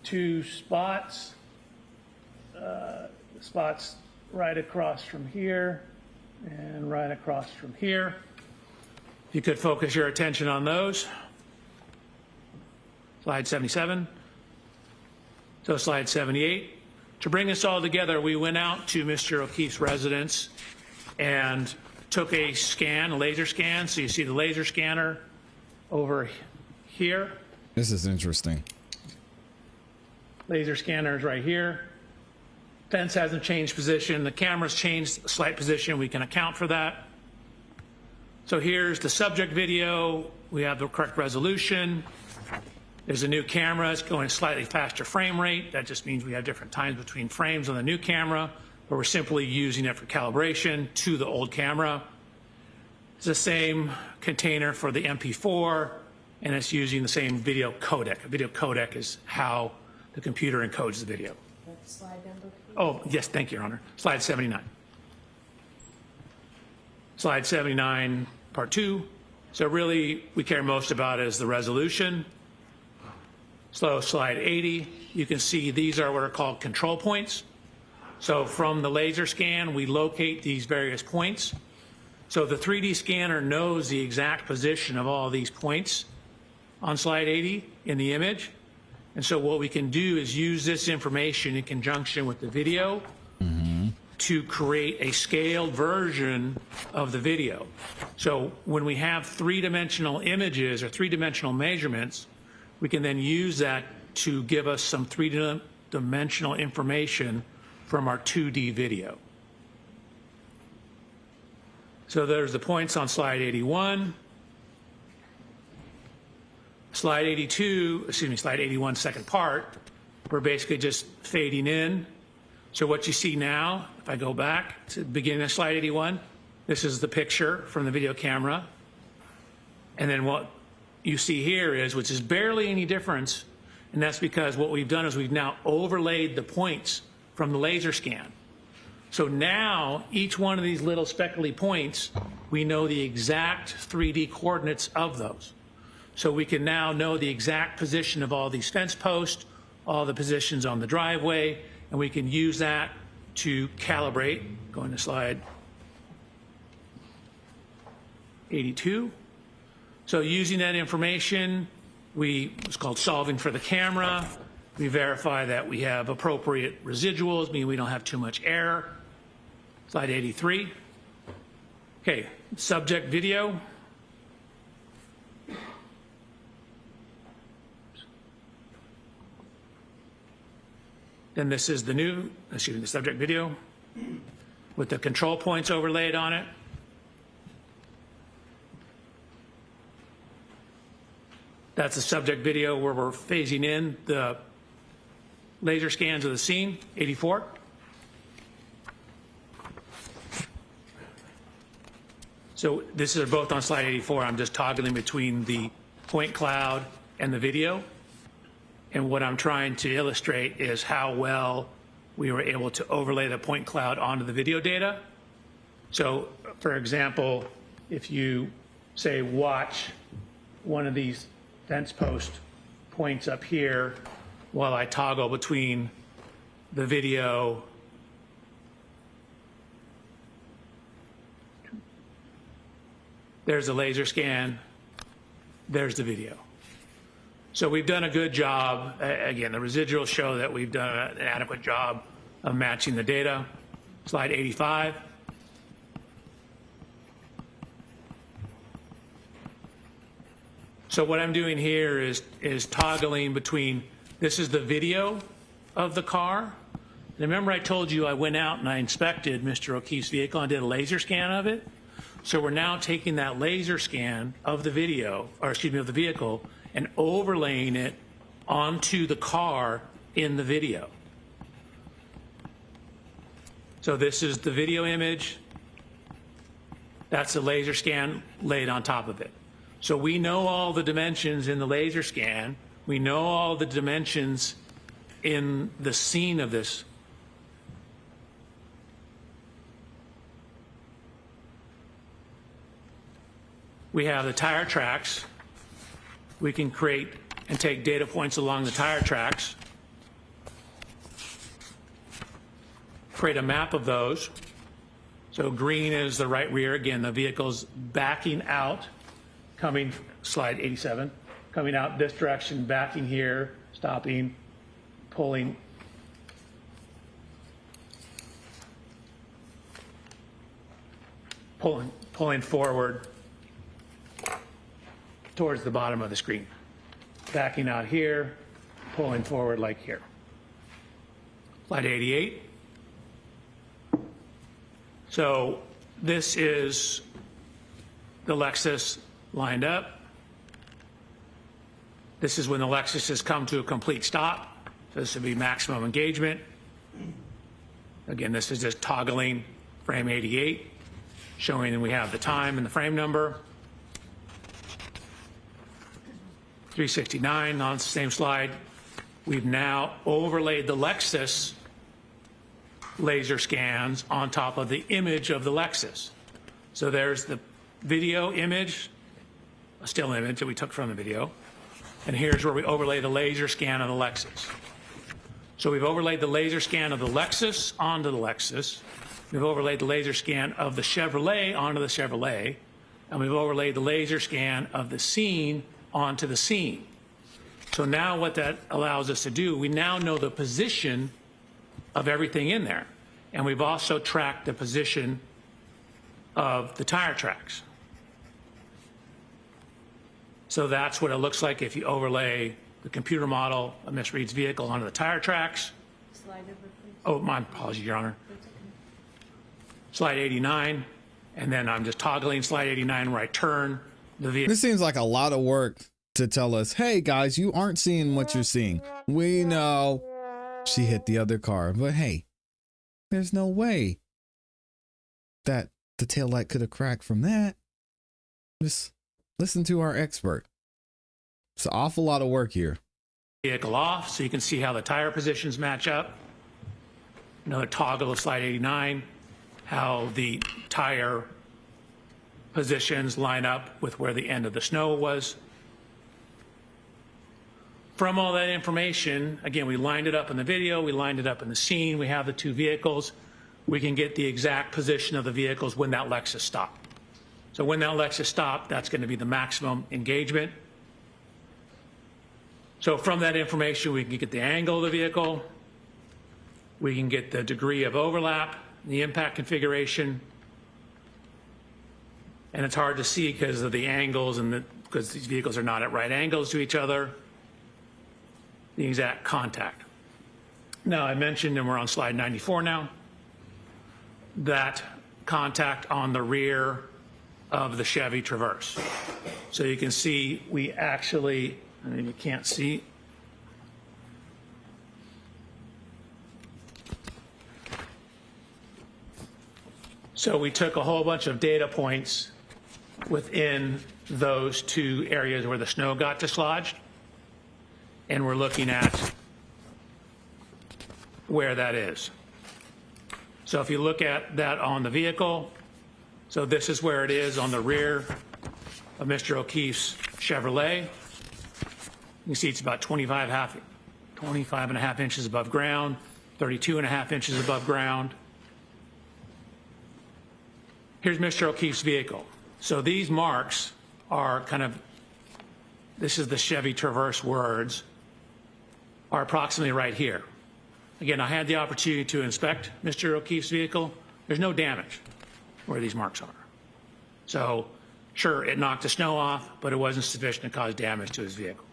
two spots, spots right across from here and right across from here. If you could focus your attention on those. Slide 77. So slide 78. To bring this all together, we went out to Mr. O'Keefe's residence and took a scan, a laser scan. So you see the laser scanner over here. This is interesting. Laser scanner is right here. Fence hasn't changed position. The camera's changed a slight position. We can account for that. So here's the subject video. We have the correct resolution. There's a new camera. It's going slightly faster frame rate. That just means we have different times between frames on the new camera, but we're simply using it for calibration to the old camera. It's the same container for the MP4, and it's using the same video codec. A video codec is how the computer encodes the video. Slide number, please. Oh, yes, thank you, Your Honor. Slide 79. Slide 79, part 2. So really, we care most about is the resolution. So slide 80, you can see these are what are called control points. So from the laser scan, we locate these various points. So the 3D scanner knows the exact position of all these points on slide 80 in the image. And so what we can do is use this information in conjunction with the video to create a scaled version of the video. So when we have three-dimensional images or three-dimensional measurements, we can then use that to give us some three-dimensional information from our 2D video. So there's the points on slide 81. Slide 82, excuse me, slide 81, second part, we're basically just fading in. So what you see now, if I go back to the beginning of slide 81, this is the picture from the video camera. And then what you see here is, which is barely any difference, and that's because what we've done is we've now overlaid the points from the laser scan. So now each one of these little speckly points, we know the exact 3D coordinates of those. So we can now know the exact position of all these fence posts, all the positions on the driveway, and we can use that to calibrate. Going to slide 82. So using that information, it's called solving for the camera. We verify that we have appropriate residuals, meaning we don't have too much error. Slide 83. Okay, subject video. Then this is the the subject video with the control points overlaid on it. That's the subject video where we're phasing in the laser scans of the scene, 84. So this is both on slide 84. I'm just toggling between the point cloud and the video. And what I'm trying to illustrate is how well we were able to overlay the point cloud onto the video data. So, for example, if you say watch one of these fence post points up here while I toggle between the video there's the laser scan, there's the video. So we've done a good job. Again, the residuals show that we've done an adequate job of matching the data. Slide 85. So what I'm doing here is toggling between, this is the video of the car. And remember I told you I went out and I inspected Mr. O'Keefe's vehicle and did a laser scan of it? So we're now taking that laser scan of the video, or excuse me, of the vehicle, and overlaying it onto the car in the video. So this is the video image. That's the laser scan laid on top of it. So we know all the dimensions in the laser scan. We know all the dimensions in the scene of this. We have the tire tracks we can create and take data points along the tire tracks, create a map of those. So green is the right rear. Again, the vehicle's backing out, coming, slide 87, coming out this direction, backing here, stopping, pulling. Pulling forward towards the bottom of the screen. Backing out here, pulling forward like here. Slide 88. So this is the Lexus lined up. This is when the Lexus has come to a complete stop. So this would be maximum engagement. Again, this is just toggling frame 88, showing that we have the time and the frame number. 369 on the same slide. We've now overlaid the Lexus laser scans on top of the image of the Lexus. So there's the video image, a still image that we took from the video, and here's where we overlay the laser scan of the Lexus. So we've overlaid the laser scan of the Lexus onto the Lexus. We've overlaid the laser scan of the Chevrolet onto the Chevrolet, and we've overlaid the laser scan of the scene onto the scene. So now what that allows us to do, we now know the position of everything in there. And we've also tracked the position of the tire tracks. So that's what it looks like if you overlay the computer model of Ms. Reed's vehicle onto the tire tracks. Slide number, please. Oh, my apologies, Your Honor. Slide 89, and then I'm just toggling slide 89 where I turn the vehicle. This seems like a lot of work to tell us, hey guys, you aren't seeing what you're seeing. We know she hit the other car, but hey, there's no way that the taillight could have cracked from that. Just listen to our expert. It's an awful lot of work here. Vehicle off so you can see how the tire positions match up. Another toggle of slide 89, how the tire positions line up with where the end of the snow was. From all that information, again, we lined it up in the video, we lined it up in the scene, we have the two vehicles. We can get the exact position of the vehicles when that Lexus stopped. So when that Lexus stopped, that's going to be the maximum engagement. So from that information, we can get the angle of the vehicle, we can get the degree of overlap, the impact configuration, and it's hard to see because of the angles and because these vehicles are not at right angles to each other, the exact contact. Now, I mentioned, and we're on slide 94 now, that contact on the rear of the Chevy Traverse. So you can see we actually, I mean, you can't see. So we took a whole bunch of data points within those two areas where the snow got dislodged, and we're looking at where that is. So if you look at that on the vehicle, so this is where it is on the rear of Mr. O'Keefe's Chevrolet. You can see it's about 25 and a half inches above ground, 32 and a half inches above ground. Here's Mr. O'Keefe's vehicle. So these marks are kind of, this is the Chevy Traverse words, are approximately right here. Again, I had the opportunity to inspect Mr. O'Keefe's vehicle. There's no damage where these marks are. So sure, it knocked the snow off, but it wasn't sufficient to cause damage to his vehicle.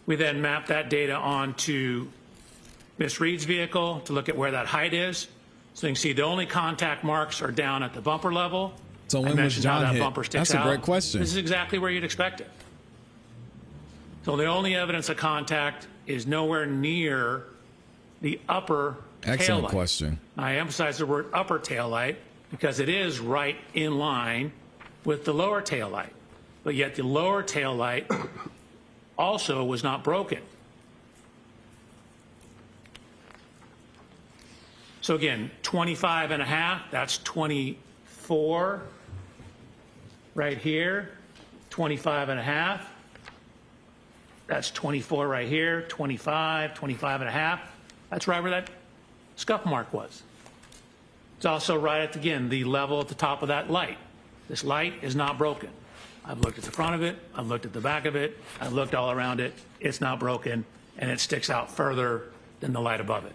We then mapped that data onto Ms. Reed's vehicle to look at where that height is. So you can see the only contact marks are down at the bumper level. So when was John hit? Bumper sticks That's a great out. question. This is exactly where you'd expect it. So the only evidence of contact is nowhere near the upper Excellent taillight. question. I emphasize the word upper taillight because it is right in line with the lower taillight. But yet the lower taillight also was not broken. So again, 25 and a half, that's 24 right here. 25 and a half. That's 24 right here, 25, 25 and a half. That's right where that scuff mark was. It's also right at, again, the level at the top of that light. This light is not broken. I've looked at the front of it, I've looked at the back of it, I've looked all around it. It's not broken, and it sticks out further than the light above it.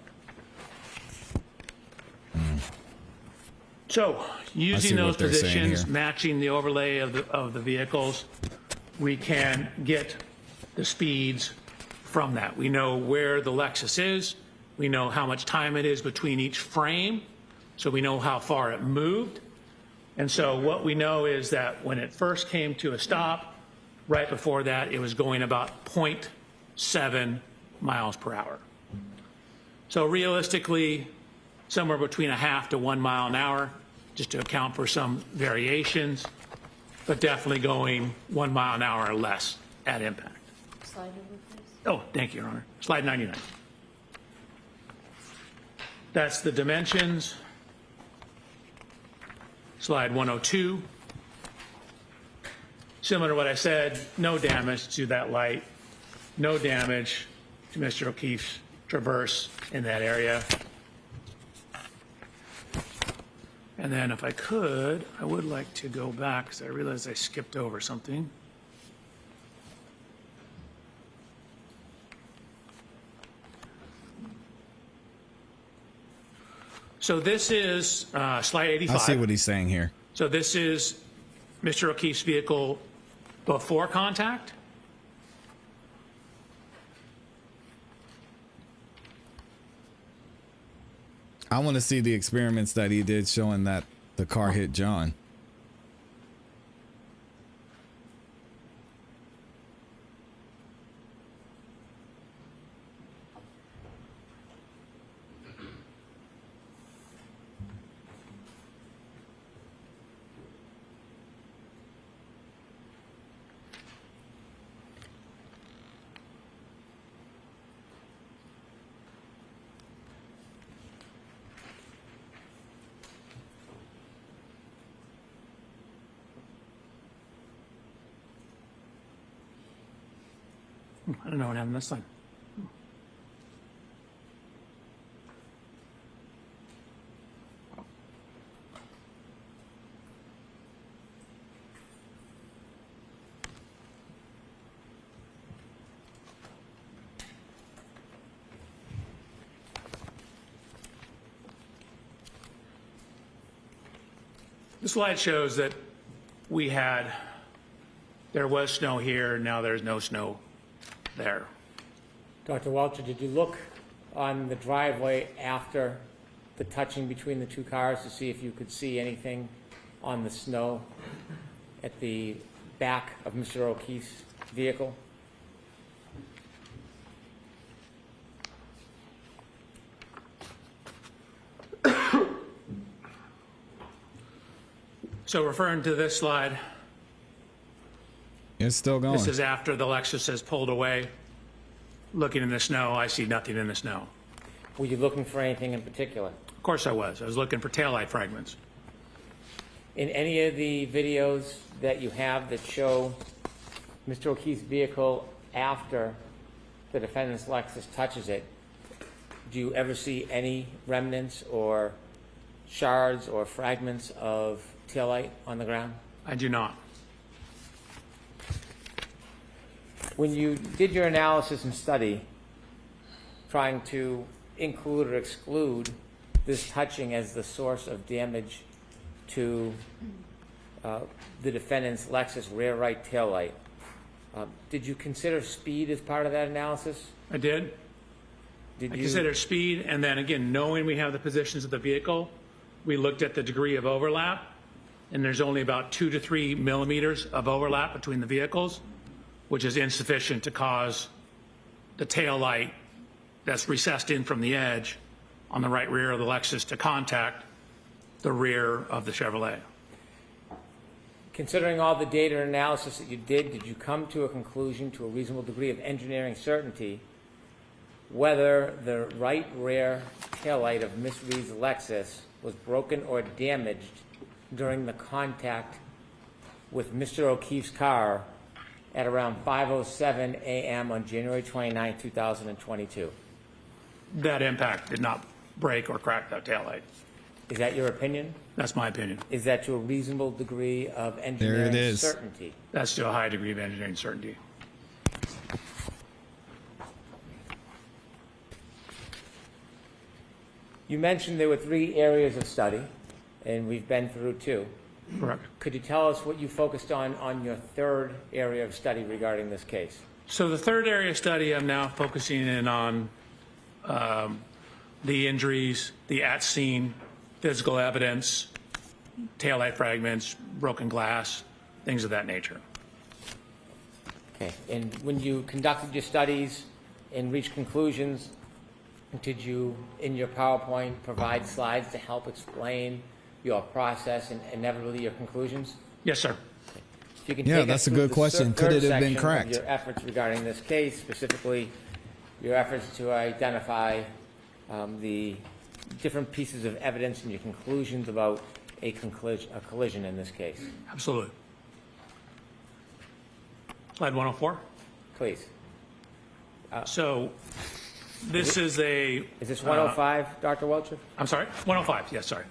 So, using those positions, matching the overlay of the vehicles, we can get the speeds from that. We know where the Lexus is. We know how much time it is between each frame, so we know how far it moved. And so what we know is that when it first came to a stop, right before that, it was going about 0.7 miles per hour. So realistically, somewhere between a half to 1 mile an hour, just to account for some variations, but definitely going 1 mile an hour or less at impact. Slide over, please. Oh, thank you, Your Honor. Slide 99. That's the dimensions. Slide 102. Similar to what I said, no damage to that light, no damage to Mr. O'Keefe's traverse in that area. And then if I could, I would like to go back because I realized I skipped over something. So this is slide 85. I see what he's saying here. So this is Mr. O'Keefe's vehicle before contact. I want to see the experiments that he did showing that the car hit John. I don't know what happened this time. The slide shows that there was snow here, now there's no snow there. Dr. Welcher, did you look on the driveway after the touching between the two cars to see if you could see anything on the snow at the back of Mr. O'Keefe's vehicle? So referring to this slide, it's still going. this is after the Lexus has pulled away. Looking in the snow, I see nothing in the snow. Were you looking for anything in particular? Of course I was. I was looking for taillight fragments. In any of the videos that you have that show Mr. O'Keefe's vehicle after the defendant's Lexus touches it, do you ever see any remnants or shards or fragments of taillight on the ground? I do not. When you did your analysis and study, trying to include or exclude this touching as the source of damage to the defendant's Lexus rear right taillight, did you consider speed as part of that analysis? I did. I considered speed, and then again, knowing we have the positions of the vehicle, we looked at the degree of overlap, and there's only about 2 to 3 millimeters of overlap between the vehicles, which is insufficient to cause the tail light that's recessed in from the edge on the right rear of the Lexus to contact the rear of the Chevrolet. Considering all the data and analysis that you did you come to a conclusion, to a reasonable degree of engineering certainty, whether the right rear taillight of Ms. Reed's Lexus was broken or damaged during the contact with Mr. O'Keefe's car at around 5:07 a.m. on January 29, 2022? That impact did not break or crack that taillight. Is that your opinion? That's my opinion. Is that to a reasonable degree of engineering certainty? That's to a high degree of engineering certainty. You mentioned there were 3 areas of study, and we've been through 2. Correct. Could you tell us what you focused on your 3rd area of study regarding this case? So the 3rd area of study, I'm now focusing in on the injuries, the at-scene physical evidence, taillight fragments, broken glass, things of that nature. Okay. And when you conducted your studies and reached conclusions, did you, in your PowerPoint, provide slides to help explain your process and inevitably your conclusions? Yes, sir. If you can Yeah, take that's us a through good the question. Could third it have been section of cracked? Your efforts regarding this case, specifically your efforts to identify the different pieces of evidence and your conclusions about a collision in this case. Absolutely. Slide 104. Please. So this is a... Is this 105, Dr. Welcher? I'm sorry? 105, yes, sorry.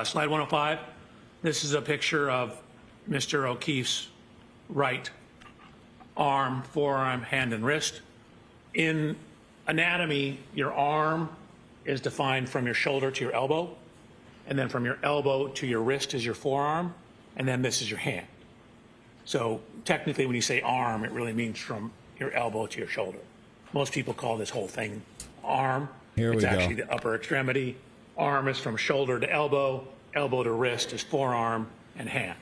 Slide 105. This is a picture of Mr. O'Keefe's right arm, forearm, hand, and wrist. In anatomy, your arm is defined from your shoulder to your elbow, and then from your elbow to your wrist is your forearm, and then this is your hand. So technically, when you say arm, it really means from your elbow to your shoulder. Most people call this whole thing arm. It's actually the upper extremity. Arm is from shoulder to elbow. Elbow to wrist is forearm and hand.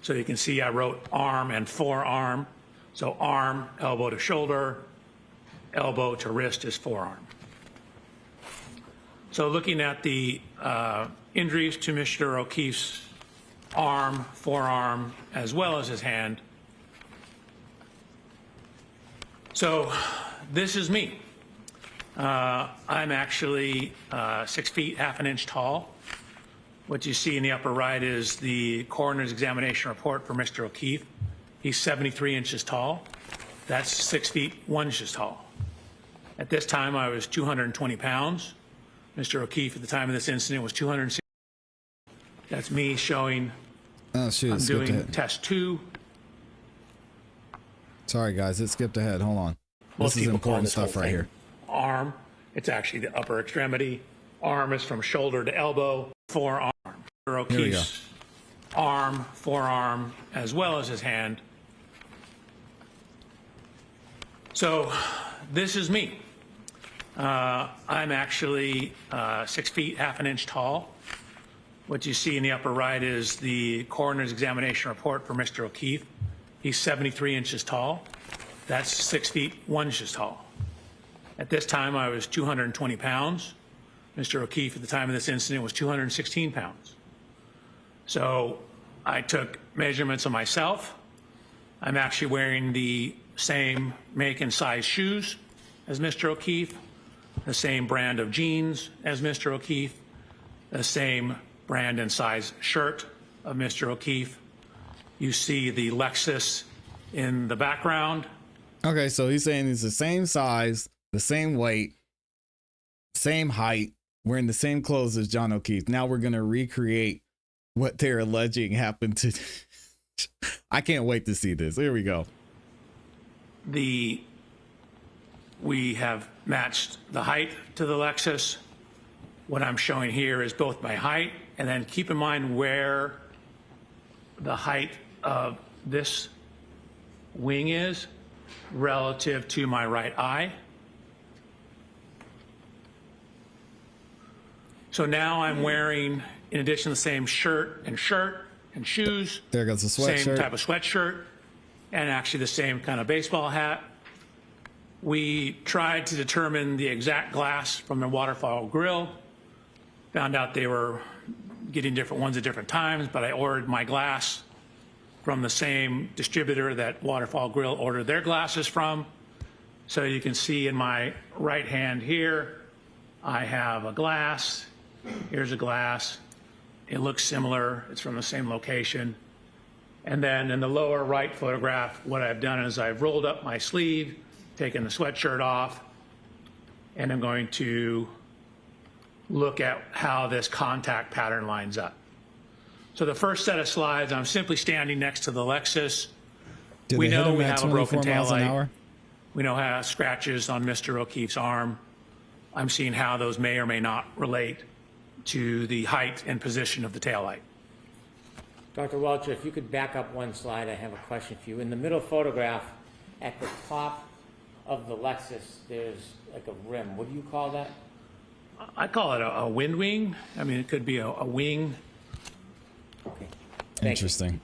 So you can see I wrote arm and forearm. So arm, elbow to shoulder, elbow to wrist is forearm. So looking at the injuries to Mr. O'Keefe's arm, forearm, as well as his hand. So this is me. I'm actually 6 feet, half an inch tall. What you see in the upper right is the coroner's examination report for Mr. O'Keefe. He's 73 inches tall. That's 6 feet, 1 inch tall. At this time, I was 220 pounds. Mr. O'Keefe, at the time of this incident, was 260. That's me showing I'm doing test 2. Sorry, guys, it skipped ahead. Hold on. Most this is people call important this stuff whole right thing here. Arm. It's actually the upper extremity. Arm is from shoulder to elbow. Forearm. Mr. O'Keefe's arm, forearm, as well as his hand. So this is me. I'm actually 6 feet, half an inch tall. What you see in the upper right is the coroner's examination report for Mr. O'Keefe. He's 73 inches tall. That's 6 feet, 1 inch tall. At this time, I was 220 pounds. Mr. O'Keefe, at the time of this incident, was 216 pounds. So I took measurements of myself. I'm actually wearing the same make and size shoes as Mr. O'Keefe, the same brand of jeans as Mr. O'Keefe, the same brand and size shirt of Mr. O'Keefe. You see the Lexus in the background. Okay, so he's saying he's the same size, the same weight, same height, wearing the same clothes as John O'Keefe. Now we're going to recreate what they're alleging happened to. I can't wait to see this. Here we go. We have matched the height to the Lexus. What I'm showing here is both my height, and then keep in mind where the height of this wing is relative to my right eye. So now I'm wearing, in addition, the same shirt and shoes. There goes the sweatshirt. Same type of sweatshirt, and actually the same kind of baseball hat. We tried to determine the exact glass from the waterfall grill. Found out they were getting different ones at different times, but I ordered my glass from the same distributor that Waterfall Grill ordered their glasses from. So you can see in my right hand here, I have a glass. Here's a glass. It looks similar. It's from the same location. And then in the lower right photograph, what I've done is I've rolled up my sleeve, taken the sweatshirt off, and I'm going to look at how this contact pattern lines up. So the first set of slides, I'm simply standing next to the Lexus. We know we have a broken taillight. We know how scratches on Mr. O'Keefe's arm. I'm seeing how those may or may not relate to the height and position of the taillight. Dr. Welcher, if you could back up one slide, I have a question for you. In the middle photograph, at the top of the Lexus, there's like a rim. What do you call that? I call it a wind wing. I mean, it could be a wing. Okay. Interesting.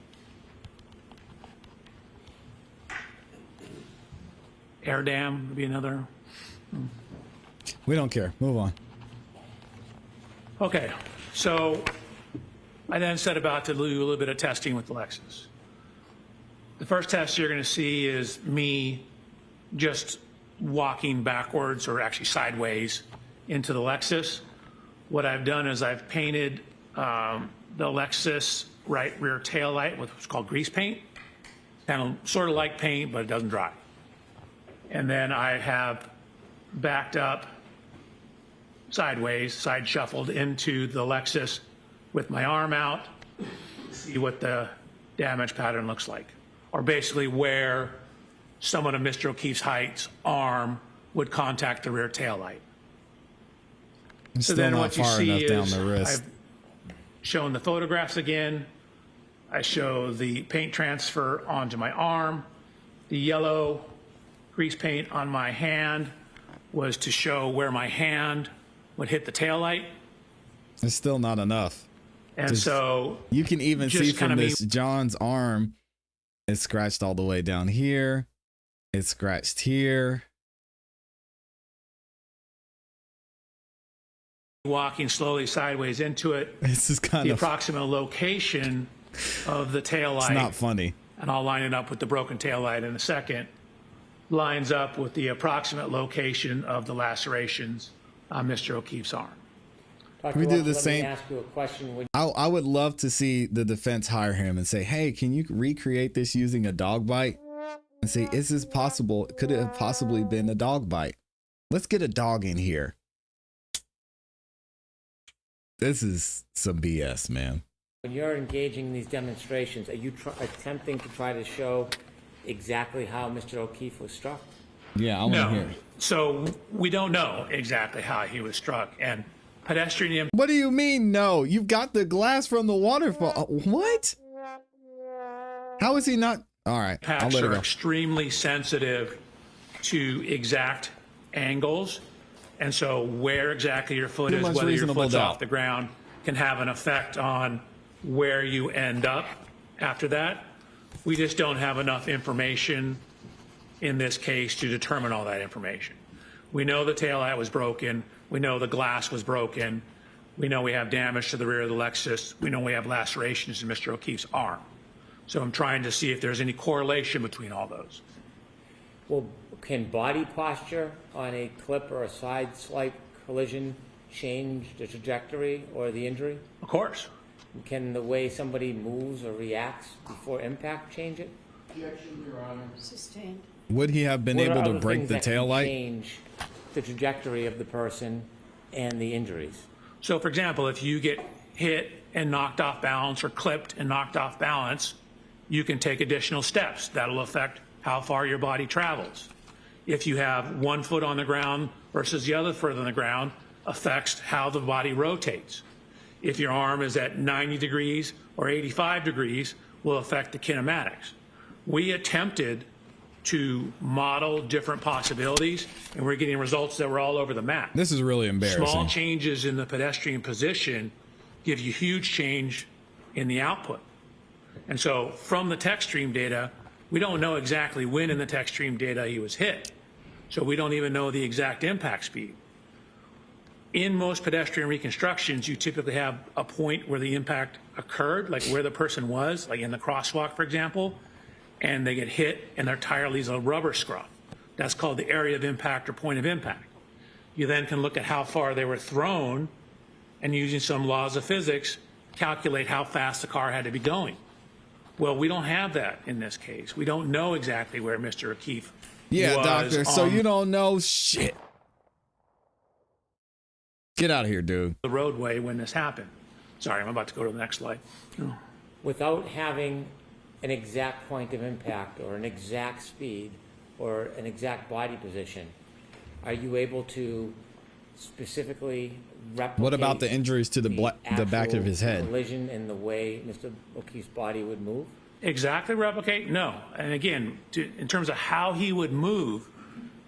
Air dam would be another. We don't care. Move on. Okay, so I then set about to do a little bit of testing with the Lexus. The first test you're going to see is me just walking backwards, or actually sideways, into the Lexus. What I've done is I've painted the Lexus right rear tail light with what's called grease paint. Kind of sort of like paint, but it doesn't dry. And then I have backed up sideways, side shuffled into the Lexus with my arm out, see what the damage pattern looks like, or basically where someone of Mr. O'Keefe's height's arm would contact the rear tail light. It's still not far enough down the wrist. I've shown the photographs again. I show the paint transfer onto my arm. The yellow grease paint on my hand was to show where my hand would hit the tail light. It's still not enough. And so you can even see from this, John's arm is scratched all the way down here. It's scratched here. Walking slowly sideways into it. This is kind the of approximate location of the tail light. It's not funny. And I'll line it up with the broken tail light in a second. Lines up with the approximate location of the lacerations on Mr. O'Keefe's arm. Dr. We do the let same. me ask you a question. I would love to see the defense hire him and say, hey, can you recreate this using a dog bite? And say, is this possible? Could it have possibly been a dog bite? Let's get a dog in here. This is some BS, man. When you're engaging in these demonstrations, are you attempting to try to show exactly how Mr. O'Keefe was struck? Yeah, I want to hear. So we don't know exactly how he was struck. And pedestrian. What do you mean, no? You've got the glass from the waterfall. What? How is he not? All right, I'll let it are go. extremely sensitive to exact angles. And so where exactly your foot is, whether your foot's off the ground, can have an effect on where you end up after that. We just don't have enough information in this case to determine all that information. We know the taillight was broken. We know the glass was broken. We know we have damage to the rear of the Lexus. We know we have lacerations in Mr. O'Keefe's arm. So I'm trying to see if there's any correlation between all those. Well, can body posture on a clip or a side swipe collision change the trajectory or the injury? Of course. Can the way somebody moves or reacts before impact change it? Objection, Your Honor. Sustained. Would he have been able to break the tail light? Change the trajectory of the person and the injuries. So, for example, if you get hit and knocked off balance or clipped and knocked off balance, you can take additional steps. That'll affect how far your body travels. If you have one foot on the ground versus the other foot on the ground, affects how the body rotates. If your arm is at 90 degrees or 85 degrees, will affect the kinematics. We attempted to model different possibilities, and we're getting results that were all over the map. This is really embarrassing. Small changes in the pedestrian position give you huge change in the output. And so from the tech stream data, we don't know exactly when in the tech stream data he was hit. So we don't even know the exact impact speed. In most pedestrian reconstructions, you typically have a point where the impact occurred, like where the person was, like in the crosswalk, for example, and they get hit and their tire leaves a rubber scruff. That's called the area of impact or point of impact. You then can look at how far they were thrown, and using some laws of physics, calculate how fast the car had to be going. Well, we don't have that in this case. We don't know exactly where Mr. O'Keefe Yeah, was doctor. So on you don't know shit. Get out of here, dude. the roadway when this happened. Sorry, I'm about to go to the next slide. Oh. Without having an exact point of impact or an exact speed or an exact body position, are you able to specifically replicate What about the injuries to the back of his head? Collision in the way Mr. O'Keefe's body would move? Exactly replicate? No. And again, in terms of how he would move,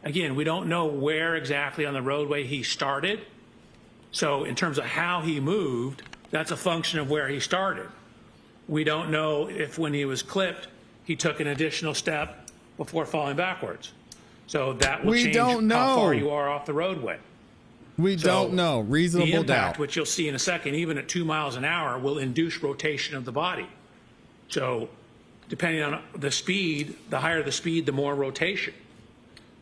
again, we don't know where exactly on the roadway he started. So in terms of how he moved, that's a function of where he started. We don't know if when he was clipped, he took an additional step before falling backwards. So that will change how far you are off the roadway. We don't know. Reasonable the impact, doubt. which you'll see in a second, even at 2 miles an hour, will induce rotation of the body. So depending on the speed, the higher the speed, the more rotation.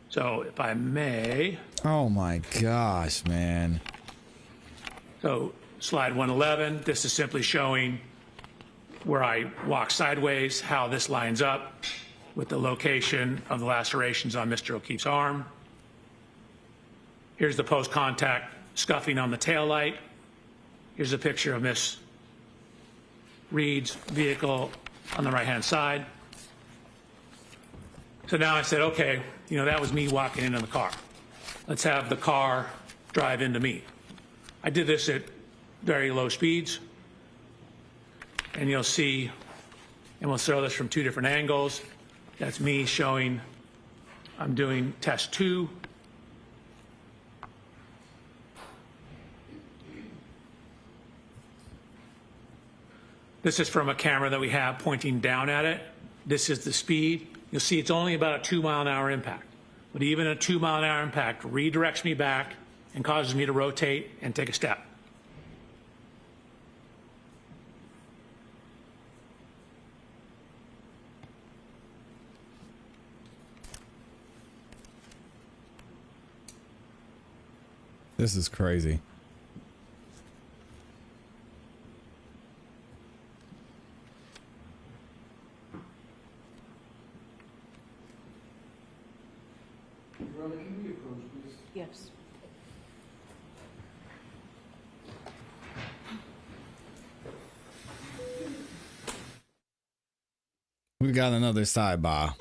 So if I may. Oh my gosh, man. So slide 111, this is simply showing where I walk sideways, how this lines up with the location of the lacerations on Mr. O'Keefe's arm. Here's the post-contact scuffing on the taillight. Here's a picture of Miss Reed's vehicle on the right-hand side. So now I said, okay, you know, that was me walking into the car. Let's have the car drive into me. I did this at very low speeds. And you'll see, and we'll show this from 2 different angles. That's me showing I'm doing test 2. This is from a camera that we have pointing down at it. This is the speed. You'll see it's only about a 2-mile-an-hour impact. But even a 2-mile-an-hour impact redirects me back and causes me to rotate and take a step. This is crazy. Yes. We got another sidebar.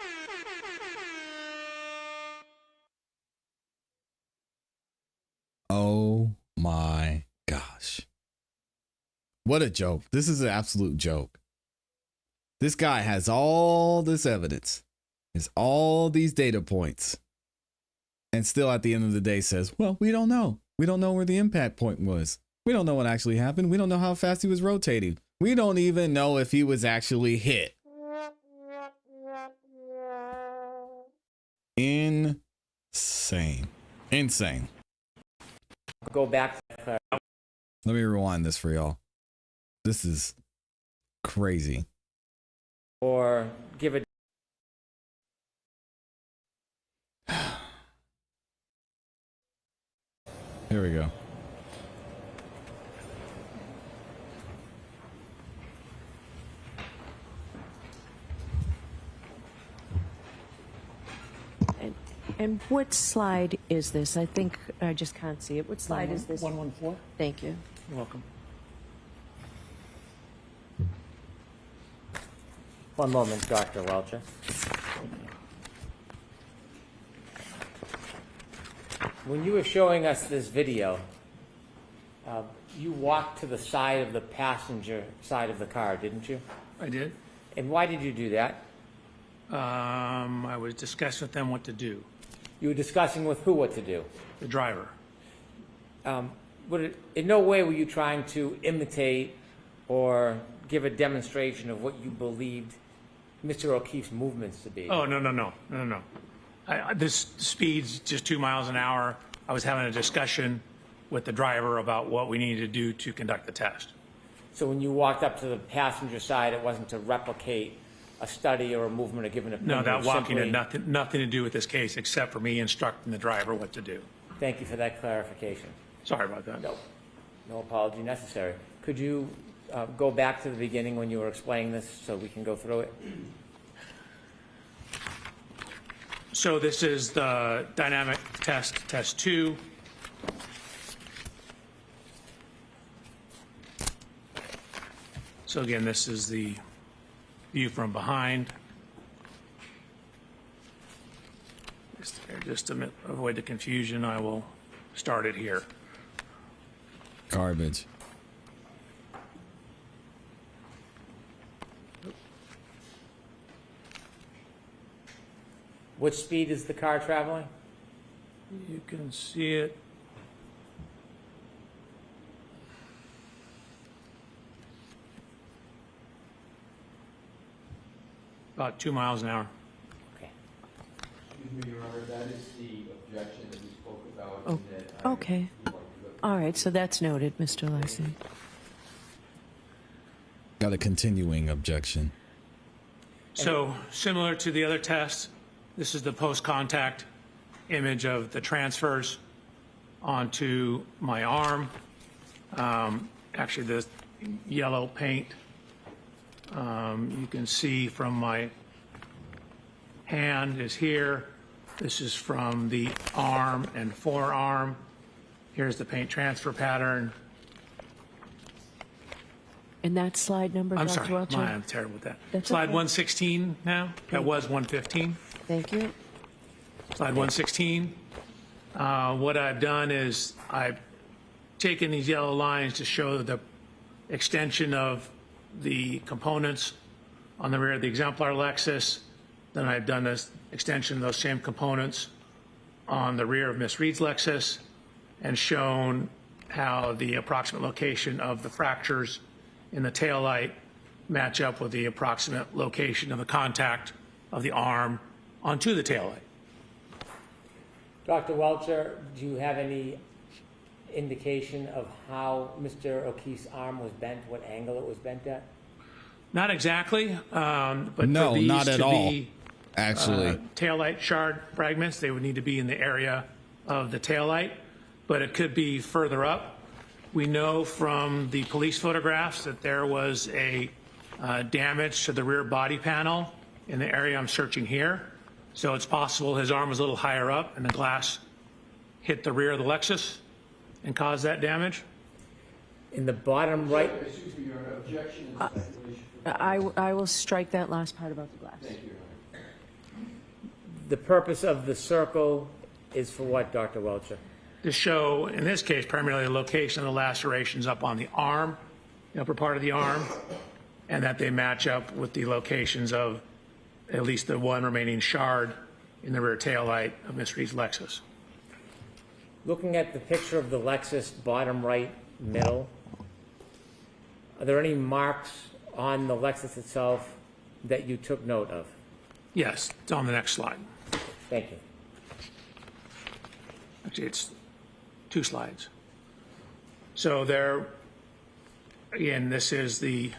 Oh my gosh. What a joke. This is an absolute joke. This guy has all this evidence, has all these data points, and still at the end of the day says, well, we don't know. We don't know where the impact point was. We don't know what actually happened. We don't know how fast he was rotating. We don't even know if he was actually hit. Insane. Insane. Go back to Let me rewind this for y'all. This is crazy. or give a Here we go. And what slide is this? I think I just can't see it. What slide is this? 114. Thank you. You're welcome. One moment, Dr. Welcher. When you were showing us this video, you walked to the side of the passenger side of the car, didn't you? I did. And why did you do that? I was discussing with them what to do. You were discussing with who what to do? The driver. In no way were you trying to imitate or give a demonstration of what you believed Mr. O'Keefe's movements to be? Oh, no. This speed's just 2 miles an hour. I was having a discussion with the driver about what we needed to do to conduct the test. So when you walked up to the passenger side, it wasn't to replicate a study or a movement or give an opinion? No, that walking simply... had nothing to do with this case except for me instructing the driver what to do. Thank you for that clarification. Sorry about that. No apology necessary. Could you go back to the beginning when you were explaining this so we can go through it? So this is the dynamic test 2. So again, this is the view from behind. Just to avoid the confusion, I will start it here. Garbage. Which speed is the car traveling? You can see it. About 2 miles an hour. Okay. Excuse me, Your Honor, that is the objection that we spoke about. Oh, okay. All right, so that's noted, Mr. Lexi. Got a continuing objection. So similar to the other test, this is the post-contact image of the transfers onto my arm. Actually, the yellow paint you can see from my hand is here. This is from the arm and forearm. Here's the paint transfer pattern. And that slide number, I'm Dr. sorry, Welcher? I'm terrible with that. That's Slide okay. 116 now. That was 115. Thank you. Slide 116. What I've done is I've taken these yellow lines to show the extension of the components on the rear of the exemplar Lexus. Then I've done this extension of those same components on the rear of Miss Reed's Lexus and shown how the approximate location of the fractures in the taillight match up with the approximate location of the contact of the arm onto the taillight. Dr. Welcher, do you have any indication of how Mr. O'Keefe's arm was bent, what angle it was bent at? Not exactly, but No, for these not at to all, be actually. taillight shard fragments, they would need to be in the area of the taillight, but it could be further up. We know from the police photographs that there was a damage to the rear body panel in the area I'm searching here. So it's possible his arm was a little higher up and the glass hit the rear of the Lexus and caused that damage. In the bottom right. Excuse me, Your Honor, objection and speculation. I will strike that last part about the glass. Thank you, Your Honor. The purpose of the circle is for what, Dr. Welcher? To show, in this case, primarily the location of the lacerations up on the arm, the upper part of the arm, and that they match up with the locations of at least the one remaining shard in the rear taillight of Miss Reed's Lexus. Looking at the picture of the Lexus, bottom right middle, are there any marks on the Lexus itself that you took note of? Yes, it's on the next slide. Thank you. Actually, it's 2 slides. So there, again, this is the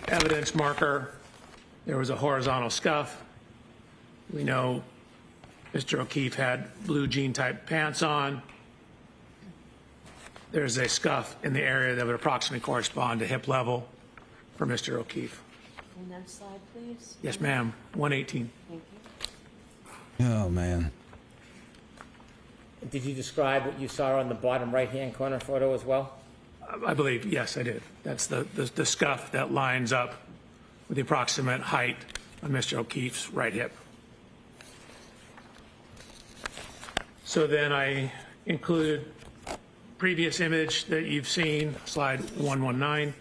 evidence marker. There was a horizontal scuff. We know Mr. O'Keefe had blue jean type pants on. There's a scuff in the area that would approximately correspond to hip level for Mr. O'Keefe. And next slide, please. Yes, ma'am. 118. Thank you. Oh, man. Did you describe what you saw on the bottom right-hand corner photo as well? I believe, yes, I did. That's the scuff that lines up with the approximate height of Mr. O'Keefe's right hip. So then I included previous image that you've seen, slide 119,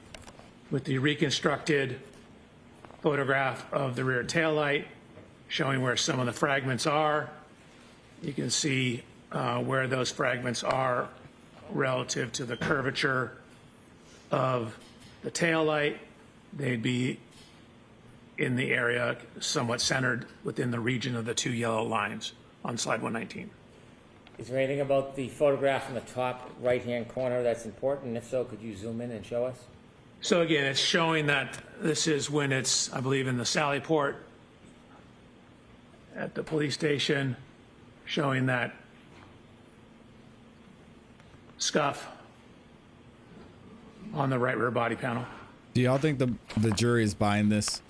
with the reconstructed photograph of the rear taillight, showing where some of the fragments are. You can see where those fragments are relative to the curvature of the taillight. They'd be in the area somewhat centered within the region of the 2 yellow lines on slide 119. Is there anything about the photograph in the top right-hand corner that's important? If so, could you zoom in and show us? So again, it's showing that this is when it's, I believe, in the Sally Port at the police station, showing that scuff on the right rear body panel. Do y'all think the jury is buying this?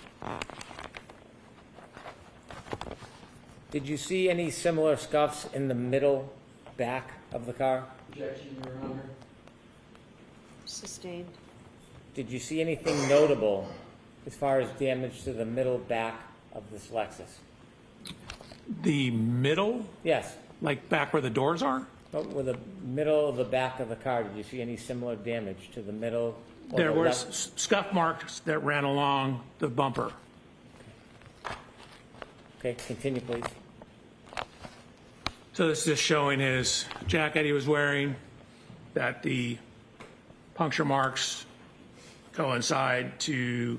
Did you see any similar scuffs in the middle back of the car? Objection, Your Honor. Sustained. Did you see anything notable as far as damage to the middle back of this Lexus? The middle, Yes. like back where the doors are? With the middle of the back of the car, did you see any similar damage to the middle? or There the were left? scuff marks that ran along the bumper. Okay, continue, please. So this is just showing his jacket he was wearing, that the puncture marks coincide to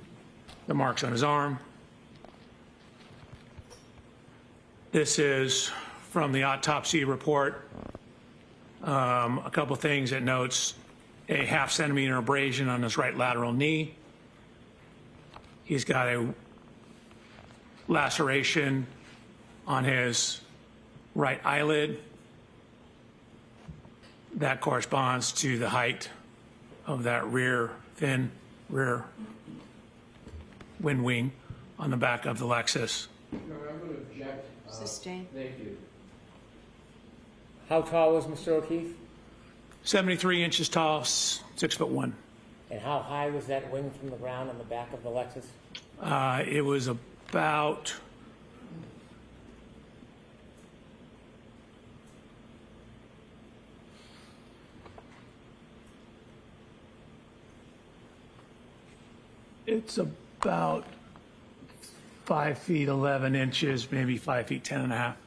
the marks on his arm. This is from the autopsy report. A couple things it notes: a 1/2 centimeter abrasion on his right lateral knee. He's got a laceration on his right eyelid. That corresponds to the height of that rear wind wing on the back of the Lexus. No, I'm going to object. Sustained. Thank you. How tall was Mr. O'Keefe? 73 inches tall, 6'1". And how high was that wing from the ground on the back of the Lexus? It was about it's about 5 feet 11 inches, maybe 5 feet 10 and a half.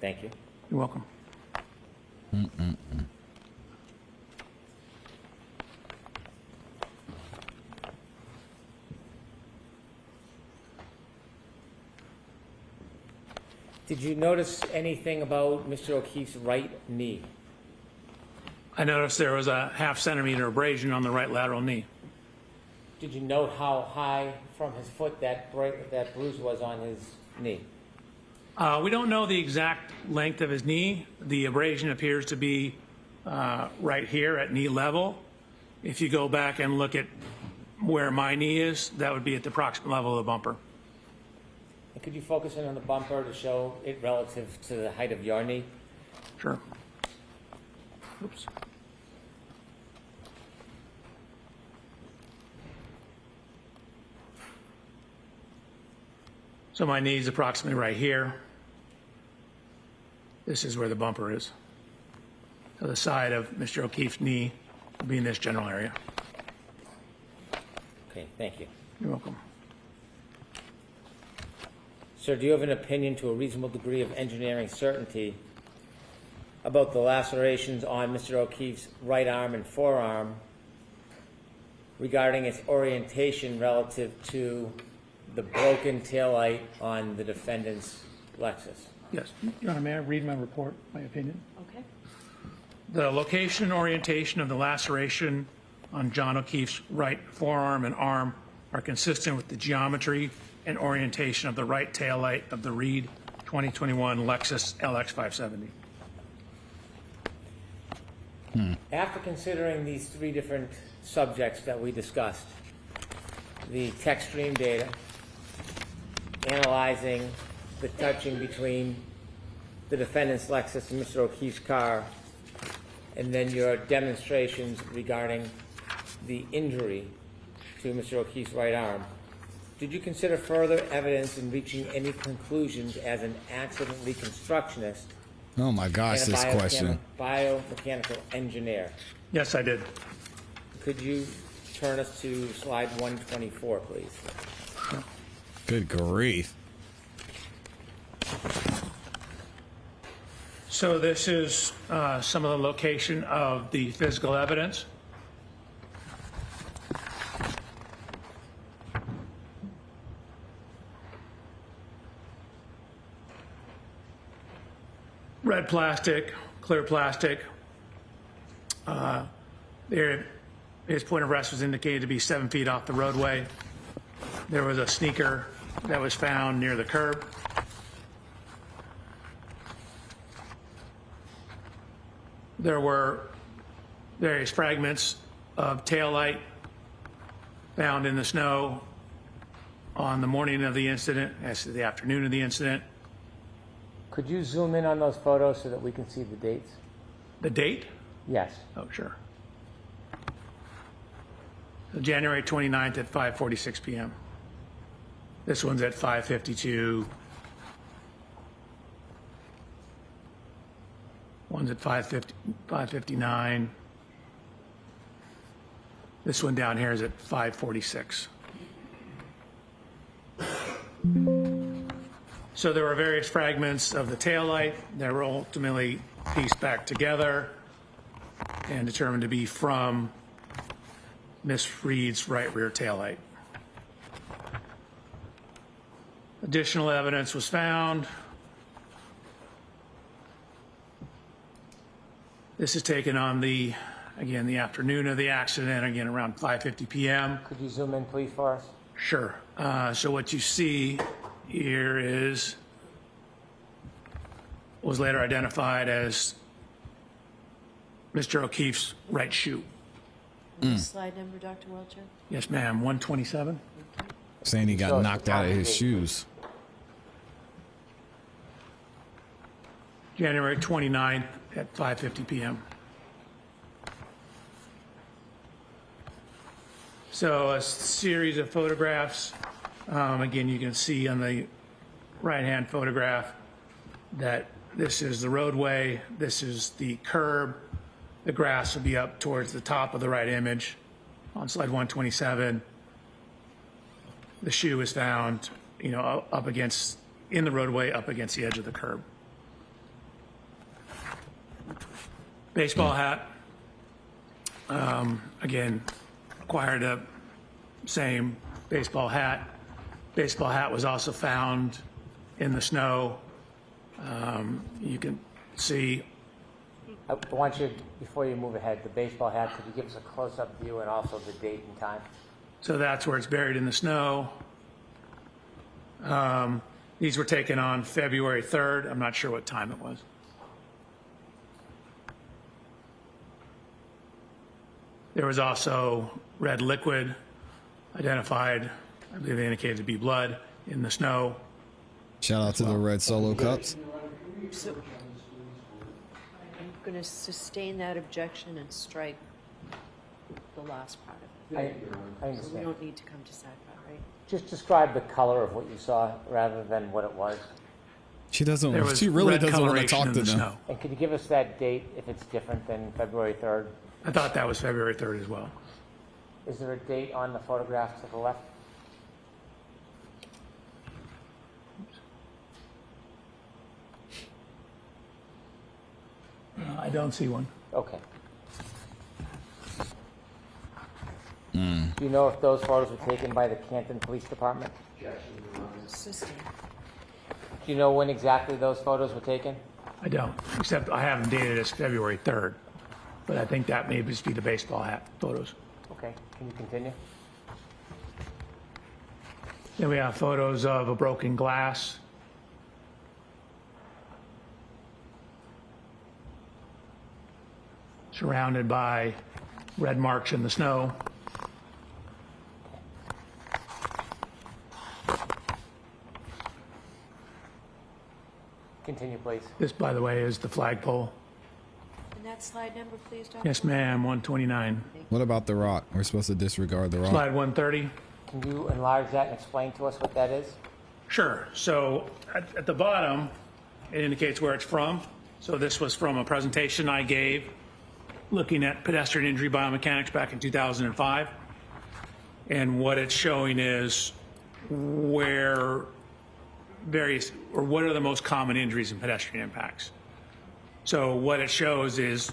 Thank you. You're welcome. Did you notice anything about Mr. O'Keefe's right knee? I noticed there was a 1/2 centimeter abrasion on the right lateral knee. Did you note how high from his foot that bruise was on his knee? We don't know the exact length of his knee. The abrasion appears to be right here at knee level. If you go back and look at where my knee is, that would be at the approximate level of the bumper. And could you focus in on the bumper to show it relative to the height of your knee? Sure. Oops. So my knee is approximately right here. This is where the bumper is. So the side of Mr. O'Keefe's knee will be in this general area. Okay, thank you. You're welcome. Sir, do you have an opinion to a reasonable degree of engineering certainty about the lacerations on Mr. O'Keefe's right arm and forearm regarding its orientation relative to the broken taillight on the defendant's Lexus? Yes. Your Honor, may I read my report, my opinion? Okay. The location and orientation of the laceration on John O'Keefe's right forearm and arm are consistent with the geometry and orientation of the right taillight of the Reed 2021 Lexus LX 570. After considering these three different subjects that we discussed, the tech stream data, analyzing the touching between the defendant's Lexus and Mr. O'Keefe's car, and then your demonstrations regarding the injury to Mr. O'Keefe's right arm, did you consider further evidence in reaching any conclusions as an accident reconstructionist Oh my gosh, and a this question. biomechanical engineer? Yes, I did. Could you turn us to slide 124, please? Good grief. So this is some of the location of the physical evidence. Red plastic, clear plastic. There, his point of rest was indicated to be 7 feet off the roadway. There was a sneaker that was found near the curb. There were various fragments of taillight found in the snow on the morning of the incident, as to the afternoon of the incident. Could you zoom in on those photos so that we can see the dates? The date? Yes. Oh, sure. So January 29th at 5:46 p.m. This one's at 5:52. One's at 5:59. This one down here is at 5:46. So there were various fragments of the taillight that were ultimately pieced back together and determined to be from Miss Reed's right rear taillight. Additional evidence was found. This is taken on the afternoon of the accident, again around 5:50 p.m. Could you zoom in, please, for us? Sure. So what you see here was later identified as Mr. O'Keefe's right shoe. Slide number, Dr. Welcher? Yes, ma'am. 127. Saying he got knocked out of his shoes. January 29th at 5:50 p.m. So a series of photographs. Again, you can see on the right-hand photograph that this is the roadway, this is the curb. The grass will be up towards the top of the right image on slide 127. The shoe is found, up against, in the roadway, up against the edge of the curb. Baseball hat, again, acquired a same baseball hat. Baseball hat was also found in the snow. You can see. I want you, before you move ahead, the baseball hat, could you give us a close-up view and also the date and time? So that's where it's buried in the snow. These were taken on February 3rd. I'm not sure what time it was. There was also red liquid identified, I believe they indicated to be blood, in the snow. Shout out to the red Solo cups. So I'm going to sustain that objection and strike the last part of it. I understand. So we don't need to come to sci-fi, right? Just describe the color of what you saw rather than what it was. She doesn't. She really doesn't want to talk to them. Snow. And could you give us that date if it's different than February 3rd? I thought that was February 3rd as well. Is there a date on the photograph to the left? I don't see one. Okay. Do you know if those photos were taken by the Canton Police Department? Assistant. Do you know when exactly those photos were taken? I don't, except I have them dated as February 3rd. But I think that may just be the baseball hat photos. Okay, can you continue? Then we have photos of a broken glass. Surrounded by red marks in the snow. Continue, please. This, by the way, is the flagpole. And that slide number, please, Dr. Yes, ma'am, 129. What about the rock? We're supposed to disregard the rock. Slide 130. Can you enlarge that and explain to us what that is? Sure. So at the bottom, it indicates where it's from. So this was from a presentation I gave looking at pedestrian injury biomechanics back in 2005. And what it's showing is where what are the most common injuries in pedestrian impacts. So what it shows is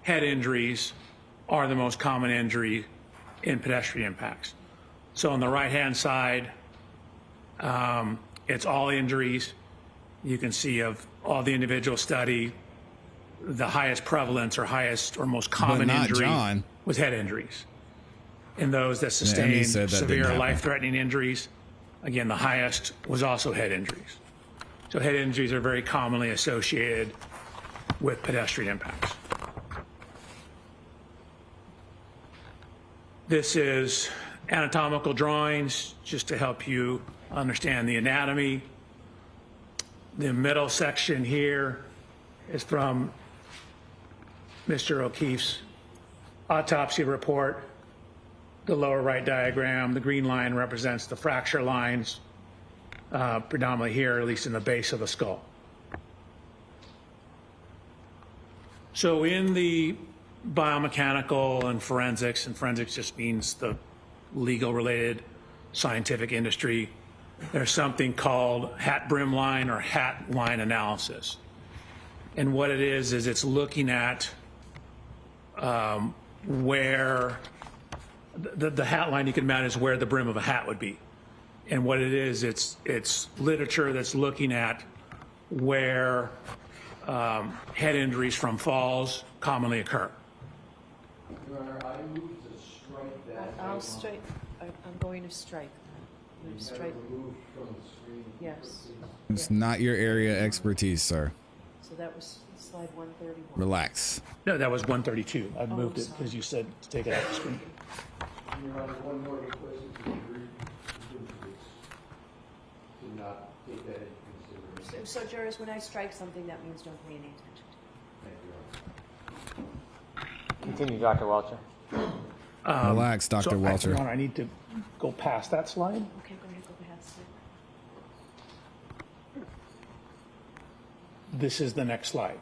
head injuries are the most common injury in pedestrian impacts. So on the right-hand side, it's all injuries. You can see of all the individual study, the highest prevalence or highest or most common injury was head injuries. In those that sustained severe life-threatening injuries, again, the highest was also head injuries. So head injuries are very commonly associated with pedestrian impacts. This is anatomical drawings just to help you understand the anatomy. The middle section here is from Mr. O'Keefe's autopsy report. The lower right diagram, the green line represents the fracture lines, predominantly here, at least in the base of the skull. So in the biomechanical and forensics just means the legal related scientific industry, there's something called hat brim line or hat line analysis. And what it is it's looking at where the hat line, you can imagine, is where the brim of a hat would be. And what it is, it's literature that's looking at where head injuries from falls commonly occur. Your Honor, I move to strike that. I'll strike, I'm going to strike. I'm going to strike. Removed from the screen. Yes. It's not your area of expertise, sir. So that was slide 131. Relax. No, that was 132. I Oh, moved it sorry. because you said to take it off the screen. Your Honor, one more request is to agree to not take that into consideration. So jurors, when I strike something, that means don't pay any attention to it. Thank you, Your Honor. Continue, Dr. Welcher. Relax, Dr. So, Welcher. Your Honor, I need to go past that slide. Okay, go ahead, go past it. This is the next slide.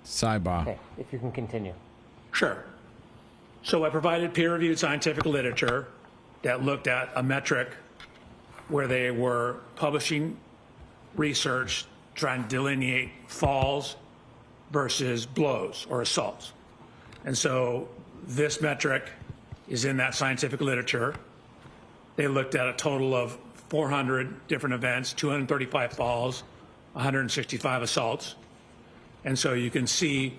Sidebar. Okay, if you can continue. Sure. So I provided peer-reviewed scientific literature that looked at a metric where they were publishing research trying to delineate falls versus blows or assaults. And so this metric is in that scientific literature. They looked at a total of 400 different events, 235 falls, 165 assaults. And so you can see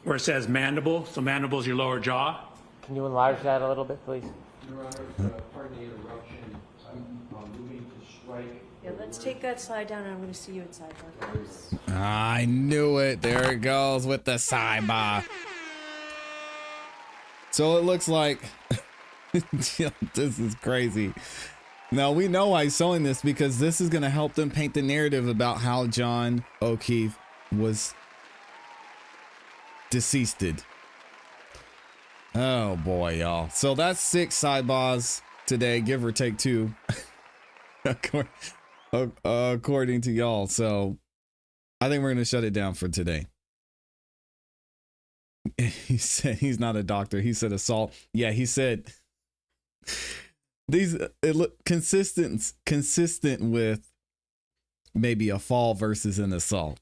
where it says mandible. So mandible is your lower jaw. Can you enlarge that a little bit, please? Your Honor, pardon the interruption. I'm moving to strike. Yeah, let's take that slide down, and I'm going to see you at sidebar, please. I knew it. There it goes with the sidebar. So it looks like this is crazy. Now we know why he's showing this, because this is going to help them paint the narrative about how John O'Keefe was deceased. Oh boy, y'all. So that's 6 sidebars today, give or take 2. According to y'all. So I think we're going to shut it down for today. He said he's not a doctor. He said assault. Yeah, he said these it look consistent with maybe a fall versus an assault.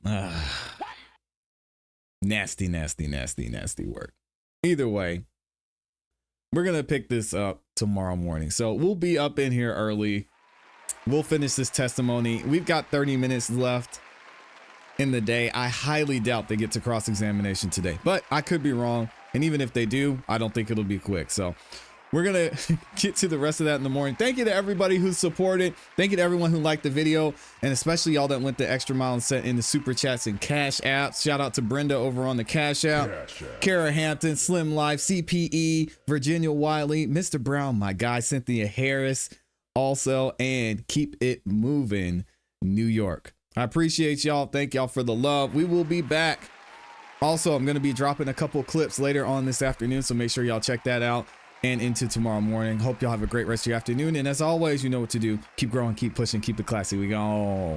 Nasty work. Either way, we're going to pick this up tomorrow morning. So we'll be up in here early. We'll finish this testimony. We've got 30 minutes left in the day. I highly doubt they get to cross-examination today, but I could be wrong. And even if they do, I don't think it'll be quick. So we're going to get to the rest of that in the morning. Thank you to everybody who supported. Thank you to everyone who liked the video, and especially y'all that went the extra mile and sent in the super chats and cash apps. Shout out to Brenda over on the cash app. Kara Hampton, Slim Life, CPE, Virginia Wiley, Mr. Brown, my guy, Cynthia Harris also, and Keep It Moving, New York. I appreciate y'all. Thank y'all for the love. We will be back. Also, I'm going to be dropping a couple clips later on this afternoon, so make sure y'all check that out and into tomorrow morning. Hope y'all have a great rest of your afternoon. And as always, you know what to do. Keep growing, keep pushing, keep it classy. We go.